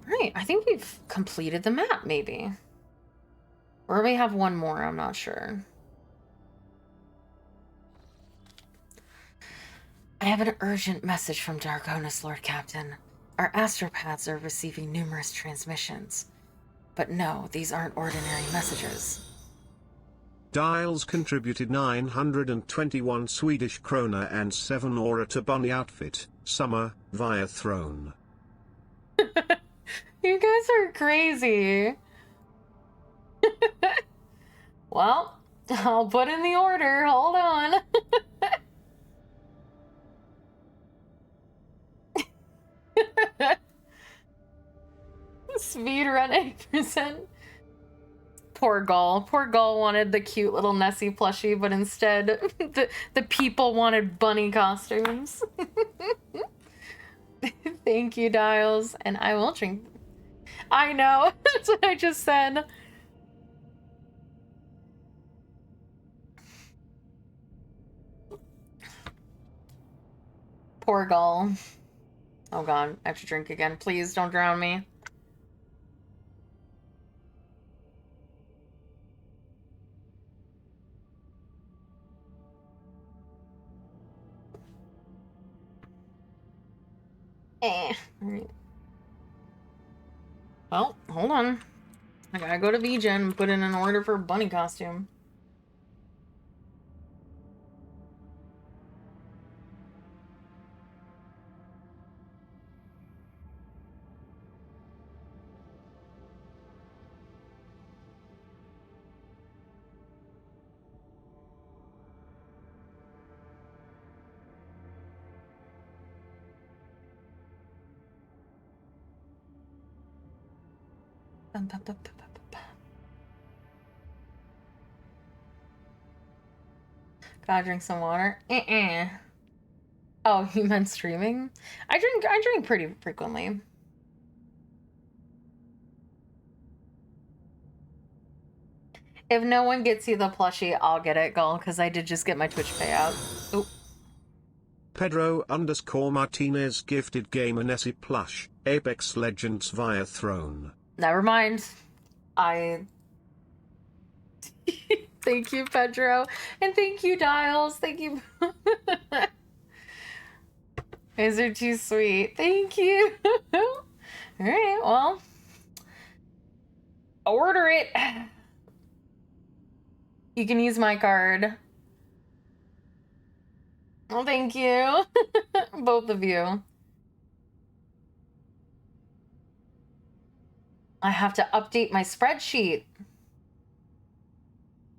Alright, I think we've completed the map, maybe. Or we have one more, I'm not sure. I have an urgent message from Darkonis, Lord Captain. Our astropaths are receiving numerous transmissions. But no, these aren't ordinary messages. Dials contributed 921 Swedish krona and 7 aura to Bunny outfit, summer, via throne. You guys are crazy. Well, I'll put in the order. Hold on. Speed run 8%. Poor Gull. Poor Gull wanted the cute little Nessie plushie, but instead the people wanted bunny costumes. Thank you, Dials, and I will drink. I know, that's what I just said. Poor Gull. Oh god, I have to drink again. Please don't drown me. Alright. Well, hold on. I gotta go to VGen and put in an order for a bunny costume. Gotta drink some water. Oh, you meant streaming? I drink pretty frequently. If no one gets you the plushie, I'll get it, Gull, because I did just get my Twitch payout. Oop. Pedro_Martinez gifted Gamer Nessie plush, Apex Legends via Throne. Never mind. Thank you, Pedro. And thank you, Dials. Thank you. These are too sweet. Thank you. Alright, well. Order it. You can use my card. Well, thank you. Both of you. I have to update my spreadsheet.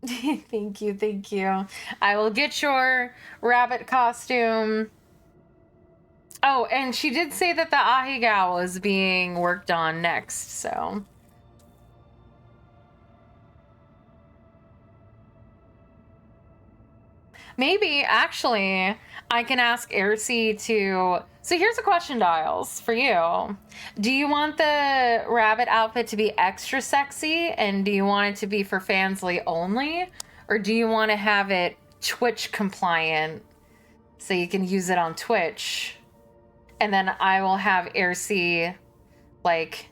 Thank you, thank you. I will get your rabbit costume. Oh, and she did say that the Ahegao was being worked on next, so. Maybe, actually, I can ask Aircy to... So here's a question, Dials, for you. Do you want the rabbit outfit to be extra sexy, and do you want it to be for fansly only? Or do you want to have it Twitch compliant, so you can use it on Twitch? And then I will have Aircy, like,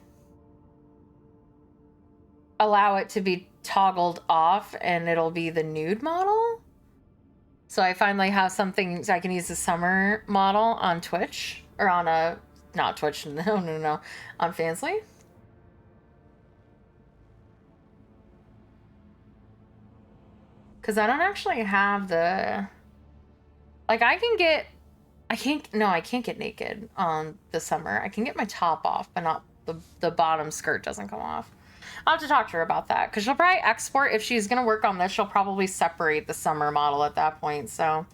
allow it to be toggled off, and it'll be the nude model? So I finally have something so I can use the summer model on Twitch. Or on a... Not Twitch, no. On Fansly. Because I don't actually have the... Like, I can get... I can't get naked on the summer. I can get my top off, but not... The bottom skirt doesn't come off. I'll have to talk to her about that, because she'll probably export, if she's going to work on this, she'll probably separate the summer model at that point, so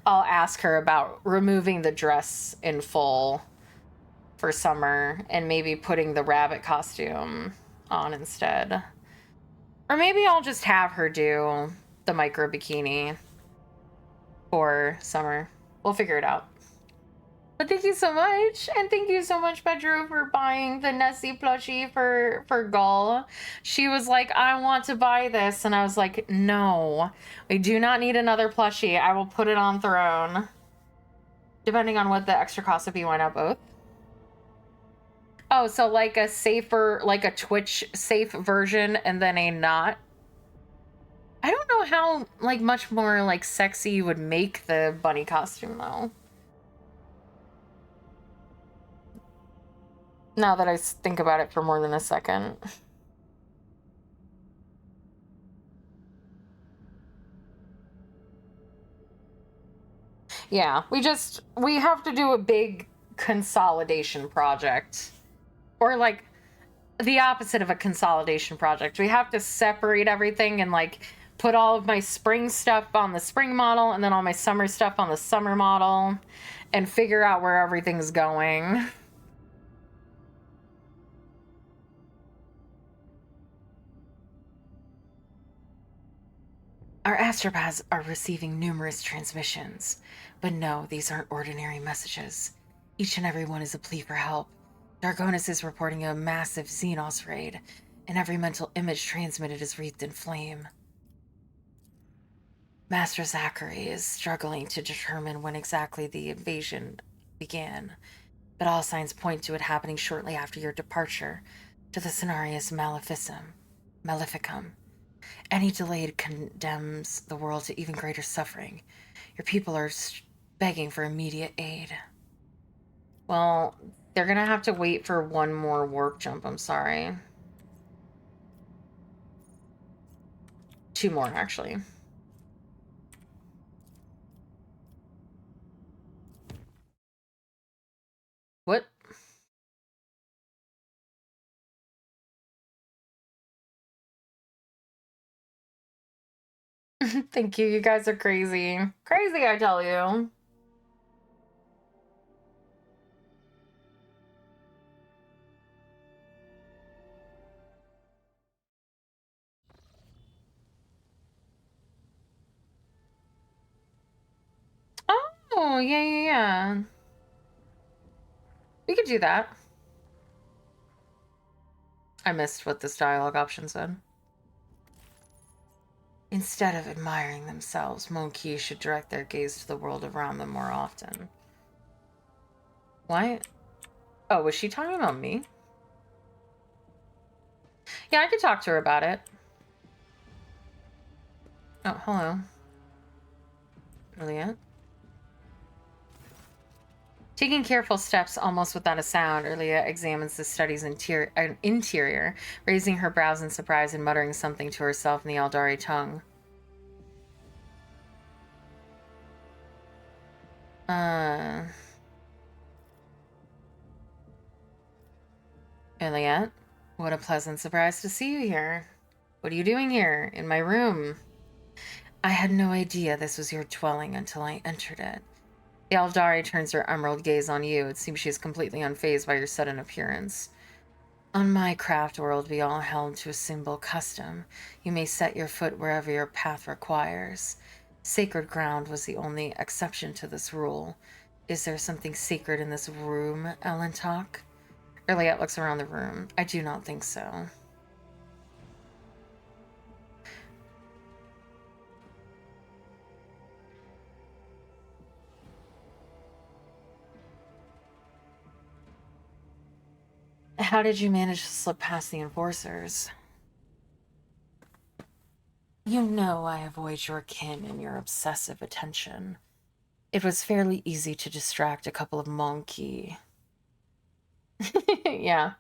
I'll ask her about removing the dress in full for summer, and maybe putting the rabbit costume on instead. Or maybe I'll just have her do the micro bikini for summer. We'll figure it out. But thank you so much, and thank you so much, Pedro, for buying the Nessie plushie for Gull. She was like, I want to buy this, and I was like, no, we do not need another plushie. I will put it on Throne. Depending on what the extra cost would be, why not both? Oh, so like a safer, like a Twitch safe version, and then a not. I don't know how, like, much more, like, sexy you would make the bunny costume, though. Now that I think about it for more than a second. Yeah, we have to do a big consolidation project. Or, like, the opposite of a consolidation project. We have to separate everything and, like, put all of my spring stuff on the spring model and then all my summer stuff on the summer model and figure out where everything's going. Our astropaths are receiving numerous transmissions, but no, these aren't ordinary messages. Each and every one is a plea for help. Dargonus is reporting a massive Xenos raid, and every mental image transmitted is wreathed in flame. Master Zachary is struggling to determine when exactly the invasion began, but all signs point to it happening shortly after your departure to the Cenarius Maleficum. Any delay condemns the world to even greater suffering. Your people are begging for immediate aid. Well, they're gonna have to wait for one more warp jump, I'm sorry. 2 more, actually. What? Thank you. You guys are crazy. Crazy, I tell you. Oh, yeah. We could do that. I missed what this dialogue option said. Instead of admiring themselves, monkeys should direct their gaze to the world around them more often. What? Oh, was she talking about me? Yeah, I could talk to her about it. Oh, hello. Juliet? Taking careful steps almost without a sound, Erlia examines the study's interior, raising her brows in surprise and muttering something to herself in the Aldari tongue. Elliot, what a pleasant surprise to see you here. What are you doing here, in my room? I had no idea this was your dwelling until I entered it. The Aldari turns her emerald gaze on you. It seems she is completely unfazed by your sudden appearance. On my craft world, we all held to a simple custom. You may set your foot wherever your path requires. Sacred ground was the only exception to this rule. Is there something sacred in this room, Ellentalk? Erliette looks around the room. I do not think so. How did you manage to slip past the enforcers? You know I avoid your kin and your obsessive attention. It was fairly easy to distract a couple of monkey. Yeah.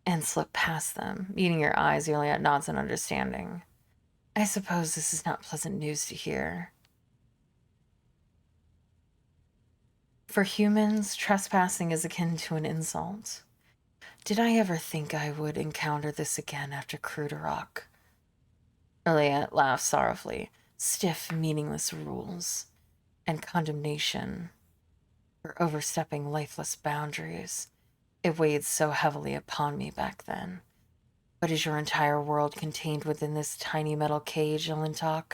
And slip past them. Meeting your eyes, Juliet nods in understanding. I suppose this is not pleasant news to hear. For humans, trespassing is akin to an insult. Did I ever think I would encounter this again after Cruderrock? Juliet laughs sorrowfully. Stiff, meaningless rules. And condemnation for overstepping lifeless boundaries. It weighed so heavily upon me back then. But is your entire world contained within this tiny metal cage, Ilintok?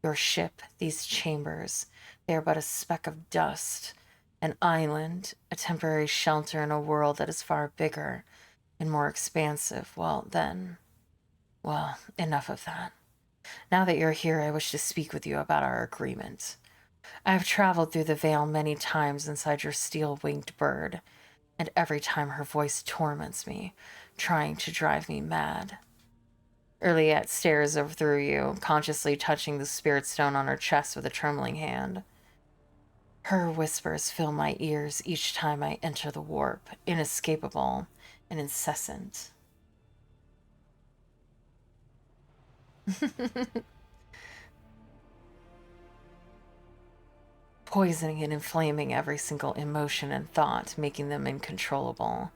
Your ship, these chambers, they are but a speck of dust, an island, a temporary shelter in a world that is far bigger and more expansive. Well, enough of that. Now that you're here, I wish to speak with you about our agreement. I have traveled through the veil many times inside your steel-winged bird, and every time her voice torments me, trying to drive me mad. Erliette stares over through you, consciously touching the spirit stone on her chest with a trembling hand. Her whispers fill my ears each time I enter the warp, inescapable and incessant. Poisoning and inflaming every single emotion and thought, making them uncontrollable.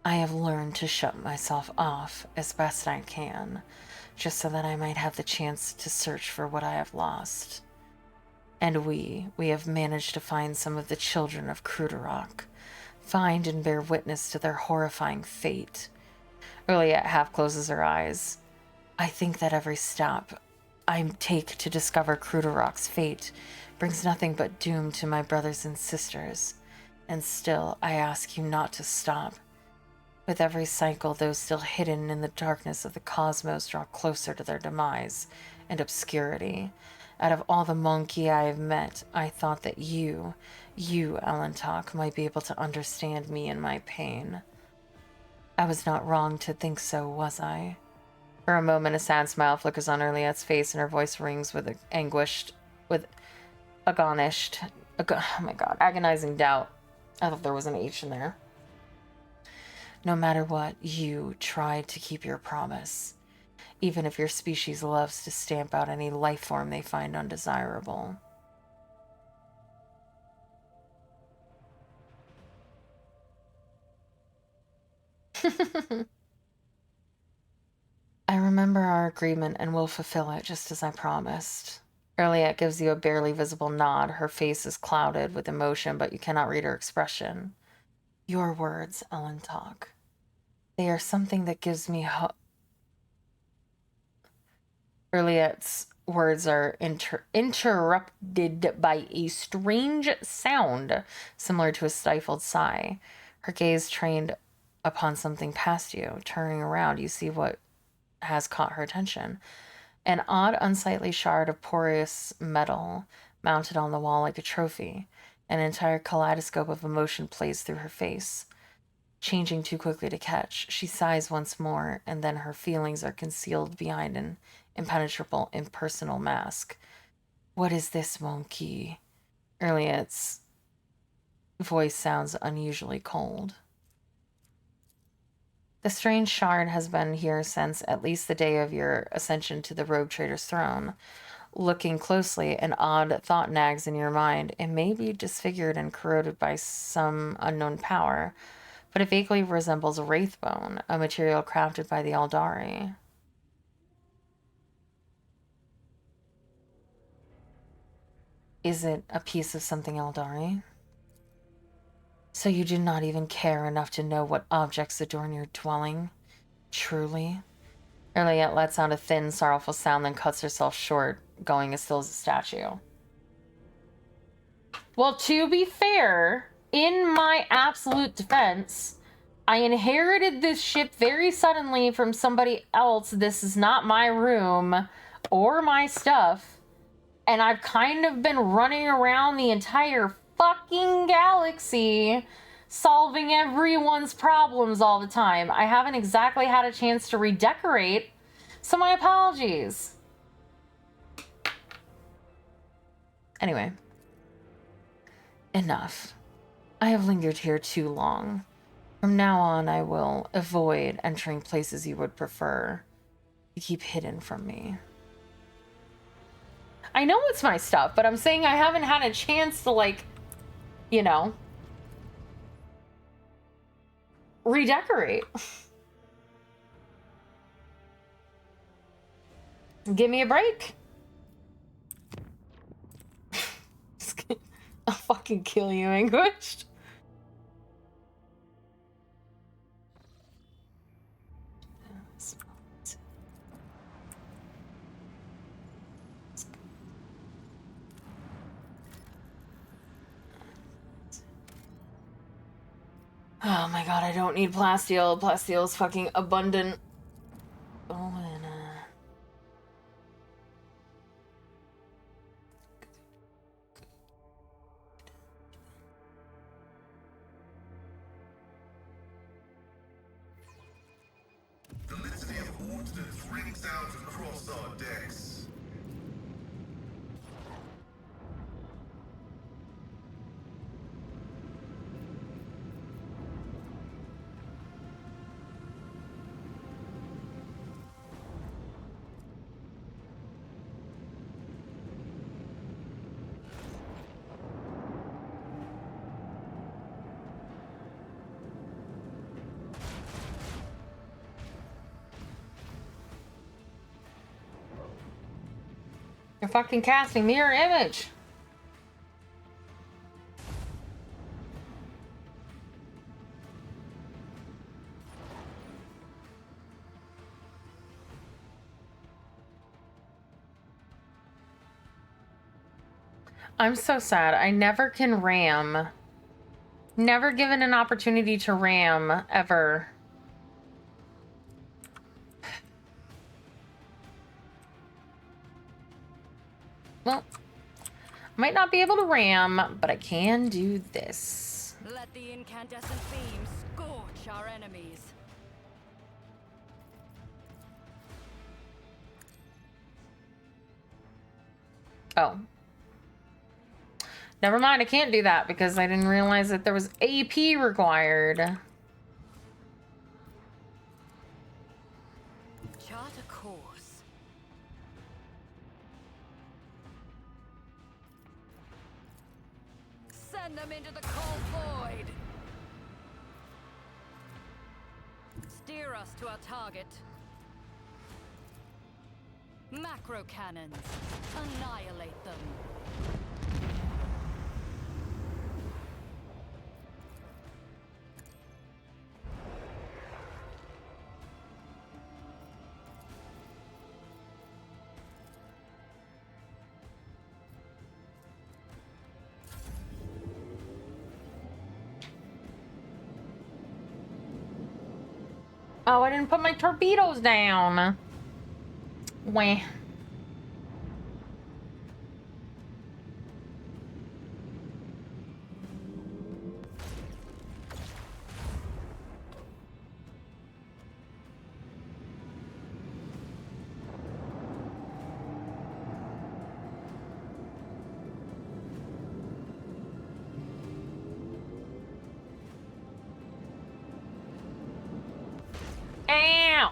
I have learned to shut myself off as best I can, just so that I might have the chance to search for what I have lost. And we have managed to find some of the children of Cruderrock, find and bear witness to their horrifying fate. Erliette half closes her eyes. I think that every step I take to discover Cruderrock's fate brings nothing but doom to my brothers and sisters, and still I ask you not to stop. With every cycle, those still hidden in the darkness of the cosmos draw closer to their demise and obscurity. Out of all the monkey I have met, I thought that you, Alantok, might be able to understand me and my pain. I was not wrong to think so, was I? For a moment, a sad smile flickers on Erliette's face, and her voice rings with agonished Oh my god, agonizing doubt. I thought there was an H in there. No matter what, you tried to keep your promise, even if your species loves to stamp out any life form they find undesirable. I remember our agreement and will fulfill it just as I promised. Erliette gives you a barely visible nod. Her face is clouded with emotion, but you cannot read her expression. Your words, Ellen Talk. They are something that gives me hope. Erliette's words are interrupted by a strange sound, similar to a stifled sigh. Her gaze trained upon something past you. Turning around, you see what has caught her attention. An odd, unsightly shard of porous metal mounted on the wall like a trophy. An entire kaleidoscope of emotion plays through her face, changing too quickly to catch. She sighs once more, and then her feelings are concealed behind an impenetrable, impersonal mask. What is this, Monkey? Erliette's voice sounds unusually cold. The strange shard has been here since at least the day of your ascension to the rogue trader's throne. Looking closely, an odd thought nags in your mind. It may be disfigured and corroded by some unknown power, but it vaguely resembles wraithbone, a material crafted by the Aldari. Is it a piece of something Aldari? So you do not even care enough to know what objects adorn your dwelling? Truly? Erliette lets out a thin, sorrowful sound, then cuts herself short, going as still as a statue. Well, to be fair, in my absolute defense, I inherited this ship very suddenly from somebody else. This is not my room or my stuff. And I've kind of been running around the entire fucking galaxy solving everyone's problems all the time. I haven't exactly had a chance to redecorate, so my apologies. Anyway, enough. I have lingered here too long. From now on, I will avoid entering places you would prefer to keep hidden from me. I know it's my stuff, but I'm saying I haven't had a chance to, like, you know, redecorate. Give me a break. I'll fucking kill you, Anguished. Oh my god, I don't need plasteel. Plasteel is fucking abundant. Oh, and The litany of ordnance rings out across our decks. you're fucking casting mirror image. I'm so sad. I never can ram. Never given an opportunity to ram, ever. Well, might not be able to ram, but I can do this. Let the incandescent beam scorch our enemies. Oh. Never mind, I can't do that because I didn't realize that there was AP required. Chart a course. Send them into the cold void. Steer us to our target. Macro cannons. Annihilate them. Oh, I didn't put my torpedoes down. Wah. Ow!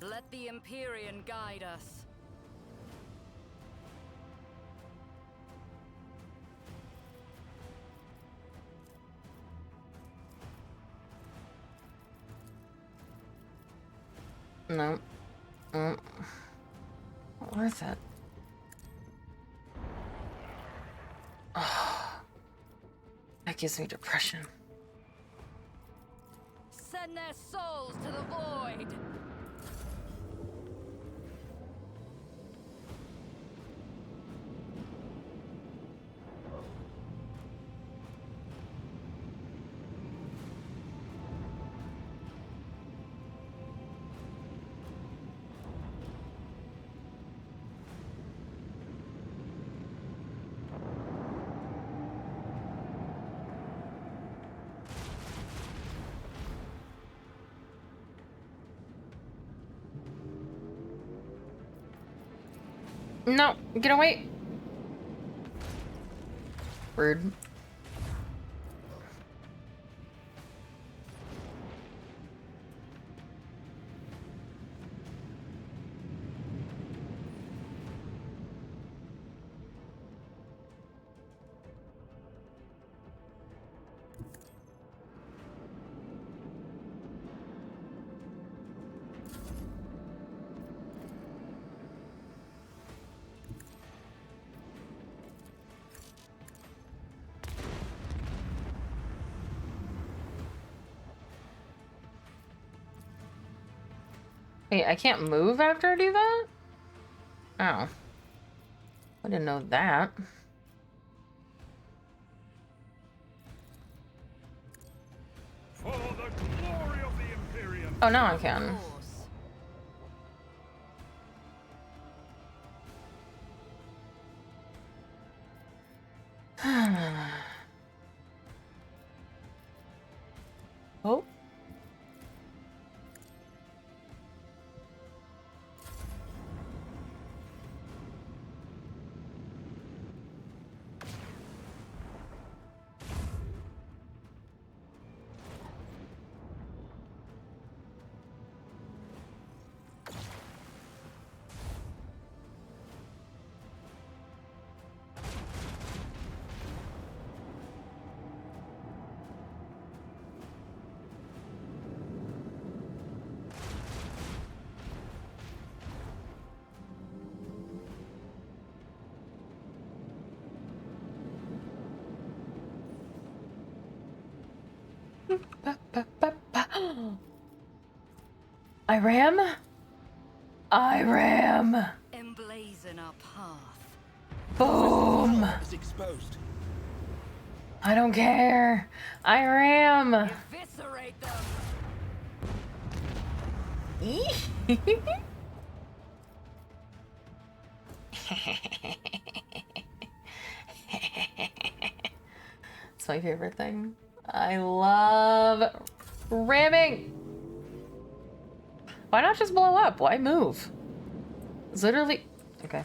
Let the Empyrean guide us. No. Not worth it. Oh, that gives me depression. Send their souls to the void. No, get away. Rude. Wait, I can't move after I do that? Oh. I didn't know that. For the glory of the Imperium. Oh, now I can. Oh. I ram? I ram! Emblazon our path. Boom! Is exposed. I don't care. I ram! Eviscerate them! It's my favorite thing. I love ramming. Why not just blow up? Why move? It's literally... Okay.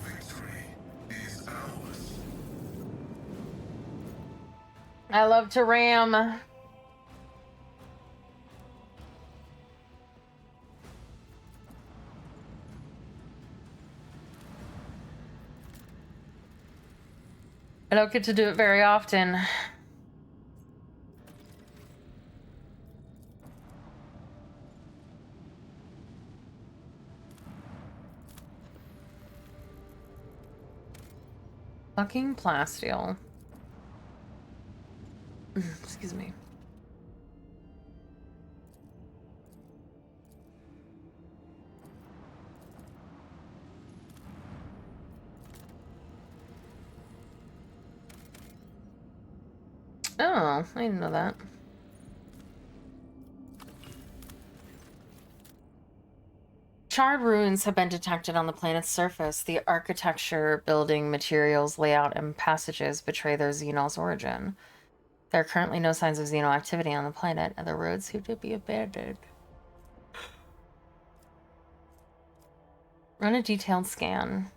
Victory is ours. I love to ram. I don't get to do it very often. Fucking plasteel. Excuse me. Oh, I didn't know that. Charred ruins have been detected on the planet's surface. The architecture, building, materials, layout, and passages betray their Xenol's origin. There are currently no signs of Xenol activity on the planet, and the roads seem to be abandoned. Run a detailed scan.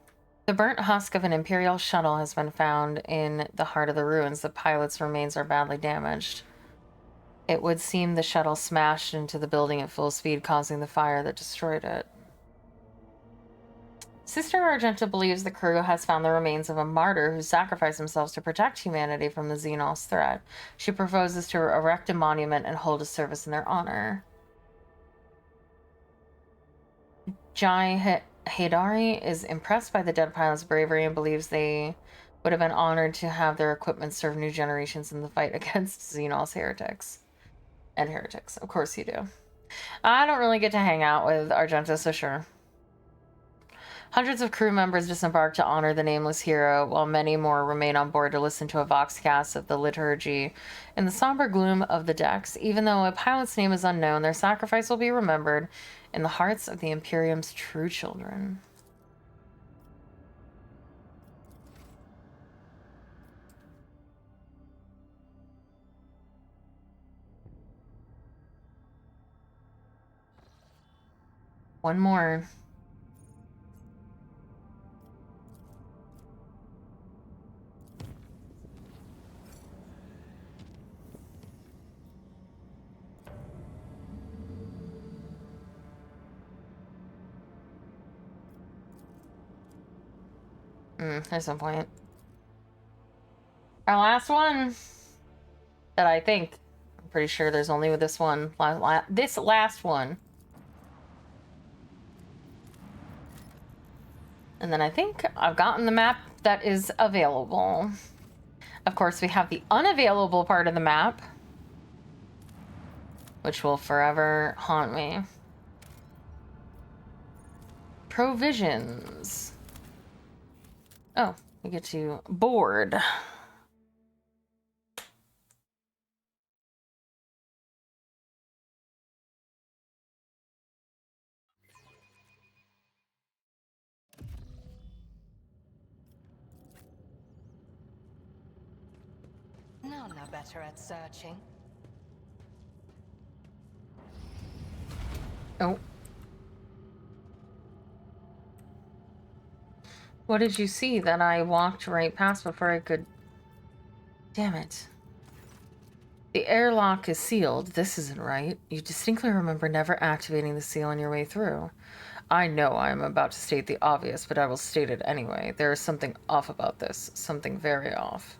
The burnt husk of an Imperial shuttle has been found in the heart of the ruins. The pilot's remains are badly damaged. It would seem the shuttle smashed into the building at full speed, causing the fire that destroyed it. Sister Argenta believes the crew has found the remains of a martyr who sacrificed themselves to protect humanity from the Xenos threat. She proposes to erect a monument and hold a service in their honor. Jai Haidari is impressed by the dead pilot's bravery and believes they would have been honored to have their equipment serve new generations in the fight against Xenos heretics. And heretics. Of course you do. I don't really get to hang out with Argenta, so sure. Hundreds of crew members disembarked to honor the nameless hero, while many more remain on board to listen to a voxcast of the liturgy. In the somber gloom of the decks, even though a pilot's name is unknown, their sacrifice will be remembered in the hearts of the Imperium's true children. One more. There's no point. Our last one that I think, I'm pretty sure there's only this one, this last one. And then I think I've gotten the map that is available. Of course, we have the unavailable part of the map, which will forever haunt me. Provisions. Oh, we get to board. None are better at searching. Oh. What did you see that I walked right past before I could... Damn it. The airlock is sealed. This isn't right. You distinctly remember never activating the seal on your way through. I know I am about to state the obvious, but I will state it anyway. There is something off about this. Something very off.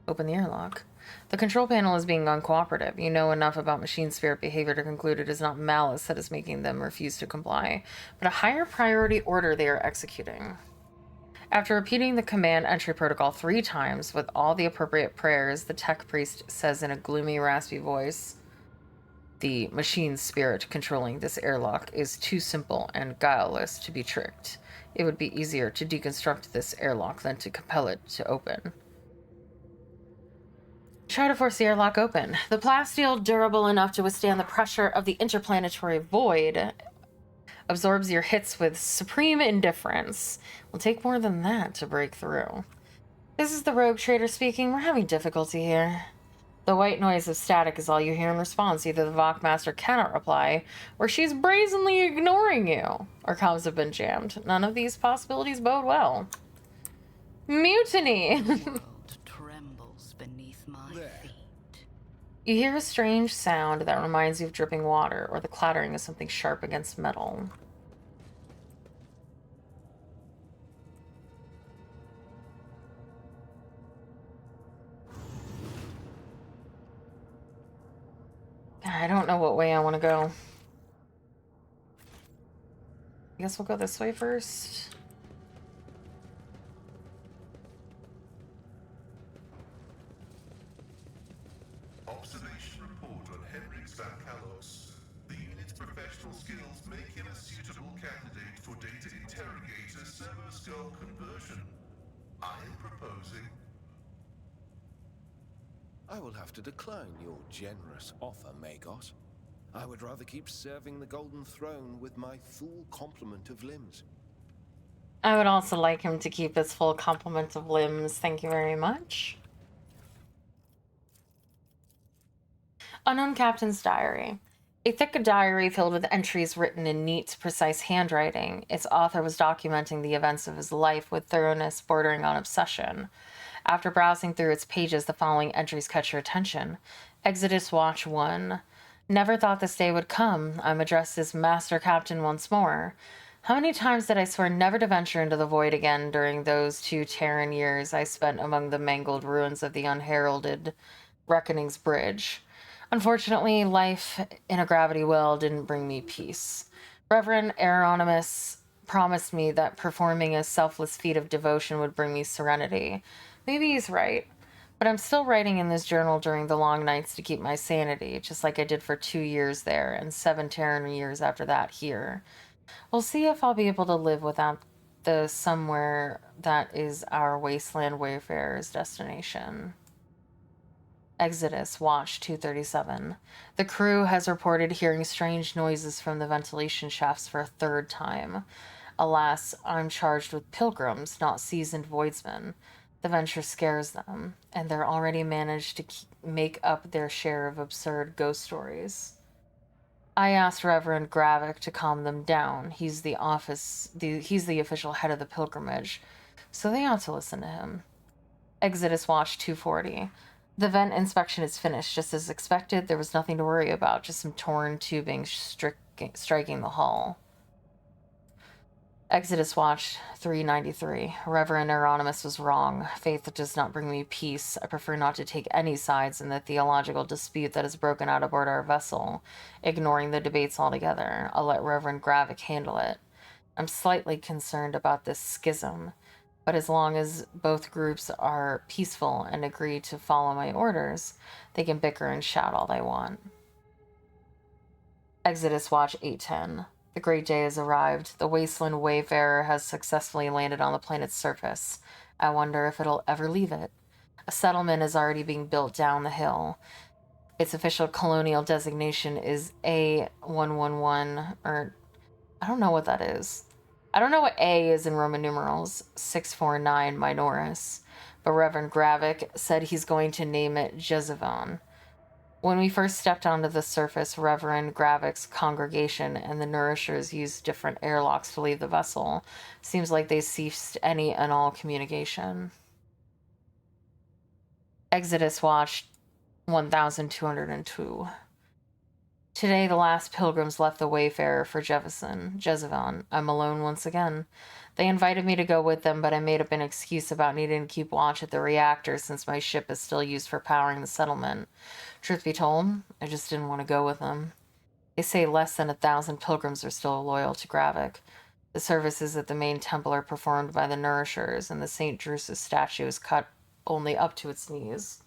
Open the airlock. The control panel is being uncooperative. You know enough about machine spirit behavior to conclude it is not malice that is making them refuse to comply, but a higher priority order they are executing. After repeating the command entry protocol 3 times with all the appropriate prayers, the tech priest says in a gloomy, raspy voice, "The machine spirit controlling this airlock is too simple and guileless to be tricked. It would be easier to deconstruct this airlock than to compel it to open. Try to force the airlock open. The plasteel, durable enough to withstand the pressure of the interplanetary void, absorbs your hits with supreme indifference. Will take more than that to break through. This is the rogue trader speaking. We're having difficulty here." The white noise of static is all you hear in response. Either the Vokmaster cannot reply, or she's brazenly ignoring you, or comms have been jammed. None of these possibilities bode well. Mutiny! The world trembles beneath my feet. You hear a strange sound that reminds you of dripping water, or the clattering of something sharp against metal. I don't know what way I want to go. I guess we'll go this way first. Observation report on Henrik Van Kalos. The unit's professional skills make him a suitable candidate for data interrogator servo skull conversion. I am proposing. I will have to decline your generous offer, Magos. I would rather keep serving the Golden Throne with my full complement of limbs. I would also like him to keep his full complement of limbs. Thank you very much. Unknown Captain's Diary. A thick diary filled with entries written in neat, precise handwriting. Its author was documenting the events of his life with thoroughness bordering on obsession. After browsing through its pages, the following entries catch your attention. Exodus Watch 1. Never thought this day would come. I'm addressed as Master Captain once more. How many times did I swear never to venture into the void again during those 2 Terran years I spent among the mangled ruins of the unheralded Reckoning's Bridge? Unfortunately, life in a gravity well didn't bring me peace. Reverend Aeronymous promised me that performing a selfless feat of devotion would bring me serenity. Maybe he's right, but I'm still writing in this journal during the long nights to keep my sanity, just like I did for 2 years there and 7 Terran years after that here. We'll see if I'll be able to live without the somewhere that is our wasteland wayfarer's destination. Exodus, Watch 237. The crew has reported hearing strange noises from the ventilation shafts for a 3rd time. Alas, I'm charged with pilgrims, not seasoned voidsmen. The venture scares them, and they're already managed to make up their share of absurd ghost stories. I asked Reverend Gravik to calm them down. He's the official head of the pilgrimage, so they ought to listen to him. Exodus Watch 240. The vent inspection is finished. Just as expected, there was nothing to worry about, just some torn tubing striking the hull. Exodus Watch 393. Reverend Aeronymous was wrong. Faith does not bring me peace. I prefer not to take any sides in the theological dispute that has broken out aboard our vessel, ignoring the debates altogether. I'll let Reverend Gravik handle it. I'm slightly concerned about this schism, but as long as both groups are peaceful and agree to follow my orders, they can bicker and shout all they want. Exodus Watch 810. The great day has arrived. The wasteland wayfarer has successfully landed on the planet's surface. I wonder if it'll ever leave it. A settlement is already being built down the hill. Its official colonial designation is A111, or I don't know what that is. I don't know what A is in Roman numerals, 649 Minoris, but Reverend Gravik said he's going to name it Jezevon. When we first stepped onto the surface, Reverend Gravik's congregation and the nourishers used different airlocks to leave the vessel. Seems like they ceased any and all communication. Exodus Watch 1202. Today, the last pilgrims left the Wayfarer for Jezevon. I'm alone once again. They invited me to go with them, but I made up an excuse about needing to keep watch at the reactor since my ship is still used for powering the settlement. Truth be told, I just didn't want to go with them. They say less than 1,000 pilgrims are still loyal to Gravik. The services at the main temple are performed by the nourishers, and the St. Drusus statue is cut only up to its knees.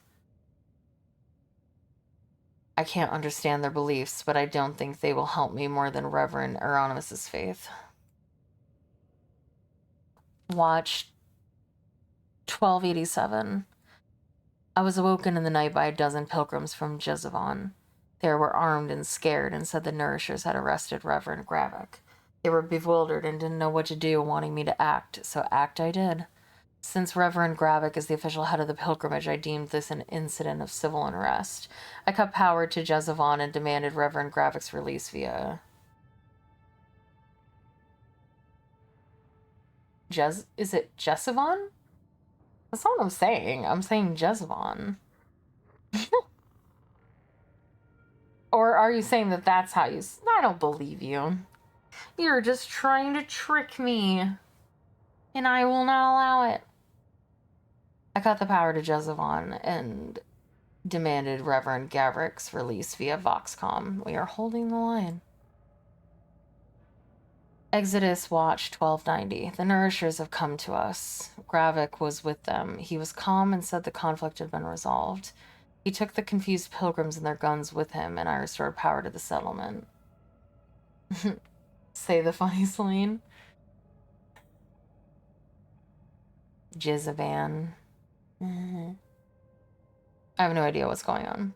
I can't understand their beliefs, but I don't think they will help me more than Reverend Euronymous' faith. Watch 1287. I was awoken in the night by a dozen pilgrims from Jezavon. They were armed and scared and said the nourishers had arrested Reverend Gravik. They were bewildered and didn't know what to do, wanting me to act, so act I did. Since Reverend Gravik is the official head of the pilgrimage, I deemed this an incident of civil unrest. I cut power to Jezavon and demanded Reverend Gravik's release via... Is it Jezavon? That's not what I'm saying. I'm saying Jezavon. Or are you saying that that's how you... I don't believe you. You're just trying to trick me. And I will not allow it. I cut the power to Jezavon and demanded Reverend Gavrik's release via Voxcom. We are holding the line. Exodus Watch 1290. The nourishers have come to us. Gravik was with them. He was calm and said the conflict had been resolved. He took the confused pilgrims and their guns with him, and I restored power to the settlement. Say the funny Celine. Jizavan. I have no idea what's going on.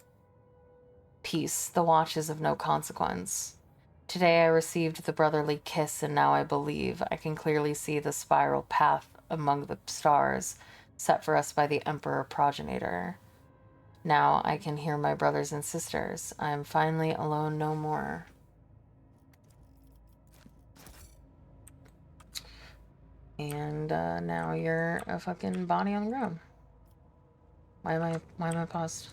Peace. The watch is of no consequence. Today I received the brotherly kiss, and now I believe I can clearly see the spiral path among the stars set for us by the Emperor Progenitor. Now I can hear my brothers and sisters. I am finally alone no more. And now you're a fucking body on the ground. Why am I paused?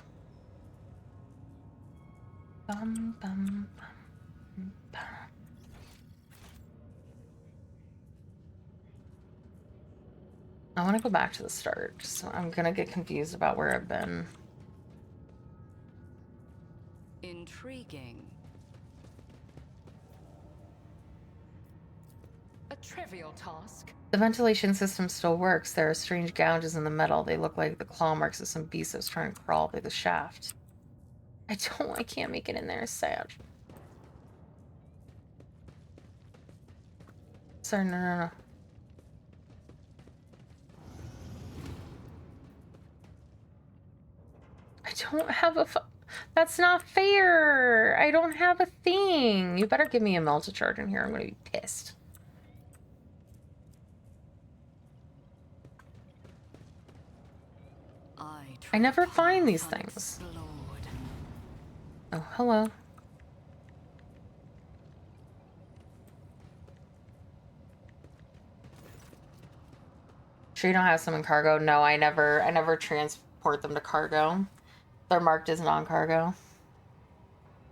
Bum, bum, bum, bum. I want to go back to the start, so I'm gonna get confused about where I've been. Intriguing. A trivial task. The ventilation system still works. There are strange gouges in the metal. They look like the claw marks of some beast that's trying to crawl through the shaft. I can't make it in there. It's sad. Sorry, no. I don't have a that's not fair. I don't have a thing. You better give me a multi-charge in here. I'm gonna be pissed. I never find these things. Oh, hello. Sure you don't have some in cargo? No, I never transport them to cargo. They're marked as non-cargo.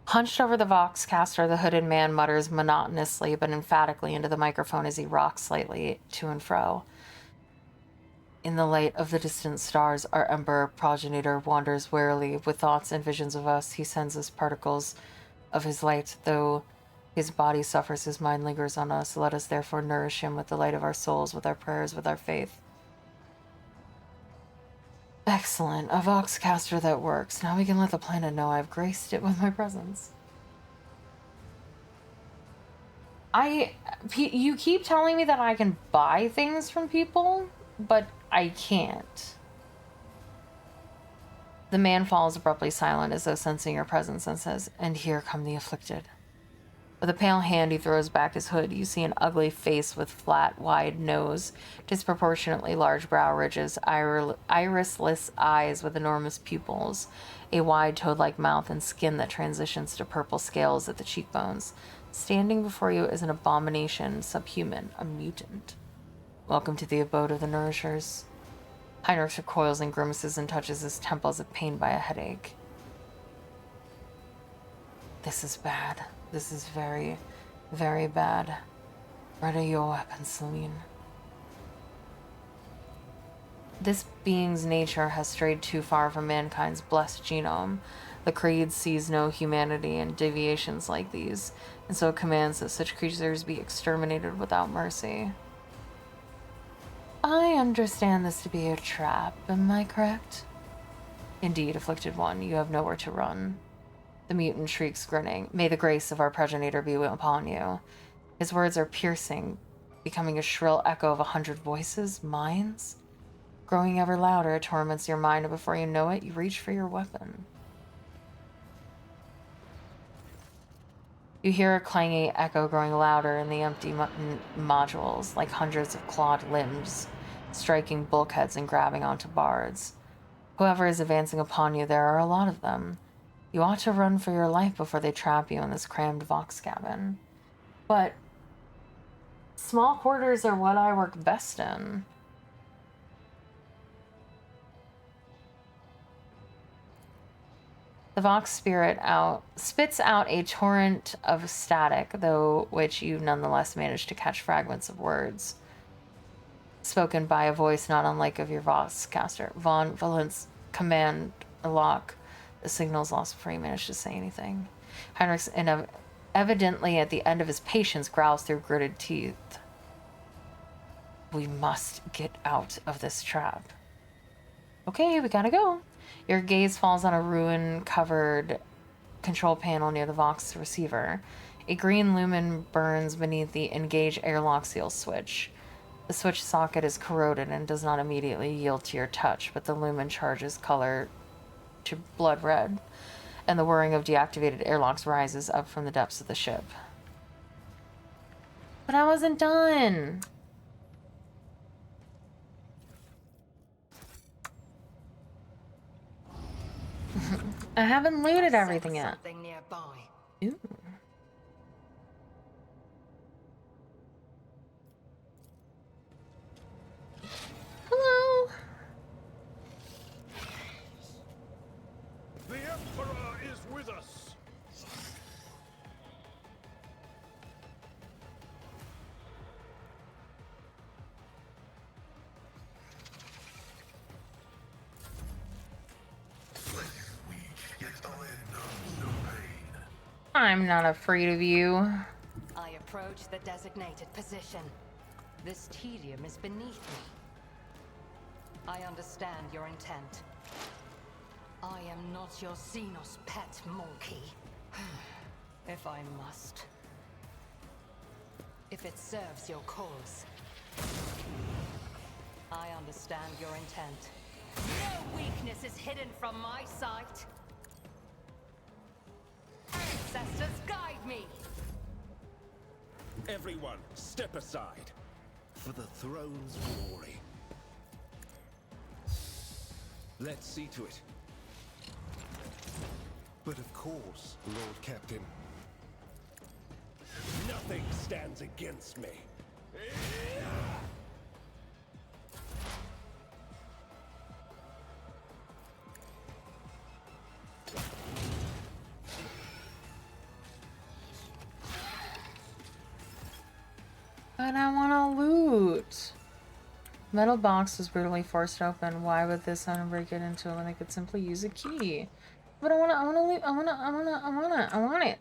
Hunched over the Voxcaster, the hooded man mutters monotonously but emphatically into the microphone as he rocks slightly to and fro. In the light of the distant stars, our Emperor Progenitor wanders warily. With thoughts and visions of us, he sends us particles of his light. Though his body suffers, his mind lingers on us. Let us therefore nourish him with the light of our souls, with our prayers, with our faith. Excellent. A Voxcaster that works. Now we can let the planet know I've graced it with my presence. You keep telling me that I can buy things from people, but I can't. The man falls abruptly silent as though sensing your presence and says, "And here come the afflicted." With a pale hand, he throws back his hood. You see an ugly face with flat, wide nose, disproportionately large brow ridges, irisless eyes with enormous pupils, a wide toad-like mouth, and skin that transitions to purple scales at the cheekbones. Standing before you is an abomination, subhuman, a mutant. Welcome to the abode of the nourishers. Heinrich recoils and grimaces and touches his temples of pain by a headache. This is bad. This is very, very bad. Ready your weapon, Celine. This being's nature has strayed too far from mankind's blessed genome. The creed sees no humanity in deviations like these, and so it commands that such creatures be exterminated without mercy. I understand this to be a trap, am I correct? Indeed, afflicted one, you have nowhere to run. The mutant shrieks, grinning. May the grace of our progenitor be upon you. His words are piercing, becoming a shrill echo of 100 voices, minds. Growing ever louder, it torments your mind, and before you know it, you reach for your weapon. You hear a clanging echo growing louder in the empty modules, like hundreds of clawed limbs, striking bulkheads and grabbing onto bars. Whoever is advancing upon you, there are a lot of them. You ought to run for your life before they trap you in this crammed Vox cabin. But small quarters are what I work best in. The Vox spirit spits out a torrent of static, though which you nonetheless manage to catch fragments of words, spoken by a voice not unlike of your Vox caster. Von Valence command lock. The signal's lost before you manage to say anything. Heinrichs, evidently at the end of his patience, growls through gritted teeth. We must get out of this trap. Okay, we gotta go. Your gaze falls on a ruin-covered control panel near the Vox receiver. A green lumen burns beneath the engage airlock seal switch. The switch socket is corroded and does not immediately yield to your touch, but the lumen charges color to blood red, and the whirring of deactivated airlocks rises up from the depths of the ship. But I wasn't done! I haven't looted everything yet. Something nearby. Ooh. Hello. The Emperor is with us. I'm not afraid of you. I approach the designated position. This tedium is beneath me. I understand your intent. I am not your Xenos pet monkey. If I must. If it serves your cause. I understand your intent. No weakness is hidden from my sight. Ancestors, guide me! Everyone, step aside. For the throne's glory. Let's see to it. But of course, Lord Captain. Nothing stands against me. But I want to loot. Metal box was brutally forced open. Why would this owner break it into it when they could simply use a key? But I want it.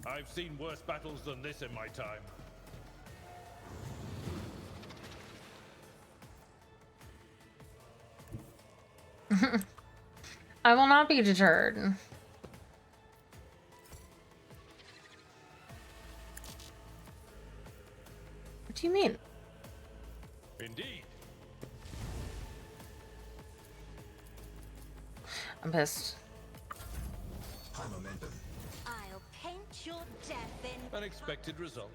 I've seen worse battles than this in my time. I will not be deterred. What do you mean? Indeed. I'm pissed. High momentum. I'll paint your death in... Unexpected result.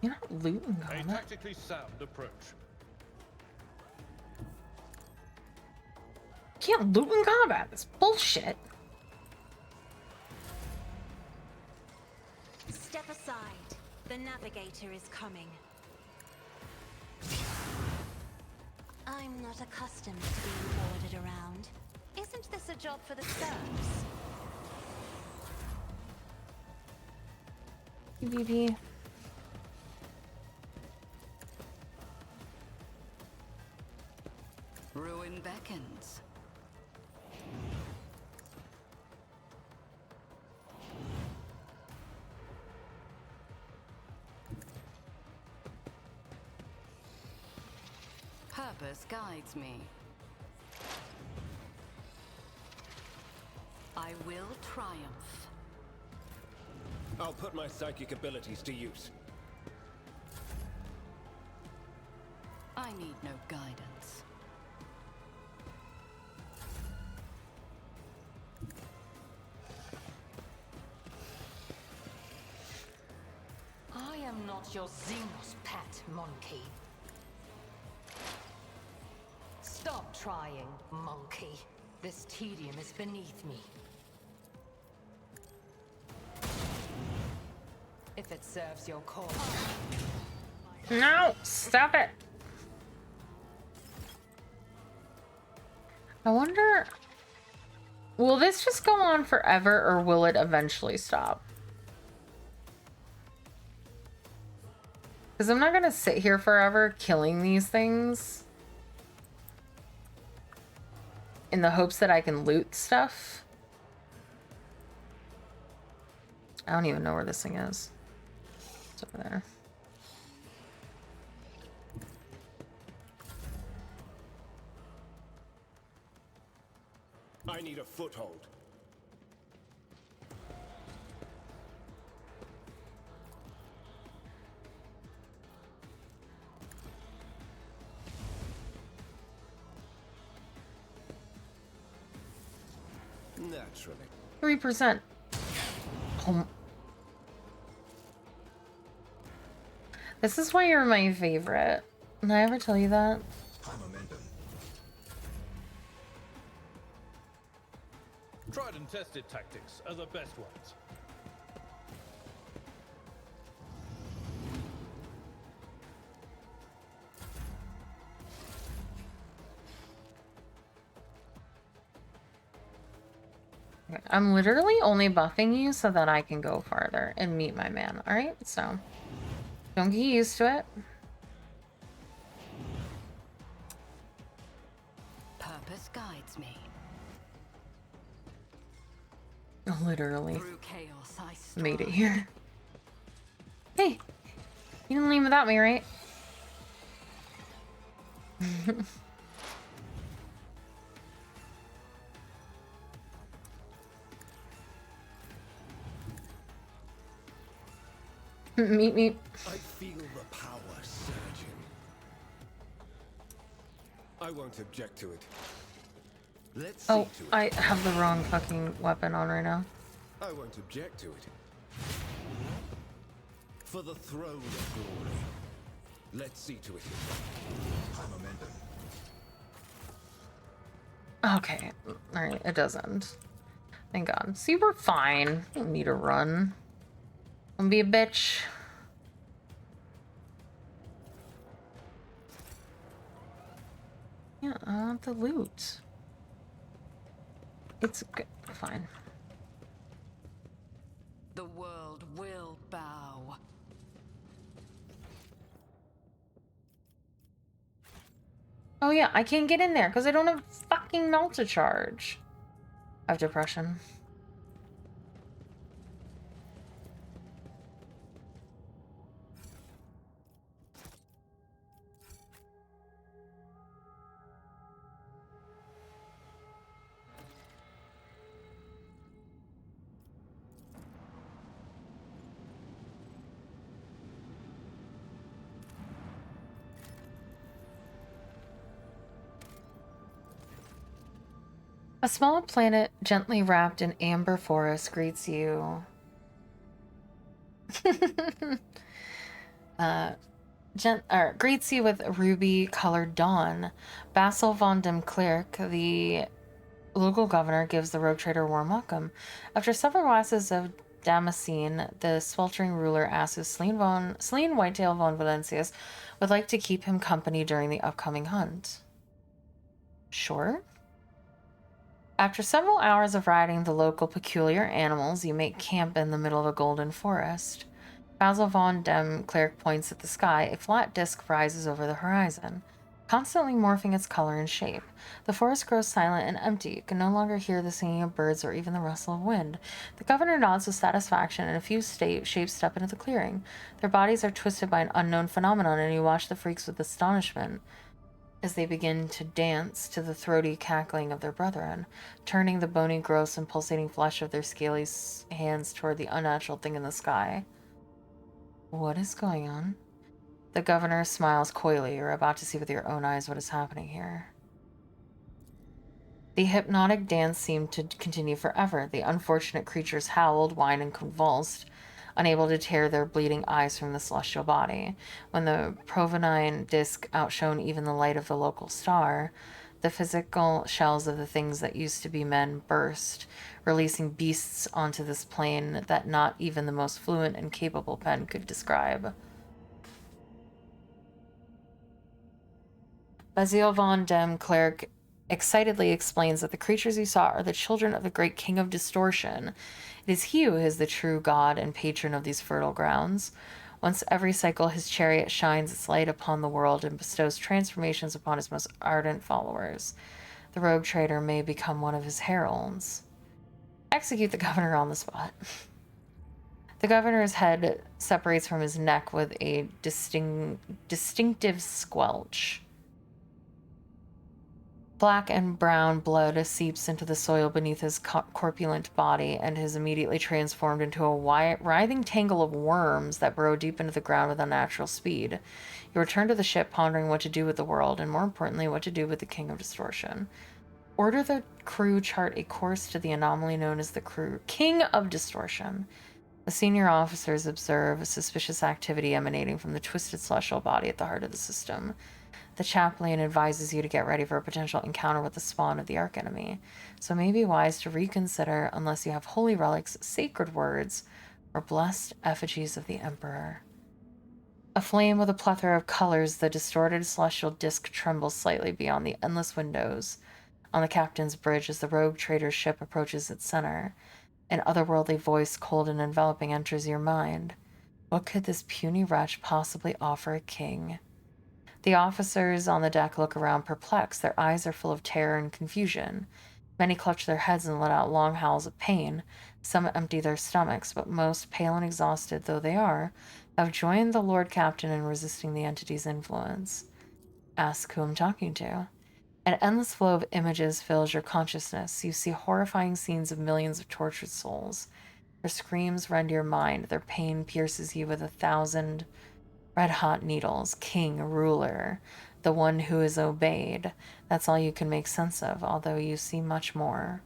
You're not looting A combat. tactically sound approach. You can't loot in combat. That's bullshit. Step aside. The navigator is coming. I'm not accustomed to being ordered around. Isn't this a job for the serfs? PvP. Ruin beckons. Purpose guides me. I will triumph. I'll put my psychic abilities to use. I need no guidance. I am not your Xenos pet, monkey. Stop trying, monkey. This tedium is beneath me. If it serves your cause. No, stop it. I wonder, will this just go on forever or will it eventually stop? Because I'm not going to sit here forever killing these things in the hopes that I can loot stuff. I don't even know where this thing is. It's over there. I need a foothold. Naturally. 3%. Oh. This is why you're my favorite. Did I ever tell you that? Tried and tested tactics are the best ones. Okay, I'm literally only buffing you so that I can go farther and meet my man. Alright, so don't get used to it. Purpose guides me. Literally Through chaos, I made it strive. here. Hey, you didn't leave without me, right? Meet me. I feel the power surging. I won't object to it. Let's see Oh, to it. I have the wrong fucking weapon on right now. I won't object to it. For the throne of glory. Let's see to it. Okay, alright, it doesn't. Thank God. See, we're fine. Don't need to run. Don't be a bitch. Yeah, I want the loot. It's good. Fine. The world will bow. Oh yeah, I can't get in there because I don't have fucking melt to charge. I have depression. A small planet gently wrapped in amber forest greets you. Greets you with a ruby-colored dawn. Basil von dem Klerk, the local governor, gives the rogue trader a warm welcome. After several glasses of Damascene, the sweltering ruler asks if Celine Whitetail von Valencius would like to keep him company during the upcoming hunt. Sure. After several hours of riding the local peculiar animals, you make camp in the middle of a golden forest. Basil von Dem Cleric points at the sky. A flat disk rises over the horizon, constantly morphing its color and shape. The forest grows silent and empty. You can no longer hear the singing of birds or even the rustle of wind. The governor nods with satisfaction, and a few shapes step into the clearing. Their bodies are twisted by an unknown phenomenon, and you watch the freaks with astonishment as they begin to dance to the throaty cackling of their brethren, turning the bony, gross, and pulsating flesh of their scaly hands toward the unnatural thing in the sky. What is going on? The governor smiles coyly. You're about to see with your own eyes what is happening here. The hypnotic dance seemed to continue forever. The unfortunate creatures howled, whined, and convulsed, unable to tear their bleeding eyes from the celestial body. When the Provenine disk outshone even the light of the local star, the physical shells of the things that used to be men burst, releasing beasts onto this plane that not even the most fluent and capable pen could describe. Basil von Dem Cleric excitedly explains that the creatures you saw are the children of the great king of distortion. It is he who is the true god and patron of these fertile grounds. Once every cycle, his chariot shines its light upon the world and bestows transformations upon his most ardent followers. The rogue trader may become one of his heralds. Execute the governor on the spot. The governor's head separates from his neck with a distinctive squelch. Black and brown blood seeps into the soil beneath his corpulent body and is immediately transformed into a writhing tangle of worms that burrow deep into the ground with unnatural speed. You return to the ship, pondering what to do with the world, and more importantly, what to do with the King of Distortion. Order the crew chart a course to the anomaly known as the King of Distortion. The senior officers observe suspicious activity emanating from the twisted celestial body at the heart of the system. The chaplain advises you to get ready for a potential encounter with the spawn of the archenemy, so it may be wise to reconsider unless you have holy relics, sacred words, or blessed effigies of the Emperor. Aflame with a plethora of colors, the distorted celestial disk trembles slightly beyond the endless windows on the captain's bridge as the rogue trader's ship approaches its center. An otherworldly voice, cold and enveloping, enters your mind. What could this puny wretch possibly offer a king? The officers on the deck look around perplexed. Their eyes are full of terror and confusion. Many clutch their heads and let out long howls of pain. Some empty their stomachs, but most, pale and exhausted though they are, have joined the Lord Captain in resisting the entity's influence. Ask who I'm talking to. An endless flow of images fills your consciousness. You see horrifying scenes of millions of tortured souls. Their screams rend your mind. Their pain pierces you with 1,000 red-hot needles. King, ruler, the one who is obeyed. That's all you can make sense of, although you see much more.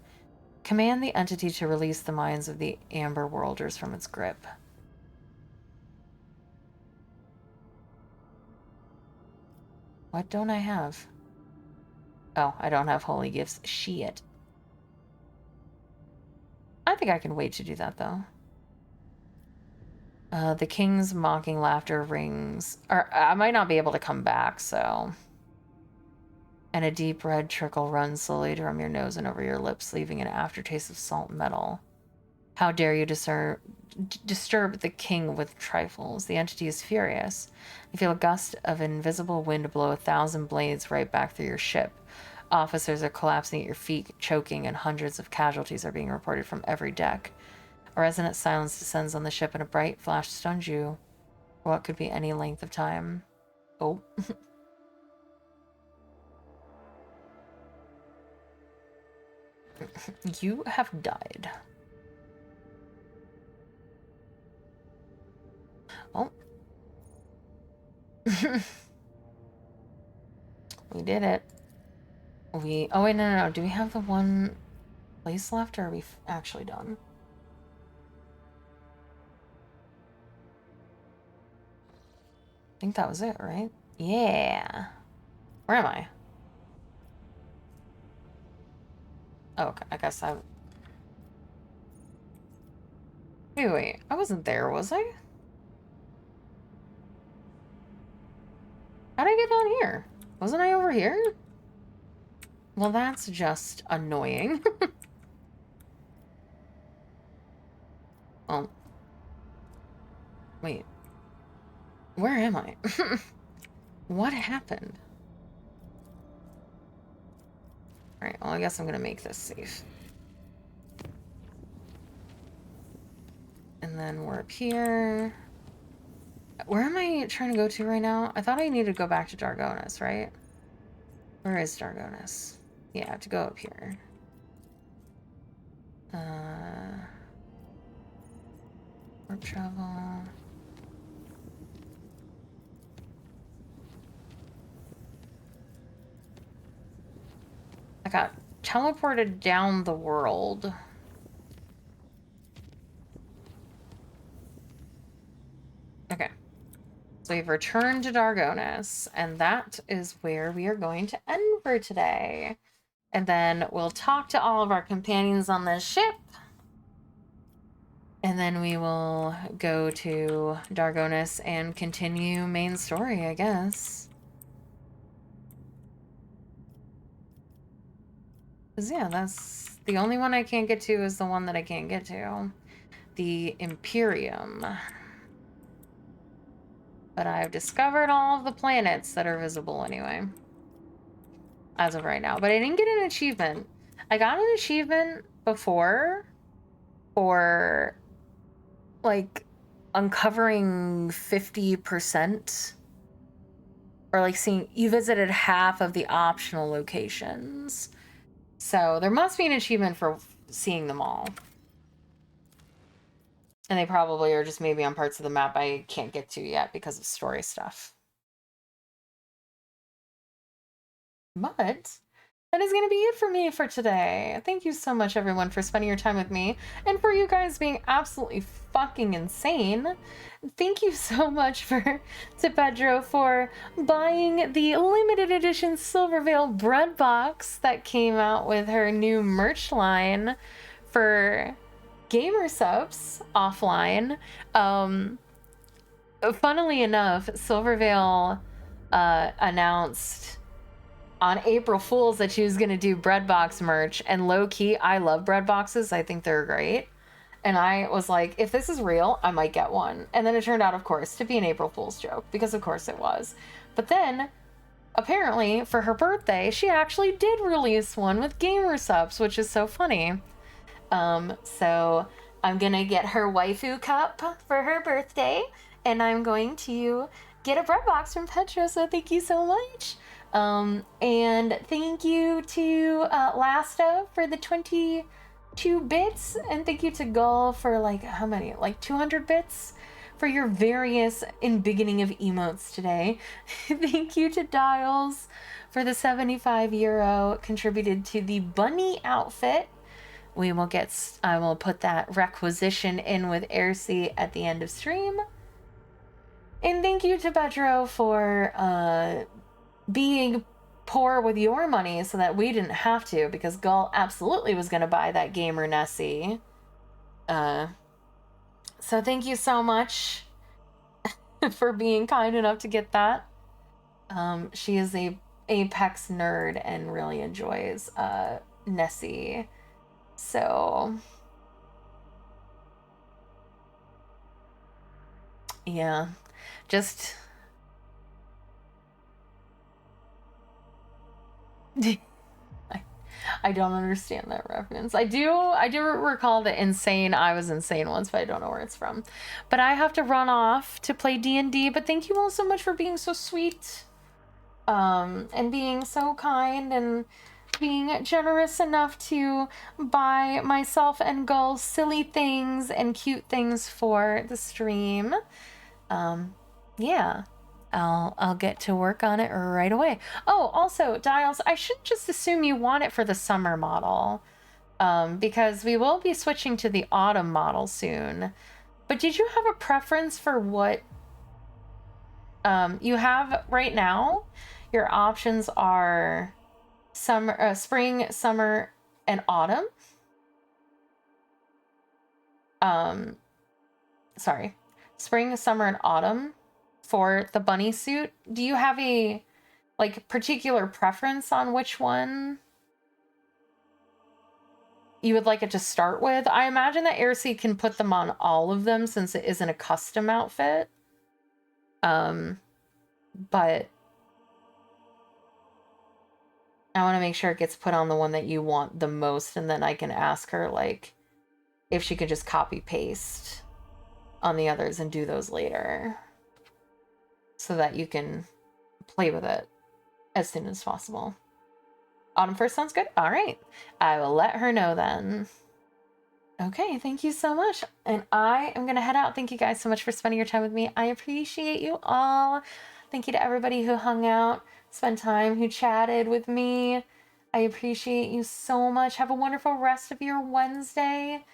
Command the entity to release the minds of the Amber Worlders from its grip. What don't I have? Oh, I don't have holy gifts. Shit. I think I can wait to do that, though. The king's mocking laughter rings. Or I might not be able to come back, so... And a deep red trickle runs slowly from your nose and over your lips, leaving an aftertaste of salt metal. How dare you disturb the king with trifles? The entity is furious. You feel a gust of invisible wind blow 1,000 blades right back through your ship. Officers are collapsing at your feet, choking, and hundreds of casualties are being reported from every deck. A resonant silence descends on the ship, and a bright flash stuns you for what could be any length of time. Oh. You have died. Oh. We did it. Oh wait, no. Do we have the one place left, or are we actually done? I think that was it, right? Yeah. Where am I? Oh, okay. I guess I... Wait. I wasn't there, was I? How'd I get down here? Wasn't I over here? Well, that's just annoying. Well. Wait. Where am I? What happened? Alright, well, I guess I'm gonna make this safe. And then we're up here. Where am I trying to go to right now? I thought I needed to go back to Dargonis, right? Where is Dargonis? Yeah, I have to go up here. Warp travel. I got teleported down the world. Okay. So we've returned to Dargonis, and that is where we are going to end for today. And then we'll talk to all of our companions on this ship. And then we will go to Dargonis and continue main story, I guess. 'Cause yeah, that's the only one I can't get to is the one that I can't get to. The Imperium. But I've discovered all of the planets that are visible anyway. As of right now. But I didn't get an achievement. I got an achievement before for like uncovering 50% or like seeing you visited half of the optional locations. So there must be an achievement for seeing them all. And they probably are just maybe on parts of the map I can't get to yet because of story stuff. But that is going to be it for me for today. Thank you so much, everyone, for spending your time with me and for you guys being absolutely fucking insane. Thank you so much to Pedro for buying the limited edition Silvervale bread box that came out with her new merch line for gamer subs offline. Funnily enough, Silvervale announced on April Fool's that she was going to do breadbox merch, and low-key, I love bread boxes. I think they're great. And I was like, if this is real, I might get one. And then it turned out, of course, to be an April Fool's joke, because of course it was. But then, apparently, for her birthday, she actually did release one with gamer subs, which is so funny. So I'm going to get her waifu cup for her birthday, and I'm going to get a bread box from Petra, so thank you so much. And thank you to Lasta for the 22 bits, and thank you to Gull for like how many? Like 200 bits for your various in beginning of emotes today. Thank you to Dials for the 75 euro contributed to the bunny outfit. I will put that requisition in with Aircy at the end of stream. And thank you to Pedro for being poor with your money so that we didn't have to, because Gull absolutely was going to buy that gamer Nessie. So thank you so much for being kind enough to get that. She is a Apex nerd and really enjoys Nessie. So yeah, just I don't understand that reference. I do recall that I was insane once, but I don't know where it's from. But I have to run off to play D&D, but thank you all so much for being so sweet. And being so kind and being generous enough to buy myself and Gull silly things and cute things for the stream. Yeah. I'll get to work on it right away. Oh, also, Dials, I shouldn't just assume you want it for the summer model, because we will be switching to the autumn model soon. But did you have a preference for what you have right now? Your options are spring, summer, and autumn. Sorry, spring, summer, and autumn. For the bunny suit, do you have a like particular preference on which one? you would like it to start with. I imagine that Airseed can put them on all of them since it isn't a custom outfit. But I want to make sure it gets put on the one that you want the most, and then I can ask her, like, if she could just copy paste on the others and do those later so that you can play with it as soon as possible. Autumn 1st sounds good? All right. I will let her know then. Okay, thank you so much. And I am going to head out. Thank you guys so much for spending your time with me. I appreciate you all. Thank you to everybody who hung out, spent time, who chatted with me. I appreciate you so much. Have a wonderful rest of your Wednesday.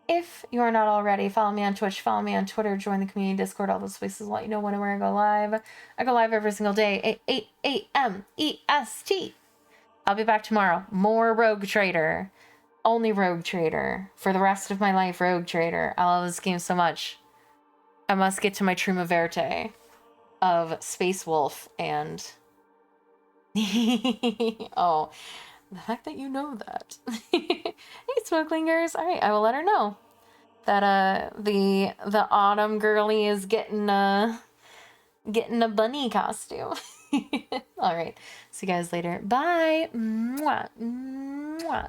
If you are not already, follow me on Twitch, follow me on Twitter, join the community Discord, all those places will let you know when and where I go live. I go live every single day at 8 a.m. EST. I'll be back tomorrow. More Rogue Trader. Only Rogue Trader. For the rest of my life, Rogue Trader. I love this game so much. I must get to my Truma Verte of Space Wolf and... oh, the fact that you know that. Hey, Smokelingers. All right, I will let her know that the Autumn girly is getting a bunny costume. All right, see you guys later. Bye. Mwah. Mwah.